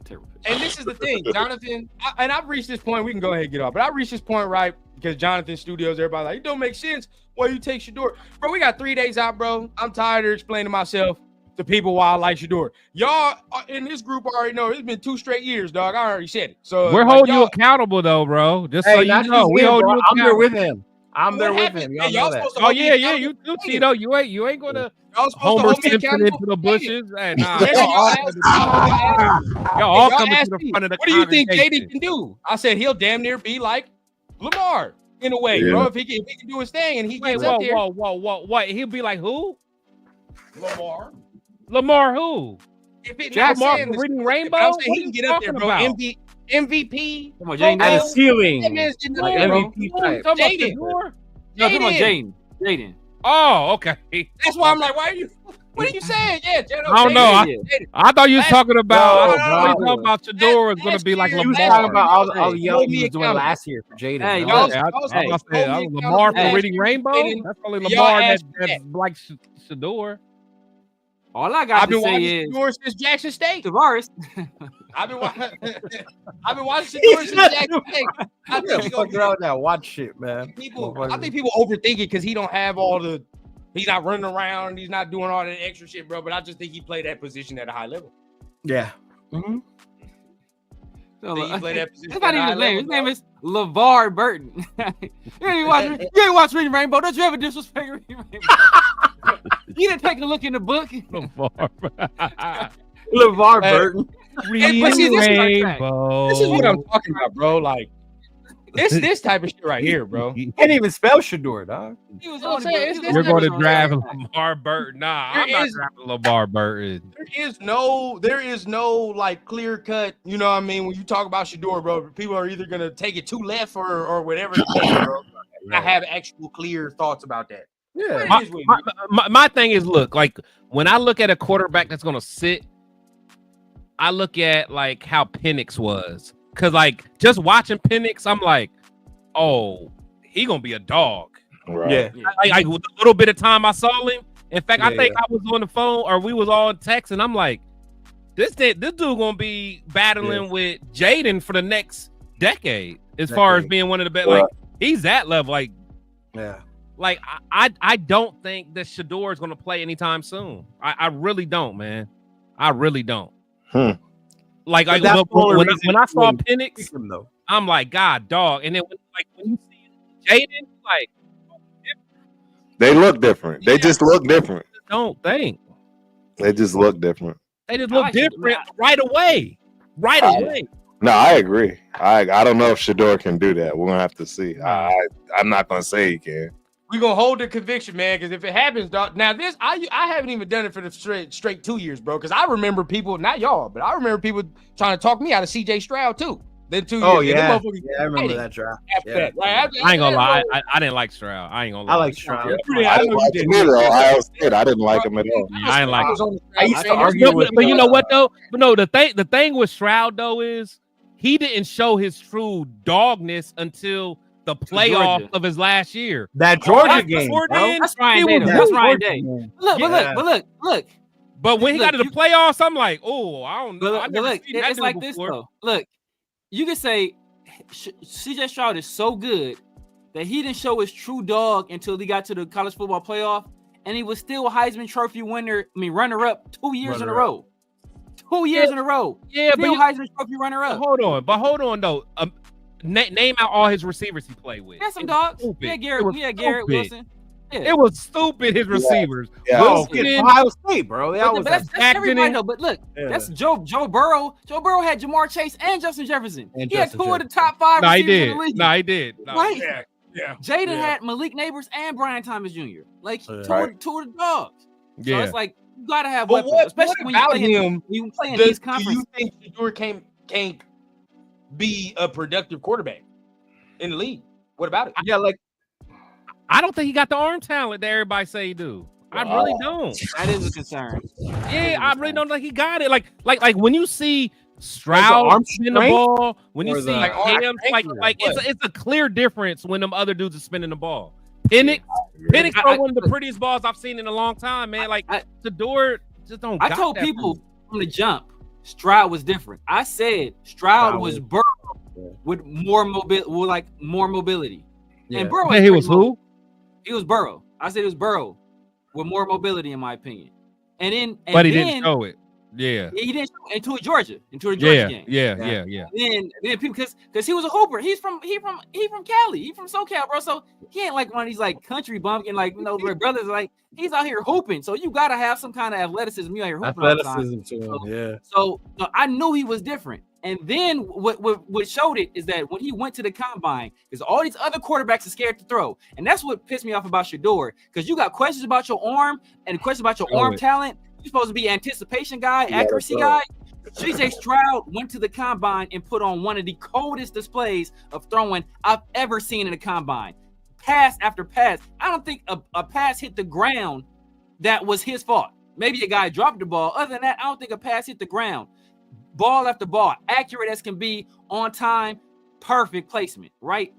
Speaker 6: Terrible pick.
Speaker 3: And this is the thing, Jonathan. I've reached this point. We can go ahead and get off, but I reached this point right because Jonathan Studios. Everybody like, it don't make sense. Why you take Shedeur? Bro, we got 3 days out, bro. I'm tired of explaining to myself to people why I like Shedeur. Y'all in this group already know it's been 2 straight years, dog. I already said it. So
Speaker 4: we're holding you accountable, though, bro. Just so you know, we hold you accountable.
Speaker 2: I'm there with him. I'm there with him.
Speaker 3: Y'all supposed to
Speaker 4: you too, Tito. You ain't gonna Homer Simpson into the bushes. Hey, nah. Y'all all coming to the front of the
Speaker 3: What do you think Jaden can do? I said he'll damn near be like Lamar in a way, bro. If he can do his thing and he gets up there.
Speaker 4: What? He'll be like who?
Speaker 3: Lamar
Speaker 4: who?
Speaker 3: If it
Speaker 4: Lamar reading Rainbow?
Speaker 3: I'm saying he can get up there, bro. MVP.
Speaker 6: Come on, Jaden.
Speaker 2: At a ceiling.
Speaker 3: Like MVP type.
Speaker 6: Jaden. No, come on, Jaden.
Speaker 4: Oh, okay.
Speaker 3: That's why I'm like, what are you saying? Yeah, Jaden.
Speaker 4: I don't know. I thought you was talking about. Shedeur is going to be like Lamar.
Speaker 2: You was talking about all the yelling he was doing last year for Jaden.
Speaker 4: Hey, Lamar for reading Rainbow. That's only Lamar that's like Shedeur.
Speaker 6: All I got to say is
Speaker 3: Shedeur since Jackson State.
Speaker 6: Tavares.
Speaker 3: I've been watching Shedeur since Jackson State. I think
Speaker 2: he's gonna out that watch shit, man.
Speaker 3: I think people overthink it because he don't have he's not running around, he's not doing all that extra shit, bro. But I just think he played that position at a high level.
Speaker 2: Yeah.
Speaker 6: Mm-hmm. So, he played that position. That's not even his name. His name is LeVar Burton. You ain't watch Reading Rainbow. Don't you ever disrespect Reading Rainbow? You didn't take a look in the book.
Speaker 2: LeVar Burton.
Speaker 3: Reading Rainbow. This is what I'm talking about, bro. Like, this type of shit right here, bro.
Speaker 2: You can't even spell Shedeur, dog.
Speaker 4: You're going to draft LeVar Burton. Nah, I'm not drafting LeVar Burton.
Speaker 3: There is no like clear cut. You know what I mean? When you talk about Shedeur, bro, people are either gonna take it to left or whatever. Bro. I have actual clear thoughts about that.
Speaker 2: Yeah.
Speaker 4: My thing is, look, like when I look at a quarterback that's gonna sit, I look at like how Penix was. Cause like just watching Penix, I'm like, oh, he gonna be a dog.
Speaker 5: Right.
Speaker 4: Yeah. Like with a little bit of time I saw him. In fact, I think I was on the phone or we was all text, and I'm like, this dude gonna be battling with Jaden for the next decade as far as being one of the best. Like he's that level. Like, like I don't think that Shedeur is gonna play anytime soon. I really don't, man. I really don't. Like when I saw Penix, I'm like, God, dog. And then when you see Jaden, like
Speaker 5: they look different. They just look different.
Speaker 4: Don't think
Speaker 5: they just look different.
Speaker 4: They just look different right away. Right away.
Speaker 5: No, I agree. I don't know if Shedeur can do that. We're gonna have to see. I'm not gonna say he can.
Speaker 3: We're gonna hold the conviction, man, because if it happens, dog. Now this, I haven't even done it for the straight 2 years, bro. Because I remember people, not y'all, but I remember people trying to talk me out of CJ Stroud too. Then 2 years.
Speaker 2: Oh yeah,
Speaker 3: I
Speaker 2: remember that draft.
Speaker 3: That. Like,
Speaker 4: I ain't gonna lie. I didn't like Stroud. I ain't gonna lie.
Speaker 2: I like Stroud.
Speaker 5: I didn't like him either. Ohio State, I didn't like him at all.
Speaker 4: Yeah, I ain't like him.
Speaker 2: I used to argue with.
Speaker 4: But you know what though? But no, the thing with Stroud though is he didn't show his true dogness until the playoff of his last year.
Speaker 2: That Georgia game.
Speaker 6: That's Ryan Day. That's Ryan Day. Look.
Speaker 4: But when he got to the playoffs, I'm like, oh, I don't know.
Speaker 6: Look, it's like this though. Look, you can say CJ Stroud is so good that he didn't show his true dog until he got to the college football playoff, and he was still a Heisman Trophy winner. I mean, runner-up 2 years in a row. 2 years in a row. Yeah, still but Heisman Trophy runner-up.
Speaker 4: Hold on though. Name out all his receivers he played with.
Speaker 6: That's some dogs. Yeah, Garrett Wilson. Yeah.
Speaker 4: It was stupid. His receivers.
Speaker 5: Yeah.
Speaker 2: Ohio State, bro.
Speaker 6: That's everybody though. But look, that's Joe Burrow. Joe Burrow had Jamar Chase and Justin Jefferson. He had two of the top 5 receivers in the league.
Speaker 4: He did.
Speaker 6: Right. Yeah. Jaden had Malik Neighbors and Brian Thomas Jr. Like two of the dogs. So it's like you gotta have weapons, especially when you play in these conferences.
Speaker 3: Do you think Shedeur can't be a productive quarterback in the league? What about it?
Speaker 2: Yeah, like
Speaker 4: I don't think he got the arm talent that everybody say he do. I really don't.
Speaker 6: That is a concern.
Speaker 4: Yeah, I really don't think he got it. Like when you see Stroud spin the ball, when you see him, it's a clear difference when them other dudes are spinning the ball. Penix throw one of the prettiest balls I've seen in a long time, man. Like Shedeur just don't.
Speaker 6: I told people from the jump, Stroud was different. I said Stroud was Burrow with more mobility. Yeah. And Burrow
Speaker 4: he was who?
Speaker 6: He was Burrow. I said it was Burrow with more mobility, in my opinion.
Speaker 4: But he didn't show it. Yeah,
Speaker 6: he didn't show it into a Georgia game.
Speaker 4: Yeah.
Speaker 6: Then people because he was a hooper. He's from Cali. He's from SoCal, bro. So he ain't like one of these like country bumpkin like my brothers. Like he's out here hooping. So you gotta have some kind of athleticism. You out here hooping all the time. So I knew he was different. And then what showed it is that when he went to the combine, because all these other quarterbacks are scared to throw. And that's what pissed me off about Shedeur, because you got questions about your arm and questions about your arm talent. You're supposed to be anticipation guy, accuracy guy. CJ Stroud went to the combine and put on one of the coldest displays of throwing I've ever seen in a combine. Pass after pass. I don't think a pass hit the ground that was his fault. Maybe a guy dropped the ball. Other than that, I don't think a pass hit the ground. Ball after ball, accurate as can be, on time, perfect placement, right?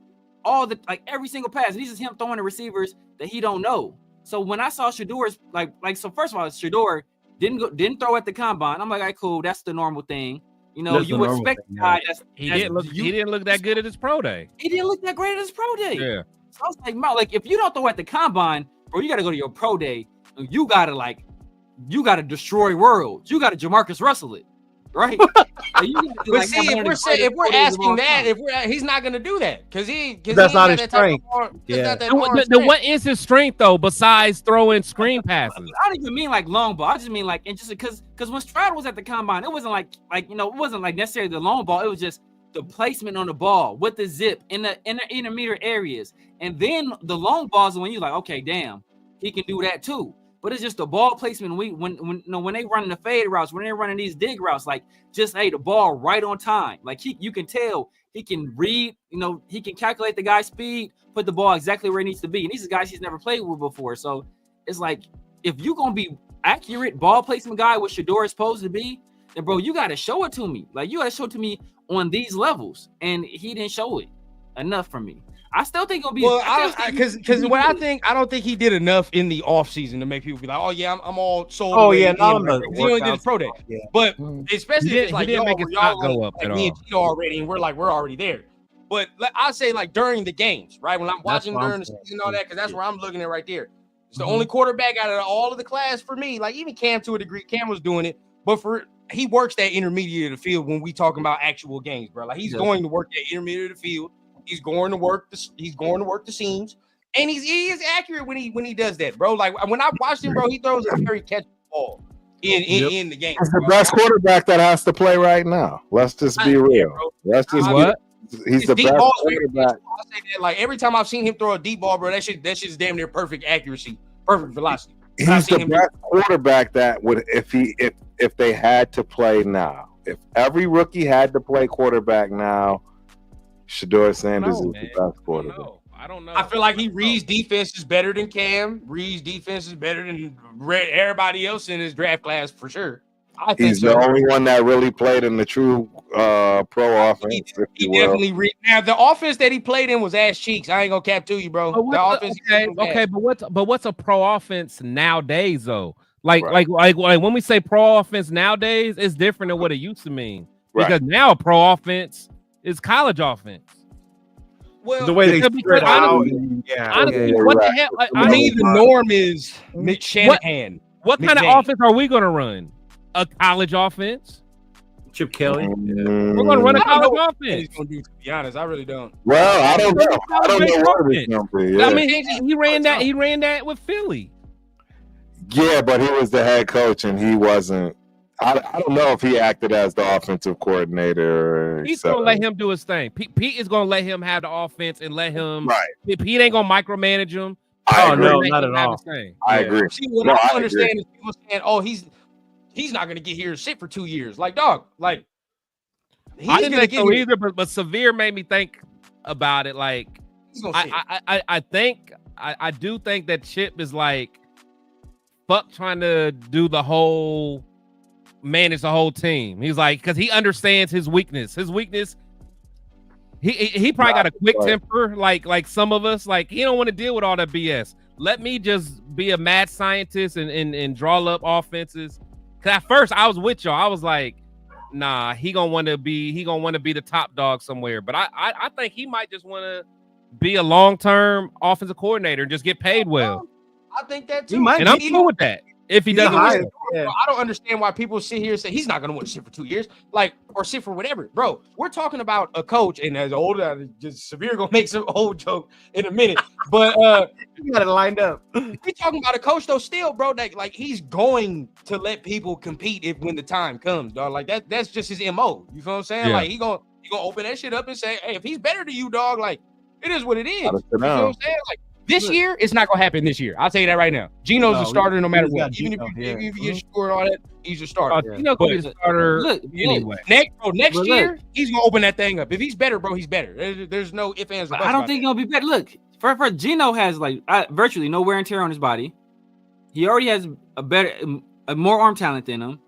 Speaker 6: Every single pass. And this is him throwing the receivers that he don't know. So when I saw Shedeur's so first of all, Shedeur didn't throw at the combine. I'm like, all right, cool, that's the normal thing. You know, you would expect the guy
Speaker 4: he didn't look that good at his pro day.
Speaker 6: He didn't look that great at his pro day.
Speaker 4: Yeah.
Speaker 6: So I was like, if you don't throw at the combine, bro, you gotta go to your pro day. You gotta destroy worlds. You gotta Jamarcus Russell it. Right, but
Speaker 3: see, if we're asking that, he's not going to do that because
Speaker 2: that's not his strength.
Speaker 4: What is his strength though, besides throwing screen passes?
Speaker 6: I don't even mean like long ball. I just mean like, and just because when Stroud was at the combine, it wasn't like it wasn't like necessarily the long ball. It was just the placement on the ball with the zip in the intermediate areas, and then the long balls when you're like, okay, damn, he can do that too. But it's just the ball placement. When they running the fade routes, when they're running these dig routes, like just the ball right on time. Like you can tell he can read. He can calculate the guy's speed, put the ball exactly where it needs to be. And these are guys he's never played with before. So it's like if you're gonna be accurate ball placement guy, what Shedeur is supposed to be, then bro, you gotta show it to me. Like you gotta show it to me on these levels, and he didn't show it enough for me. I still think it'll be
Speaker 3: because I don't think he did enough in the offseason to make people be like, oh yeah, I'm all sold.
Speaker 2: Oh yeah,
Speaker 3: he only did his pro day. Yeah. But especially if it's like y'all
Speaker 4: go up
Speaker 3: like me and Tito already, and we're already there. But I say like during the games, right? When I'm watching during the season and all that, because that's where I'm looking at right there. It's the only quarterback out of all of the class for me. Like even Cam to a degree, Cam was doing it, but he works that intermediate of the field when we talking about actual games, bro. Like he's going to work that intermediate of the field. He's going to work the seams, and he is accurate when he does that, bro. Like when I watched him, bro, he throws a very catchable ball in the game.
Speaker 5: He's the best quarterback that has to play right now. Let's just be real. He's the best quarterback.
Speaker 3: I say that, like every time I've seen him throw a deep ball, bro, that shit's damn near perfect accuracy, perfect velocity.
Speaker 5: He's the best quarterback that would if they had to play now. If every rookie had to play quarterback now, Shedeur Sanders is the best quarterback.
Speaker 4: I don't know.
Speaker 3: I feel like Reed's defense is better than Cam. Reed's defense is better than everybody else in his draft class for sure. I think
Speaker 5: He's the only one that really played in the true pro offense.
Speaker 3: He definitely now the offense that he played in was ass cheeks. I ain't gonna cap to you, bro. The offense
Speaker 4: but what's a pro offense nowadays though? Like when we say pro offense nowadays, it's different than what it used to mean. Because now pro offense is college offense.
Speaker 3: Well,
Speaker 2: the way they spread out.
Speaker 4: Honestly, what the hell?
Speaker 3: I mean, the norm is Mitch Shanahan.
Speaker 4: What kind of offense are we going to run? A college offense?
Speaker 2: Chip Kelly.
Speaker 4: We're going to run a college offense.
Speaker 3: To be honest, I really don't.
Speaker 5: Well, I don't know. I don't know where this going to be. Yeah.
Speaker 4: I mean, he ran that. He ran that with Philly.
Speaker 5: Yeah, but he was the head coach, and he wasn't. I don't know if he acted as the offensive coordinator.
Speaker 4: He's going to let him do his thing. Pete is going to let him have the offense and let him. Right. Pete ain't going to micromanage him.
Speaker 5: I agree.
Speaker 2: No, not at all.
Speaker 5: I agree.
Speaker 3: See, what I don't understand is people saying, "Oh, he's not going to get here shit for 2 years." Like, dog, like
Speaker 4: I didn't think so either. But Severe made me think about it. Like, I do think that Chip is like, fuck trying to do the whole. Manage the whole team. He's like, because he understands his weakness. His weakness, he probably got a quick temper, like some of us. Like, he don't want to deal with all that BS. Let me just be a mad scientist and draw up offenses. Cause at first I was with y'all. I was like, nah, he gonna want to be the top dog somewhere. But I think he might just want to be a long-term offensive coordinator and just get paid well.
Speaker 3: I think that too.
Speaker 4: And I'm cool with that. If he doesn't,
Speaker 3: I don't understand why people sit here and say he's not going to want to sit for 2 years, like, or sit for whatever, bro. We're talking about a coach, and as older, just Severe gonna make some old joke in a minute, but
Speaker 2: you got it lined up.
Speaker 3: We talking about a coach though, still, bro. That like he's going to let people compete when the time comes, dog. Like that's just his MO. You feel what I'm saying? Yeah. Like he gonna open that shit up and say, hey, if he's better than you, dog, like it is what it is. You know what I'm saying? Like. This year, it's not gonna happen this year. I'll tell you that right now. Gino's a starter no matter what. Even if you get scored all that, he's a starter.
Speaker 4: Gino could be a starter anyway.
Speaker 3: Next year, he's gonna open that thing up. If he's better, bro, he's better. There's no ifs, ands, or buts.
Speaker 6: I don't think he's gonna be better. Look, for Gino has like virtually no wear and tear on his body. He already has a more arm talent than him.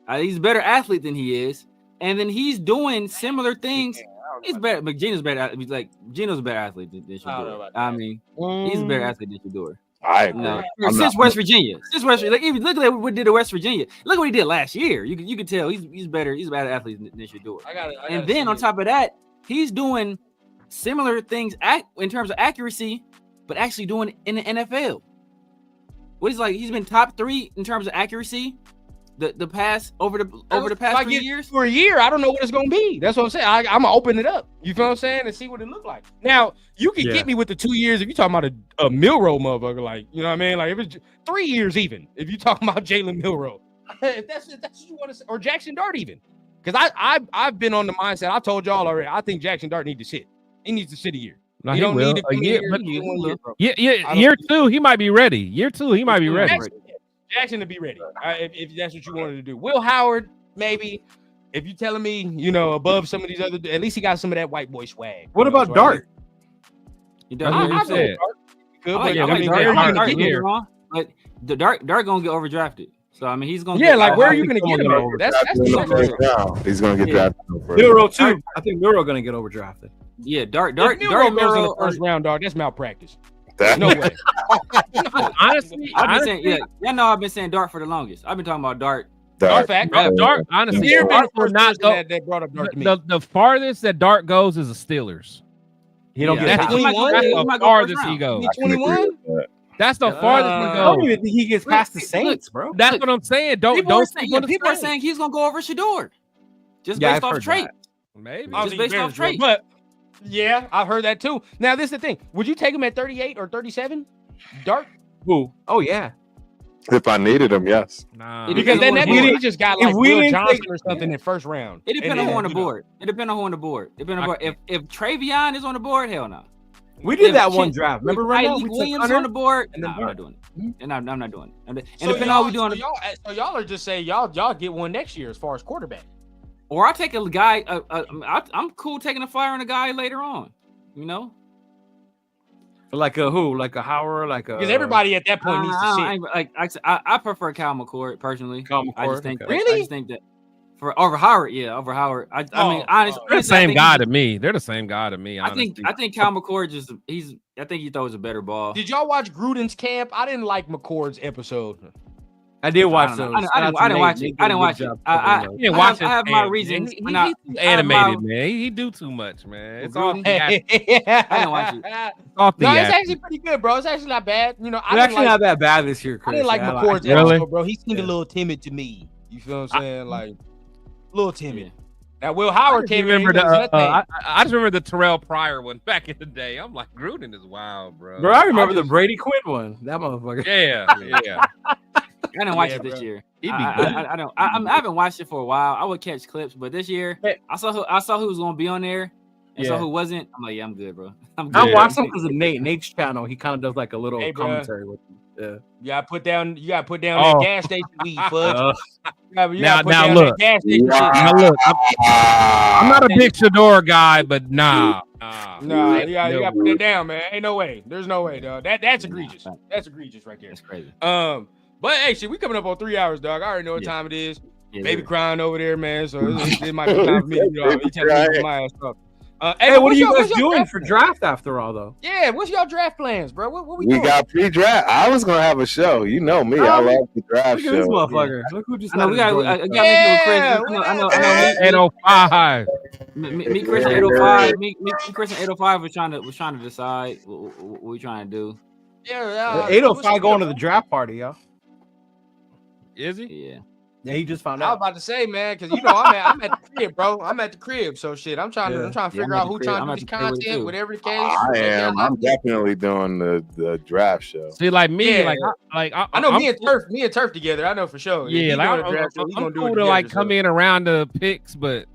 Speaker 6: He's a better athlete than he is, and then he's doing similar things. He's better, but Gino's better. Like Gino's a better athlete than Shedeur. I mean, he's a better athlete than Shedeur.
Speaker 5: I agree.
Speaker 6: Since West Virginia, like even look at what did to West Virginia. Look what he did last year. You can tell he's better. He's a better athlete than Shedeur. And then on top of that, he's doing similar things in terms of accuracy, but actually doing it in the NFL. What he's like, he's been top 3 in terms of accuracy. The past over the past 3 years
Speaker 3: for a year, I don't know what it's gonna be. That's what I'm saying. I'm gonna open it up. You feel what I'm saying, and see what it look like. Now you can get me with the 2 years if you're talking about a Milroe motherfucker, like you know what I mean. Like if it's 3 years, even if you're talking about Jalen Milroe, if that's what you want to say, or Jackson Dart, even because I've been on the mindset. I told y'all already. I think Jackson Dart needs to sit. He needs to sit a year.
Speaker 4: No, he don't need a year. Year 2, he might be ready. Year 2, he might be ready.
Speaker 3: Jackson to be ready, if that's what you wanted to do. Will Howard, maybe. If you're telling me, above some of these other, at least he got some of that white boy swag.
Speaker 2: What about Dart?
Speaker 6: Dart gonna get overdrafted. So I mean, he's gonna.
Speaker 3: Yeah, like where are you gonna get him? That's
Speaker 5: he's gonna get drafted.
Speaker 2: Milroe too. I think Milroe gonna get overdrafted.
Speaker 6: Yeah, Dart
Speaker 3: Milroe in the first round, dog. That's malpractice. No way.
Speaker 6: Honestly, I've been saying Dart for the longest. I've been talking about Dart.
Speaker 3: Fact.
Speaker 4: Dart, honestly, Dart will not go. That brought up Dart to me. The farthest that Dart goes is the Steelers.
Speaker 2: He don't get
Speaker 4: 21. That's the farthest he goes.
Speaker 3: 21.
Speaker 4: That's the farthest he goes.
Speaker 2: I don't even think he gets past the Saints, bro.
Speaker 4: That's what I'm saying. People
Speaker 6: are saying he's gonna go over Shedeur, just based off trait.
Speaker 4: Maybe
Speaker 6: just based off trait.
Speaker 3: But yeah, I've heard that too. Now, this is the thing. Would you take him at 38 or 37? Dart?
Speaker 2: Who? Oh, yeah.
Speaker 5: If I needed him, yes.
Speaker 3: Nah. Because then that means he just got like Will Johnson or something in first round.
Speaker 6: It depends on who on the board. If Travion is on the board, hell no.
Speaker 2: We did that one draft. Remember
Speaker 6: Williams on the board? No, I'm not doing it. And I'm not doing it. And depending on how we doing
Speaker 3: so y'all are just saying y'all get one next year as far as quarterback.
Speaker 6: Or I take a guy. I'm cool taking a flyer on a guy later on. You know.
Speaker 2: Like a who? Like a Howard? Like a
Speaker 3: because everybody at that point needs to sit.
Speaker 6: I prefer Cal McCord personally.
Speaker 2: Cal McCord,
Speaker 6: I just think
Speaker 3: really.
Speaker 6: I just think that over Howard, over Howard. I mean, honestly,
Speaker 4: they're the same guy to me. They're the same guy to me. Honestly.
Speaker 6: I think Cal McCord I think he throws a better ball.
Speaker 3: Did y'all watch Gruden's camp? I didn't like McCord's episode.
Speaker 2: I did watch those.
Speaker 6: I didn't watch it. I didn't watch it. I have my reasons.
Speaker 4: He's animated, man. He do too much, man. It's all.
Speaker 6: I didn't watch it.
Speaker 3: No, it's actually pretty good, bro. It's actually not bad. You know,
Speaker 2: it's actually not that bad this year, Chris.
Speaker 3: I didn't like McCord's episode, bro. He seemed a little timid to me. You feel what I'm saying? Like a little timid. Now Will Howard came in.
Speaker 4: I just remember the Terrell Pryor one back in the day. I'm like, Gruden is wild, bro.
Speaker 2: Bro, I remember the Brady Quinn one. That motherfucker.
Speaker 4: Yeah.
Speaker 6: I didn't watch it this year. I haven't watched it for a while. I would catch clips, but this year I saw who was gonna be on there, and so who wasn't. I'm like, yeah, I'm good, bro. I'm good.
Speaker 2: I watched him because of Nate's channel. He kind of does like a little commentary with him. Yeah.
Speaker 3: You gotta put down that gas station weed, fudge.
Speaker 4: Now look. I'm not a big Shador guy, but nah.
Speaker 3: You gotta put it down, man. Ain't no way. There's no way, dog. That's egregious. That's egregious right there.
Speaker 6: That's crazy.
Speaker 3: But hey, shit, we coming up on 3 hours, dog. I already know what time it is. Baby crying over there, man. So it might be time for me to get off. He telling me my ass up.
Speaker 2: Hey, what are you guys doing for draft after all, though?
Speaker 3: Yeah, what's y'all draft plans, bro? What we doing?
Speaker 5: We got pre-draft. I was gonna have a show. You know me. I love the draft show.
Speaker 2: This motherfucker. Look who just.
Speaker 6: I know we got. I know.
Speaker 4: 805.
Speaker 6: Me, Chris, and 805. Me, Chris, and 805 was trying to decide what we trying to do.
Speaker 3: Yeah.
Speaker 2: 805 going to the draft party, y'all.
Speaker 4: Is he?
Speaker 6: Yeah.
Speaker 2: Yeah, he just found
Speaker 3: out. I was about to say, man, because you know I'm at the crib, bro. I'm at the crib, so shit. I'm trying to figure out who trying to do this content, whatever the case.
Speaker 5: I am. I'm definitely doing the draft show.
Speaker 4: See, like me, I
Speaker 3: know me and Turf together. I know for sure.
Speaker 4: Yeah, I'm cool to like come in around the picks, but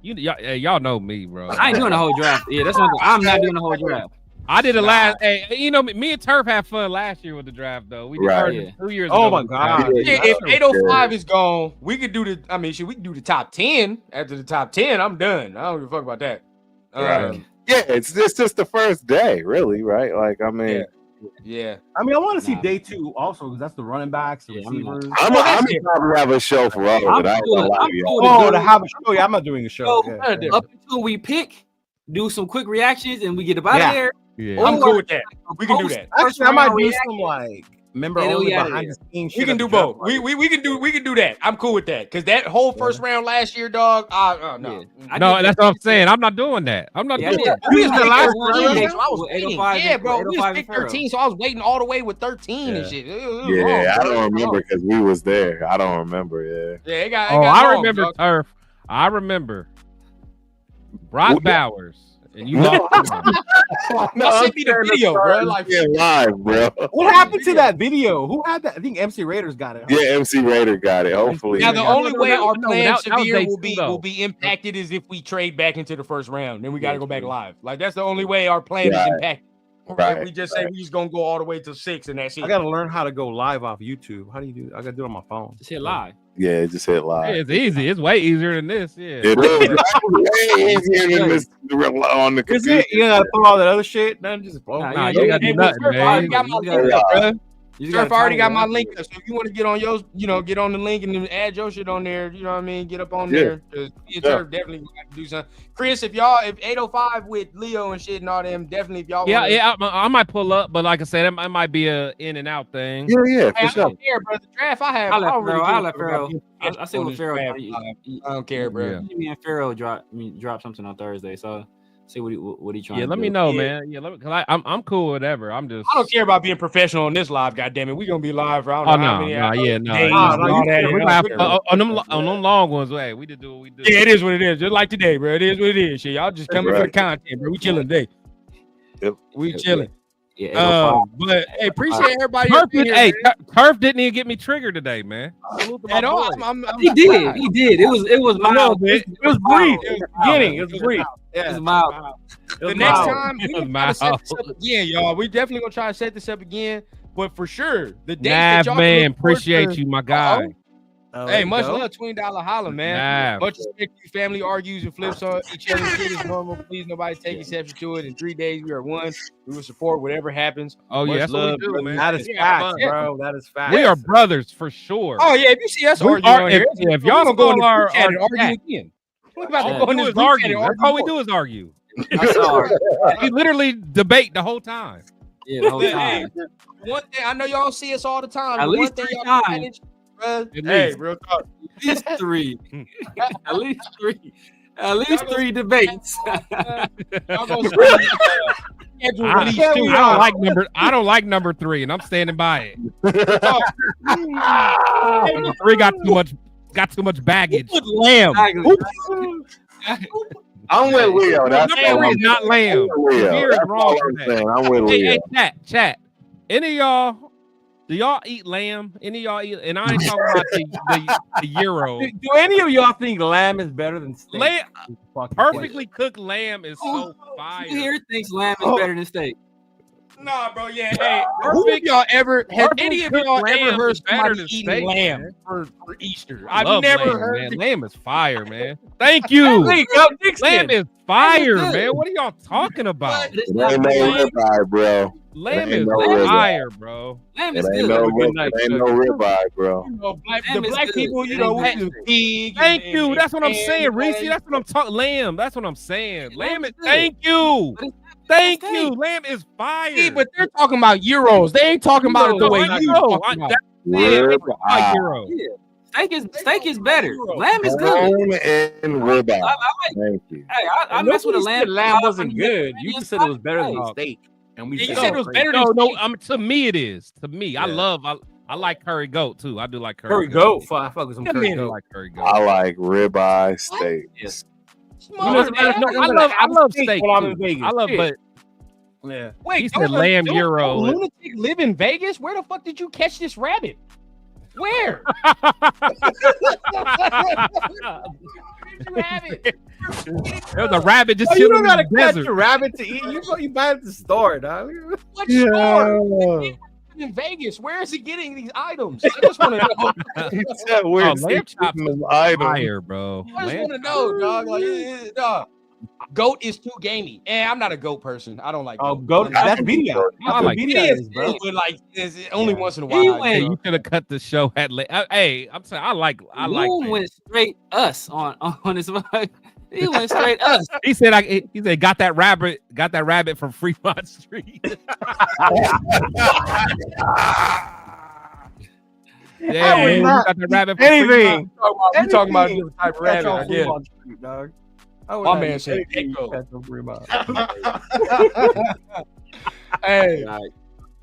Speaker 4: y'all know me, bro.
Speaker 6: I ain't doing the whole draft. Yeah, that's one thing. I'm not doing the whole draft.
Speaker 4: I did the last. Hey, you know, me and Turf had fun last year with the draft, though. We did 2 years ago.
Speaker 2: Oh my god!
Speaker 3: If 805 is gone, we could do the. I mean, we can do the top 10. After the top 10, I'm done. I don't give a fuck about that.
Speaker 5: Yeah, it's just the first day, really, right? Like, I mean,
Speaker 3: yeah.
Speaker 2: I mean, I want to see day 2 also because that's the running backs, the receivers.
Speaker 5: I'm probably have a show for all of it.
Speaker 2: To have a show. Yeah, I'm not doing a show.
Speaker 6: Up until we pick, do some quick reactions, and we get up out of there.
Speaker 3: Yeah. I'm cool with that. We can do that.
Speaker 2: Actually, I might do some like only behind the scenes.
Speaker 3: We can do both. We can do that. I'm cool with that because that whole first round last year, dog. No,
Speaker 4: that's what I'm saying. I'm not doing that. I'm not doing that.
Speaker 3: We was the last round. Yeah, bro. We was pick 13, so I was waiting all the way with 13 and shit.
Speaker 5: Yeah, I don't remember because we was there. I don't remember.
Speaker 3: Yeah.
Speaker 4: I remember Turf. I remember Brock Bowers. And you know,
Speaker 3: send me the video, bro. Like
Speaker 5: live, bro.
Speaker 2: What happened to that video? Who had that? I think MC Raiders got it.
Speaker 5: Huh? Yeah, MC Raider got it. Hopefully.
Speaker 3: Now the only way our plan severe will be impacted is if we trade back into the first round. Then we got to go back live. Like that's the only way our plan is impacted. Right. If we just say we just gonna go all the way to 6 and that's it.
Speaker 2: I gotta learn how to go live off YouTube. How do you do? I gotta do it on my phone.
Speaker 6: Just hit live.
Speaker 5: Yeah, just hit live.
Speaker 4: Yeah, it's easy. It's way easier than this. Yeah,
Speaker 5: it is way easier than this on the computer.
Speaker 2: You gotta throw all that other shit. Then just
Speaker 4: nah, you gotta do nothing, man.
Speaker 3: Surf already got my link up, so if you want to get on yours, get on the link and then add your shit on there. You know what I mean? Get up on there. Cause me and Surf definitely got to do something. Chris, if 805 with Leo and shit and all them, definitely if y'all.
Speaker 4: I might pull up, but like I said, it might be a in and out thing.
Speaker 5: Yeah,
Speaker 3: for sure. I don't care, bro. The draft I have,
Speaker 6: I let Pharaoh. I see what Pharaoh.
Speaker 3: I don't care, bro.
Speaker 6: Me and Pharaoh drop something on Thursday, so. See what he trying to do.
Speaker 4: Let me know, man. Yeah, cause I'm cool with whatever. I
Speaker 3: don't care about being professional on this live. Goddamn it, we gonna be live for how many hours.
Speaker 4: On them long ones, hey, we just do what we do.
Speaker 3: Yeah, it is what it is. Just like today, bro. It is what it is. Shit, y'all just coming for the content, bro. We chilling today.
Speaker 5: Yep,
Speaker 3: we chilling.
Speaker 6: Yeah,
Speaker 3: but hey, appreciate everybody.
Speaker 4: Turf didn't even get me triggered today, man.
Speaker 3: At all.
Speaker 6: He did. It was mild.
Speaker 2: It was brief. It was beginning. It was brief.
Speaker 6: Yeah, it was mild.
Speaker 3: The next time we gotta set this up again, y'all. We definitely gonna try to set this up again. But for sure, the dates that y'all
Speaker 4: man, appreciate you, my guy.
Speaker 3: Hey, much love, $20 holla, man. Much respect to you. Family argues and flips on each other's shit is normal. Please, nobody take exception to it. In 3 days, we are one. We will support whatever happens.
Speaker 4: Oh, yeah, that's what we do, man.
Speaker 2: That is facts, bro. That is facts.
Speaker 4: We are brothers for sure.
Speaker 3: Oh, yeah, if you see us arguing on here,
Speaker 4: if y'all don't go in our
Speaker 3: argue again.
Speaker 4: We're about to go in this argue. That's all we do is argue. We literally debate the whole time.
Speaker 6: Yeah, the whole time.
Speaker 3: One thing, I know y'all see us all the time.
Speaker 6: At least 3 times.
Speaker 3: Hey, real talk.
Speaker 6: At least 3. At least 3. At least 3 debates.
Speaker 4: I don't like number 3, and I'm standing by it. Number 3 got too much baggage.
Speaker 3: Lamb.
Speaker 5: I'm with Leo.
Speaker 4: That's not Lamb.
Speaker 5: That's
Speaker 4: wrong.
Speaker 5: I'm with Leo.
Speaker 4: Hey, chat. Any of y'all, do y'all eat lamb? Any of y'all eat? And I ain't talking about the gyro.
Speaker 2: Do any of y'all think lamb is better than steak?
Speaker 4: Lamb, perfectly cooked lamb is so fire.
Speaker 6: Who here thinks lamb is better than steak?
Speaker 3: Nah, bro. Yeah. Hey, who of y'all ever have any of y'all ever heard somebody eating lamb for Easter? I've never heard.
Speaker 4: Man. Lamb is fire, man. Thank you. Lamb is fire, man. What are y'all talking about?
Speaker 5: Ain't no ribeye, bro.
Speaker 4: Lamb is fire, bro.
Speaker 6: Lamb is
Speaker 5: good. Ain't no ribeye, bro.
Speaker 3: The black people, you know, we do pig.
Speaker 4: Thank you. That's what I'm saying, Reese. That's what I'm talking. Lamb. That's what I'm saying. Lamb is. Thank you. Thank you. Lamb is fire.
Speaker 3: See, but they're talking about euros. They ain't talking about it the way you talking about.
Speaker 4: Euro.
Speaker 6: Steak is better. Lamb is good.
Speaker 5: Lamb and ribeye. Thank you.
Speaker 6: Hey, I mess with a lamb.
Speaker 2: Lamb wasn't good. You just said it was better than steak. And we
Speaker 3: said it was better than steak.
Speaker 4: To me it is. To me, I like curry goat too. I do like
Speaker 2: curry goat. I fuck with some curry goat.
Speaker 4: I like curry goat.
Speaker 5: I like ribeye steak.
Speaker 4: Yes. I love steak.
Speaker 2: While I'm in Vegas.
Speaker 4: I love, but
Speaker 2: yeah.
Speaker 3: Wait,
Speaker 4: he said lamb gyro.
Speaker 3: Lunatic live in Vegas? Where the fuck did you catch this rabbit? Where?
Speaker 4: There's a rabbit just
Speaker 2: you
Speaker 4: chilling
Speaker 2: don't gotta
Speaker 4: in the
Speaker 2: catch
Speaker 4: desert.
Speaker 2: a rabbit to eat. You buy it at the store, dog.
Speaker 3: What store? In Vegas, where is he getting these items? I just want to know.
Speaker 5: He said, "Where's
Speaker 4: lamb chops fire, bro?"
Speaker 3: I just want to know, dog. Like, dog. Goat is too gamey, and I'm not a goat person. I don't like.
Speaker 2: Goat. That's video.
Speaker 4: I like
Speaker 3: videos, bro. But like, only once in a while.
Speaker 4: Hey, you could have cut the show at. Hey, I'm saying I like.
Speaker 6: Went straight us on his. He went straight us.
Speaker 4: He said, got that rabbit from Fremont Street. Yeah, you got the rabbit from
Speaker 2: anything.
Speaker 3: We're talking about a different type of rabbit. I get it.
Speaker 2: Dog.
Speaker 3: My man said echo. Hey.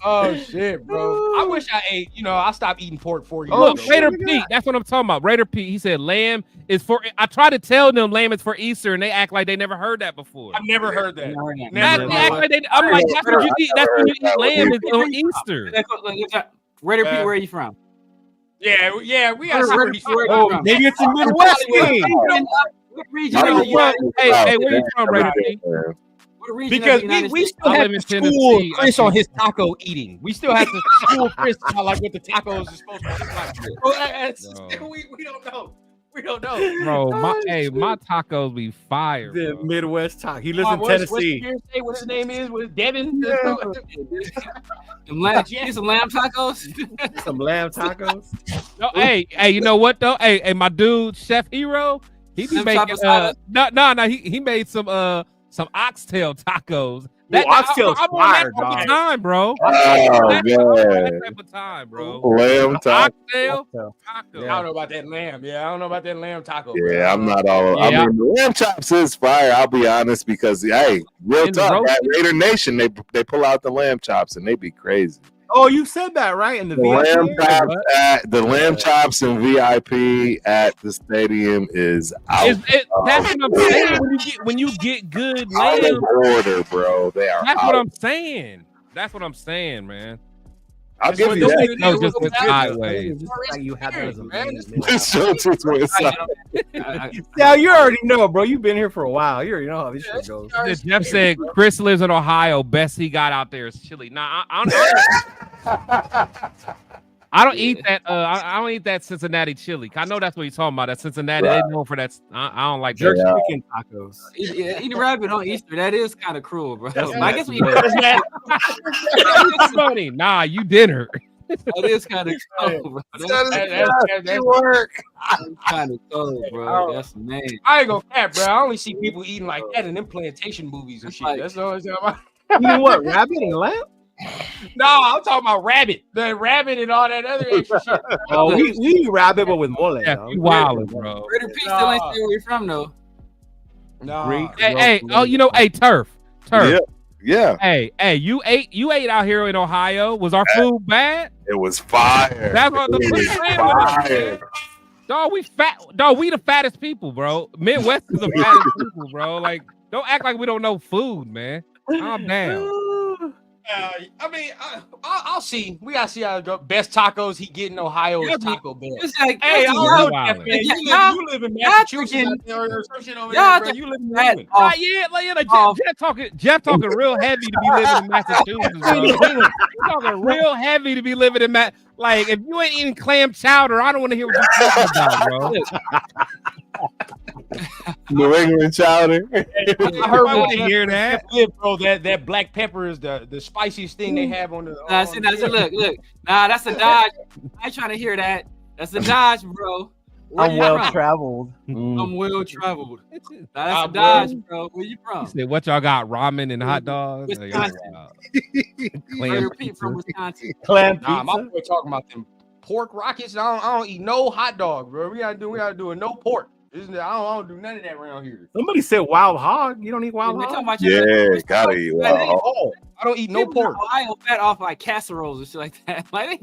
Speaker 3: Oh shit, bro! I wish I ate. You know, I stopped eating pork 4 years ago.
Speaker 4: Raider Pete, that's what I'm talking about. Raider Pete, he said lamb is for. I try to tell them lamb is for Easter, and they act like they never heard that before.
Speaker 3: I've never heard that.
Speaker 4: I'm like, that's what you eat. That's when you eat lamb is on Easter.
Speaker 6: Raider Pete, where are you from?
Speaker 3: Yeah, we got some.
Speaker 2: Maybe it's a Midwest game.
Speaker 6: What region are you from?
Speaker 4: Hey, where you from, Raider Pete?
Speaker 3: Because we still have to school Chris on his taco eating. We still have to school Chris on like what the tacos are supposed to look like. We don't know. We don't know.
Speaker 4: Bro, my tacos be fire.
Speaker 2: The bro. Midwest taco. He lives in Tennessee.
Speaker 3: What his name is? What Devin?
Speaker 6: Yeah. Some lamb tacos.
Speaker 2: Some lamb tacos.
Speaker 4: No, hey, you know what though? Hey, my dude, Chef Hero, he be making he made some oxtail tacos.
Speaker 2: Oxtail's fire,
Speaker 4: all the time, bro.
Speaker 5: Lamb taco.
Speaker 4: Oxtail
Speaker 3: taco. I don't know about that lamb. Yeah, I don't know about that lamb taco.
Speaker 5: Yeah, I'm not all. Yeah. I mean, the lamb chops is fire. I'll be honest because real talk. At Raider Nation, they pull out the lamb chops and they be crazy.
Speaker 2: Oh, you said that right in the
Speaker 5: lamb chops and VIP at the stadium is out.
Speaker 4: That's what I'm saying. When you get good lamb
Speaker 5: order, bro, they are.
Speaker 4: That's what I'm saying. That's what I'm saying, man.
Speaker 5: I'll give you that.
Speaker 4: No, just with sideways.
Speaker 2: You have that as a man. Yeah, you already know, bro. You've been here for a while. You already know how this shit goes.
Speaker 4: Jeff said Chris lives in Ohio. Best he got out there is chili. Nah, I I don't eat that. I don't eat that Cincinnati chili. I know that's what he's talking about. That Cincinnati, they know for that. I don't like
Speaker 2: jerk chicken tacos.
Speaker 6: Eating rabbit on Easter, that is kind of cruel, bro. I guess we
Speaker 4: funny. Nah, you dinner.
Speaker 6: That is kind of cold, bro.
Speaker 3: That's work.
Speaker 6: Kind of cold, bro. That's man.
Speaker 3: I ain't gonna cap, bro. I only see people eating like that in them plantation movies and shit. That's all I'm talking about.
Speaker 2: You know what? Rabbit and lamb?
Speaker 3: No, I'm talking about rabbit. The rabbit and all that other extra shit.
Speaker 2: Oh, we eat rabbit, but with mole.
Speaker 4: Yeah, you wildin', bro.
Speaker 6: Raider P still ain't say where you from, though.
Speaker 3: No.
Speaker 4: Hey, Turf.
Speaker 5: Yeah.
Speaker 4: Hey, you ate out here in Ohio. Was our food bad?
Speaker 5: It was fire.
Speaker 4: That's what the dog. We fat. Dog, we the fattest people, bro. Midwest is the fattest people, bro. Like, don't act like we don't know food, man. Calm down.
Speaker 3: I mean, I'll see. We gotta see how it go. Best tacos he get in Ohio is Taco Bell.
Speaker 6: It's like,
Speaker 3: Hey, I love that, man. You live in Massachusetts or some shit over there, bro. You live in New England.
Speaker 4: Jeff talking real heavy to be living in Massachusetts, bro. You're talking real heavy to be living in Like, if you ain't eating clam chowder, I don't want to hear what you're talking about, bro.
Speaker 5: New England chowder.
Speaker 3: I heard
Speaker 4: I want to hear that.
Speaker 3: Bro, that black pepper is the spiciest thing they have on the.
Speaker 6: Look. Nah, that's a Dodge. I ain't trying to hear that. That's a Dodge, bro.
Speaker 7: I'm well traveled.
Speaker 6: I'm well traveled. That's a Dodge, bro. Where you from?
Speaker 4: He said, what y'all got? Ramen and hot dogs?
Speaker 6: Wisconsin.
Speaker 4: Clam
Speaker 6: from Wisconsin.
Speaker 2: Clam pizza.
Speaker 3: Nah, my boy talking about them pork rockets. I don't eat no hot dog, bro. We gotta do a no pork. I don't do none of that around here.
Speaker 2: Somebody said wild hog. You don't eat wild hog?
Speaker 5: Yeah, gotta eat wild hog.
Speaker 3: I don't eat no pork.
Speaker 6: Ohio fat off like casseroles and shit like that. Like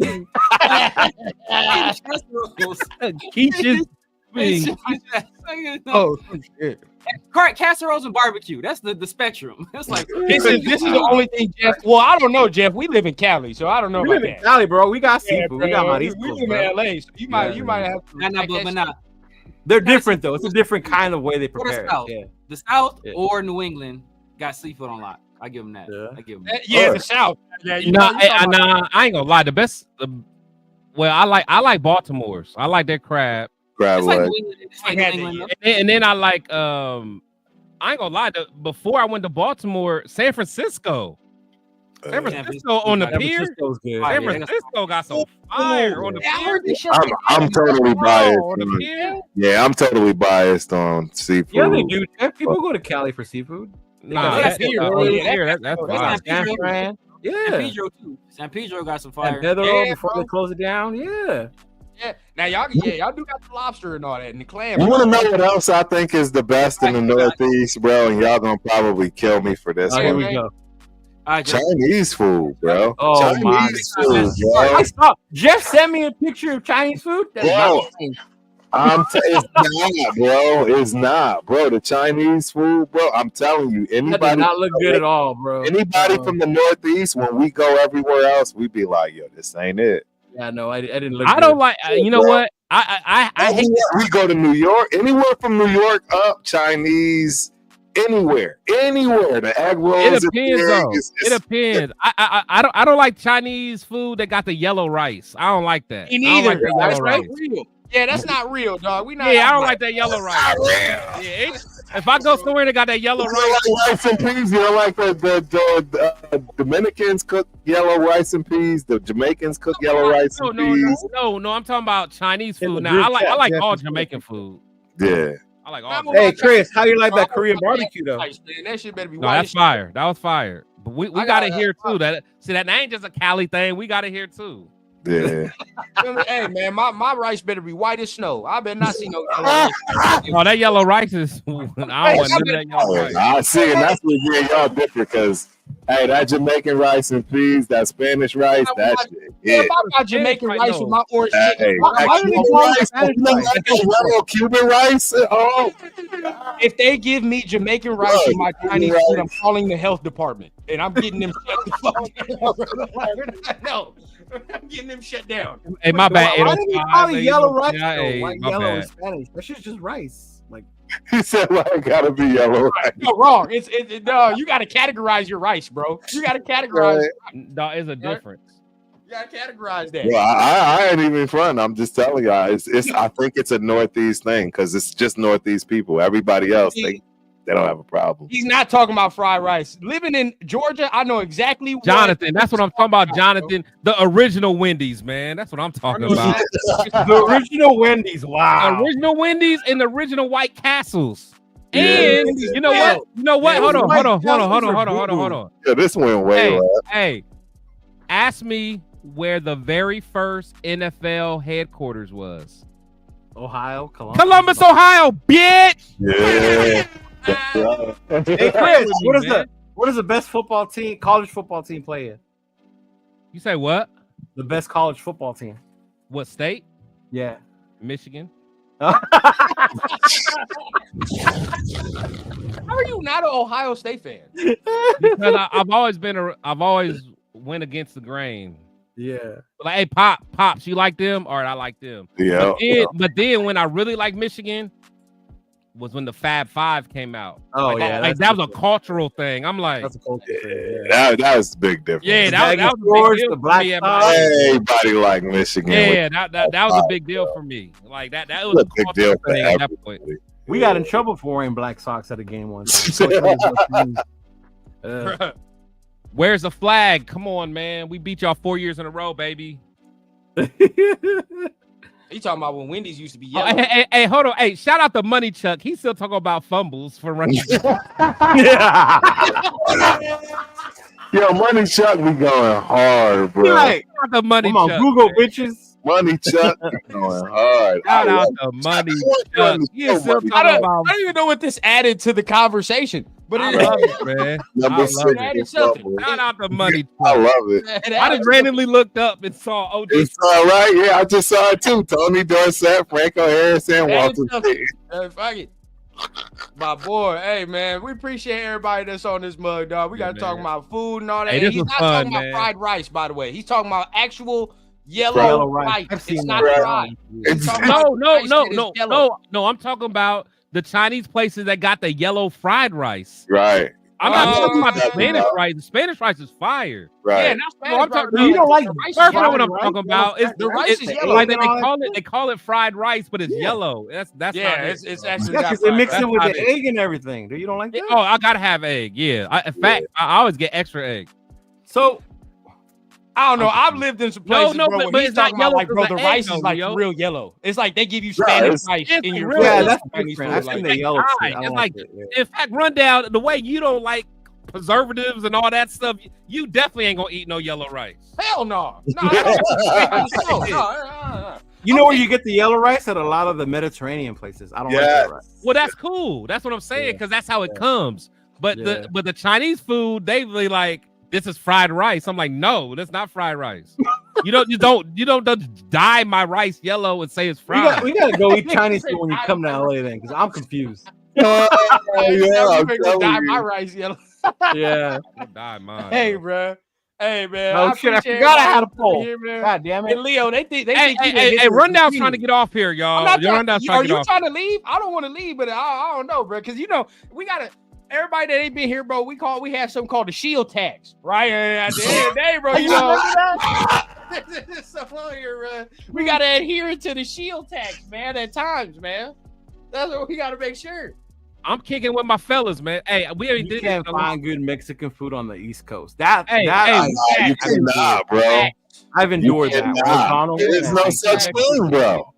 Speaker 6: casseroles.
Speaker 4: Quiches.
Speaker 3: Oh shit.
Speaker 6: Casseroles and barbecue. That's the spectrum. It's like
Speaker 3: this is the only thing, Jeff. Well, I don't know, Jeff. We live in Cali, so I don't know
Speaker 2: We
Speaker 3: about
Speaker 2: live in
Speaker 3: that.
Speaker 2: Cali, bro. We got seafood.
Speaker 3: Bro,
Speaker 2: we got my East
Speaker 3: we
Speaker 2: Coast,
Speaker 3: live
Speaker 2: bro.
Speaker 3: in LA, so you might have to.
Speaker 2: They're different though. It's a different kind of way they prepare.
Speaker 6: The South or New England got seafood on lock. I give them that. I give them that.
Speaker 3: Yeah, the South. Yeah,
Speaker 4: I ain't gonna lie. The best. I like Baltimore's. I like their crab.
Speaker 5: Crab leg.
Speaker 4: And then I like. I ain't gonna lie. Before I went to Baltimore, San Francisco. San Francisco on the pier. San Francisco got some fire on the pier.
Speaker 5: I'm totally biased. Yeah, I'm totally biased on seafood.
Speaker 2: Yeah, they do. People go to Cali for seafood.
Speaker 4: Nah, that's
Speaker 6: fine. Yeah. San Pedro too. San Pedro got some fire.
Speaker 2: Before they close it down. Yeah.
Speaker 3: Now y'all do got the lobster and all that and the clam.
Speaker 5: You want to know what else I think is the best in the Northeast, bro? And y'all gonna probably kill me for this one.
Speaker 2: Here we go.
Speaker 5: Chinese food, bro.
Speaker 2: Oh,
Speaker 5: Chinese food, bro.
Speaker 2: Jeff sent me a picture of Chinese food.
Speaker 5: Bro, it's not, bro. It's not, bro. The Chinese food, bro. I'm telling you, anybody
Speaker 2: that did not look good at all, bro.
Speaker 5: Anybody from the Northeast, when we go everywhere else, we be like, yo, this ain't it.
Speaker 2: Yeah, no, I didn't look.
Speaker 4: I don't like. You know what? I hate.
Speaker 5: We go to New York, anywhere from New York up, Chinese. Anywhere, the egg rolls.
Speaker 4: It depends, though. It depends. I don't like Chinese food that got the yellow rice. I don't like that.
Speaker 3: Me neither.
Speaker 4: Like
Speaker 3: That's not real. Yeah, that's not real, dog.
Speaker 4: I don't like that yellow rice. Yeah, if I go somewhere that got that yellow rice
Speaker 5: and peas, you don't like the Dominicans cook yellow rice and peas. The Jamaicans cook yellow rice and peas.
Speaker 4: No. I'm talking about Chinese food. Now I like all Jamaican food.
Speaker 5: Yeah.
Speaker 4: I like all.
Speaker 2: Hey, Chris, how you like that Korean barbecue though?
Speaker 3: That shit better be.
Speaker 4: No, that's fire. That was fire. But we got it here too. That ain't just a Cali thing. We got it here too.
Speaker 5: Yeah.
Speaker 3: Hey man, my rice better be white as snow. I better not see no yellow rice.
Speaker 4: Oh, that yellow rice is. I don't want none of that yellow rice.
Speaker 5: I see, and that's what y'all different because. Hey, that Jamaican rice and peas, that Spanish rice, that shit.
Speaker 3: Yeah, if I got Jamaican rice with my orange chicken,
Speaker 5: Cuban rice. Oh,
Speaker 3: if they give me Jamaican rice with my Chinese food, I'm calling the health department and I'm getting them shut the fuck down. No, I'm getting them shut down.
Speaker 4: Hey, my bad.
Speaker 2: Why did you call it yellow rice?
Speaker 4: Hey,
Speaker 2: like yellow in Spanish. That shit's just rice. Like.
Speaker 5: He said, "Well, it gotta be yellow rice."
Speaker 3: No, wrong. No, you gotta categorize your rice, bro. You gotta categorize.
Speaker 4: No, it's a difference.
Speaker 3: You gotta categorize that.
Speaker 5: Well, I ain't even front. I'm just telling y'all. It's I think it's a Northeast thing because it's just Northeast people. Everybody else, they don't have a problem.
Speaker 3: He's not talking about fried rice. Living in Georgia, I know exactly.
Speaker 4: Jonathan, that's what I'm talking about. Jonathan, the original Wendy's, man. That's what I'm talking about.
Speaker 2: The original Wendy's. Wow.
Speaker 4: The original Wendy's and the original White Castles. And you know what? You know what? Hold on.
Speaker 5: Yeah, this went way left.
Speaker 4: Hey, ask me where the very first NFL headquarters was.
Speaker 2: Ohio,
Speaker 4: Columbus, Ohio, bitch.
Speaker 5: Yeah.
Speaker 2: Hey Chris, what is the best football team, college football team play in?
Speaker 4: You say what?
Speaker 2: The best college football team.
Speaker 4: What state?
Speaker 2: Yeah.
Speaker 4: Michigan.
Speaker 3: How are you not an Ohio State fan?
Speaker 4: Because I've always went against the grain.
Speaker 2: Yeah.
Speaker 4: Like, hey, Pops, you like them? All right, I like them.
Speaker 5: Yeah.
Speaker 4: But then when I really like Michigan was when the Fab Five came out.
Speaker 2: Oh,
Speaker 4: like that was a cultural thing. I'm like,
Speaker 2: that's a culture thing.
Speaker 5: Yeah. That was a big difference.
Speaker 4: Yeah, that was a big deal
Speaker 2: the
Speaker 4: for
Speaker 2: Black
Speaker 4: me.
Speaker 5: Everybody like Michigan.
Speaker 4: Yeah, that was a big deal for me. Like that was a
Speaker 5: big
Speaker 4: cultural
Speaker 5: deal for
Speaker 4: thing at that point.
Speaker 2: We got in trouble for wearing black socks at a game one time.
Speaker 4: Where's the flag? Come on, man. We beat y'all 4 years in a row, baby.
Speaker 3: You talking about when Wendy's used to be yellow?
Speaker 4: Hey, hold on. Hey, shout out to Money Chuck. He's still talking about fumbles for running.
Speaker 5: Yo, Money Chuck be going hard, bro.
Speaker 2: Like,
Speaker 4: the Money
Speaker 2: come on,
Speaker 4: Chuck,
Speaker 2: Google
Speaker 4: man.
Speaker 2: bitches.
Speaker 5: Money Chuck be going hard.
Speaker 4: Shout out to Money Chuck. He is still talking about.
Speaker 3: I don't even know what this added to the conversation, but
Speaker 4: I love it, man.
Speaker 5: Number
Speaker 4: I
Speaker 5: six
Speaker 4: love
Speaker 3: Added
Speaker 5: is
Speaker 3: something.
Speaker 5: trouble.
Speaker 4: Shout out to Money Chuck.
Speaker 5: I love it.
Speaker 4: I just randomly looked up and saw OG.
Speaker 5: It's all right. Yeah, I just saw it too. Tony Dorsett, Franco Harrison, Walter.
Speaker 3: Fuck it. My boy, hey man, we appreciate everybody that's on this mug, dog. We got to talk about food and all that.
Speaker 4: Hey,
Speaker 3: And
Speaker 4: this
Speaker 3: he's
Speaker 4: was
Speaker 3: not
Speaker 4: fun,
Speaker 3: talking
Speaker 4: man.
Speaker 3: about fried rice, by the way. He's talking about actual yellow rice.
Speaker 2: I've seen
Speaker 3: It's not
Speaker 2: that.
Speaker 3: fried. He's talking about
Speaker 4: No.
Speaker 3: rice that is yellow.
Speaker 4: I'm talking about the Chinese places that got the yellow fried rice.
Speaker 5: Right.
Speaker 4: I'm not talking about the
Speaker 5: yeah.
Speaker 4: Spanish rice. The Spanish rice is fire.
Speaker 5: Right.
Speaker 3: Yeah, not Spanish
Speaker 4: I'm talking-
Speaker 3: rice,
Speaker 2: you don't like
Speaker 3: the rice is
Speaker 4: That's
Speaker 3: yellow.
Speaker 4: what I'm talking about.
Speaker 3: The rice is yellow.
Speaker 4: Like they call it fried rice, but it's yellow. That's
Speaker 3: Yeah,
Speaker 4: not
Speaker 3: it's actually
Speaker 2: Yeah,
Speaker 3: not
Speaker 2: because they
Speaker 3: fried
Speaker 2: mix
Speaker 3: rice.
Speaker 2: it with
Speaker 4: That's
Speaker 2: the
Speaker 4: not
Speaker 2: egg and everything. Do you don't like that?
Speaker 4: Oh, I gotta have egg. Yeah. In fact, I always get extra egg.
Speaker 2: So
Speaker 3: I don't know. I've lived in some places,
Speaker 4: No,
Speaker 3: bro,
Speaker 4: but
Speaker 3: when he's
Speaker 4: it's not
Speaker 3: talking about
Speaker 4: yellow
Speaker 3: like, bro,
Speaker 4: because
Speaker 3: the
Speaker 4: the
Speaker 3: rice
Speaker 4: egg
Speaker 3: is like
Speaker 4: though, yo.
Speaker 3: real yellow. It's like they give you Spanish rice
Speaker 4: it's
Speaker 3: in your
Speaker 4: real
Speaker 3: food.
Speaker 2: yeah, that's
Speaker 3: Chinese
Speaker 2: different.
Speaker 3: food,
Speaker 2: I've
Speaker 3: like
Speaker 2: seen
Speaker 3: that.
Speaker 2: the yellow.
Speaker 4: Right.
Speaker 2: shit. I
Speaker 4: It's
Speaker 2: don't
Speaker 4: like,
Speaker 2: it. Yeah.
Speaker 4: in fact, rundown the way you don't like preservatives and all that stuff. You definitely ain't gonna eat no yellow rice.
Speaker 3: Hell no. No.
Speaker 2: You know where you get the yellow rice at a lot of the Mediterranean places. I don't like that rice.
Speaker 4: Well, that's cool. That's what I'm saying because that's how it comes. But the Chinese food, they really like this is fried rice. I'm like, no, that's not fried rice. You don't dye my rice yellow and say it's fried.
Speaker 2: We gotta go eat Chinese food when you come to LA then, because I'm confused.
Speaker 5: Yeah, I'm
Speaker 3: Dye
Speaker 5: telling
Speaker 3: my
Speaker 5: you.
Speaker 3: rice yellow.
Speaker 2: Yeah.
Speaker 4: Don't dye mine.
Speaker 3: Hey,
Speaker 4: bro.
Speaker 3: bro. Hey, man.
Speaker 2: Oh shit! I forgot I had a poll.
Speaker 3: Here, man.
Speaker 2: God damn
Speaker 3: Hey,
Speaker 2: it!
Speaker 3: Leo, they think
Speaker 4: Hey, Rundown's trying to get off here, y'all.
Speaker 3: I'm not
Speaker 4: Rundown's
Speaker 3: are
Speaker 4: trying to
Speaker 3: you
Speaker 4: get off.
Speaker 3: trying to leave? I don't want to leave, but I don't know, bro. Because we gotta. Everybody that ain't been here, bro, we have something called the shield tax, right? And at the end of the day, bro, you know, something on here, bro. We gotta adhere to the shield tax, man. At times, man. That's what we gotta make sure.
Speaker 4: I'm kicking with my fellas, man. Hey, we already
Speaker 2: You
Speaker 4: did
Speaker 2: can't
Speaker 4: this.
Speaker 2: find good Mexican food on the East Coast.
Speaker 5: You cannot, bro.
Speaker 2: I've endured that.
Speaker 5: cannot. There's no such thing, bro.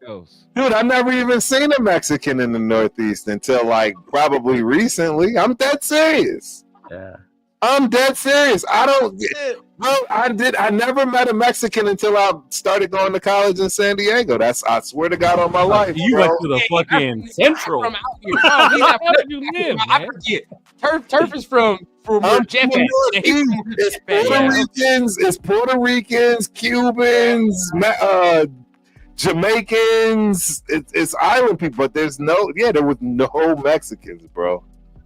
Speaker 5: Dude, I never even seen a Mexican in the Northeast until like probably recently. I'm dead serious.
Speaker 2: Yeah.
Speaker 5: I'm dead serious. I never met a Mexican until I started going to college in San Diego. I swear to God on my life.
Speaker 2: You
Speaker 5: bro.
Speaker 2: went to the fucking Central.
Speaker 3: From out here. No, he's not
Speaker 4: Where you live,
Speaker 3: I
Speaker 4: man?
Speaker 3: forget. Turf is from where
Speaker 5: I'm
Speaker 3: Jeff
Speaker 5: from
Speaker 3: at.
Speaker 5: Northeast. It's Puerto Ricans, Cubans, Jamaicans. It's island people, but there was no Mexicans, bro.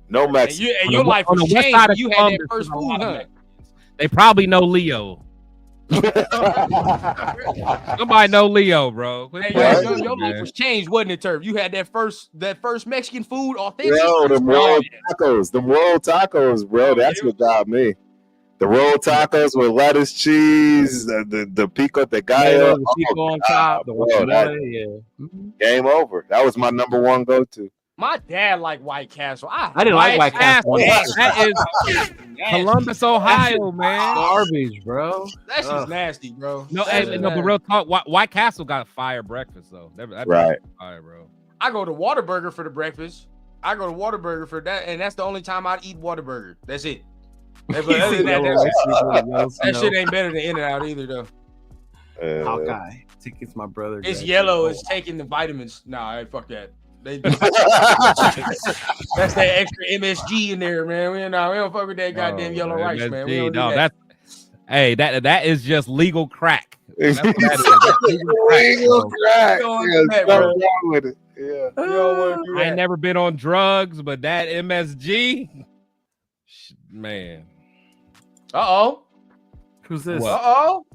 Speaker 5: No Mexicans.
Speaker 3: And your life
Speaker 4: on the
Speaker 3: was
Speaker 4: west
Speaker 3: changed
Speaker 4: side
Speaker 3: when
Speaker 4: of
Speaker 3: you had
Speaker 4: Columbus,
Speaker 3: that first
Speaker 4: there's a
Speaker 3: food
Speaker 4: lot of
Speaker 3: hunt.
Speaker 4: Mexicans. They probably know Leo. Somebody know Leo, bro.
Speaker 3: Hey,
Speaker 5: Yeah,
Speaker 3: your life was changed, wasn't it, Turf? You had that first Mexican food, authentic.
Speaker 5: Yo, the world tacos, bro. That's what got me. The rolled tacos with lettuce, cheese, the pico de gallo.
Speaker 2: The pico on top. The guacamole,
Speaker 5: Game over. That was my number one go-to.
Speaker 3: My dad liked White Castle.
Speaker 2: I didn't like White Castle.
Speaker 4: That is Columbus, Ohio, man.
Speaker 2: Garbage, bro.
Speaker 3: That's just nasty, bro.
Speaker 4: No, but real talk. White Castle got a fire breakfast though. That
Speaker 5: right,
Speaker 4: fire, bro.
Speaker 3: I go to Whataburger for the breakfast. I go to Whataburger for that, and that's the only time I'd eat Whataburger. That's it. But other than that shit ain't better than In-N-Out either, though.
Speaker 2: Hawkeye. Tickets, my brother.
Speaker 3: It's yellow. It's taking the vitamins. Nah, fuck that. That's that extra MSG in there, man. We don't fuck with that goddamn yellow rice,
Speaker 4: MSG,
Speaker 3: man. We don't
Speaker 4: no,
Speaker 3: do that.
Speaker 4: that is just legal crack. That's what that is.
Speaker 5: Legal crack.
Speaker 3: That,
Speaker 5: wrong with it. Yeah.
Speaker 4: I ain't never been on drugs, but that MSG, man.
Speaker 3: Uh-oh.
Speaker 2: Who's this?
Speaker 3: Uh-oh.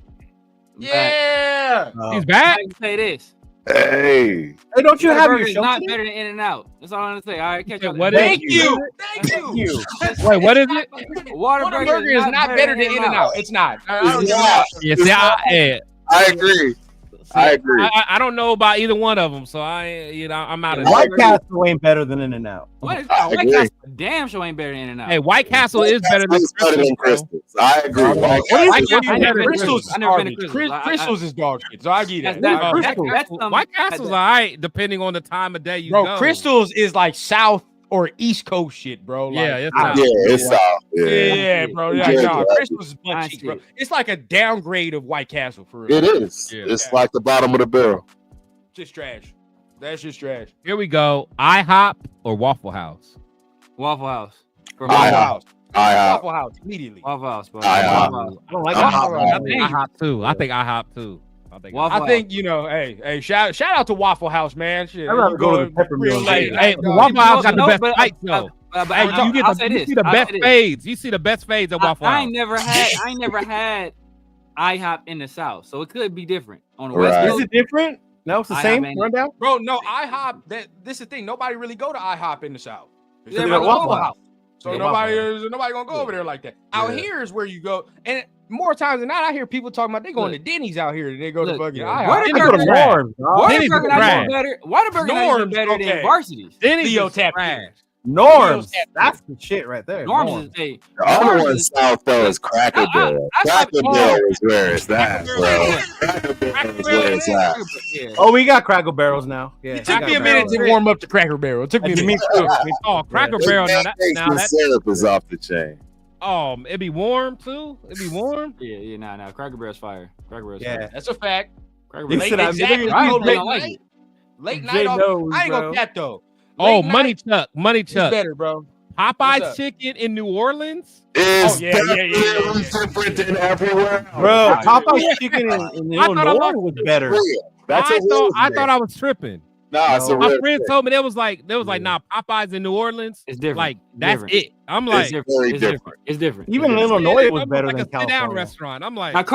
Speaker 3: Yeah.
Speaker 4: He's back.
Speaker 6: I can say this.
Speaker 5: Hey,
Speaker 2: don't you have your
Speaker 6: show? Not better than In-N-Out. That's all I'm gonna say. All right, catch up.
Speaker 3: Thank you.
Speaker 4: Wait, what is it?
Speaker 3: Whataburger is not better than In-N-Out. It's not.
Speaker 5: I agree.
Speaker 4: I don't know about either one of them, so I'm out of
Speaker 2: White Castle ain't better than In-N-Out.
Speaker 6: White Castle damn sure ain't better than In-N-Out.
Speaker 4: Hey, White Castle is better than
Speaker 5: Crystals. I agree.
Speaker 3: I never been to Crystals. Crystals is dog shit, so I get that.
Speaker 4: White Castle's all right, depending on the time of day you go.
Speaker 3: Bro, Crystals is like South or East Coast shit, bro.
Speaker 4: Yeah,
Speaker 5: it's South.
Speaker 3: Yeah, bro. Yeah, Crystals is butt cheeks, bro. It's like a downgrade of White Castle for real.
Speaker 5: It is. It's like the bottom of the barrel.
Speaker 3: Just trash. That's just trash.
Speaker 4: Here we go. IHOP or Waffle House?
Speaker 6: Waffle House.
Speaker 3: Waffle House immediately.
Speaker 6: Waffle House, bro.
Speaker 2: I don't like
Speaker 4: IHOP too. I think IHOP too.
Speaker 3: I think hey, shout out to Waffle House, man. Shit,
Speaker 2: I'd rather go to the Peppermint.
Speaker 4: Hey, Waffle House got the best fights though. You see the best fades. You see the best fades at Waffle House.
Speaker 6: I ain't never had IHOP in the South, so it could be different on the West Coast.
Speaker 2: Is it different? No, it's the same rundown,
Speaker 3: bro. No, IHOP. This is the thing. Nobody really go to IHOP in the South.
Speaker 2: They go to Waffle House.
Speaker 3: So nobody gonna go over there like that. Out here is where you go, and more times than not, I hear people talking about they going to Denny's out here. They go to fucking
Speaker 6: Whataburger not even better than Varsity.
Speaker 4: Denny's
Speaker 3: Theo tap
Speaker 2: Norms. That's the shit right there.
Speaker 6: Norms is
Speaker 5: the other one south though is Cracker Barrel. Cracker Barrel is where it's at, bro. Cracker Barrel is where it's at.
Speaker 2: Oh, we got Cracker Barrels now. Yeah,
Speaker 3: it took me a minute to warm up to Cracker Barrel. It took me a minute.
Speaker 4: Oh, Cracker Barrel. Now that
Speaker 5: syrup is off the chain.
Speaker 4: Oh, it be warm too. It be warm.
Speaker 6: Yeah. Nah. Cracker Barrel's fire. Cracker Barrel's fire.
Speaker 3: That's a fact.
Speaker 6: Late
Speaker 3: night. I ain't gonna cat though.
Speaker 4: Oh, Money Chuck.
Speaker 3: It's better, bro.
Speaker 4: Popeye's chicken in New Orleans
Speaker 5: is different than everywhere.
Speaker 2: Bro, Popeye's chicken in Illinois was better.
Speaker 4: I thought I was tripping.
Speaker 5: Nah,
Speaker 4: my friend told me there was like, nah, Popeye's in New Orleans.
Speaker 6: It's different.
Speaker 4: Like that's it. I'm like,
Speaker 6: it's different.
Speaker 2: Even Illinois it was better than
Speaker 4: like a
Speaker 2: California.
Speaker 4: Sit-down restaurant. I'm like,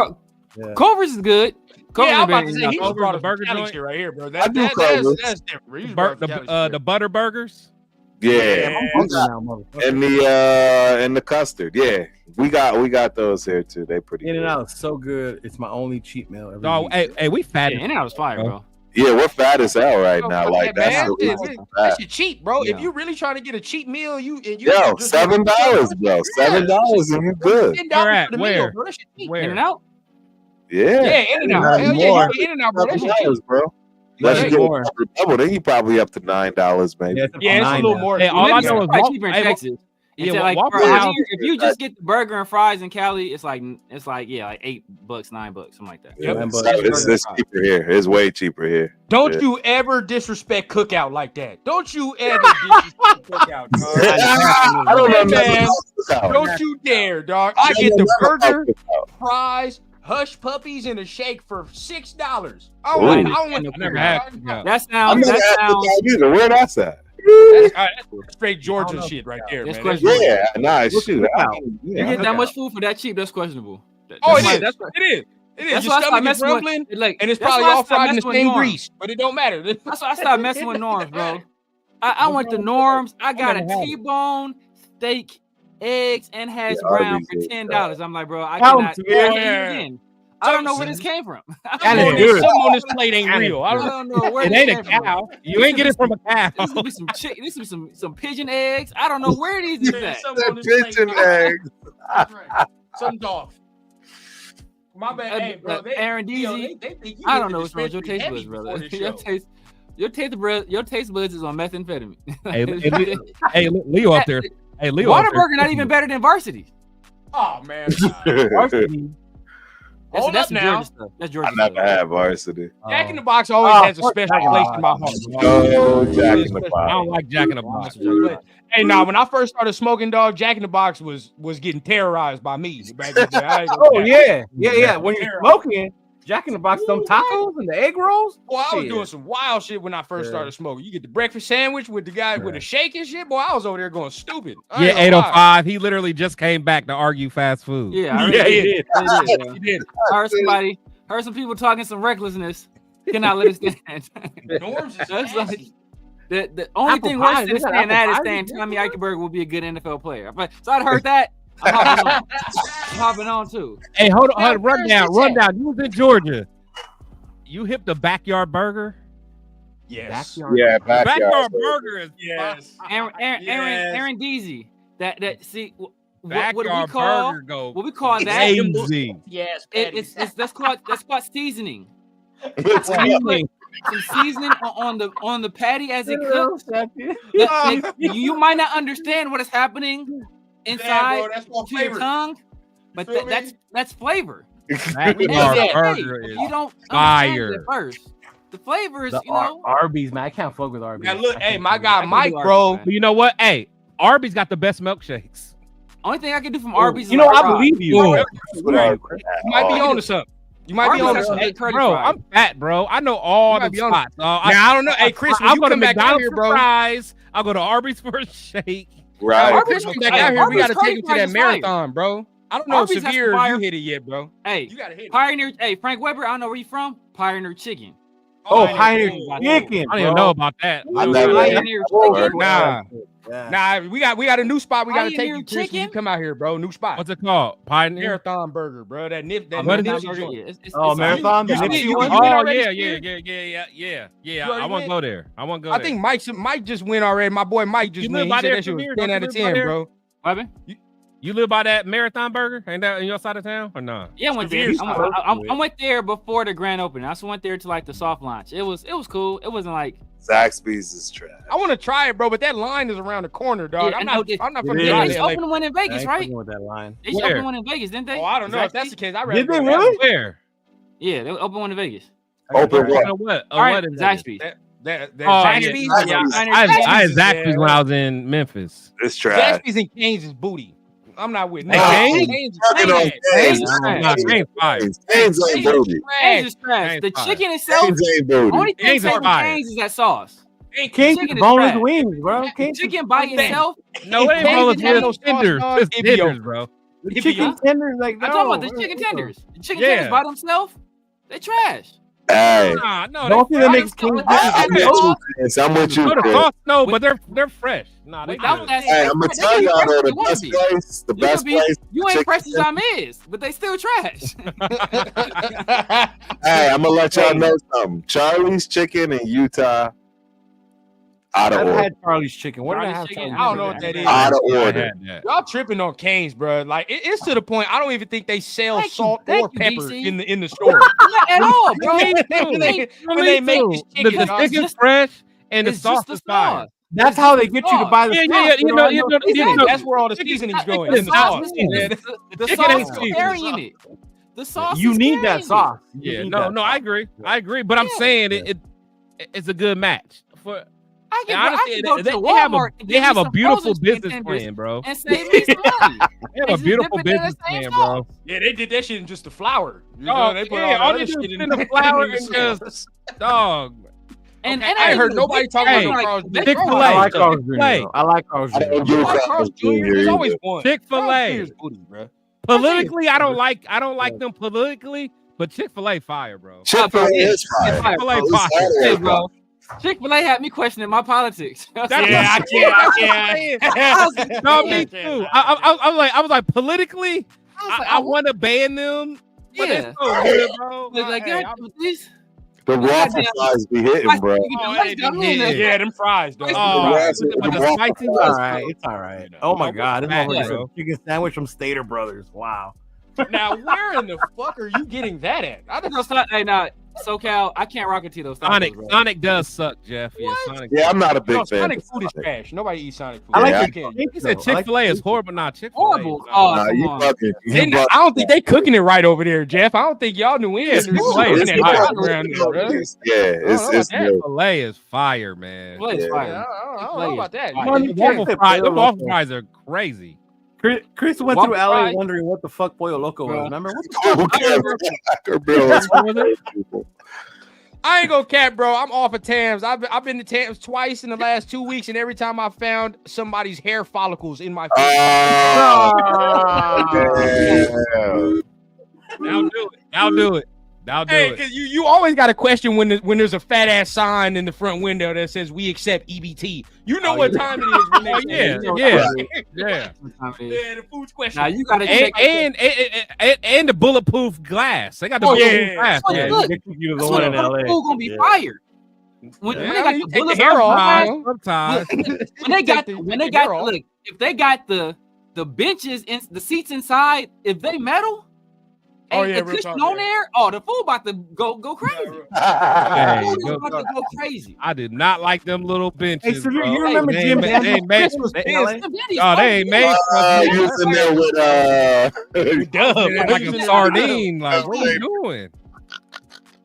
Speaker 6: Culver's is good.
Speaker 3: I'm about to say he
Speaker 4: Culver's
Speaker 3: brought
Speaker 4: the burger
Speaker 3: joint
Speaker 4: joint
Speaker 3: right here, bro.
Speaker 5: I do Culver's.
Speaker 3: That's different.
Speaker 4: The butter burgers.
Speaker 5: Yeah, and the custard. Yeah, we got those here too. They pretty.
Speaker 2: In-N-Out is so good. It's my only cheat meal.
Speaker 4: Oh, hey, we fat.
Speaker 6: In-N-Out was fire, bro.
Speaker 5: Yeah, we're fat as hell right now. Like that's
Speaker 3: cheap, bro. If you really trying to get a cheap meal, $7,
Speaker 5: bro. $7 and you good.
Speaker 4: Where?
Speaker 6: In-N-Out.
Speaker 5: Yeah,
Speaker 3: In-N-Out. Hell yeah, In-N-Out, bro. That's cheap,
Speaker 5: bro. Unless you get double, then you probably up to $9, maybe.
Speaker 3: Yeah, it's a little more.
Speaker 4: Hey, all I know is
Speaker 6: cheaper in Texas. Like, if you just get the burger and fries in Cali, it's like $8, $9, something like that.
Speaker 5: Yeah, it's cheaper here. It's way cheaper here.
Speaker 3: Don't you ever disrespect Cookout like that. Don't you ever disrespect Cookout, dog. I don't know, man. Don't you dare, dog. I get the burger, fries, hush puppies, and a shake for $6. I
Speaker 4: never had.
Speaker 6: That sounds.
Speaker 5: Where that's at?
Speaker 3: That's straight Georgia shit right there, man.
Speaker 5: Yeah, nice. Shoot.
Speaker 6: You get that much food for that cheap? That's questionable.
Speaker 3: It is. Your stomach is rumbling, and it's probably all fried in the same grease, but it don't matter.
Speaker 6: That's why I started messing with Norms, bro. I went to Norms. I got a T-bone steak eggs and hash
Speaker 5: Yeah,
Speaker 6: brown
Speaker 5: Arby's
Speaker 6: for
Speaker 5: is
Speaker 6: $10. I'm like, bro, I
Speaker 2: Tell 'em
Speaker 6: cannot.
Speaker 2: to
Speaker 6: I can't
Speaker 2: me.
Speaker 6: eat again. I don't know where this came from.
Speaker 3: Something
Speaker 2: it's good.
Speaker 3: on this plate ain't real. I
Speaker 6: I
Speaker 3: don't
Speaker 6: don't know where
Speaker 4: It
Speaker 6: this
Speaker 4: ain't a
Speaker 6: came from.
Speaker 4: cow. You ain't get it from a cow.
Speaker 6: This could be some chicken. This could be some pigeon eggs. I don't know where these is at.
Speaker 3: Something on this plate,
Speaker 5: Pigeon
Speaker 3: bro.
Speaker 5: eggs.
Speaker 3: That's right. Something's off. My bad. Hey, bro.
Speaker 6: Aaron
Speaker 3: Deasy,
Speaker 6: Deasy, I don't know what's wrong with your taste buds, brother. Your taste buds is on methamphetamine.
Speaker 4: Hey, Leo up there. Hey, Leo.
Speaker 6: Whataburger not even better than Varsity.
Speaker 3: Oh man.
Speaker 6: That's
Speaker 3: Hold up
Speaker 6: Georgia
Speaker 3: now.
Speaker 6: stuff. That's Georgia
Speaker 5: I never
Speaker 6: stuff.
Speaker 5: had varsity.
Speaker 3: Jack in the Box always has a special place in my heart.
Speaker 5: No, Jack in the
Speaker 4: I
Speaker 5: Box.
Speaker 4: don't like Jack in the Box.
Speaker 3: But, hey, nah, when I first started smoking, dog, Jack in the Box was getting terrorized by me. Back in the day. I ain't gonna
Speaker 2: Oh
Speaker 3: cap.
Speaker 2: yeah. When you're smoking, Jack in the Box, them tacos and the egg rolls.
Speaker 3: Boy, I was
Speaker 2: Shit.
Speaker 3: doing some wild shit when I first started smoking. You get the breakfast sandwich with the guy with the shake and shit. Boy, I was over there going stupid. I
Speaker 4: Yeah,
Speaker 3: ain't gonna lie.
Speaker 4: 805. He literally just came back to argue fast food.
Speaker 6: Yeah, I
Speaker 2: Yeah,
Speaker 6: already
Speaker 2: he
Speaker 6: did.
Speaker 3: He did.
Speaker 6: Heard some people talking some recklessness. Cannot let it stand.
Speaker 3: Norms is
Speaker 6: That's
Speaker 3: nasty.
Speaker 6: like the only
Speaker 2: Apple
Speaker 6: thing
Speaker 2: pie,
Speaker 6: worse than
Speaker 2: is that
Speaker 6: saying that is
Speaker 2: apple pie?
Speaker 6: saying Tommy Eichenberg will be a good NFL player. But so I'd heard that. I'm hopping on too.
Speaker 4: Hey, hold on.
Speaker 3: where's this
Speaker 4: Run down. You was in Georgia. You hit the backyard burger?
Speaker 3: Yes.
Speaker 5: Yeah,
Speaker 4: Backyard burger is
Speaker 3: Yes.
Speaker 6: Aaron Deasy. That see what do we
Speaker 4: backyard
Speaker 6: call
Speaker 4: burger go
Speaker 6: what we call that?
Speaker 4: crazy.
Speaker 3: Yes.
Speaker 6: It's that's called seasoning.
Speaker 4: Seasoning.
Speaker 6: Some seasoning on the patty as it cooks. You might not understand what is happening inside
Speaker 3: that's my
Speaker 6: to your tongue, but
Speaker 3: Feel me?
Speaker 6: that's flavor.
Speaker 4: Backyard burger
Speaker 6: If
Speaker 4: is
Speaker 6: you don't
Speaker 4: fire.
Speaker 6: understand it at first. The flavors,
Speaker 2: The
Speaker 6: you know.
Speaker 2: Arby's, man. I can't fuck with Arby's.
Speaker 3: Now look,
Speaker 2: I
Speaker 3: hey,
Speaker 2: can't
Speaker 3: my
Speaker 2: fuck with
Speaker 3: guy
Speaker 6: I can
Speaker 3: Mike,
Speaker 6: do
Speaker 3: bro.
Speaker 6: Arby's,
Speaker 4: But you know what? Hey, Arby's got the best milkshakes.
Speaker 6: Only thing I can do from Arby's is
Speaker 2: You know,
Speaker 6: like
Speaker 2: I
Speaker 6: fries.
Speaker 2: believe you.
Speaker 4: Ooh.
Speaker 3: You might be on to something. You might be
Speaker 6: Arby's
Speaker 3: on to
Speaker 6: got some
Speaker 3: something.
Speaker 6: good curly
Speaker 4: Bro,
Speaker 6: fries.
Speaker 4: I'm fat, bro. I know all
Speaker 3: You might
Speaker 4: the
Speaker 3: be on-
Speaker 4: spots.
Speaker 3: Now I don't know. Hey, Chris, when
Speaker 4: I'll
Speaker 3: you
Speaker 4: go to
Speaker 3: come back out
Speaker 4: McDonald's
Speaker 3: here,
Speaker 4: for
Speaker 3: bro.
Speaker 4: fries. I'll go to Arby's for a shake.
Speaker 5: Right.
Speaker 3: Hey, Chris, come back out here. We got to
Speaker 6: Arby's
Speaker 3: take you to
Speaker 6: curly
Speaker 3: that
Speaker 6: fries is fire.
Speaker 3: marathon, bro. I don't know
Speaker 6: Arby's
Speaker 3: if
Speaker 6: has
Speaker 3: Severe
Speaker 6: fire.
Speaker 3: you hit it yet, bro.
Speaker 6: Hey,
Speaker 3: You gotta hit it.
Speaker 6: Pioneer. Hey, Frank Weber. I don't know where you from. Pioneer Chicken.
Speaker 2: Oh,
Speaker 6: Pioneer
Speaker 2: Pioneer Chicken.
Speaker 4: I don't even know about that.
Speaker 5: I never had
Speaker 6: Pioneer
Speaker 5: before.
Speaker 6: Chicken.
Speaker 3: Nah, we got a new spot. We got to take
Speaker 6: Pioneer
Speaker 3: you, Chris, when you
Speaker 6: Chicken?
Speaker 3: come out here, bro. New spot.
Speaker 4: What's it called? Pioneer.
Speaker 3: Marathon Burger, bro. That
Speaker 4: What is
Speaker 3: Nipsey
Speaker 4: that?
Speaker 3: joint.
Speaker 2: Oh, Marathon. The
Speaker 3: you-
Speaker 2: Nipsey
Speaker 3: you-
Speaker 2: one?
Speaker 3: you- win
Speaker 4: Oh
Speaker 3: already,
Speaker 4: yeah.
Speaker 3: You
Speaker 4: I
Speaker 3: already
Speaker 4: want to
Speaker 3: went?
Speaker 4: go there. I want to go
Speaker 3: I
Speaker 4: there.
Speaker 3: think Mike just went already. My boy Mike just
Speaker 4: You
Speaker 3: went.
Speaker 4: live
Speaker 3: He
Speaker 4: by
Speaker 3: said
Speaker 4: there,
Speaker 3: that shit was
Speaker 4: Samir?
Speaker 3: 10
Speaker 4: Don't
Speaker 3: out
Speaker 4: you
Speaker 3: of
Speaker 4: live by
Speaker 3: 10,
Speaker 4: there?
Speaker 3: bro.
Speaker 6: What happened?
Speaker 4: You live by that Marathon Burger? Ain't that in your side of town or not?
Speaker 6: Yeah, I went there. I went there before the grand opening. I also went there to like the soft launch. It was cool. It wasn't like
Speaker 5: Zaxby's is trash.
Speaker 3: I want to try it, bro, but that line is around the corner, dog.
Speaker 6: Yeah,
Speaker 3: I'm
Speaker 6: I know
Speaker 3: not.
Speaker 6: it-
Speaker 3: I'm not
Speaker 2: it
Speaker 3: from
Speaker 2: is.
Speaker 6: they
Speaker 3: drive
Speaker 6: just
Speaker 3: to LA.
Speaker 6: opened one in
Speaker 2: I
Speaker 6: Vegas,
Speaker 2: ain't
Speaker 6: right?
Speaker 2: fucking with that line.
Speaker 6: They just
Speaker 4: Where?
Speaker 6: opened one in Vegas, didn't they?
Speaker 3: Oh, I don't know if that's the case. I
Speaker 2: Did they really?
Speaker 4: Where?
Speaker 6: Yeah, they opened one in Vegas.
Speaker 5: Open what?
Speaker 4: What?
Speaker 6: All right,
Speaker 4: What is that?
Speaker 6: Zaxby's.
Speaker 3: That
Speaker 4: Oh,
Speaker 3: Zaxby's.
Speaker 6: Yeah,
Speaker 4: I had Zaxby's
Speaker 3: yeah.
Speaker 4: when I was in Memphis.
Speaker 5: It's trash.
Speaker 3: Zaxby's and Cane's is booty. I'm not with
Speaker 4: Hey,
Speaker 3: that.
Speaker 4: Cane's?
Speaker 3: Cane's is
Speaker 5: Fucking on
Speaker 3: trash.
Speaker 5: Cane's.
Speaker 4: Nah, Cane's fire.
Speaker 5: Cane's ain't
Speaker 3: Cane's
Speaker 5: booty.
Speaker 6: Cane's is trash.
Speaker 4: Cane's
Speaker 6: The
Speaker 4: fire.
Speaker 6: chicken itself,
Speaker 5: Cane's ain't booty.
Speaker 6: only thing
Speaker 4: Cane's is
Speaker 6: saving
Speaker 4: fire.
Speaker 6: Cane's is that sauce.
Speaker 2: King
Speaker 6: Chicken is
Speaker 2: boneless
Speaker 6: trash.
Speaker 2: wings, bro. King
Speaker 6: Chicken by itself,
Speaker 4: No, it ain't
Speaker 3: Cane's
Speaker 4: boneless.
Speaker 3: didn't have no
Speaker 4: It's
Speaker 3: sauce,
Speaker 4: tenders.
Speaker 3: dog.
Speaker 4: It's
Speaker 3: It'd be
Speaker 4: tenders,
Speaker 3: over.
Speaker 4: bro.
Speaker 2: chicken tenders, like
Speaker 6: I'm talking about the chicken tenders. The chicken tenders by themselves, they trash.
Speaker 5: Hey,
Speaker 4: No,
Speaker 2: Don't think that
Speaker 6: by
Speaker 2: makes
Speaker 6: themselves.
Speaker 2: King
Speaker 5: I'm with you, Chris. I'm with you,
Speaker 4: No, the
Speaker 5: Chris.
Speaker 4: sauce, no, but they're fresh. Nah, they
Speaker 6: Without
Speaker 4: good.
Speaker 6: that,
Speaker 5: Hey, I'm gonna
Speaker 6: they
Speaker 5: tell
Speaker 6: be
Speaker 5: y'all
Speaker 6: fresh
Speaker 5: though,
Speaker 6: if
Speaker 5: the
Speaker 6: you wanna
Speaker 5: best
Speaker 6: be.
Speaker 5: place, the
Speaker 6: You
Speaker 5: best
Speaker 6: could be-
Speaker 5: place.
Speaker 6: You ain't
Speaker 5: chicken
Speaker 6: fresh as I'm is, but they still trash.
Speaker 5: Hey, I'm gonna let y'all know something. Charlie's Chicken in Utah, out of
Speaker 2: I've
Speaker 5: order.
Speaker 2: had Charlie's chicken. What did I
Speaker 6: Charlie's
Speaker 2: have?
Speaker 6: chicken?
Speaker 3: I don't know what that is.
Speaker 5: Out of
Speaker 4: I
Speaker 5: order.
Speaker 4: had that.
Speaker 3: Y'all tripping on Cane's, bro. Like it's to the point. I don't even think they sell
Speaker 6: Thank you.
Speaker 3: salt
Speaker 6: Thank
Speaker 3: or
Speaker 6: you,
Speaker 3: pepper
Speaker 6: DC.
Speaker 3: in the store.
Speaker 6: Not at all, bro.
Speaker 3: when they make this
Speaker 4: The
Speaker 3: chicken, dog.
Speaker 4: chicken's fresh and the
Speaker 6: It's
Speaker 4: sauce
Speaker 6: just the
Speaker 4: is fire.
Speaker 6: sauce.
Speaker 2: That's how they get you to buy the
Speaker 4: Yeah,
Speaker 2: sauce.
Speaker 4: you know,
Speaker 3: That's where all the seasonings go in.
Speaker 4: The
Speaker 3: In the sauce.
Speaker 4: sauce-
Speaker 3: Yeah.
Speaker 6: The
Speaker 4: chicken
Speaker 6: sauce
Speaker 4: ain't
Speaker 6: is
Speaker 4: seasoned.
Speaker 6: carrying it. The sauce.
Speaker 2: You
Speaker 6: is
Speaker 2: need that
Speaker 6: carrying it.
Speaker 2: sauce. You
Speaker 4: Yeah,
Speaker 2: need
Speaker 4: no,
Speaker 2: that
Speaker 4: no,
Speaker 2: sauce.
Speaker 4: I agree. But I'm
Speaker 6: Yeah.
Speaker 4: saying it's a good match. For
Speaker 6: I can,
Speaker 4: honestly,
Speaker 6: I can go to
Speaker 4: they have
Speaker 6: Walmart and
Speaker 4: they
Speaker 6: get
Speaker 4: have
Speaker 6: me
Speaker 4: a
Speaker 6: some
Speaker 4: beautiful
Speaker 6: frozen chicken
Speaker 4: business
Speaker 6: tenders
Speaker 4: plan, bro.
Speaker 6: and save me some money.
Speaker 4: They have a
Speaker 6: It's
Speaker 4: beautiful
Speaker 6: dipping in the
Speaker 4: business
Speaker 6: same
Speaker 4: plan,
Speaker 6: sauce.
Speaker 4: bro.
Speaker 3: Yeah, they did that shit in just the flour. You know,
Speaker 4: Oh,
Speaker 3: they put
Speaker 4: yeah,
Speaker 3: all
Speaker 4: all
Speaker 3: the
Speaker 4: they
Speaker 3: other
Speaker 4: do
Speaker 3: shit
Speaker 4: is
Speaker 3: in
Speaker 4: the flour
Speaker 3: the
Speaker 4: and
Speaker 3: sauce.
Speaker 4: just dog.
Speaker 6: And
Speaker 3: I ain't heard nobody talking
Speaker 4: Hey,
Speaker 3: about Carl's Jr.
Speaker 4: Chick-fil-A.
Speaker 2: I like Carl's Jr.
Speaker 4: Chick-fil-A.
Speaker 2: though. I like Carl's
Speaker 5: I
Speaker 2: Jr.
Speaker 5: don't do
Speaker 3: Carl's
Speaker 5: Carl's
Speaker 3: Jr. There's
Speaker 5: Jr.
Speaker 3: always
Speaker 5: either.
Speaker 3: one.
Speaker 4: Chick-fil-A.
Speaker 3: Carl's Jr. is booty, bro.
Speaker 4: Politically, I don't like them politically, but Chick-fil-A fire, bro.
Speaker 5: Chick-fil-A is fire.
Speaker 4: Chick-fil-A
Speaker 5: It's
Speaker 4: fire.
Speaker 5: Saturday,
Speaker 6: Hey, bro. Chick-fil-A had me questioning my politics.
Speaker 4: I can't. No, me too. I was like, politically, I want to ban them. But it's so good, bro.
Speaker 6: Please.
Speaker 5: The waffle fries be hitting, bro.
Speaker 3: Yeah, them fries, though.
Speaker 2: It's all right. It's all right. Oh my God, this motherfucker chicken sandwich from Stater Brothers. Wow.
Speaker 3: Now, where in the fuck are you getting that at?
Speaker 6: Hey, now, SoCal, I can't rock it to those.
Speaker 4: Sonic does suck, Jeff.
Speaker 3: What?
Speaker 4: Yeah, Sonic.
Speaker 5: Yeah, I'm not a big fan.
Speaker 3: Sonic food is trash. Nobody eats Sonic food.
Speaker 2: I like
Speaker 4: He said Chick-fil-A is horrible. Nah, Chick-fil-A.
Speaker 6: Horrible.
Speaker 5: Nah, you fucking.
Speaker 3: I don't think they cooking it right over there, Jeff. I don't think y'all knew
Speaker 5: It's
Speaker 3: Chick-fil-A
Speaker 4: Chick-fil-A is fire, man.
Speaker 6: Chick-fil-A is fire.
Speaker 3: I don't know about that.
Speaker 4: The waffle fries are crazy.
Speaker 2: Chris went through LA wondering what the fuck Pollo Loco was. Remember?
Speaker 3: I ain't gonna cap, bro. I'm off of Tams. I've been to Tams twice in the last 2 weeks, and every time I found somebody's hair follicles in my face.
Speaker 4: I'll do it.
Speaker 3: Hey, because you always got a question when there's a fat ass sign in the front window that says we accept EBT. You know what time it is when they
Speaker 4: yeah.
Speaker 3: The food's question.
Speaker 6: Now you gotta check
Speaker 4: and the bulletproof glass. They got the bulletproof glass.
Speaker 6: Look, food gonna be fired. When they got the
Speaker 3: take the hair off.
Speaker 4: Sometimes
Speaker 6: when they got look, if they got the benches in the seats inside, if they metal. The cushion on there. The food about to go crazy. About to go crazy.
Speaker 4: I did not like them little benches.
Speaker 2: Hey, so you remember Jim?
Speaker 4: They ain't made. They ain't made.
Speaker 5: Using there with
Speaker 4: like a sardine. Like, what are you doing?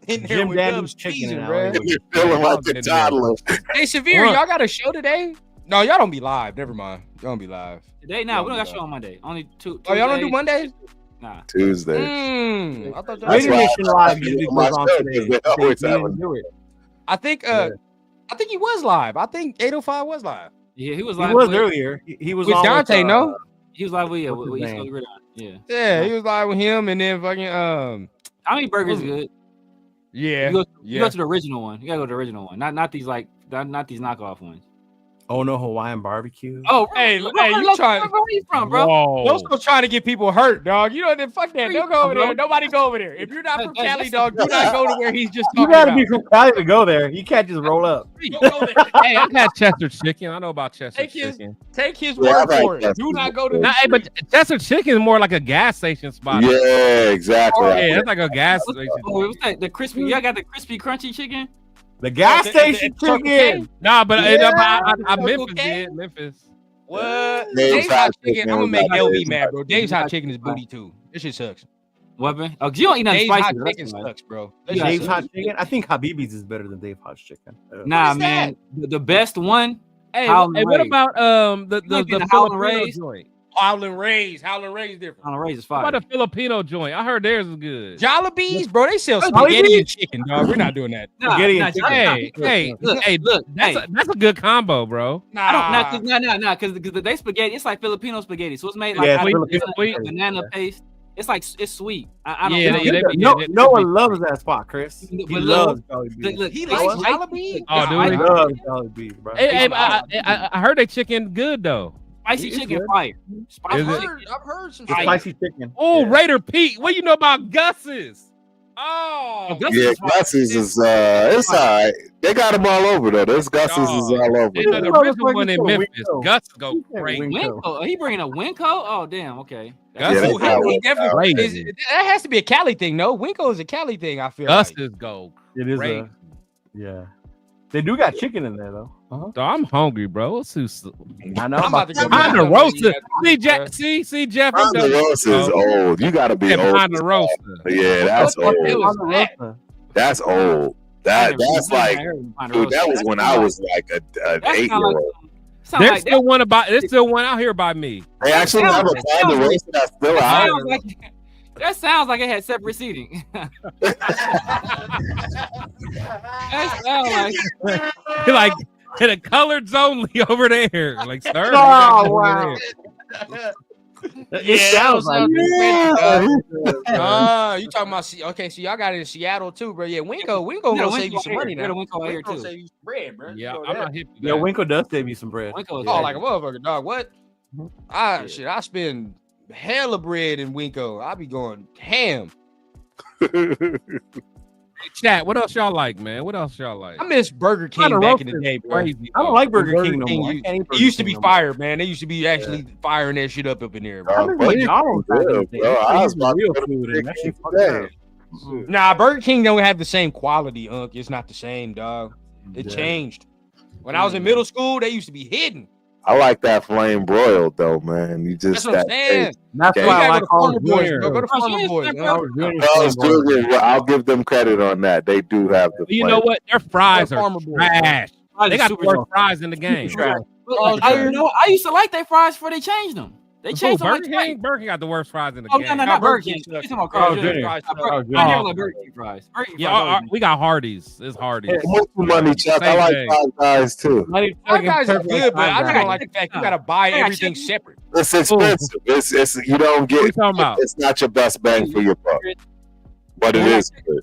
Speaker 2: Jim Daddy's chicken,
Speaker 5: bro. You're feeling like a toddler.
Speaker 3: Hey, Severe, y'all got a show today? No, y'all don't be live. Never mind. Y'all don't be live
Speaker 6: today. Nah, we don't got a show on Monday. Only two.
Speaker 3: Oh, y'all don't do Mondays?
Speaker 6: Nah.
Speaker 5: Tuesday.
Speaker 3: I thought
Speaker 2: Radio Nation Live usually goes on today.
Speaker 3: I think he was live. I think 805 was live.
Speaker 6: Yeah, he was live.
Speaker 2: He was earlier. He was
Speaker 3: with Dante, no?
Speaker 6: He was live with he
Speaker 3: was live with him, and then fucking
Speaker 6: I mean, burger's good.
Speaker 3: Yeah.
Speaker 6: You go to the original one. You gotta go to the original one. Not these not these knockoff ones.
Speaker 2: Oh no, Hawaiian barbecue.
Speaker 3: Oh, hey, you trying?
Speaker 6: Where are you from, bro?
Speaker 3: Those still trying to get people hurt, dog. You know, fuck that. Don't go over there. Nobody go over there. If you're not from Cali, dog, do not go to where he's just.
Speaker 2: You gotta be from Cali to go there. You can't just roll up.
Speaker 4: Hey, I've had Chester chicken. I know about Chester chicken.
Speaker 3: Take his word for it. Do not go to.
Speaker 4: Hey, but Chester chicken is more like a gas station spot.
Speaker 5: Yeah, exactly.
Speaker 4: Yeah, it's like a gas station.
Speaker 6: What's that? The crispy. Y'all got the crispy crunchy chicken.
Speaker 2: The gas station chicken.
Speaker 4: Nah, but I Memphis.
Speaker 3: What? Dave's Hot Chicken. I'm gonna make LV mad, bro. Dave's Hot Chicken is booty too. This shit sucks.
Speaker 6: What, man? Oh, you don't eat nothing
Speaker 3: Dave's
Speaker 6: spicy.
Speaker 3: Hot Chicken sucks, bro.
Speaker 2: Dave's Hot Chicken. I think Habibi's is better than Dave's Hot Chicken.
Speaker 6: Nah, man. The best one.
Speaker 4: Hey, what about the
Speaker 6: Howlin' Rays
Speaker 4: joint?
Speaker 3: Howlin' Rays different.
Speaker 6: Howlin' Rays is fire.
Speaker 4: What about a Filipino joint? I heard theirs is good.
Speaker 3: Jollibees, bro. They sell spaghetti and chicken, dog. We're not doing that.
Speaker 2: Spaghetti and chicken.
Speaker 6: Look.
Speaker 4: That's a good combo, bro.
Speaker 6: Because they spaghetti. It's like Filipino spaghetti, so it's made like sweet banana paste. It's sweet. I don't.
Speaker 2: No one loves that spot, Chris. He loves Jollibees.
Speaker 6: Look, he likes Jollibees.
Speaker 4: Oh, dude,
Speaker 2: he loves Jollibees, bro.
Speaker 4: Hey, I heard they chicken good though.
Speaker 6: Spicy chicken fire.
Speaker 3: I've heard some
Speaker 2: spicy chicken.
Speaker 4: Oh, Raider Pete. What do you know about Gus's? Oh,
Speaker 5: yeah, Gus's is it's all right. They got them all over though. This Gus's is all over.
Speaker 4: The original one in Memphis. Gus go crazy.
Speaker 6: Winco. Are he bringing a Winco? Oh, damn. Okay.
Speaker 3: That has to be a Cali thing, no? Winco is a Cali thing. I feel
Speaker 4: Gus's go.
Speaker 2: It is
Speaker 4: crazy.
Speaker 2: Yeah. They do got chicken in there though.
Speaker 4: I'm hungry, bro.
Speaker 2: I know.
Speaker 3: I'm about to go
Speaker 4: Ponderosa. See, Jeff.
Speaker 5: Ponderosa is old. You gotta be old.
Speaker 4: Ponderosa.
Speaker 5: Yeah, that's old. That's old. That's like, dude, that was when I was like an 8-year-old.
Speaker 4: There's still one out here by me.
Speaker 5: They actually have a Ponderosa that's still out.
Speaker 6: That sounds like it had separate seating. That sounds
Speaker 4: like the coloreds only over there. Like, sir.
Speaker 2: Oh, wow. It sounds like
Speaker 3: you talking about? Okay, so y'all got it in Seattle too, bro. Yeah, Winko gonna save you some money now.
Speaker 6: Winko here too.
Speaker 3: Save you some bread, bro.
Speaker 4: Yeah, I'm not hip.
Speaker 2: Yeah, Winko does save you some bread.
Speaker 6: Winko is
Speaker 3: like a motherfucker, dog. What? I spend hella bread in Winko. I be going ham.
Speaker 4: Chat, what else y'all like, man? What else y'all like?
Speaker 3: I miss Burger King back in the day, bro.
Speaker 2: I don't like Burger King no more.
Speaker 3: It used to be fire, man. They used to be actually firing that shit up in there, bro.
Speaker 2: I miss McDonald's back in the day. I was real food and that shit fucked up.
Speaker 3: Nah, Burger King don't have the same quality, Unc. It's not the same, dog. It changed. When I was in middle school, they used to be hidden.
Speaker 5: I like that flame broiled though, man. You just
Speaker 3: that's what I'm saying.
Speaker 2: That's why I like Farmer Boys.
Speaker 3: Go to Farmer Boys.
Speaker 5: I'll give them credit on that. They do have the.
Speaker 4: You know what? Their fries are trash. They got the worst fries in the game.
Speaker 6: I used to like their fries before they changed them. They changed them.
Speaker 4: Burger King got the worst fries in the game.
Speaker 6: No, not Burger King. You talking about Carl Jr. fries? I never like Burger King fries.
Speaker 4: Yeah, we got Hardee's. It's Hardee's.
Speaker 5: Money, Chuck. I like Five Guys too.
Speaker 3: Five Guys are good, but I don't like the fact you gotta buy everything separate.
Speaker 5: It's expensive. It's you don't get. It's not your best bang for your buck, but it is good.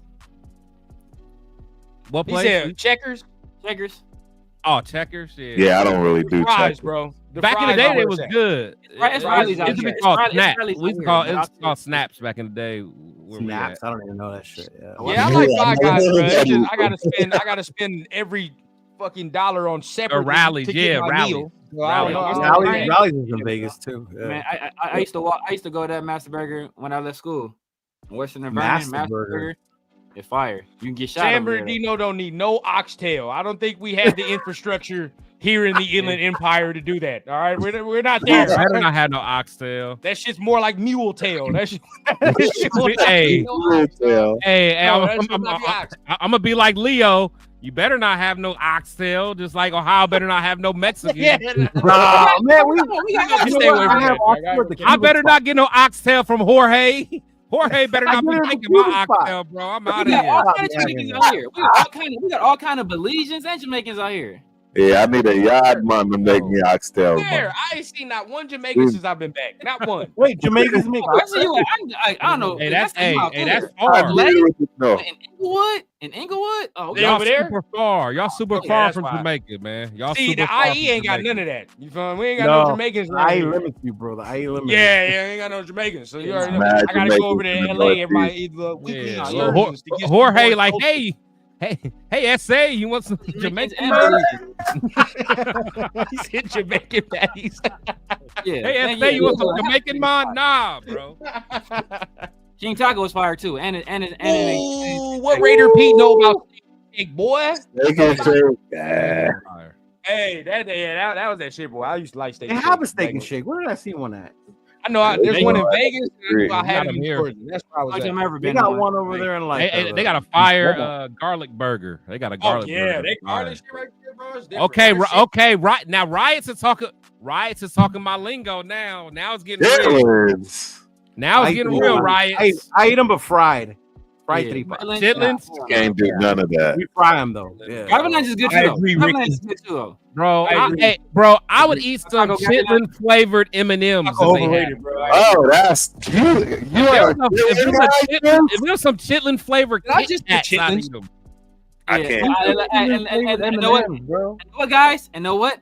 Speaker 4: What place?
Speaker 3: Checkers.
Speaker 4: Oh, Checkers.
Speaker 5: Yeah, I don't really do
Speaker 3: fries,
Speaker 5: Checkers,
Speaker 3: bro.
Speaker 4: Back in the day, it was good. It used to be called Snaps. It was called Snaps back in the day.
Speaker 2: Snaps? I don't even know that shit.
Speaker 3: Yeah, I like Five Guys, bro. I gotta spend every fucking dollar on separate
Speaker 4: rallies. Yeah, rallies.
Speaker 2: Rallies is in Vegas too.
Speaker 6: Man, I used to go to that Master Burger when I left school. Western Environment, Master Burger. It's fire. You can get shot.
Speaker 3: San Bernardino don't need no oxtail. I don't think we have the infrastructure here in the Inland Empire to do that. All right, we're not there.
Speaker 4: I do not have no oxtail.
Speaker 3: That shit's more like mule tail. That shit.
Speaker 4: Hey, I'm gonna be like Leo. You better not have no oxtail, just like Ohio better not have no Mexican.
Speaker 2: Man, we gotta stay away from that.
Speaker 4: I better not get no oxtail from Jorge. Jorge better not be drinking my oxtail, bro. I'm out of here.
Speaker 6: We got all kind of Belizeans and Jamaicans out here.
Speaker 5: Yeah, I need a yard man to make me oxtail.
Speaker 3: I ain't seen not one Jamaican since I've been back. Not one.
Speaker 2: Wait, Jamaicans make oxtail?
Speaker 6: I don't know.
Speaker 4: That's far.
Speaker 6: In Inglewood? Oh,
Speaker 4: y'all super far. Y'all super far from Jamaica, man. Y'all
Speaker 3: see, the IE ain't got none of that. You feel me? We ain't got no Jamaicans.
Speaker 2: The IE limits you, bro. The IE limits.
Speaker 3: Yeah, ain't got no Jamaicans. So you already know. I gotta go over there to LA everybody either weekly.
Speaker 4: Jorge, like, hey, SA, you want some Jamaican patties?
Speaker 3: He said Jamaican patties.
Speaker 4: Hey, SA, you want some Jamaican man? Nah, bro.
Speaker 6: King Taco was fire too, and
Speaker 3: what Raider Pete know about steak, boy? Hey, that was that shit, boy. I used to like steak.
Speaker 2: They have a steak and shake. Where did I see one at?
Speaker 3: I know there's one in Vegas. I had it in Jordan. That's where I was at.
Speaker 2: They got one over there in like.
Speaker 4: They got a fire garlic burger. They got a garlic burger.
Speaker 3: Yeah, they garlic shit right there, bro.
Speaker 4: Okay, right now Riots is talking my lingo now. Now it's getting real. Now it's getting real, Riots.
Speaker 2: I eat them, but fried. Fried 3 pounds.
Speaker 4: Chitlins?
Speaker 5: Can't do none of that.
Speaker 2: We fry them though. Yeah.
Speaker 6: Garlic is good too.
Speaker 4: Bro, I would eat some chitlin flavored M&Ms.
Speaker 3: Overrated, bro.
Speaker 5: Oh, that's cute.
Speaker 4: If there's some chitlin flavored,
Speaker 3: I just eat chitlins.
Speaker 5: I can't.
Speaker 6: And know what, guys? And know what?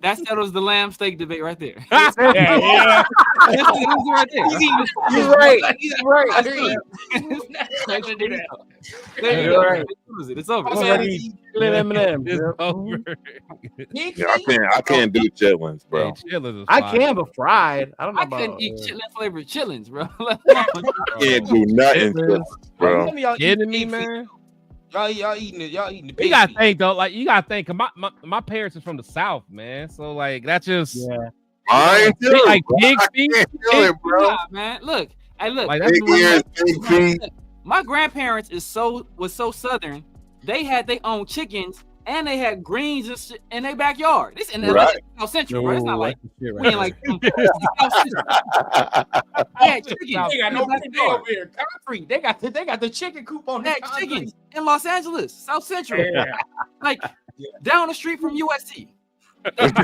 Speaker 6: That settles the lamb steak debate right there.
Speaker 3: Yeah.
Speaker 6: Right there.
Speaker 3: He's right.
Speaker 6: It's over.
Speaker 5: I can't do chitlins, bro.
Speaker 2: I can, but fried. I don't know.
Speaker 6: I couldn't eat chitlin flavored chitlins, bro.
Speaker 5: Can't do nothing, bro.
Speaker 4: Kidding me, man?
Speaker 3: Y'all eating it.
Speaker 4: You gotta think though. Like you gotta think. My parents are from the South, man. So like that's just
Speaker 5: I ain't
Speaker 4: like big feet,
Speaker 5: bro.
Speaker 6: Man, look.
Speaker 4: Like,
Speaker 5: big ears, big feet.
Speaker 6: My grandparents was so Southern. They had their own chickens and they had greens and shit in their backyard. This in South Central, bro. It's not like we ain't like chickens.
Speaker 3: They got no over here. Concrete. They got the chicken coop on that
Speaker 6: chickens in Los Angeles, South Central.
Speaker 3: Yeah.
Speaker 6: Like down the street from USC. Like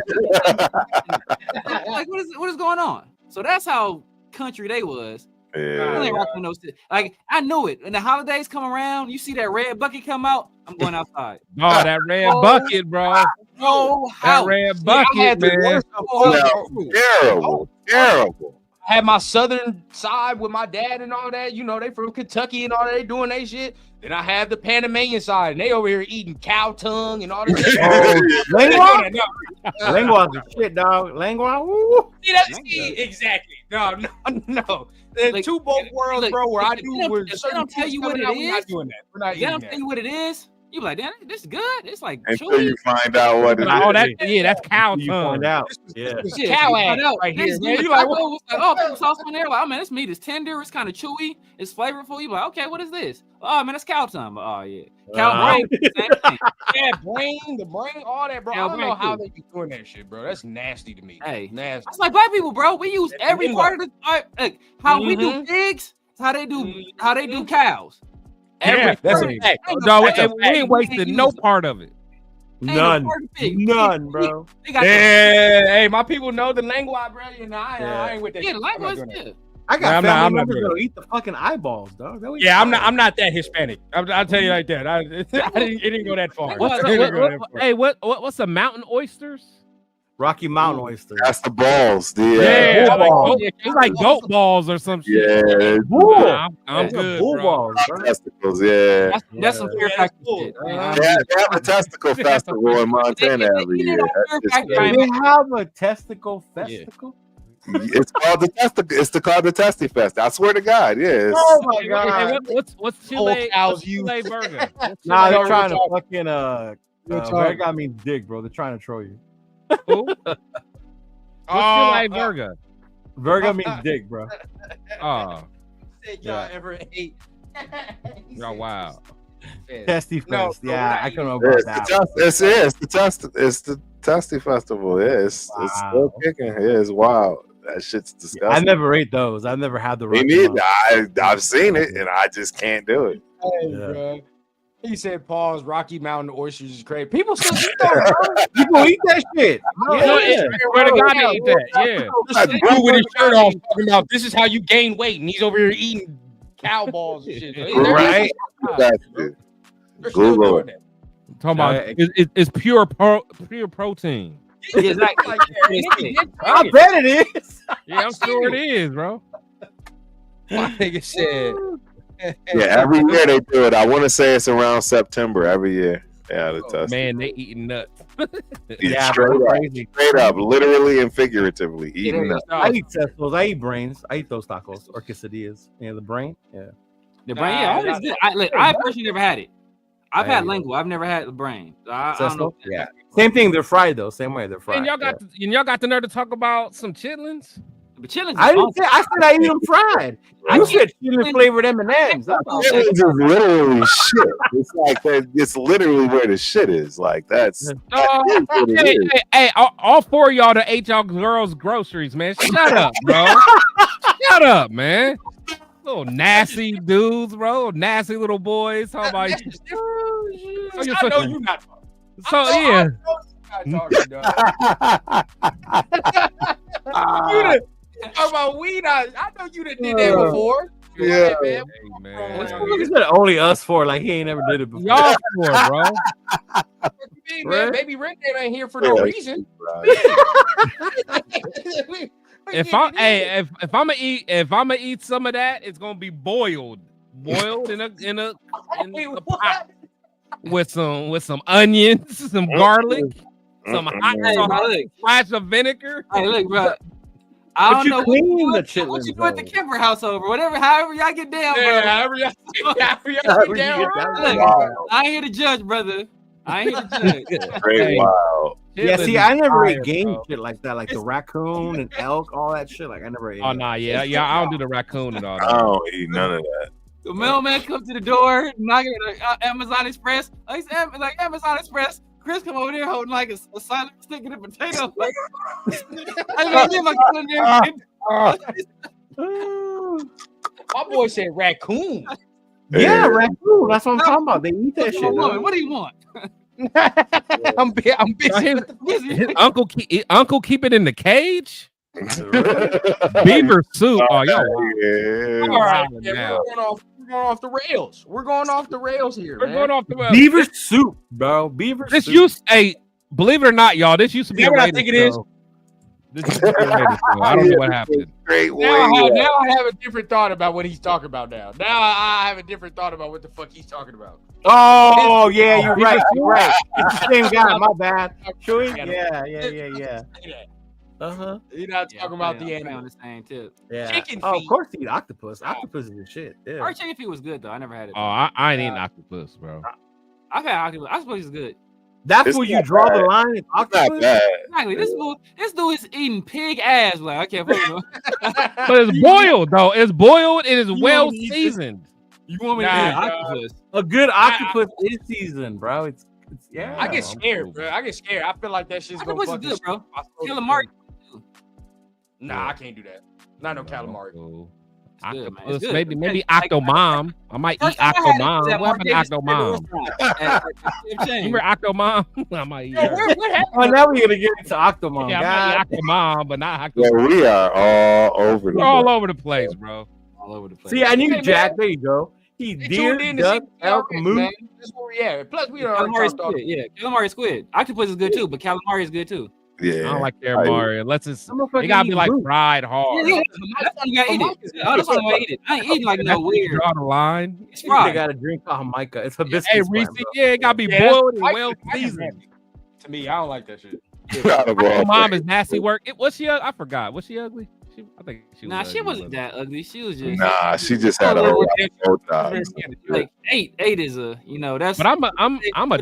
Speaker 6: what is going on? So that's how country they was.
Speaker 5: Yeah.
Speaker 6: They ain't rocking those shit. Like I knew it. When the holidays come around, you see that red bucket come out. I'm going outside.
Speaker 4: Oh, that red bucket, bro.
Speaker 6: Oh,
Speaker 4: that red bucket, man.
Speaker 5: Terrible.
Speaker 3: Had my southern side with my dad and all that. You know, they from Kentucky and all that. They doing they shit. Then I have the Panamanian side, and they over here eating cow tongue and all this shit.
Speaker 2: Lengua? Lengua's the shit, dog. Lengua? Woo.
Speaker 3: See, exactly. No.
Speaker 6: Like,
Speaker 3: two both worlds, bro, where I do where
Speaker 6: they don't tell you what it
Speaker 3: we're not
Speaker 6: is.
Speaker 3: doing that. We're not
Speaker 6: They don't
Speaker 3: eating
Speaker 6: tell you what it is. You be like, damn, this is good. It's like
Speaker 5: Until
Speaker 6: chewy.
Speaker 5: you find out what it is.
Speaker 4: That's cow
Speaker 2: You
Speaker 4: tongue.
Speaker 2: find out. Yeah.
Speaker 6: Shit,
Speaker 3: cow
Speaker 6: you
Speaker 3: ass
Speaker 6: find out.
Speaker 3: right here,
Speaker 6: This
Speaker 3: man.
Speaker 6: dude,
Speaker 3: You like,
Speaker 6: oh, put sauce on there. Like, oh man, this meat is tender. It's kind of chewy. It's flavorful. You be like, okay, what is this? Oh man, it's cow tongue. Oh yeah, cow brain. Same thing.
Speaker 3: Yeah, the brain, all that, bro.
Speaker 6: Yeah,
Speaker 3: I don't know
Speaker 6: brain
Speaker 3: how
Speaker 6: too.
Speaker 3: they be doing that shit, bro. That's nasty to me.
Speaker 6: Hey,
Speaker 3: nasty.
Speaker 6: that's like black people, bro. We use every part of the how we do pigs. How they do cows.
Speaker 4: Yeah,
Speaker 3: That's a
Speaker 6: Everything.
Speaker 3: fact.
Speaker 4: No,
Speaker 3: That's a
Speaker 4: we ain't wasted no part of it.
Speaker 2: None, bro.
Speaker 6: They got
Speaker 3: Hey, my people know the lengua, bro. You know, I ain't with that.
Speaker 6: the
Speaker 3: shit. I'm not
Speaker 6: language.
Speaker 3: doing that.
Speaker 6: Yeah.
Speaker 2: I got
Speaker 4: I'm not
Speaker 2: family members
Speaker 4: doing
Speaker 2: that'll eat the fucking eyeballs, dog.
Speaker 8: Yeah, I'm not that Hispanic. I'll tell you like that. It didn't go that far.
Speaker 4: What's the mountain oysters?
Speaker 2: Rocky Mountain oysters.
Speaker 5: That's the balls.
Speaker 4: Yeah,
Speaker 2: balls.
Speaker 4: It's like goat balls or some shit.
Speaker 5: Yeah.
Speaker 4: Nah, I'm good,
Speaker 2: Bull
Speaker 4: bro.
Speaker 2: balls, bro.
Speaker 5: Testicles, yeah.
Speaker 6: That's some fear factor shit.
Speaker 5: They have a testicle festival in Montana every year.
Speaker 2: They have a testicle festival.
Speaker 5: It's called the testicle. It's called the Testy Fest. I swear to God, yes.
Speaker 2: Oh my god!
Speaker 4: What's Chile? What's Chile burger?
Speaker 2: Nah, they're trying to fucking Virga means dick, bro. They're trying to troll you.
Speaker 4: Who? What's Chile burger?
Speaker 2: Virga means dick, bro.
Speaker 4: Oh,
Speaker 3: Y'all ever ate?
Speaker 4: oh wow.
Speaker 2: Testy Fest.
Speaker 3: No,
Speaker 2: yeah, I couldn't know about that.
Speaker 5: It's the Testy Festival. Yeah, it's still kicking. Yeah, it's wild. That shit's disgusting.
Speaker 2: I never ate those. I've never had the.
Speaker 5: Me neither. I've seen it and I just can't do it.
Speaker 3: Hey, bro. He said, "Pause." Rocky Mountain oysters is crazy. People still eat that, bro.
Speaker 2: People eat that shit.
Speaker 8: Swear to God, they eat that. Yeah.
Speaker 3: This dude with his shirt off talking about this is how you gain weight, and he's over here eating cow balls and shit.
Speaker 5: Right? Google it.
Speaker 4: Talking about it's pure protein.
Speaker 6: Yeah, exactly.
Speaker 2: I bet it is.
Speaker 4: Yeah, I'm sure it is, bro.
Speaker 3: My nigga said.
Speaker 5: Yeah, every year they do it. I want to say it's around September every year. Yeah, the test.
Speaker 4: Man, they eating nuts.
Speaker 2: Yeah,
Speaker 5: straight up, literally and figuratively eating nuts.
Speaker 2: I eat testicles. I eat brains. I eat those tacos or quesadillas. Yeah, the brain. Yeah,
Speaker 6: the brain. Yeah, always good. I personally never had it. I've had lengua. I've never had the brain. I don't know.
Speaker 2: Yeah, same thing. They're fried though. Same way they're fried.
Speaker 4: And y'all got the nerve to talk about some chitlins.
Speaker 6: But chitlins.
Speaker 2: I said I eat them fried. You said chitlin flavored M&Ms.
Speaker 5: Chitlins is literally shit. It's like that. It's literally where the shit is. Like that's.
Speaker 4: Hey, all four of y'all that ate y'all girls' groceries, man. Shut up, bro. Shut up, man. Little nasty dudes, bro. Nasty little boys. How about you?
Speaker 3: I know you're not.
Speaker 4: So yeah.
Speaker 3: Talk about weed. I know you done did that before.
Speaker 5: Yeah,
Speaker 3: man.
Speaker 4: Hey, man.
Speaker 2: He said only us four. Like he ain't never did it before.
Speaker 4: Y'all four, bro.
Speaker 3: Man, baby Red ain't here for no reason.
Speaker 4: If I'm gonna eat some of that, it's gonna be boiled in a pot with some onions, some garlic, some hot sauce, splash of vinegar.
Speaker 6: Hey, look, bro. I don't know
Speaker 2: what
Speaker 6: you put the Kimber household or whatever, however y'all get down, bro.
Speaker 3: However y'all get down.
Speaker 6: Look, I ain't here to judge, brother. I ain't here to judge.
Speaker 5: Great, wow.
Speaker 2: Yeah, see, I never ate game shit like that, like the raccoon and elk, all that shit. Like I never ate.
Speaker 4: Oh nah, yeah, I don't do the raccoon and all that.
Speaker 5: I don't eat none of that.
Speaker 6: The mailman comes to the door, knocking at the Amazon Express. Like Amazon Express. Chris come over there holding like a silent stick and a potato. Like,
Speaker 3: my boy said raccoon.
Speaker 2: Yeah, raccoon. That's what I'm talking about. They eat that shit.
Speaker 6: What do you want?
Speaker 3: I'm busy.
Speaker 4: His uncle keep it in the cage. Beaver soup. Oh, yo.
Speaker 5: Yeah.
Speaker 3: All right,
Speaker 4: Now.
Speaker 3: we're going off the rails. We're going off the rails here,
Speaker 4: We're
Speaker 3: man.
Speaker 4: going off the rails.
Speaker 2: Beaver soup, bro. Beaver
Speaker 4: This
Speaker 2: soup.
Speaker 4: believe it or not, y'all, this used to be
Speaker 8: Yeah,
Speaker 4: a
Speaker 8: but I
Speaker 4: Raider
Speaker 8: think it is.
Speaker 4: show. This used to be a Raider show. I don't know what happened.
Speaker 5: Great
Speaker 8: Now
Speaker 5: way.
Speaker 8: I have a different thought about what he's talking about now. Now I have a different thought about what the fuck he's talking about.
Speaker 2: Oh yeah, you're right. You're right. It's the same guy. My bad. Chewy? Yeah. Uh-huh.
Speaker 8: You're not talking about the
Speaker 6: on
Speaker 8: animal.
Speaker 6: the same tip.
Speaker 2: Yeah.
Speaker 8: Chicken
Speaker 2: Oh, of
Speaker 8: feet.
Speaker 2: course, eat octopus. Octopus is the shit. Yeah.
Speaker 6: Our chicken feet was good though. I never had it.
Speaker 4: Oh, I ain't eating octopus, bro.
Speaker 6: I've had octopus. Octopus is good.
Speaker 2: That's
Speaker 5: It's
Speaker 2: where you
Speaker 5: not
Speaker 2: draw
Speaker 5: bad.
Speaker 2: the line. In
Speaker 5: It's not
Speaker 2: octopus.
Speaker 5: bad.
Speaker 6: Exactly. This dude is eating pig ass. Like I can't fuck with him.
Speaker 4: But it's boiled, though. It's boiled. It is well
Speaker 6: want me to eat this?
Speaker 4: seasoned.
Speaker 6: You want me to
Speaker 8: Nah,
Speaker 6: eat
Speaker 8: dog.
Speaker 6: octopus?
Speaker 2: A good octopus is seasoned, bro. It's yeah.
Speaker 8: I get
Speaker 4: I'm
Speaker 8: scared,
Speaker 4: cool.
Speaker 8: bro. I get scared. I feel like that shit's gonna
Speaker 6: Octopus is
Speaker 8: fucking
Speaker 6: good, bro.
Speaker 8: my soul.
Speaker 6: Calamari.
Speaker 8: Nah, I can't do that. Not no calamari.
Speaker 4: Cool.
Speaker 6: It's good, man. It's
Speaker 4: Octopus,
Speaker 6: good.
Speaker 4: maybe
Speaker 6: Like,
Speaker 4: Octomom. I might eat
Speaker 6: first time I had it
Speaker 4: Octomom.
Speaker 6: was at
Speaker 4: What happened to
Speaker 6: Mark Davis
Speaker 4: Octomom?
Speaker 6: at
Speaker 4: Remember Octomom? I might eat
Speaker 8: Yo,
Speaker 4: her.
Speaker 8: what happened?
Speaker 2: Oh, now we're gonna get into Octomom.
Speaker 4: Yeah, I
Speaker 2: God.
Speaker 4: might eat Octomom, but not
Speaker 5: Yeah,
Speaker 4: Octomom.
Speaker 5: we are all over the
Speaker 4: We're all
Speaker 5: place.
Speaker 4: over the place, bro.
Speaker 6: all over the place.
Speaker 2: See, I knew
Speaker 8: Okay,
Speaker 2: Jack.
Speaker 8: man.
Speaker 2: There you go. He
Speaker 8: They
Speaker 2: deer,
Speaker 8: tuned in to
Speaker 2: duck,
Speaker 8: see
Speaker 2: elk,
Speaker 8: TRS,
Speaker 2: moose.
Speaker 8: man. That's where we at. Plus, we already
Speaker 6: calamari is
Speaker 8: talked all
Speaker 6: squid. Yeah, calamari is squid. Octopus is good too, but calamari is good too.
Speaker 5: Yeah.
Speaker 4: I don't like calamari unless it's.
Speaker 2: That motherfucker
Speaker 4: It gotta be
Speaker 2: eat
Speaker 4: like
Speaker 2: moose.
Speaker 4: fried hard.
Speaker 6: Yeah, that's why you gotta eat it. Yeah, that's why you gotta eat it. I ain't eating like no
Speaker 4: That's where you
Speaker 6: weird.
Speaker 4: draw the line.
Speaker 6: It's
Speaker 2: They
Speaker 6: fried.
Speaker 2: got a drink called Jamaica. It's hibiscus.
Speaker 4: Hey,
Speaker 2: plant,
Speaker 4: Reese,
Speaker 2: bro.
Speaker 4: yeah, it gotta be
Speaker 8: Yeah,
Speaker 4: boiled and
Speaker 8: that's-
Speaker 4: well
Speaker 8: I can
Speaker 4: seasoned.
Speaker 8: have it. To me, I don't like that shit.
Speaker 5: Not a ball.
Speaker 4: Mom is nasty work. Was she? I forgot. Was she ugly? I think she was.
Speaker 6: Nah, she
Speaker 4: ugly,
Speaker 6: wasn't that ugly. She was just
Speaker 5: Nah, she just had a
Speaker 8: Oh,
Speaker 5: whole
Speaker 8: yeah.
Speaker 5: Botox.
Speaker 6: like eight is a that's.
Speaker 4: But I'm a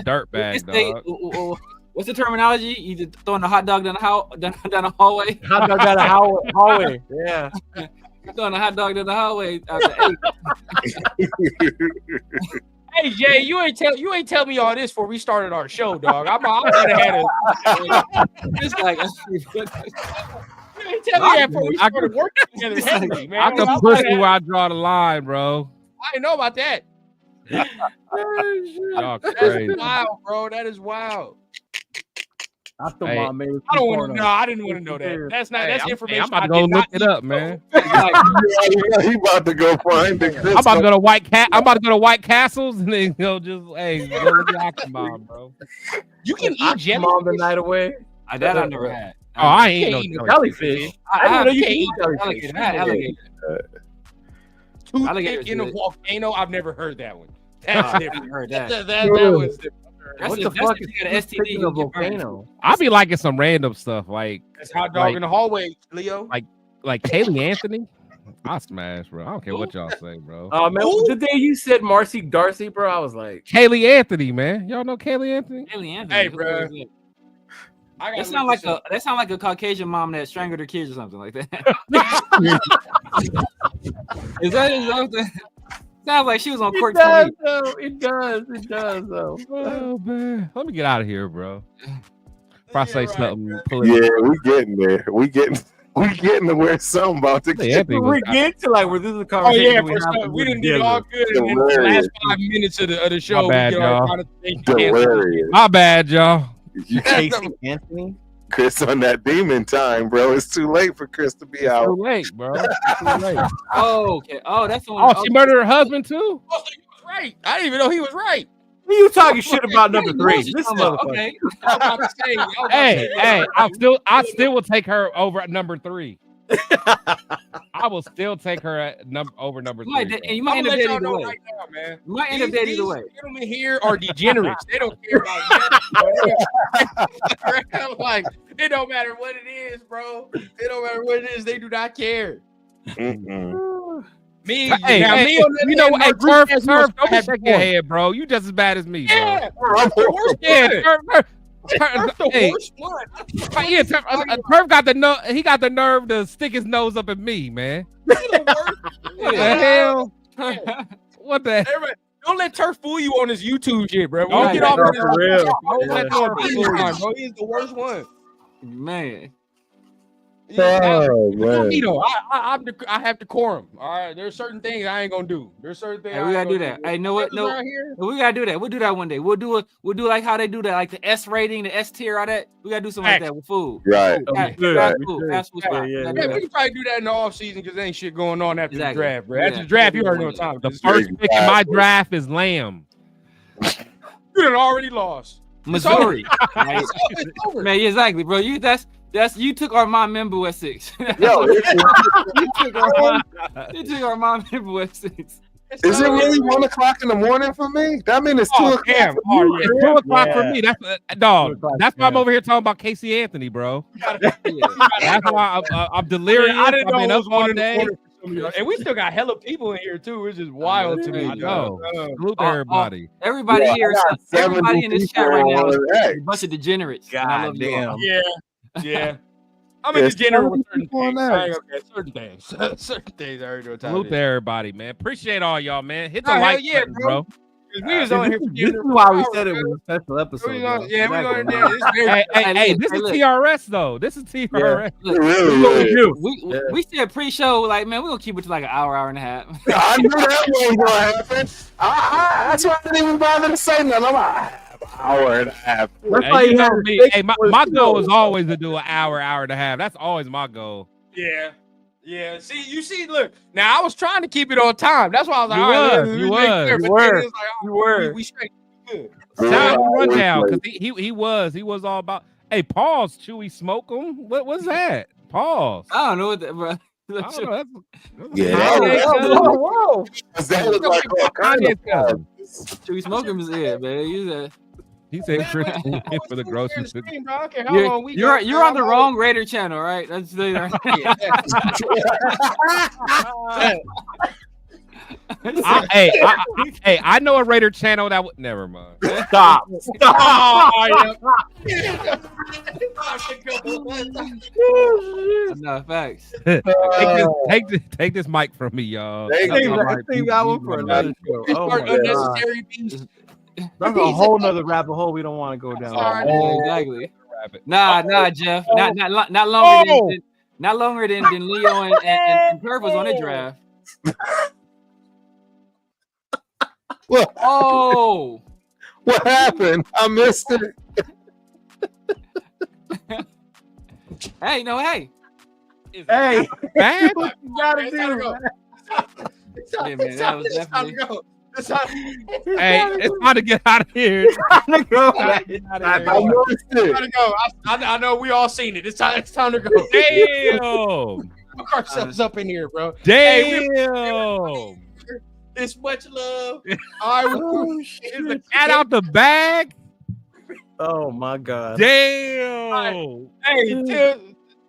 Speaker 4: dirt bag
Speaker 6: It's they-
Speaker 4: dog.
Speaker 6: What's the terminology? You just throwing a hot dog down the hallway.
Speaker 2: Hot dog down the hallway. Yeah.
Speaker 6: You're throwing a hot dog down the hallway. After 8.
Speaker 8: Hey Jay, you ain't tell me all this before we started our show, dog. I would have had a.
Speaker 6: It's like
Speaker 8: You ain't tell me that before we started working together heavily, man.
Speaker 4: I can push you where I draw the line, bro.
Speaker 8: I didn't know about that.
Speaker 4: Y'all
Speaker 8: That's
Speaker 4: crazy.
Speaker 8: wild, bro. That is wild.
Speaker 2: Octomom, man.
Speaker 8: I don't want to. No, I didn't want to know that. That's not. That's information.
Speaker 4: I'm about to
Speaker 8: I
Speaker 4: go
Speaker 8: did
Speaker 4: look
Speaker 8: not
Speaker 4: it
Speaker 8: need.
Speaker 4: up, man.
Speaker 5: He about to go find the
Speaker 4: I'm about to go to White Castles and then go just go look at Octomom, bro.
Speaker 8: You can eat
Speaker 2: Octomom the
Speaker 8: jellyfish.
Speaker 2: night away.
Speaker 6: that I never had.
Speaker 4: Oh, I ain't
Speaker 8: can't
Speaker 4: eating
Speaker 8: eat
Speaker 4: no
Speaker 8: no
Speaker 4: jellyfish.
Speaker 2: Jellyfish.
Speaker 6: I
Speaker 2: I didn't know you
Speaker 8: can't
Speaker 2: can eat
Speaker 6: I had
Speaker 2: jellyfish.
Speaker 6: alligator. Alligator's
Speaker 8: Toothpick in a
Speaker 6: good.
Speaker 8: volcano. I've never heard that one. That's
Speaker 6: I
Speaker 8: different.
Speaker 6: haven't heard that.
Speaker 8: That was different.
Speaker 6: That's
Speaker 2: What
Speaker 6: if-
Speaker 2: the
Speaker 6: that's
Speaker 2: fuck
Speaker 6: if
Speaker 2: is
Speaker 6: you got an STD,
Speaker 2: picking a
Speaker 6: you get burned.
Speaker 2: volcano?
Speaker 4: I be liking some random stuff like
Speaker 8: That's hot dog
Speaker 4: Like-
Speaker 8: in the hallway, Leo.
Speaker 4: Kaylee Anthony. I smash, bro. I don't care what y'all say, bro.
Speaker 2: Oh man, the day you said Marcy Darcy, bro, I was like,
Speaker 4: Kaylee Anthony, man. Y'all know Kaylee Anthony?
Speaker 6: Alien Anthony.
Speaker 8: Hey,
Speaker 6: Who
Speaker 8: bro.
Speaker 6: is it?
Speaker 8: I
Speaker 6: That sound like a Caucasian mom that strangled her kids or something like that. Is that sounds like she was on court
Speaker 2: it does,
Speaker 6: 20.
Speaker 2: though. It does, though.
Speaker 4: Oh man, let me get out of here, bro. If I say something, pull it.
Speaker 5: Yeah, we getting there. We getting to where something about to
Speaker 4: Kaylee
Speaker 5: get.
Speaker 4: Anthony
Speaker 2: We're
Speaker 4: was,
Speaker 2: getting to like where this is a
Speaker 8: Oh
Speaker 2: conversation.
Speaker 8: yeah,
Speaker 2: we
Speaker 8: for
Speaker 2: have
Speaker 8: sure.
Speaker 2: to
Speaker 8: We
Speaker 2: do
Speaker 8: didn't do
Speaker 2: together.
Speaker 8: all good in the
Speaker 5: Hilarious.
Speaker 8: last 5 minutes of the show.
Speaker 4: bad,
Speaker 8: we get our
Speaker 4: y'all.
Speaker 8: conversation.
Speaker 5: Hilarious.
Speaker 4: my bad, y'all.
Speaker 5: You
Speaker 2: Casey Anthony.
Speaker 5: Chris on that demon time, bro. It's too late for Chris to be
Speaker 4: Too
Speaker 5: out.
Speaker 4: late, bro. It's too late.
Speaker 6: Oh, okay. Oh, that's the one.
Speaker 4: Oh, she murdered her husband too.
Speaker 8: Oh, he was right. I didn't even know he was right.
Speaker 2: Who you talking shit about number
Speaker 6: What
Speaker 2: 3?
Speaker 6: was you
Speaker 2: This
Speaker 6: talking about?
Speaker 2: motherfucker.
Speaker 6: Okay.
Speaker 8: I was about to say. I was about to
Speaker 4: Hey,
Speaker 8: say,
Speaker 4: I still will take her over at number 3. I will still take her at over number 3.
Speaker 6: You might,
Speaker 4: bro.
Speaker 6: and you might
Speaker 8: I'm
Speaker 6: end up
Speaker 8: gonna let
Speaker 6: dead
Speaker 8: y'all
Speaker 6: either
Speaker 8: know
Speaker 6: way.
Speaker 8: right now, man.
Speaker 6: You might end up dead either way.
Speaker 8: These gentlemen here are degenerates. They don't care about that. I'm like, it don't matter what it is, bro. It don't matter what it is. They do not care.
Speaker 5: Mm-mm.
Speaker 8: Me,
Speaker 4: Hey,
Speaker 8: now,
Speaker 4: hey,
Speaker 8: me on the
Speaker 4: you know
Speaker 8: end,
Speaker 4: what?
Speaker 8: my
Speaker 4: Hey,
Speaker 8: group
Speaker 4: Turf,
Speaker 8: has
Speaker 4: don't be
Speaker 8: have
Speaker 4: shaking your
Speaker 8: fun.
Speaker 4: head, bro. You just as bad as me, bro.
Speaker 8: Yeah, that's the worst
Speaker 4: Yeah,
Speaker 8: one.
Speaker 4: Turf,
Speaker 8: That's the
Speaker 4: hey,
Speaker 8: worst one.
Speaker 4: yeah, Turf got the nerve to stick his nose up at me, man.
Speaker 8: You're the worst.
Speaker 4: What the hell? What the?
Speaker 8: Everybody, don't let Turf fool you on his YouTube shit, bro.
Speaker 4: Don't
Speaker 8: When we
Speaker 4: let
Speaker 8: get off
Speaker 2: Turf
Speaker 8: of this,
Speaker 2: for real.
Speaker 8: don't let
Speaker 2: Yeah.
Speaker 8: Turf fool you, bro. He's the worst one.
Speaker 6: Man.
Speaker 3: Me though, I have decorum. All right, there's certain things I ain't gonna do. There's certain things
Speaker 6: we gotta do that. Hey, know what? No, we gotta do that. We'll do that one day. We'll do like how they do that, like the S rating, the S tier, all that. We gotta do something like that with food.
Speaker 5: Right.
Speaker 6: Fast food spot.
Speaker 3: Yeah, we can probably do that in the off season because there ain't shit going on after the draft, bro. After the draft, you already know what time.
Speaker 4: The first pick in my draft is Lamb.
Speaker 3: You done already lost.
Speaker 6: Missouri. Man, exactly, bro. You took our mom member at 6.
Speaker 5: Yo,
Speaker 6: you took our mom member at 6.
Speaker 5: Is it really 1 o'clock in the morning for me? That means it's 2 o'clock.
Speaker 4: It's 2 o'clock for me. That's dog. That's why I'm over here talking about Casey Anthony, bro. That's why I'm delirious.
Speaker 3: I didn't know
Speaker 4: I've been up all day.
Speaker 3: And we still got hella people in here too. It's just wild to me.
Speaker 4: I know. Salute to everybody.
Speaker 6: Everybody here, everybody in this chat right now is a bunch of degenerates.
Speaker 2: God damn.
Speaker 3: Yeah. I'm a degenerate with certain things. Certain things I already know.
Speaker 4: Salute to everybody, man. Appreciate all y'all, man. Hit the like button, bro.
Speaker 3: We was on here.
Speaker 2: This is why we said it was a special episode.
Speaker 3: We going there.
Speaker 4: Hey, this is TRS though. This is TRS.
Speaker 6: We said pre-show, like, man, we're gonna keep it to like an hour and a half.
Speaker 5: I knew that wasn't gonna happen. That's why I didn't even bother to say nothing. I'm like, hour and a half.
Speaker 4: Hey, you know me. Hey, my goal is always to do an hour and a half. That's always my goal.
Speaker 3: Yeah. See, look. Now I was trying to keep it on time. That's why I was like,
Speaker 2: you were.
Speaker 3: We straight good.
Speaker 4: Shout out to Rundown because he was all about. Hey, pause. Chewy smoke him. What was that? Pause.
Speaker 6: I don't know what that, bro.
Speaker 5: Whoa. That was like all kind of
Speaker 6: Chewy smoke him is it, man.
Speaker 4: He said Christian for the grocery store.
Speaker 6: You're on the wrong Raider channel, right? That's the
Speaker 4: I know a Raider channel that would never mind.
Speaker 2: Stop.
Speaker 6: No facts.
Speaker 4: Take this mic from me, y'all.
Speaker 2: Take that one for another show.
Speaker 3: Unnecessary beast.
Speaker 2: That's a whole nother rabbit hole we don't want to go down.
Speaker 6: Exactly. Nah, Jeff. Not longer than Leo and Turf was on the draft.
Speaker 5: What?
Speaker 6: Oh,
Speaker 5: what happened? I missed it.
Speaker 6: Hey.
Speaker 2: Hey,
Speaker 4: man,
Speaker 2: what you gotta do?
Speaker 6: Yeah, man, that was definitely.
Speaker 4: Hey, it's time to get out of here.
Speaker 3: It's time to go. I know we all seen it. It's time to go.
Speaker 4: Damn.
Speaker 3: Hook ourselves up in here, bro.
Speaker 4: Damn.
Speaker 3: This much love. All right,
Speaker 4: is the cat out the bag?
Speaker 2: Oh my god.
Speaker 4: Damn.
Speaker 3: Right. Hey,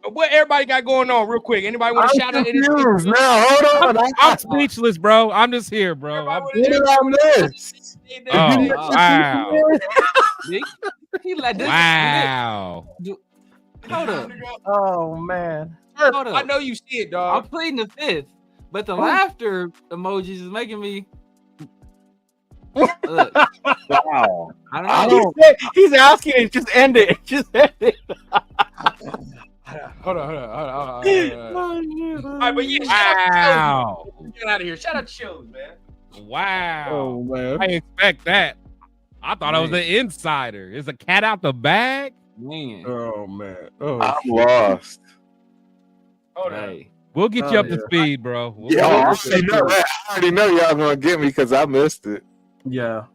Speaker 3: what everybody got going on real quick? Anybody want to shout out anything?
Speaker 5: Now, hold on.
Speaker 4: I'm speechless, bro. I'm just here, bro.
Speaker 5: Wow.
Speaker 6: He let this.
Speaker 4: Wow.
Speaker 6: Hold up.
Speaker 2: Oh man.
Speaker 6: Hold up.
Speaker 3: I know you see it, dog.
Speaker 6: I'm pleading the fifth, but the laughter emojis is making me. Look.
Speaker 5: Wow.
Speaker 6: I don't know.
Speaker 2: He's asking it. Just end it. Just end it.
Speaker 3: Hold on. All right, but yeah,
Speaker 4: wow.
Speaker 3: Get out of here. Shout out to shows, man.
Speaker 4: Wow.
Speaker 2: Oh man.
Speaker 4: I didn't expect that. I thought I was an insider. Is a cat out the bag?
Speaker 6: Man.
Speaker 2: Oh man. Oh,
Speaker 5: I'm lost.
Speaker 3: Hold on.
Speaker 4: We'll get you up to speed, bro.
Speaker 5: I already know y'all gonna get me because I missed it.
Speaker 2: Yeah.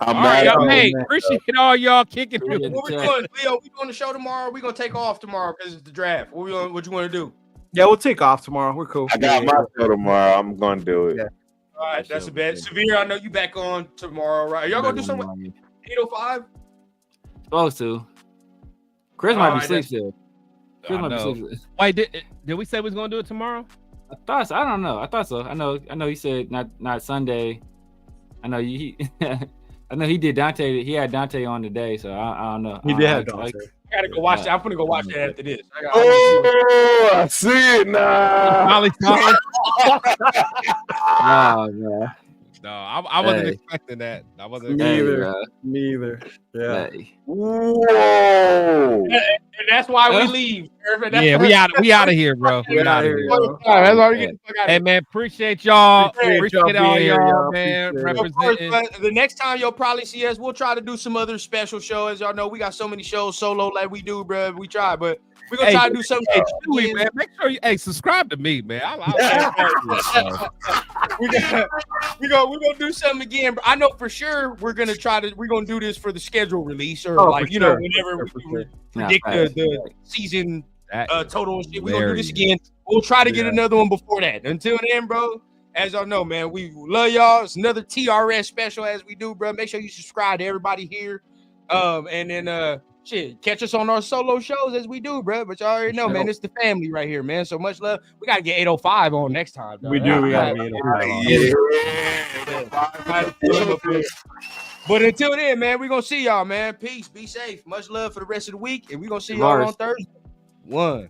Speaker 5: I'm
Speaker 4: all
Speaker 5: mad.
Speaker 4: Right, hey, appreciate all y'all kicking.
Speaker 3: What we doing, Leo? We doing the show tomorrow? We gonna take off tomorrow because it's the draft. What you want to do?
Speaker 2: Yeah, we'll take off tomorrow. We're cool.
Speaker 5: I got my show tomorrow. I'm gonna do it.
Speaker 2: Yeah.
Speaker 3: All right, that's a bet. Severe, I know you back on tomorrow, right? Are y'all gonna do something 8:05?
Speaker 6: Supposed to. Chris might be asleep still. Chris might be asleep.
Speaker 4: Wait, did we say we was gonna do it tomorrow?
Speaker 6: I thought so. I don't know. I thought so. I know. He said not Sunday. I know he. I know he did Dante. He had Dante on today, so I don't know.
Speaker 2: He did have Dante.
Speaker 3: I gotta go watch that. I'm gonna go watch that after this.
Speaker 5: I see it now.
Speaker 4: Molly.
Speaker 6: Oh man.
Speaker 4: No, I wasn't expecting that. I wasn't
Speaker 2: neither. Yeah.
Speaker 6: Hey.
Speaker 5: Whoa.
Speaker 8: that's why we leave.
Speaker 4: Yeah, we out of here, bro. We out of here.
Speaker 8: That's why we get the fuck out of
Speaker 4: Hey
Speaker 8: here.
Speaker 4: man, appreciate y'all. Appreciate all
Speaker 2: being here,
Speaker 4: y'all,
Speaker 2: y'all.
Speaker 4: man.
Speaker 2: Appreciate
Speaker 8: Of course,
Speaker 4: Representing.
Speaker 8: but the next time you'll probably see us, we'll try to do some other special show. As y'all know, we got so many shows solo like we do, bro. We try, but we're gonna try to do something.
Speaker 4: Chewy, man. Make sure you subscribe to me, man.
Speaker 8: We're gonna do something again. I know for sure we're gonna do this for the schedule release or whenever we predict the season total and shit. We're gonna do this again. We'll try to get another one before that. Until then, bro, as y'all know, man, we love y'all. It's another TRS special as we do, bro. Make sure you subscribe to everybody here. And then catch us on our solo shows as we do, bro. But y'all already know, man, it's the family right here, man. So much love. We gotta get 805 on next time. Dog.
Speaker 2: We do. We gotta get 805.
Speaker 8: But until then, man, we're gonna see y'all, man. Peace, be safe. Much love for the rest of the week, and we're gonna see y'all on Thursday. 1